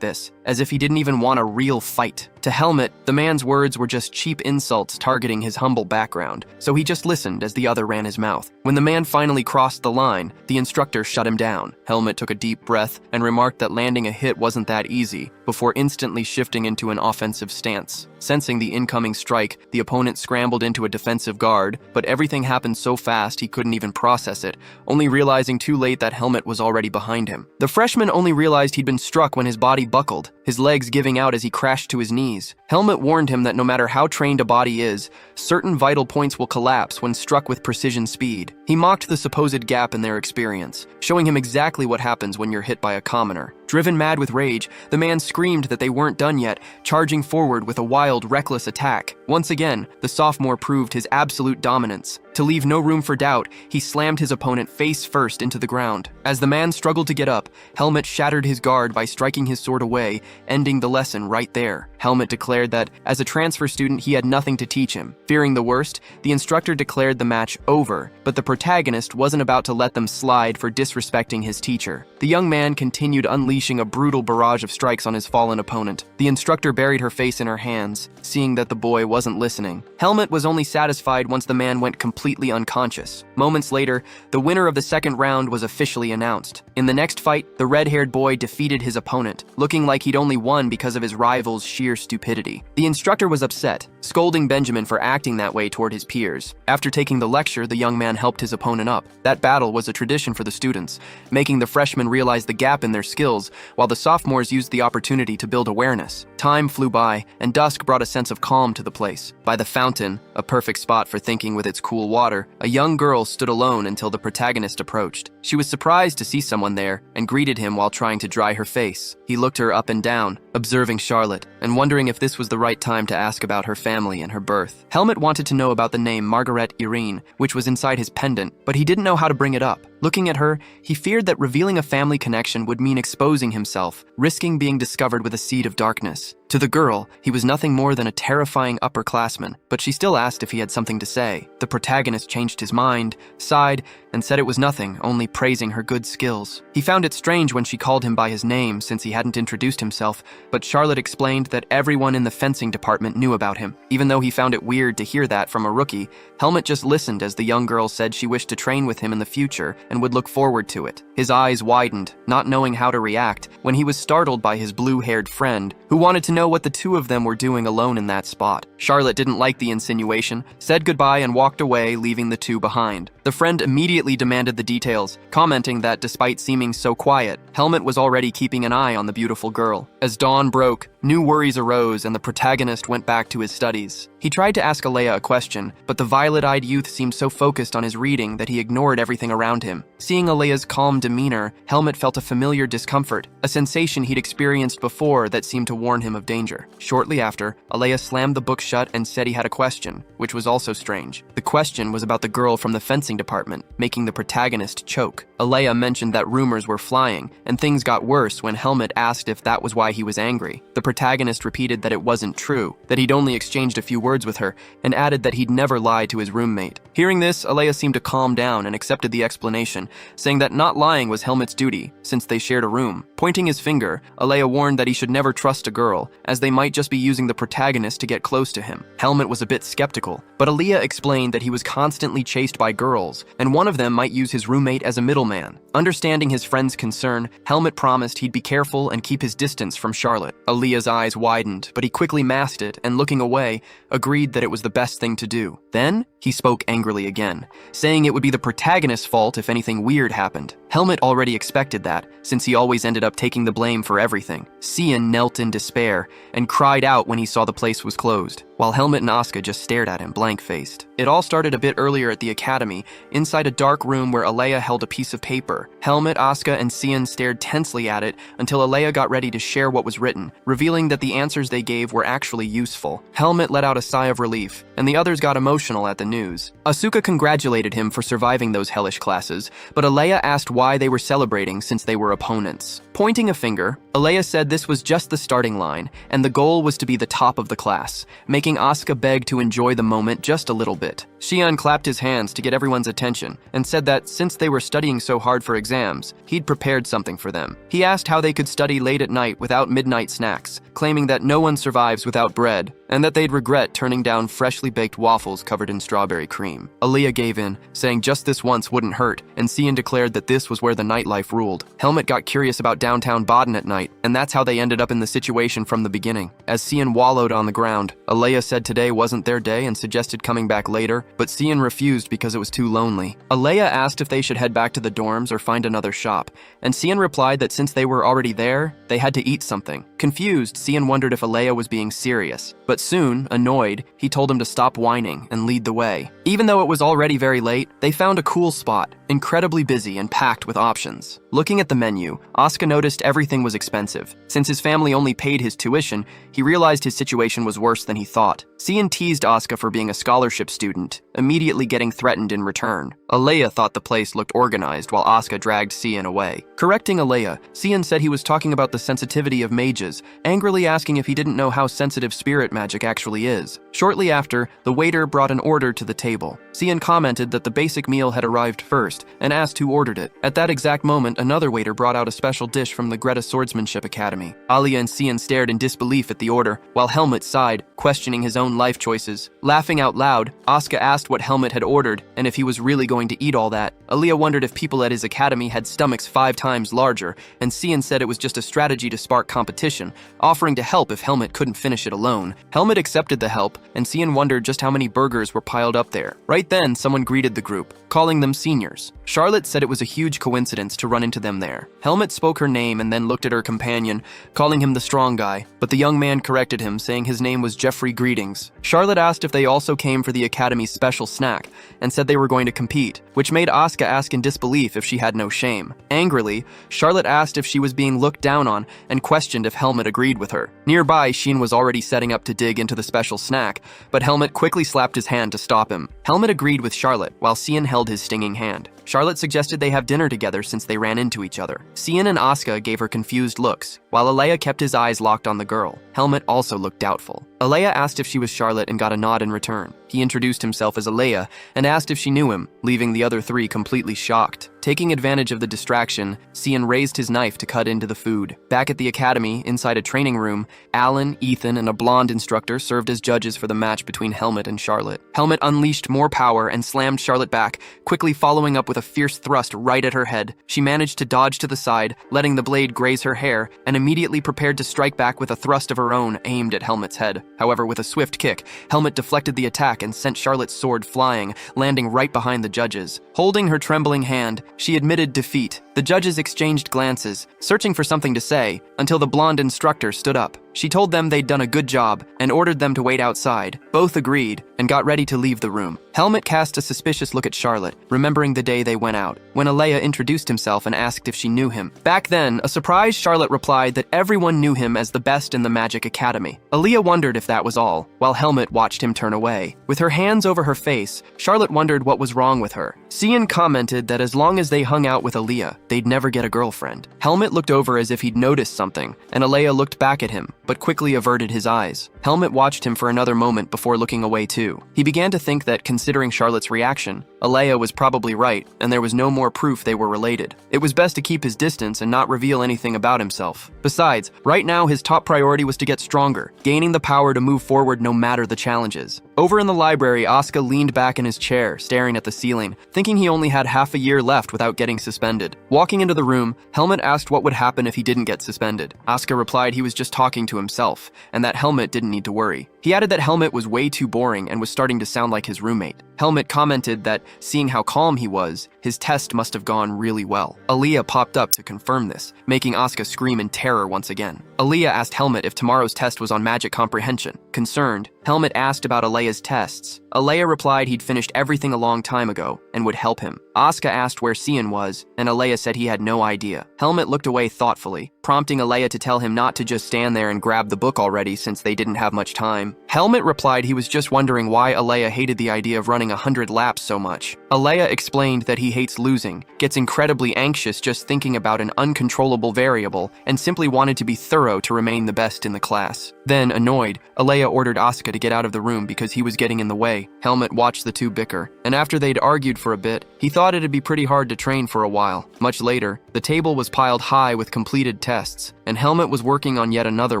this, as if he didn't even want a real fight. To Helmet, the man's words were just cheap insults targeting his humble background, so he just listened as the other ran his mouth. When the man finally crossed the line, the instructor shut him down. Helmet took a deep breath and remarked that landing a hit wasn't that easy, before instantly shifting into an offensive stance. Sensing the incoming strike, the opponent scrambled into a defensive guard, but everything happened so fast he couldn't even process it, only realizing too late that Helmet was already behind him. The freshman only realized he'd been struck when his body buckled, his legs giving out as he crashed to his knees. Helmet warned him that no matter how trained a body is, certain vital points will collapse when struck with precision speed. He mocked the supposed gap in their experience, showing him exactly what happens when you're hit by a commoner. Driven mad with rage, the man screamed that they weren't done yet, charging forward with a wild, reckless attack. Once again, the sophomore proved his absolute dominance. To leave no room for doubt, he slammed his opponent face first into the ground. As the man struggled to get up, Helmet shattered his guard by striking his sword away, ending the lesson right there. Helmet declared that, as a transfer student, he had nothing to teach him. Fearing the worst, the instructor declared the match over, but the protagonist wasn't about to let them slide for disrespecting his teacher. The young man continued unleashing a brutal barrage of strikes on his fallen opponent. The instructor buried her face in her hands, seeing that the boy wasn't listening. Helmet was only satisfied once the man went completely unconscious. Moments later, the winner of the second round was officially announced. In the next fight, the red-haired boy defeated his opponent, looking like he'd only won because of his rival's sheer stupidity. The instructor was upset, scolding Benjamin for acting that way toward his peers. After taking the lecture, the young man helped his opponent up. That battle was a tradition for the students, making the freshmen realize the gap in their skills, while the sophomores used the opportunity to build awareness. Time flew by, and dusk brought a sense of calm to the place. By the fountain, a perfect spot for thinking with its cool water, a young girl stood alone until the protagonist approached. She was surprised to see someone there, and greeted him while trying to dry her face. He looked her up and down, observing Charlotte, and wondering if this was the right time to ask about her family and her birth. Helmet wanted to know about the name Margaret Irene, which was inside his pendant, but he didn't know how to bring it up. Looking at her, he feared that revealing a family connection would mean exposing himself, risking being discovered with a seed of darkness. To the girl, he was nothing more than a terrifying upperclassman, but she still asked if he had something to say. The protagonist changed his mind, sighed, and said it was nothing, only praising her good skills. He found it strange when she called him by his name since he hadn't introduced himself, but Charlotte explained that everyone in the fencing department knew about him. Even though he found it weird to hear that from a rookie, Helmut just listened as the young girl said she wished to train with him in the future and would look forward to it. His eyes widened, not knowing how to react, when he was startled by his blue-haired friend, who wanted to know what the two of them were doing alone in that spot. Charlotte didn't like the insinuation, said goodbye and walked away, leaving the two behind. The friend immediately demanded the details, commenting that despite seeming so quiet, Helmut was already keeping an eye on the beautiful girl. As dawn broke, new worries arose and the protagonist went back to his studies. He tried to ask Alea a question, but the violet-eyed youth seemed so focused on his reading that he ignored everything around him. Seeing Alea's calm demeanor, Helmut felt a familiar discomfort, a sensation he'd experienced before that seemed to warn him of danger. Shortly after, Alea slammed the book shut and said he had a question, which was also strange. The question was about the girl from the fencing department, making the protagonist choke. Alea mentioned that rumors were flying, and things got worse when Helmut asked if that was why he was angry. The protagonist repeated that it wasn't true, that he'd only exchanged a few words with her, and added that he'd never lied to his roommate. Hearing this, Alea seemed to calm down and accepted the explanation, saying that not lying was Helmut's duty, since they shared a room. Pointing his finger, Alea warned that he should never trust a girl, as they might just be using the protagonist to get close to him. Helmut was a bit skeptical, but Alea explained that he was constantly chased by girls, and one of them might use his roommate as a middleman. Understanding his friend's concern, Helmut promised he'd be careful and keep his distance from Charlotte. Alea's eyes widened, but he quickly masked it and, looking away, agreed that it was the best thing to do. Then, he spoke angrily again, saying it would be the protagonist's fault if anything weird happened. Helmut already expected that, since he always ended up taking the blame for everything. Cian knelt in despair and cried out when he saw the place was closed, while Helmut and Asuka just stared at him blank-faced. It all started a bit earlier at the academy, inside a dark room where Alea held a piece of paper. Helmut, Asuka, and Cian stared tensely at it until Alea got ready to share what was written, revealing that the answers they gave were actually useful. Helmut let out a sigh of relief, and the others got emotional at the news. Asuka congratulated him for surviving those hellish classes, but Alea asked why they were celebrating since they were opponents. Pointing a finger, Alea said this was just the starting line, and the goal was to be the top of the class, making Asuka beg to enjoy the moment just a little bit. Xian clapped his hands to get everyone's attention, and said that since they were studying so hard for exams, he'd prepared something for them. He asked how they could study late at night without midnight snacks, claiming that no one survives without bread, and that they'd regret turning down freshly baked waffles covered in strawberry cream. Alea gave in, saying just this once wouldn't hurt, and Xian declared that this was where the nightlife ruled. Helmut got curious about downtown Baden at night, and that's how they ended up in the situation from the beginning. As Xian wallowed on the ground, Alea said today wasn't their day and suggested coming back later, but Xian refused because it was too lonely. Alea asked if they should head back to the dorms or find another shop, and Xian replied that since they were already there, they had to eat something. Confused, Xian wondered if Alea was being serious, but soon, annoyed, he told him to stop whining and lead the way. Even though it was already very late, they found a cool spot, incredibly busy and packed with options. Looking at the menu, Asuka noticed everything was expensive. Since his family only paid his tuition, he realized his situation was worse than he thought. Xian teased Asuka for being a scholarship student, immediately getting threatened in return. Alea thought the place looked organized while Asuka dragged Xian away. Correcting Alea, Xian said he was talking about the sensitivity of mages, angrily asking if he didn't know how sensitive spirit magic actually is. Shortly after, the waiter brought an order to the table. Xian commented that the basic meal had arrived first, and asked who ordered it. At that exact moment, another waiter brought out a special dish from the Greta Swordsmanship Academy. Alea and Xian stared in disbelief at the order, while Helmut sighed, questioning his own life choices. Laughing out loud, Asuka asked what Helmut had ordered, and if he was really going to eat all that. Alea wondered if people at his academy had stomachs 5 times larger, and Xian said it was just a strategy to spark competition, offering to help if Helmut couldn't finish it alone. Helmut accepted the help, and Xian wondered just how many burgers were piled up there. Right then, someone greeted the group, calling them seniors. Charlotte said it was a huge coincidence to run into them there. Helmut spoke her name and then looked at her companion, calling him the strong guy, but the young man corrected him, saying his name was Jeffrey Greetings. Charlotte asked if they also came for the academy's special snack, and said they were going to compete, which made Asuka ask in disbelief if she had no shame. Angrily, Charlotte asked if she was being looked down on, and questioned if Helmut agreed with her. Nearby, Sheen was already setting up to dig into the special snack, but Helmut quickly slapped his hand to stop him. Helmut agreed with Charlotte, while Cian held his stinging hand. Charlotte suggested they have dinner together since they ran into each other. Cian and Asuka gave her confused looks, while Alea kept his eyes locked on the girl. Helmut also looked doubtful. Alea asked if she was Charlotte and got a nod in return. He introduced himself as Alea and asked if she knew him, leaving the other three completely shocked. Taking advantage of the distraction, Cian raised his knife to cut into the food. Back at the academy, inside a training room, Alan, Ethan, and a blonde instructor served as judges for the match between Helmut and Charlotte. Helmut unleashed more power and slammed Charlotte back, quickly following up with a fierce thrust right at her head. She managed to dodge to the side, letting the blade graze her hair, and immediately prepared to strike back with a thrust of her own aimed at Helmut's head. However, with a swift kick, Helmut deflected the attack and sent Charlotte's sword flying, landing right behind the judges. Holding her trembling hand, she admitted defeat. The judges exchanged glances, searching for something to say, until the blonde instructor stood up. She told them they'd done a good job and ordered them to wait outside. Both agreed and got ready to leave the room. Helmut cast a suspicious look at Charlotte, remembering the day they went out, when Alea introduced himself and asked if she knew him. Back then, a surprised Charlotte replied that everyone knew him as the best in the Magic Academy. Alea wondered if that was all, while Helmut watched him turn away. With her hands over her face, Charlotte wondered what was wrong with her. Cian commented that as long as they hung out with Alea, they'd never get a girlfriend. Helmut looked over as if he'd noticed something, and Alea looked back at him, but quickly averted his eyes. Helmut watched him for another moment before looking away too. He began to think that, considering Charlotte's reaction, Alea was probably right, and there was no more proof they were related. It was best to keep his distance and not reveal anything about himself. Besides, right now his top priority was to get stronger, gaining the power to move forward no matter the challenges. Over in the library, Asuka leaned back in his chair, staring at the ceiling, thinking he only had half a year left without getting suspended. Walking into the room, Helmut asked what would happen if he didn't get suspended. Asuka replied he was just talking to himself, and that Helmut didn't need to worry. He added that Helmut was way too boring and was starting to sound like his roommate. Helmut commented that, seeing how calm he was, his test must have gone really well. Alea popped up to confirm this, making Asuka scream in terror once again. Alea asked Helmut if tomorrow's test was on magic comprehension. Concerned, Helmut asked about Alea's tests. Alea replied he'd finished everything a long time ago and would help him. Asuka asked where Cian was, and Alea said he had no idea. Helmut looked away thoughtfully, prompting Alea to tell him not to just stand there and grab the book already since they didn't have much time. Helmut replied he was just wondering why Alea hated the idea of running 100 laps so much. Alea explained that he hates losing, gets incredibly anxious just thinking about an uncontrollable variable, and simply wanted to be thorough to remain the best in the class. Then, annoyed, Alea ordered Asuka to get out of the room because he was getting in the way. Helmut watched the two bicker, and after they'd argued for a bit, he thought it'd be pretty hard to train for a while. Much later, the table was piled high with completed tests, and Helmut was working on yet another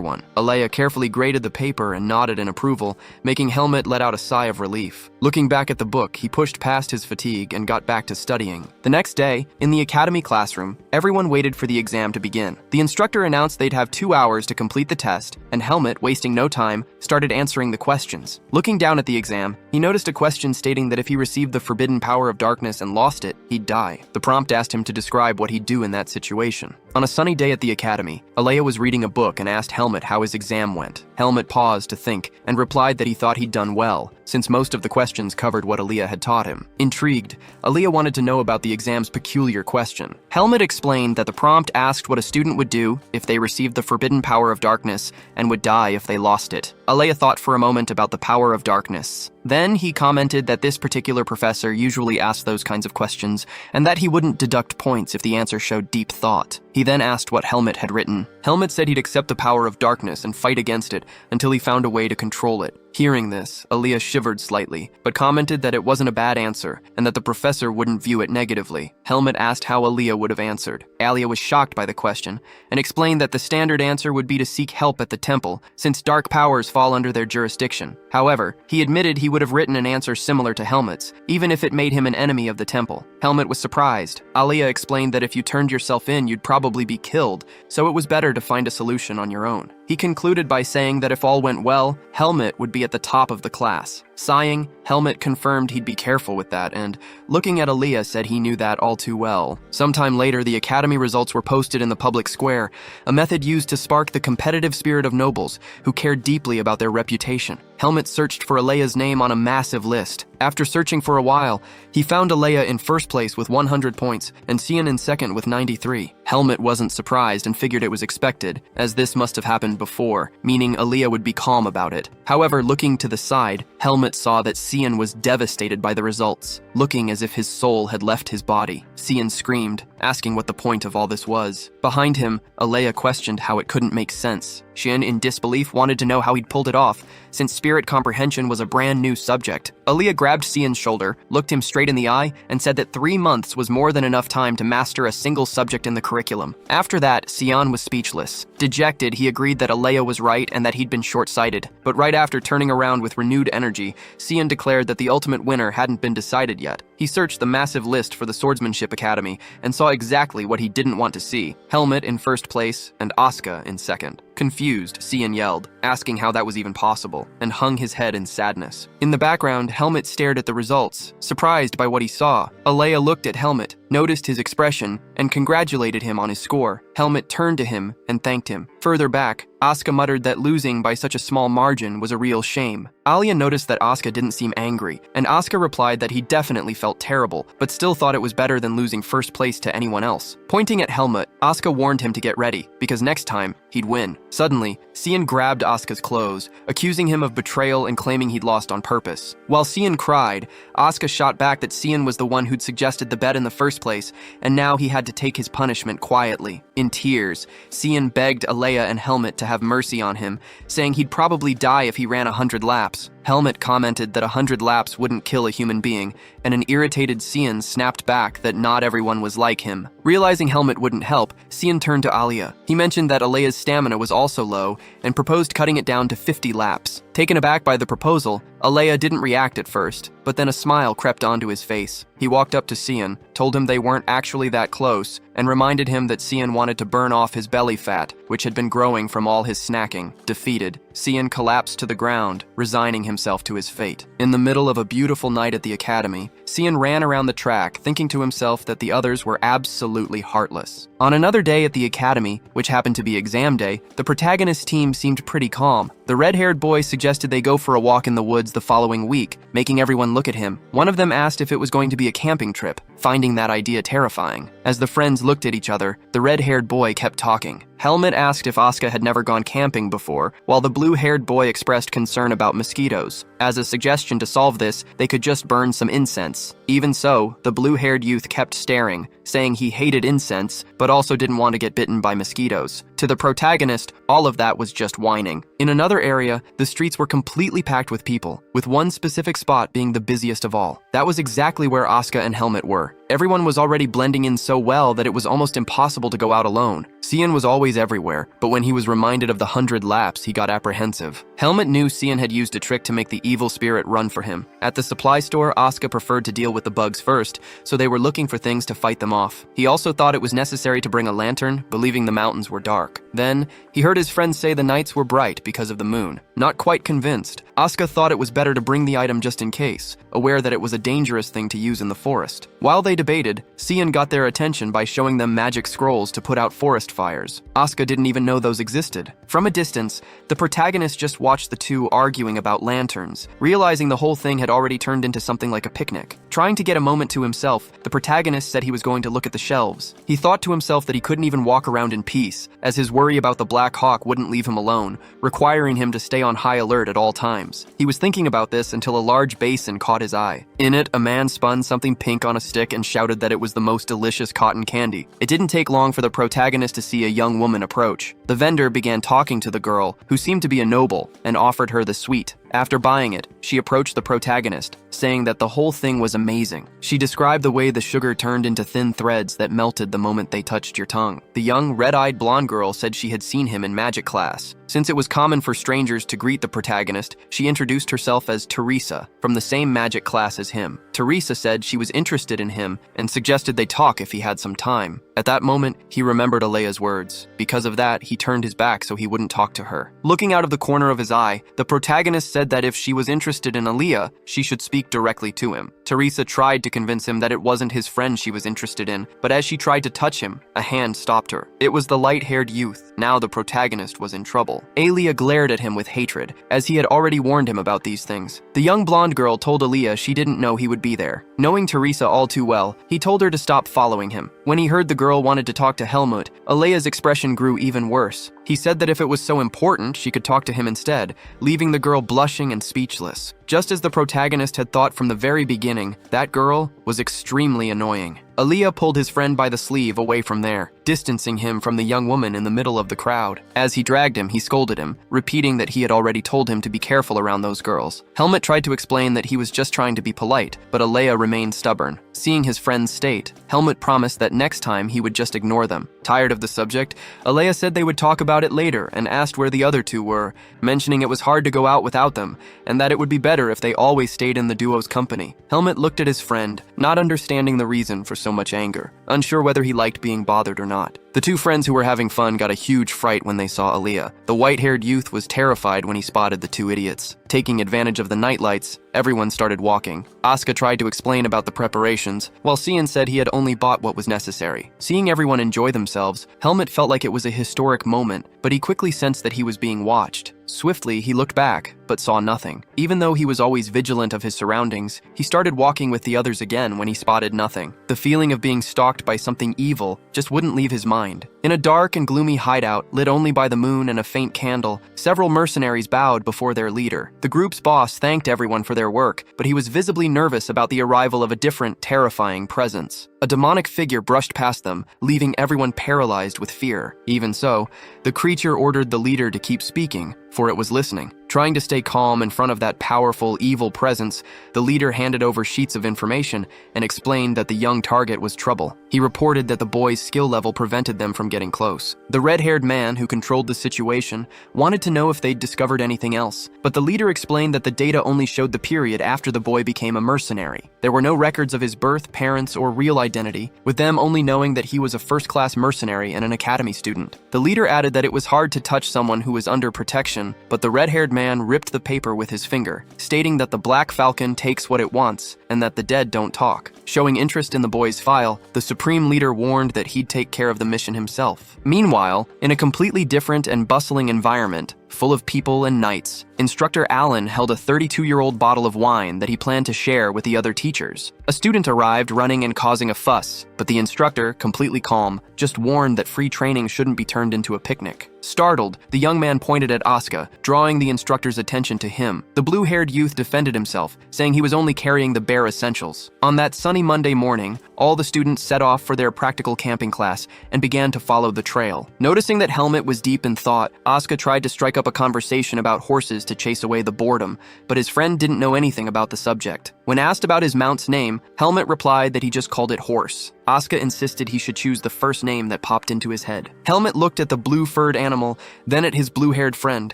one. Alea carefully graded the paper and nodded in approval, making Helmut let out a sigh of relief. Looking back at the book, he pushed past his fatigue and got back to studying. The next day, in the academy classroom, everyone waited for the exam to begin. The instructor announced they'd have 2 hours to complete the test, and Helmut, wasting no time, started answering the questions. Looking down at the exam, he noticed a question stating that if he received the forbidden power of darkness and lost it, he'd die. The prompt asked him to describe what he'd do in that situation. On a sunny day at the academy, Alea was reading a book and asked Helmut how his exam went. Helmut paused to think and replied that he thought he'd done well, since most of the questions covered what Alea had taught him. Intrigued, Alea wanted to know about the exam's peculiar question. Helmut explained that the prompt asked what a student would do if they received the forbidden power of darkness and would die if they lost it. Alea thought for a moment about the power of darkness. Then he commented that this particular professor usually asked those kinds of questions, and that he wouldn't deduct points if the answer showed deep thought. He then asked what Helmut had written. Helmut said he'd accept the power of darkness and fight against it until he found a way to control it. Hearing this, Alea shivered slightly, but commented that it wasn't a bad answer, and that the professor wouldn't view it negatively. Helmut asked how Alea would have answered. Alea was shocked by the question, and explained that the standard answer would be to seek help at the temple, since dark powers fall under their jurisdiction. However, he admitted he would have written an answer similar to Helmut's, even if it made him an enemy of the temple. Helmut was surprised. Alea explained that if you turned yourself in, you'd probably be killed, so it was better to find a solution on your own. He concluded by saying that if all went well, Helmut would be at the top of the class. Sighing, Helmut confirmed he'd be careful with that, and looking at Alea said he knew that all too well. Sometime later, the academy results were posted in the public square, a method used to spark the competitive spirit of nobles who cared deeply about their reputation. Helmut searched for Alea's name on a massive list. After searching for a while, he found Alea in first place with 100 points and Cian in second with 93. Helmut wasn't surprised and figured it was expected, as this must have happened before, meaning Alea would be calm about it. However, looking to the side, Helmut saw that Cian was devastated by the results, looking as if his soul had left his body. Cian screamed, asking what the point of all this was. Behind him, Alea questioned how it couldn't make sense. Shin, in disbelief, wanted to know how he'd pulled it off, since spirit comprehension was a brand new subject. Alea grabbed Cian's shoulder, looked him straight in the eye, and said that 3 months was more than enough time to master a single subject in the curriculum. After that, Cian was speechless. Dejected, he agreed that Alea was right and that he'd been short-sighted. But right after turning around with renewed energy, Cian declared that the ultimate winner hadn't been decided yet. He searched the massive list for the Swordsmanship Academy and saw exactly what he didn't want to see: Helmet in first place and Asuka in second. Confused, Cian yelled, asking how that was even possible, and hung his head in sadness. In the background, Helmet stared at the results, surprised by what he saw. Alea looked at Helmet, noticed his expression, and congratulated him on his score. Helmet turned to him and thanked him. Further back, Asuka muttered that losing by such a small margin was a real shame. Alia noticed that Asuka didn't seem angry, and Asuka replied that he definitely felt terrible, but still thought it was better than losing first place to anyone else. Pointing at Helmet, Asuka warned him to get ready, because next time, he'd win. Suddenly, Cian grabbed Asuka's clothes, accusing him of betrayal and claiming he'd lost on purpose. While Cian cried, Asuka shot back that Cian was the one who'd suggested the bet in the first place, and now he had to take his punishment quietly. In tears, Cian begged Alea and Helmet to have mercy on him, saying he'd probably die if he ran 100 laps. Helmet commented that 100 laps wouldn't kill a human being, and an irritated Cian snapped back that not everyone was like him. Realizing Helmet wouldn't help, Cian turned to Alia. He mentioned that Alea's stamina was also low, and proposed cutting it down to 50 laps. Taken aback by the proposal, Alea didn't react at first, but then a smile crept onto his face. He walked up to Cian, told him they weren't actually that close, and reminded him that Cian wanted to burn off his belly fat, which had been growing from all his snacking. Defeated, Cian collapsed to the ground, resigning himself to his fate. In the middle of a beautiful night at the academy, Cian ran around the track, thinking to himself that the others were absolutely heartless. On another day at the academy, which happened to be exam day, the protagonist team seemed pretty calm. The red-haired boy suggested they go for a walk in the woods the following week, making everyone look at him. One of them asked if it was going to be a camping trip, finding that idea terrifying. As the friends looked at each other, the red-haired boy kept talking. Helmet asked if Asuka had never gone camping before, while the blue-haired boy expressed concern about mosquitoes. As a suggestion to solve this, they could just burn some incense. Even so, the blue-haired youth kept staring, saying he hated incense, but also didn't want to get bitten by mosquitoes. To the protagonist, all of that was just whining. In another area, the streets were completely packed with people, with one specific spot being the busiest of all. That was exactly where Asuka and Helmet were. Everyone was already blending in so well that it was almost impossible to go out alone. Cian was always everywhere, but when he was reminded of the 100 laps, he got apprehensive. Helmet knew Cian had used a trick to make the evil spirit run for him. At the supply store, Asuka preferred to deal with the bugs first, so they were looking for things to fight them off. He also thought it was necessary to bring a lantern, believing the mountains were dark. Then, he heard his friends say the nights were bright because of the moon. Not quite convinced, Asuka thought it was better to bring the item just in case, aware that it was a dangerous thing to use in the forest. While they debated, Cian got their attention by showing them magic scrolls to put out forest fires. Asuka didn't even know those existed. From a distance, the protagonist just watched the two arguing about lanterns, realizing the whole thing had already turned into something like a picnic. Trying to get a moment to himself, the protagonist said he was going to look at the shelves. He thought to himself that he couldn't even walk around in peace, as his worry about the Black Hawk wouldn't leave him alone, requiring him to stay on high alert at all times. He was thinking about this until a large basin caught his eye. In it, a man spun something pink on a stick and shouted that it was the most delicious cotton candy. It didn't take long for the protagonist to see a young woman approach. The vendor began talking to the girl, who seemed to be a noble, and offered her the sweet. After buying it, she approached the protagonist, saying that the whole thing was amazing. She described the way the sugar turned into thin threads that melted the moment they touched your tongue. The young, red-eyed blonde girl said she had seen him in magic class. Since it was common for strangers to greet the protagonist, she introduced herself as Teresa, from the same magic class as him. Teresa said she was interested in him and suggested they talk if he had some time. At that moment, he remembered Alea's words. Because of that, he turned his back so he wouldn't talk to her. Looking out of the corner of his eye, the protagonist said that if she was interested in Alea, she should speak directly to him. Teresa tried to convince him that it wasn't his friend she was interested in, but as she tried to touch him, a hand stopped her. It was the light-haired youth. Now the protagonist was in trouble. Aaliyah glared at him with hatred, as he had already warned him about these things. The young blonde girl told Aaliyah she didn't know he would be there. Knowing Teresa all too well, he told her to stop following him. When he heard the girl wanted to talk to Helmut, Aaliyah's expression grew even worse. He said that if it was so important, she could talk to him instead, leaving the girl blushing and speechless. Just as the protagonist had thought from the very beginning, that girl was extremely annoying. Aaliyah pulled his friend by the sleeve away from there, distancing him from the young woman in the middle of the crowd. As he dragged him, he scolded him, repeating that he had already told him to be careful around those girls. Helmut tried to explain that he was just trying to be polite, but Aaliyah remained stubborn. Seeing his friend's state, Helmut promised that next time he would just ignore them. Tired of the subject, Aaliyah said they would talk about it later and asked where the other two were, mentioning it was hard to go out without them, and that it would be better if they always stayed in the duo's company. Helmut looked at his friend, not understanding the reason for so much anger, unsure whether he liked being bothered or not. The two friends who were having fun got a huge fright when they saw Aaliyah. The white-haired youth was terrified when he spotted the two idiots. Taking advantage of the nightlights, everyone started walking. Asuka tried to explain about the preparations, while Cian said he had only bought what was necessary. Seeing everyone enjoy themselves, Helmut felt like it was a historic moment, but he quickly sensed that he was being watched. Swiftly, he looked back, but saw nothing. Even though he was always vigilant of his surroundings, he started walking with the others again when he spotted nothing. The feeling of being stalked by something evil just wouldn't leave his mind. In a dark and gloomy hideout, lit only by the moon and a faint candle, several mercenaries bowed before their leader. The group's boss thanked everyone for their work, but he was visibly nervous about the arrival of a different, terrifying presence. A demonic figure brushed past them, leaving everyone paralyzed with fear. Even so, the creature ordered the leader to keep speaking, for it was listening. Trying to stay calm in front of that powerful, evil presence, the leader handed over sheets of information and explained that the young target was trouble. He reported that the boy's skill level prevented them from getting close. The red-haired man who controlled the situation wanted to know if they'd discovered anything else, but the leader explained that the data only showed the period after the boy became a mercenary. There were no records of his birth, parents, or real identity, with them only knowing that he was a first-class mercenary and an academy student. The leader added that it was hard to touch someone who was under protection, but the red-haired man ripped the paper with his finger, stating that the Black Falcon takes what it wants and that the dead don't talk. Showing interest in the boy's file, the Supreme Leader warned that he'd take care of the mission himself. Meanwhile, in a completely different and bustling environment, full of people and knights, Instructor Allen held a 32-year-old bottle of wine that he planned to share with the other teachers. A student arrived running and causing a fuss, but the instructor, completely calm, just warned that free training shouldn't be turned into a picnic. Startled, the young man pointed at Asuka, drawing the instructor's attention to him. The blue-haired youth defended himself, saying he was only carrying the bare essentials. On that sunny Monday morning, all the students set off for their practical camping class and began to follow the trail. Noticing that Helmut was deep in thought, Asuka tried to strike up a conversation about horses to chase away the boredom, but his friend didn't know anything about the subject. When asked about his mount's name, Helmut replied that he just called it Horse. Asuka insisted he should choose the first name that popped into his head. Helmut looked at the blue-furred animal, then at his blue-haired friend,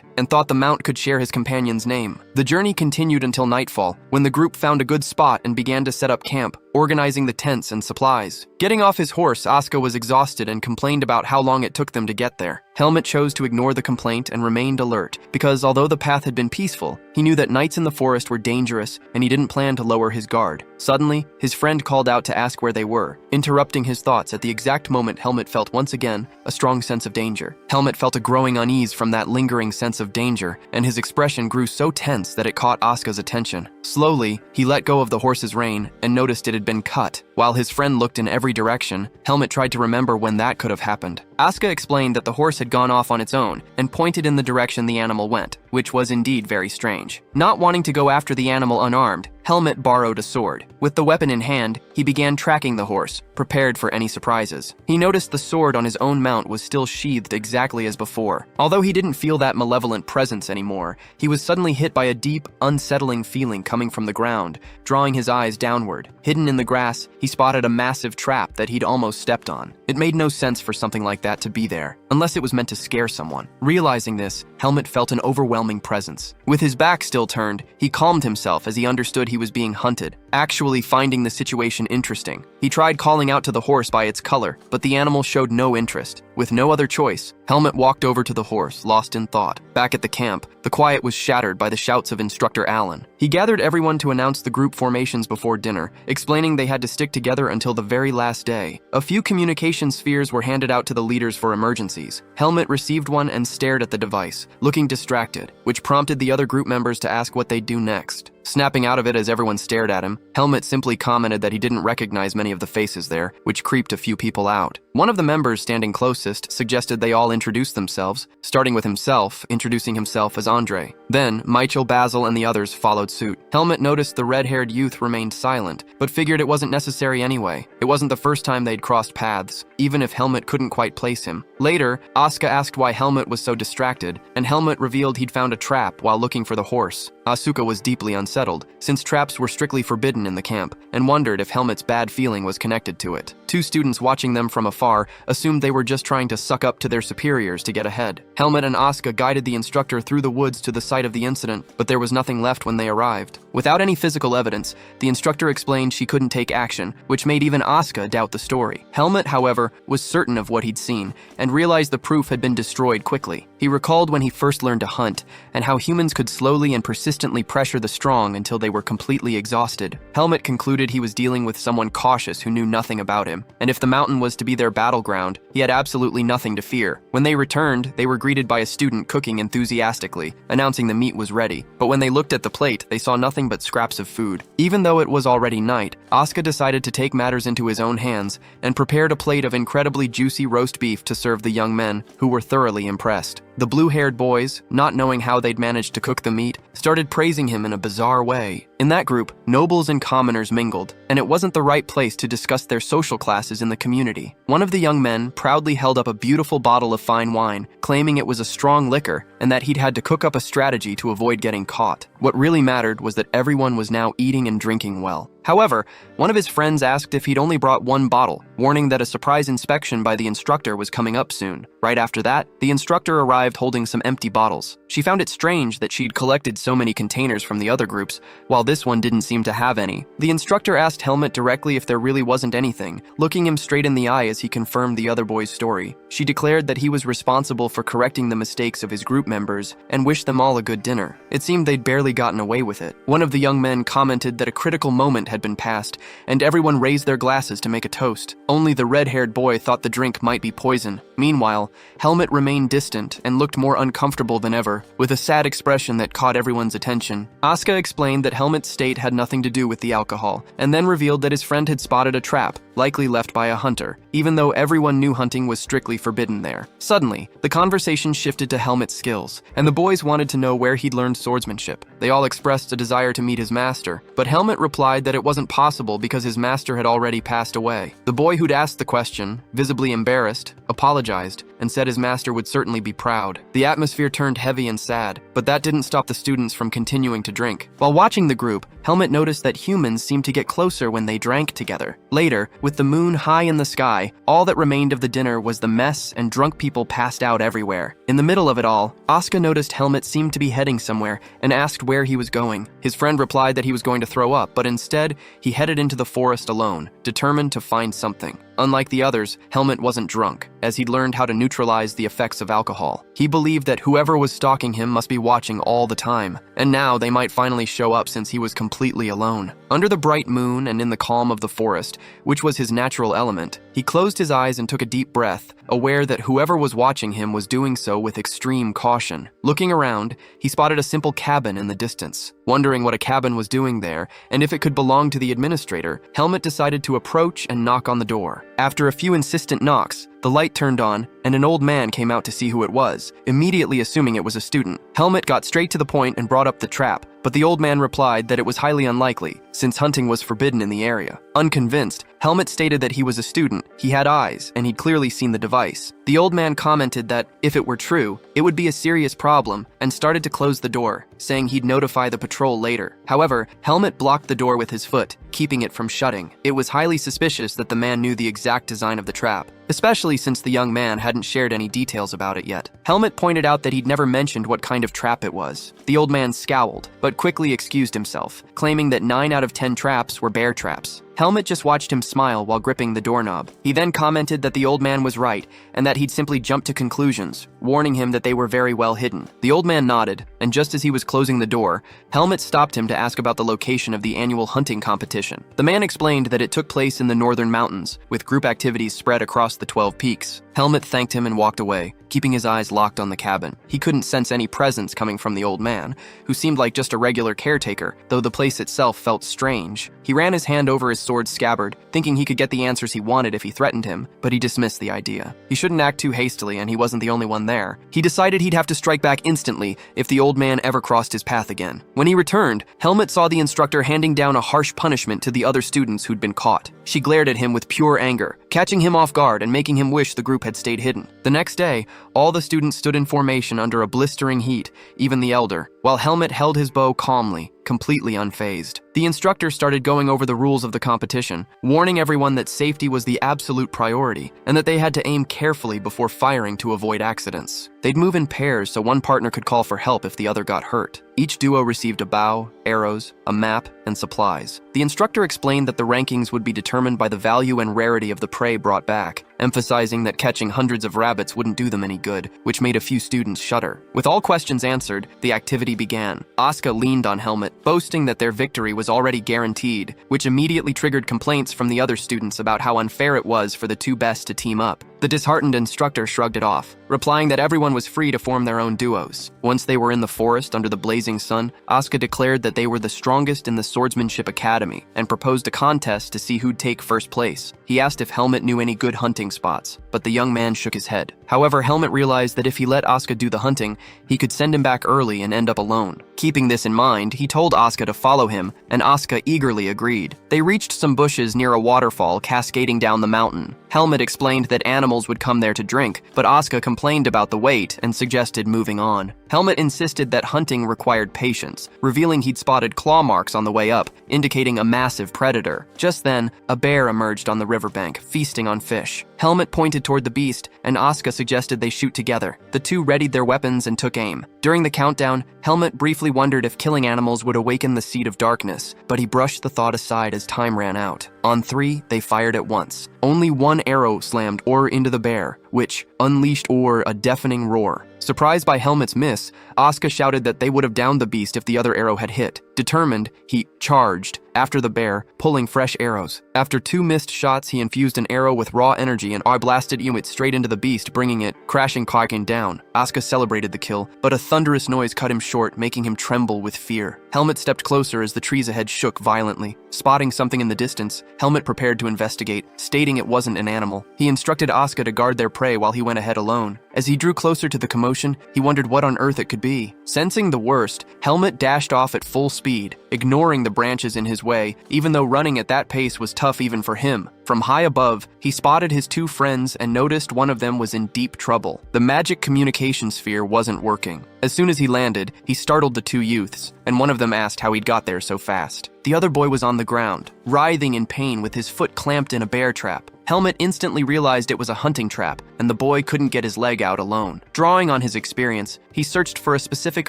and thought the mount could share his companion's name. The journey continued until nightfall, when the group found a good spot and began to set up camp, organizing the tents and supplies. Getting off his horse, Asuka was exhausted and complained about how long it took them to get there. Helmut chose to ignore the complaint and remained alert, because although the path had been peaceful, he knew that nights in the forest were dangerous and he didn't plan to lower his guard. Suddenly, his friend called out to ask where they were, interrupting his thoughts at the exact moment Helmut felt once again a strong sense of danger. Helmut felt a growing unease from that lingering sense of danger, and his expression grew so tense that it caught Asuka's attention. Slowly, he let go of the horse's rein and noticed it had been cut. While his friend looked in every direction, Helmut tried to remember when that could have happened. Asuka explained that the horse had gone off on its own and pointed in the direction the animal went, which was indeed very strange. Not wanting to go after the animal unarmed, Helmut borrowed a sword. With the weapon in hand, he began tracking the horse, prepared for any surprises. He noticed the sword on his own mount was still sheathed exactly as before. Although he didn't feel that malevolent presence anymore, he was suddenly hit by a deep, unsettling feeling coming from the ground, drawing his eyes downward. Hidden in the grass, he spotted a massive trap that he'd almost stepped on. It made no sense for something like that to be there, unless it was meant to scare someone. Realizing this, Helmet felt an overwhelming presence. With his back still turned, he calmed himself as he understood he was being hunted, actually finding the situation interesting. He tried calling out to the horse by its color, but the animal showed no interest. With no other choice, Helmet walked over to the horse, lost in thought. Back at the camp, the quiet was shattered by the shouts of Instructor Allen. He gathered everyone to announce the group formations before dinner, explaining they had to stick together until the very last day. A few communication spheres were handed out to the leaders for emergencies. Helmet received one and stared at the device, looking distracted, which prompted the other group members to ask what they'd do next. Snapping out of it as everyone stared at him, Helmet simply commented that he didn't recognize many of the faces there, which creeped a few people out. One of the members standing closest suggested they all introduce themselves, starting with himself, introducing himself as Andre. Then, Michael, Basil, and the others followed suit. Helmet noticed the red-haired youth remained silent, but figured it wasn't necessary anyway. It wasn't the first time they'd crossed paths, even if Helmet couldn't quite place him. Later, Asuka asked why Helmet was so distracted, and Helmet revealed he'd found a trap while looking for the horse. Asuka was deeply unsettled, since traps were strictly forbidden in the camp, and wondered if Helmet's bad feeling was connected to it. Two students watching them from afar assumed they were just trying to suck up to their superiors to get ahead. Helmet and Asuka guided the instructor through the woods to the site of the incident, but there was nothing left when they arrived. Without any physical evidence, the instructor explained she couldn't take action, which made even Asuka doubt the story. Helmet, however, was certain of what he'd seen, and realized the proof had been destroyed quickly. He recalled when he first learned to hunt, and how humans could slowly and persistently pressure the strong until they were completely exhausted. Helmet concluded he was dealing with someone cautious who knew nothing about him, and if the mountain was to be their battleground, he had absolutely nothing to fear. When they returned, they were greeted by a student cooking enthusiastically, announcing the meat was ready. But when they looked at the plate, they saw nothing but scraps of food. Even though it was already night, Asuka decided to take matters into his own hands and prepared a plate of incredibly juicy roast beef to serve the young men, who were thoroughly impressed. The blue-haired boys, not knowing how they'd managed to cook the meat, started praising him in a bizarre way. In that group, nobles and commoners mingled, and it wasn't the right place to discuss their social classes in the community. One of the young men proudly held up a beautiful bottle of fine wine, claiming it was a strong liquor and that he'd had to cook up a strategy to avoid getting caught. What really mattered was that everyone was now eating and drinking well. However, one of his friends asked if he'd only brought one bottle, warning that a surprise inspection by the instructor was coming up soon. Right after that, the instructor arrived holding some empty bottles. She found it strange that she'd collected so many containers from the other groups, while this one didn't seem to have any. The instructor asked Helmet directly if there really wasn't anything, looking him straight in the eye as he confirmed the other boy's story. She declared that he was responsible for correcting the mistakes of his group members and wished them all a good dinner. It seemed they'd barely gotten away with it. One of the young men commented that a critical moment had been passed, and everyone raised their glasses to make a toast. Only the red-haired boy thought the drink might be poison. Meanwhile, Helmet remained distant and looked more uncomfortable than ever, with a sad expression that caught everyone's attention. Asuka explained that Helmet's state had nothing to do with the alcohol, and then revealed that his friend had spotted a trap, likely left by a hunter, even though everyone knew hunting was strictly forbidden there. Suddenly, the conversation shifted to Helmet's skills, and the boys wanted to know where he'd learned swordsmanship. They all expressed a desire to meet his master, but Helmet replied that it wasn't possible because his master had already passed away. The boy who'd asked the question, visibly embarrassed, apologized, and said his master would certainly be proud. The atmosphere turned heavy and sad, but that didn't stop the students from continuing to drink. While watching the group, Helmet noticed that humans seemed to get closer when they drank together. Later, with the moon high in the sky, all that remained of the dinner was the mess and drunk people passed out everywhere. In the middle of it all, Asuka noticed Helmet seemed to be heading somewhere and asked where he was going. His friend replied that he was going to throw up, but instead, he headed into the forest alone, determined to find something. Unlike the others, Helmet wasn't drunk, as he'd learned how to neutralize the effects of alcohol. He believed that whoever was stalking him must be watching all the time, and now they might finally show up since he was completely alone. Under the bright moon and in the calm of the forest, which was his natural element, he closed his eyes and took a deep breath, aware that whoever was watching him was doing so with extreme caution. Looking around, he spotted a simple cabin in the distance. Wondering what a cabin was doing there, and if it could belong to the administrator, Helmet decided to approach and knock on the door. After a few insistent knocks, the light turned on, and an old man came out to see who it was, immediately assuming it was a student. Helmet got straight to the point and brought up the trap, but the old man replied that it was highly unlikely, since hunting was forbidden in the area. Unconvinced, Helmet stated that he was a student, he had eyes, and he'd clearly seen the device. The old man commented that, if it were true, it would be a serious problem, and started to close the door. saying he'd notify the patrol later. However, Helmut blocked the door with his foot, keeping it from shutting. It was highly suspicious that the man knew the exact design of the trap, especially since the young man hadn't shared any details about it yet. Helmut pointed out that he'd never mentioned what kind of trap it was. The old man scowled, but quickly excused himself, claiming that 9 out of 10 traps were bear traps. Helmut just watched him smile while gripping the doorknob. He then commented that the old man was right, and that he'd simply jumped to conclusions, warning him that they were very well hidden. The old man nodded, and just as he was closing the door, Helmut stopped him to ask about the location of the annual hunting competition. The man explained that it took place in the northern mountains, with group activities spread across the 12 peaks. Helmut thanked him and walked away, keeping his eyes locked on the cabin. He couldn't sense any presence coming from the old man, who seemed like just a regular caretaker, though the place itself felt strange. He ran his hand over his sword scabbard, thinking he could get the answers he wanted if he threatened him, but he dismissed the idea. He shouldn't act too hastily, and he wasn't the only one there. He decided he'd have to strike back instantly if the old man ever crossed his path again. When he returned, Helmut saw the instructor handing down a harsh punishment to the other students who'd been caught. She glared at him with pure anger, catching him off guard and making him wish the group had stayed hidden. The next day, all the students stood in formation under a blistering heat, even the elder, while Helmut held his bow calmly, completely unfazed. The instructor started going over the rules of the competition, warning everyone that safety was the absolute priority, and that they had to aim carefully before firing to avoid accidents. They'd move in pairs so one partner could call for help if the other got hurt. Each duo received a bow, arrows, a map, and supplies. The instructor explained that the rankings would be determined by the value and rarity of the prey brought back, emphasizing that catching hundreds of rabbits wouldn't do them any good, which made a few students shudder. With all questions answered, the activity began. Asuka leaned on Helmut, boasting that their victory was already guaranteed, which immediately triggered complaints from the other students about how unfair it was for the two best to team up. The disheartened instructor shrugged it off, replying that everyone was free to form their own duos. Once they were in the forest under the blazing sun, Asuka declared that they were the strongest in the Swordsmanship Academy and proposed a contest to see who'd take first place. He asked if Helmut knew any good hunting spots, but the young man shook his head. However, Helmut realized that if he let Asuka do the hunting, he could send him back early and end up alone. Keeping this in mind, he told Asuka to follow him, and Asuka eagerly agreed. They reached some bushes near a waterfall cascading down the mountain. Helmut explained that animals would come there to drink, but Asuka complained about the wait and suggested moving on. Helmut insisted that hunting required patience, revealing he'd spotted claw marks on the way up, indicating a massive predator. Just then, a bear emerged on the riverbank, feasting on fish. Helmut pointed toward the beast, and Asuka suggested they shoot together. The two readied their weapons and took aim. During the countdown, Helmut briefly wondered if killing animals would awaken the seed of darkness, but he brushed the thought aside as time ran out. On 3, they fired at once. Only one arrow slammed Or into the bear, which unleashed Or a deafening roar. Surprised by Helmut's miss, Asuka shouted that they would have downed the beast if the other arrow had hit. Determined, he charged after the bear, pulling fresh arrows. After 2 missed shots, he infused an arrow with raw energy and blasted it straight into the beast, bringing it crashing down. Asuka celebrated the kill, but a thunderous noise cut him short, making him tremble with fear. Helmut stepped closer as the trees ahead shook violently. Spotting something in the distance, Helmut prepared to investigate, stating it wasn't an animal. He instructed Asuka to guard their prey while he went ahead alone. As he drew closer to the commotion, he wondered what on earth it could be. Sensing the worst, Helmut dashed off at full speed, ignoring the branches in his way, even though running at that pace was tough even for him. From high above, he spotted his 2 friends and noticed one of them was in deep trouble. The magic communication sphere wasn't working. As soon as he landed, he startled the 2 youths, and one of them asked how he'd got there so fast. The other boy was on the ground, writhing in pain with his foot clamped in a bear trap. Helmut instantly realized it was a hunting trap, and the boy couldn't get his leg out alone. Drawing on his experience, he searched for a specific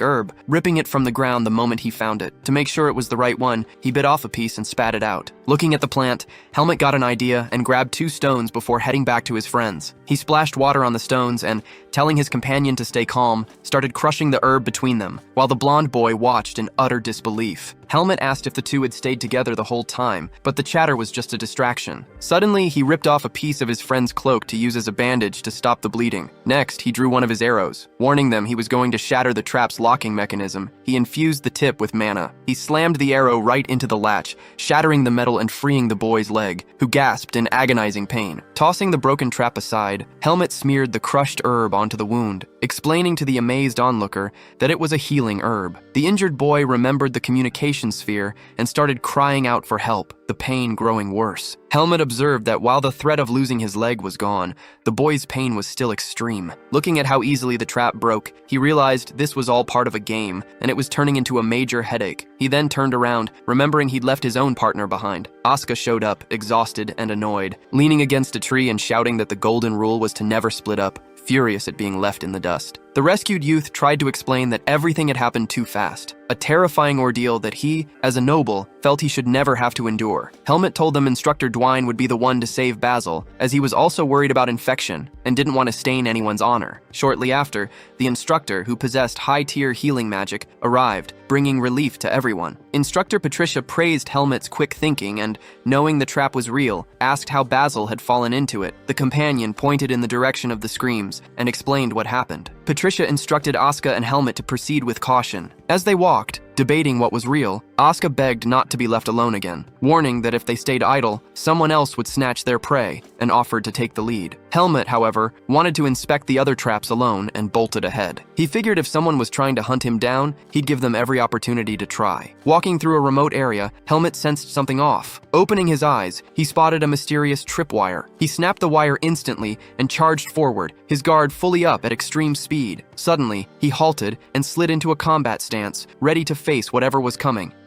herb, ripping it from the ground the moment he found it. To make sure it was the right one, he bit off a piece and spat it out. Looking at the plant, Helmut got an idea and grabbed 2 stones before heading back to his friends. He splashed water on the stones and, telling his companion to stay calm, started crushing the herb between them, while the blonde boy watched in utter disbelief. Helmut asked if the two had stayed together the whole time, but the chatter was just a distraction. Suddenly, he ripped off a piece of his friend's cloak to use as a bandage to stop the bleeding. Next, he drew one of his arrows. Warning them he was going to shatter the trap's locking mechanism, he infused the tip with mana. He slammed the arrow right into the latch, shattering the metal and freeing the boy's leg, who gasped in agonizing pain. Tossing the broken trap aside, Helmut smeared the crushed herb onto the wound, explaining to the amazed onlooker that it was a healing herb. The injured boy remembered the communication isolation sphere and started crying out for help, the pain growing worse. Helmut observed that while the threat of losing his leg was gone, the boy's pain was still extreme. Looking at how easily the trap broke, he realized this was all part of a game, and it was turning into a major headache. He then turned around, remembering he'd left his own partner behind. Asuka showed up, exhausted and annoyed, leaning against a tree and shouting that the golden rule was to never split up, furious at being left in the dust. The rescued youth tried to explain that everything had happened too fast, a terrifying ordeal that he, as a noble, felt he should never have to endure. Helmut told them Instructor Dwine would be the one to save Basil, as he was also worried about infection and didn't want to stain anyone's honor. Shortly after, the instructor, who possessed high-tier healing magic, arrived, bringing relief to everyone. Instructor Patricia praised Helmut's quick thinking and, knowing the trap was real, asked how Basil had fallen into it. The companion pointed in the direction of the screams and explained what happened. Patricia instructed Asuka and Helmut to proceed with caution. As they walked, debating what was real, Asuka begged not to be left alone again, warning that if they stayed idle, someone else would snatch their prey, and offered to take the lead. Helmut, however, wanted to inspect the other traps alone and bolted ahead. He figured if someone was trying to hunt him down, he'd give them every opportunity to try. Walking through a remote area, Helmut sensed something off. Opening his eyes, he spotted a mysterious tripwire. He snapped the wire instantly and charged forward, his guard fully up at extreme speed. Suddenly, he halted and slid into a combat stance, ready to face whatever was coming.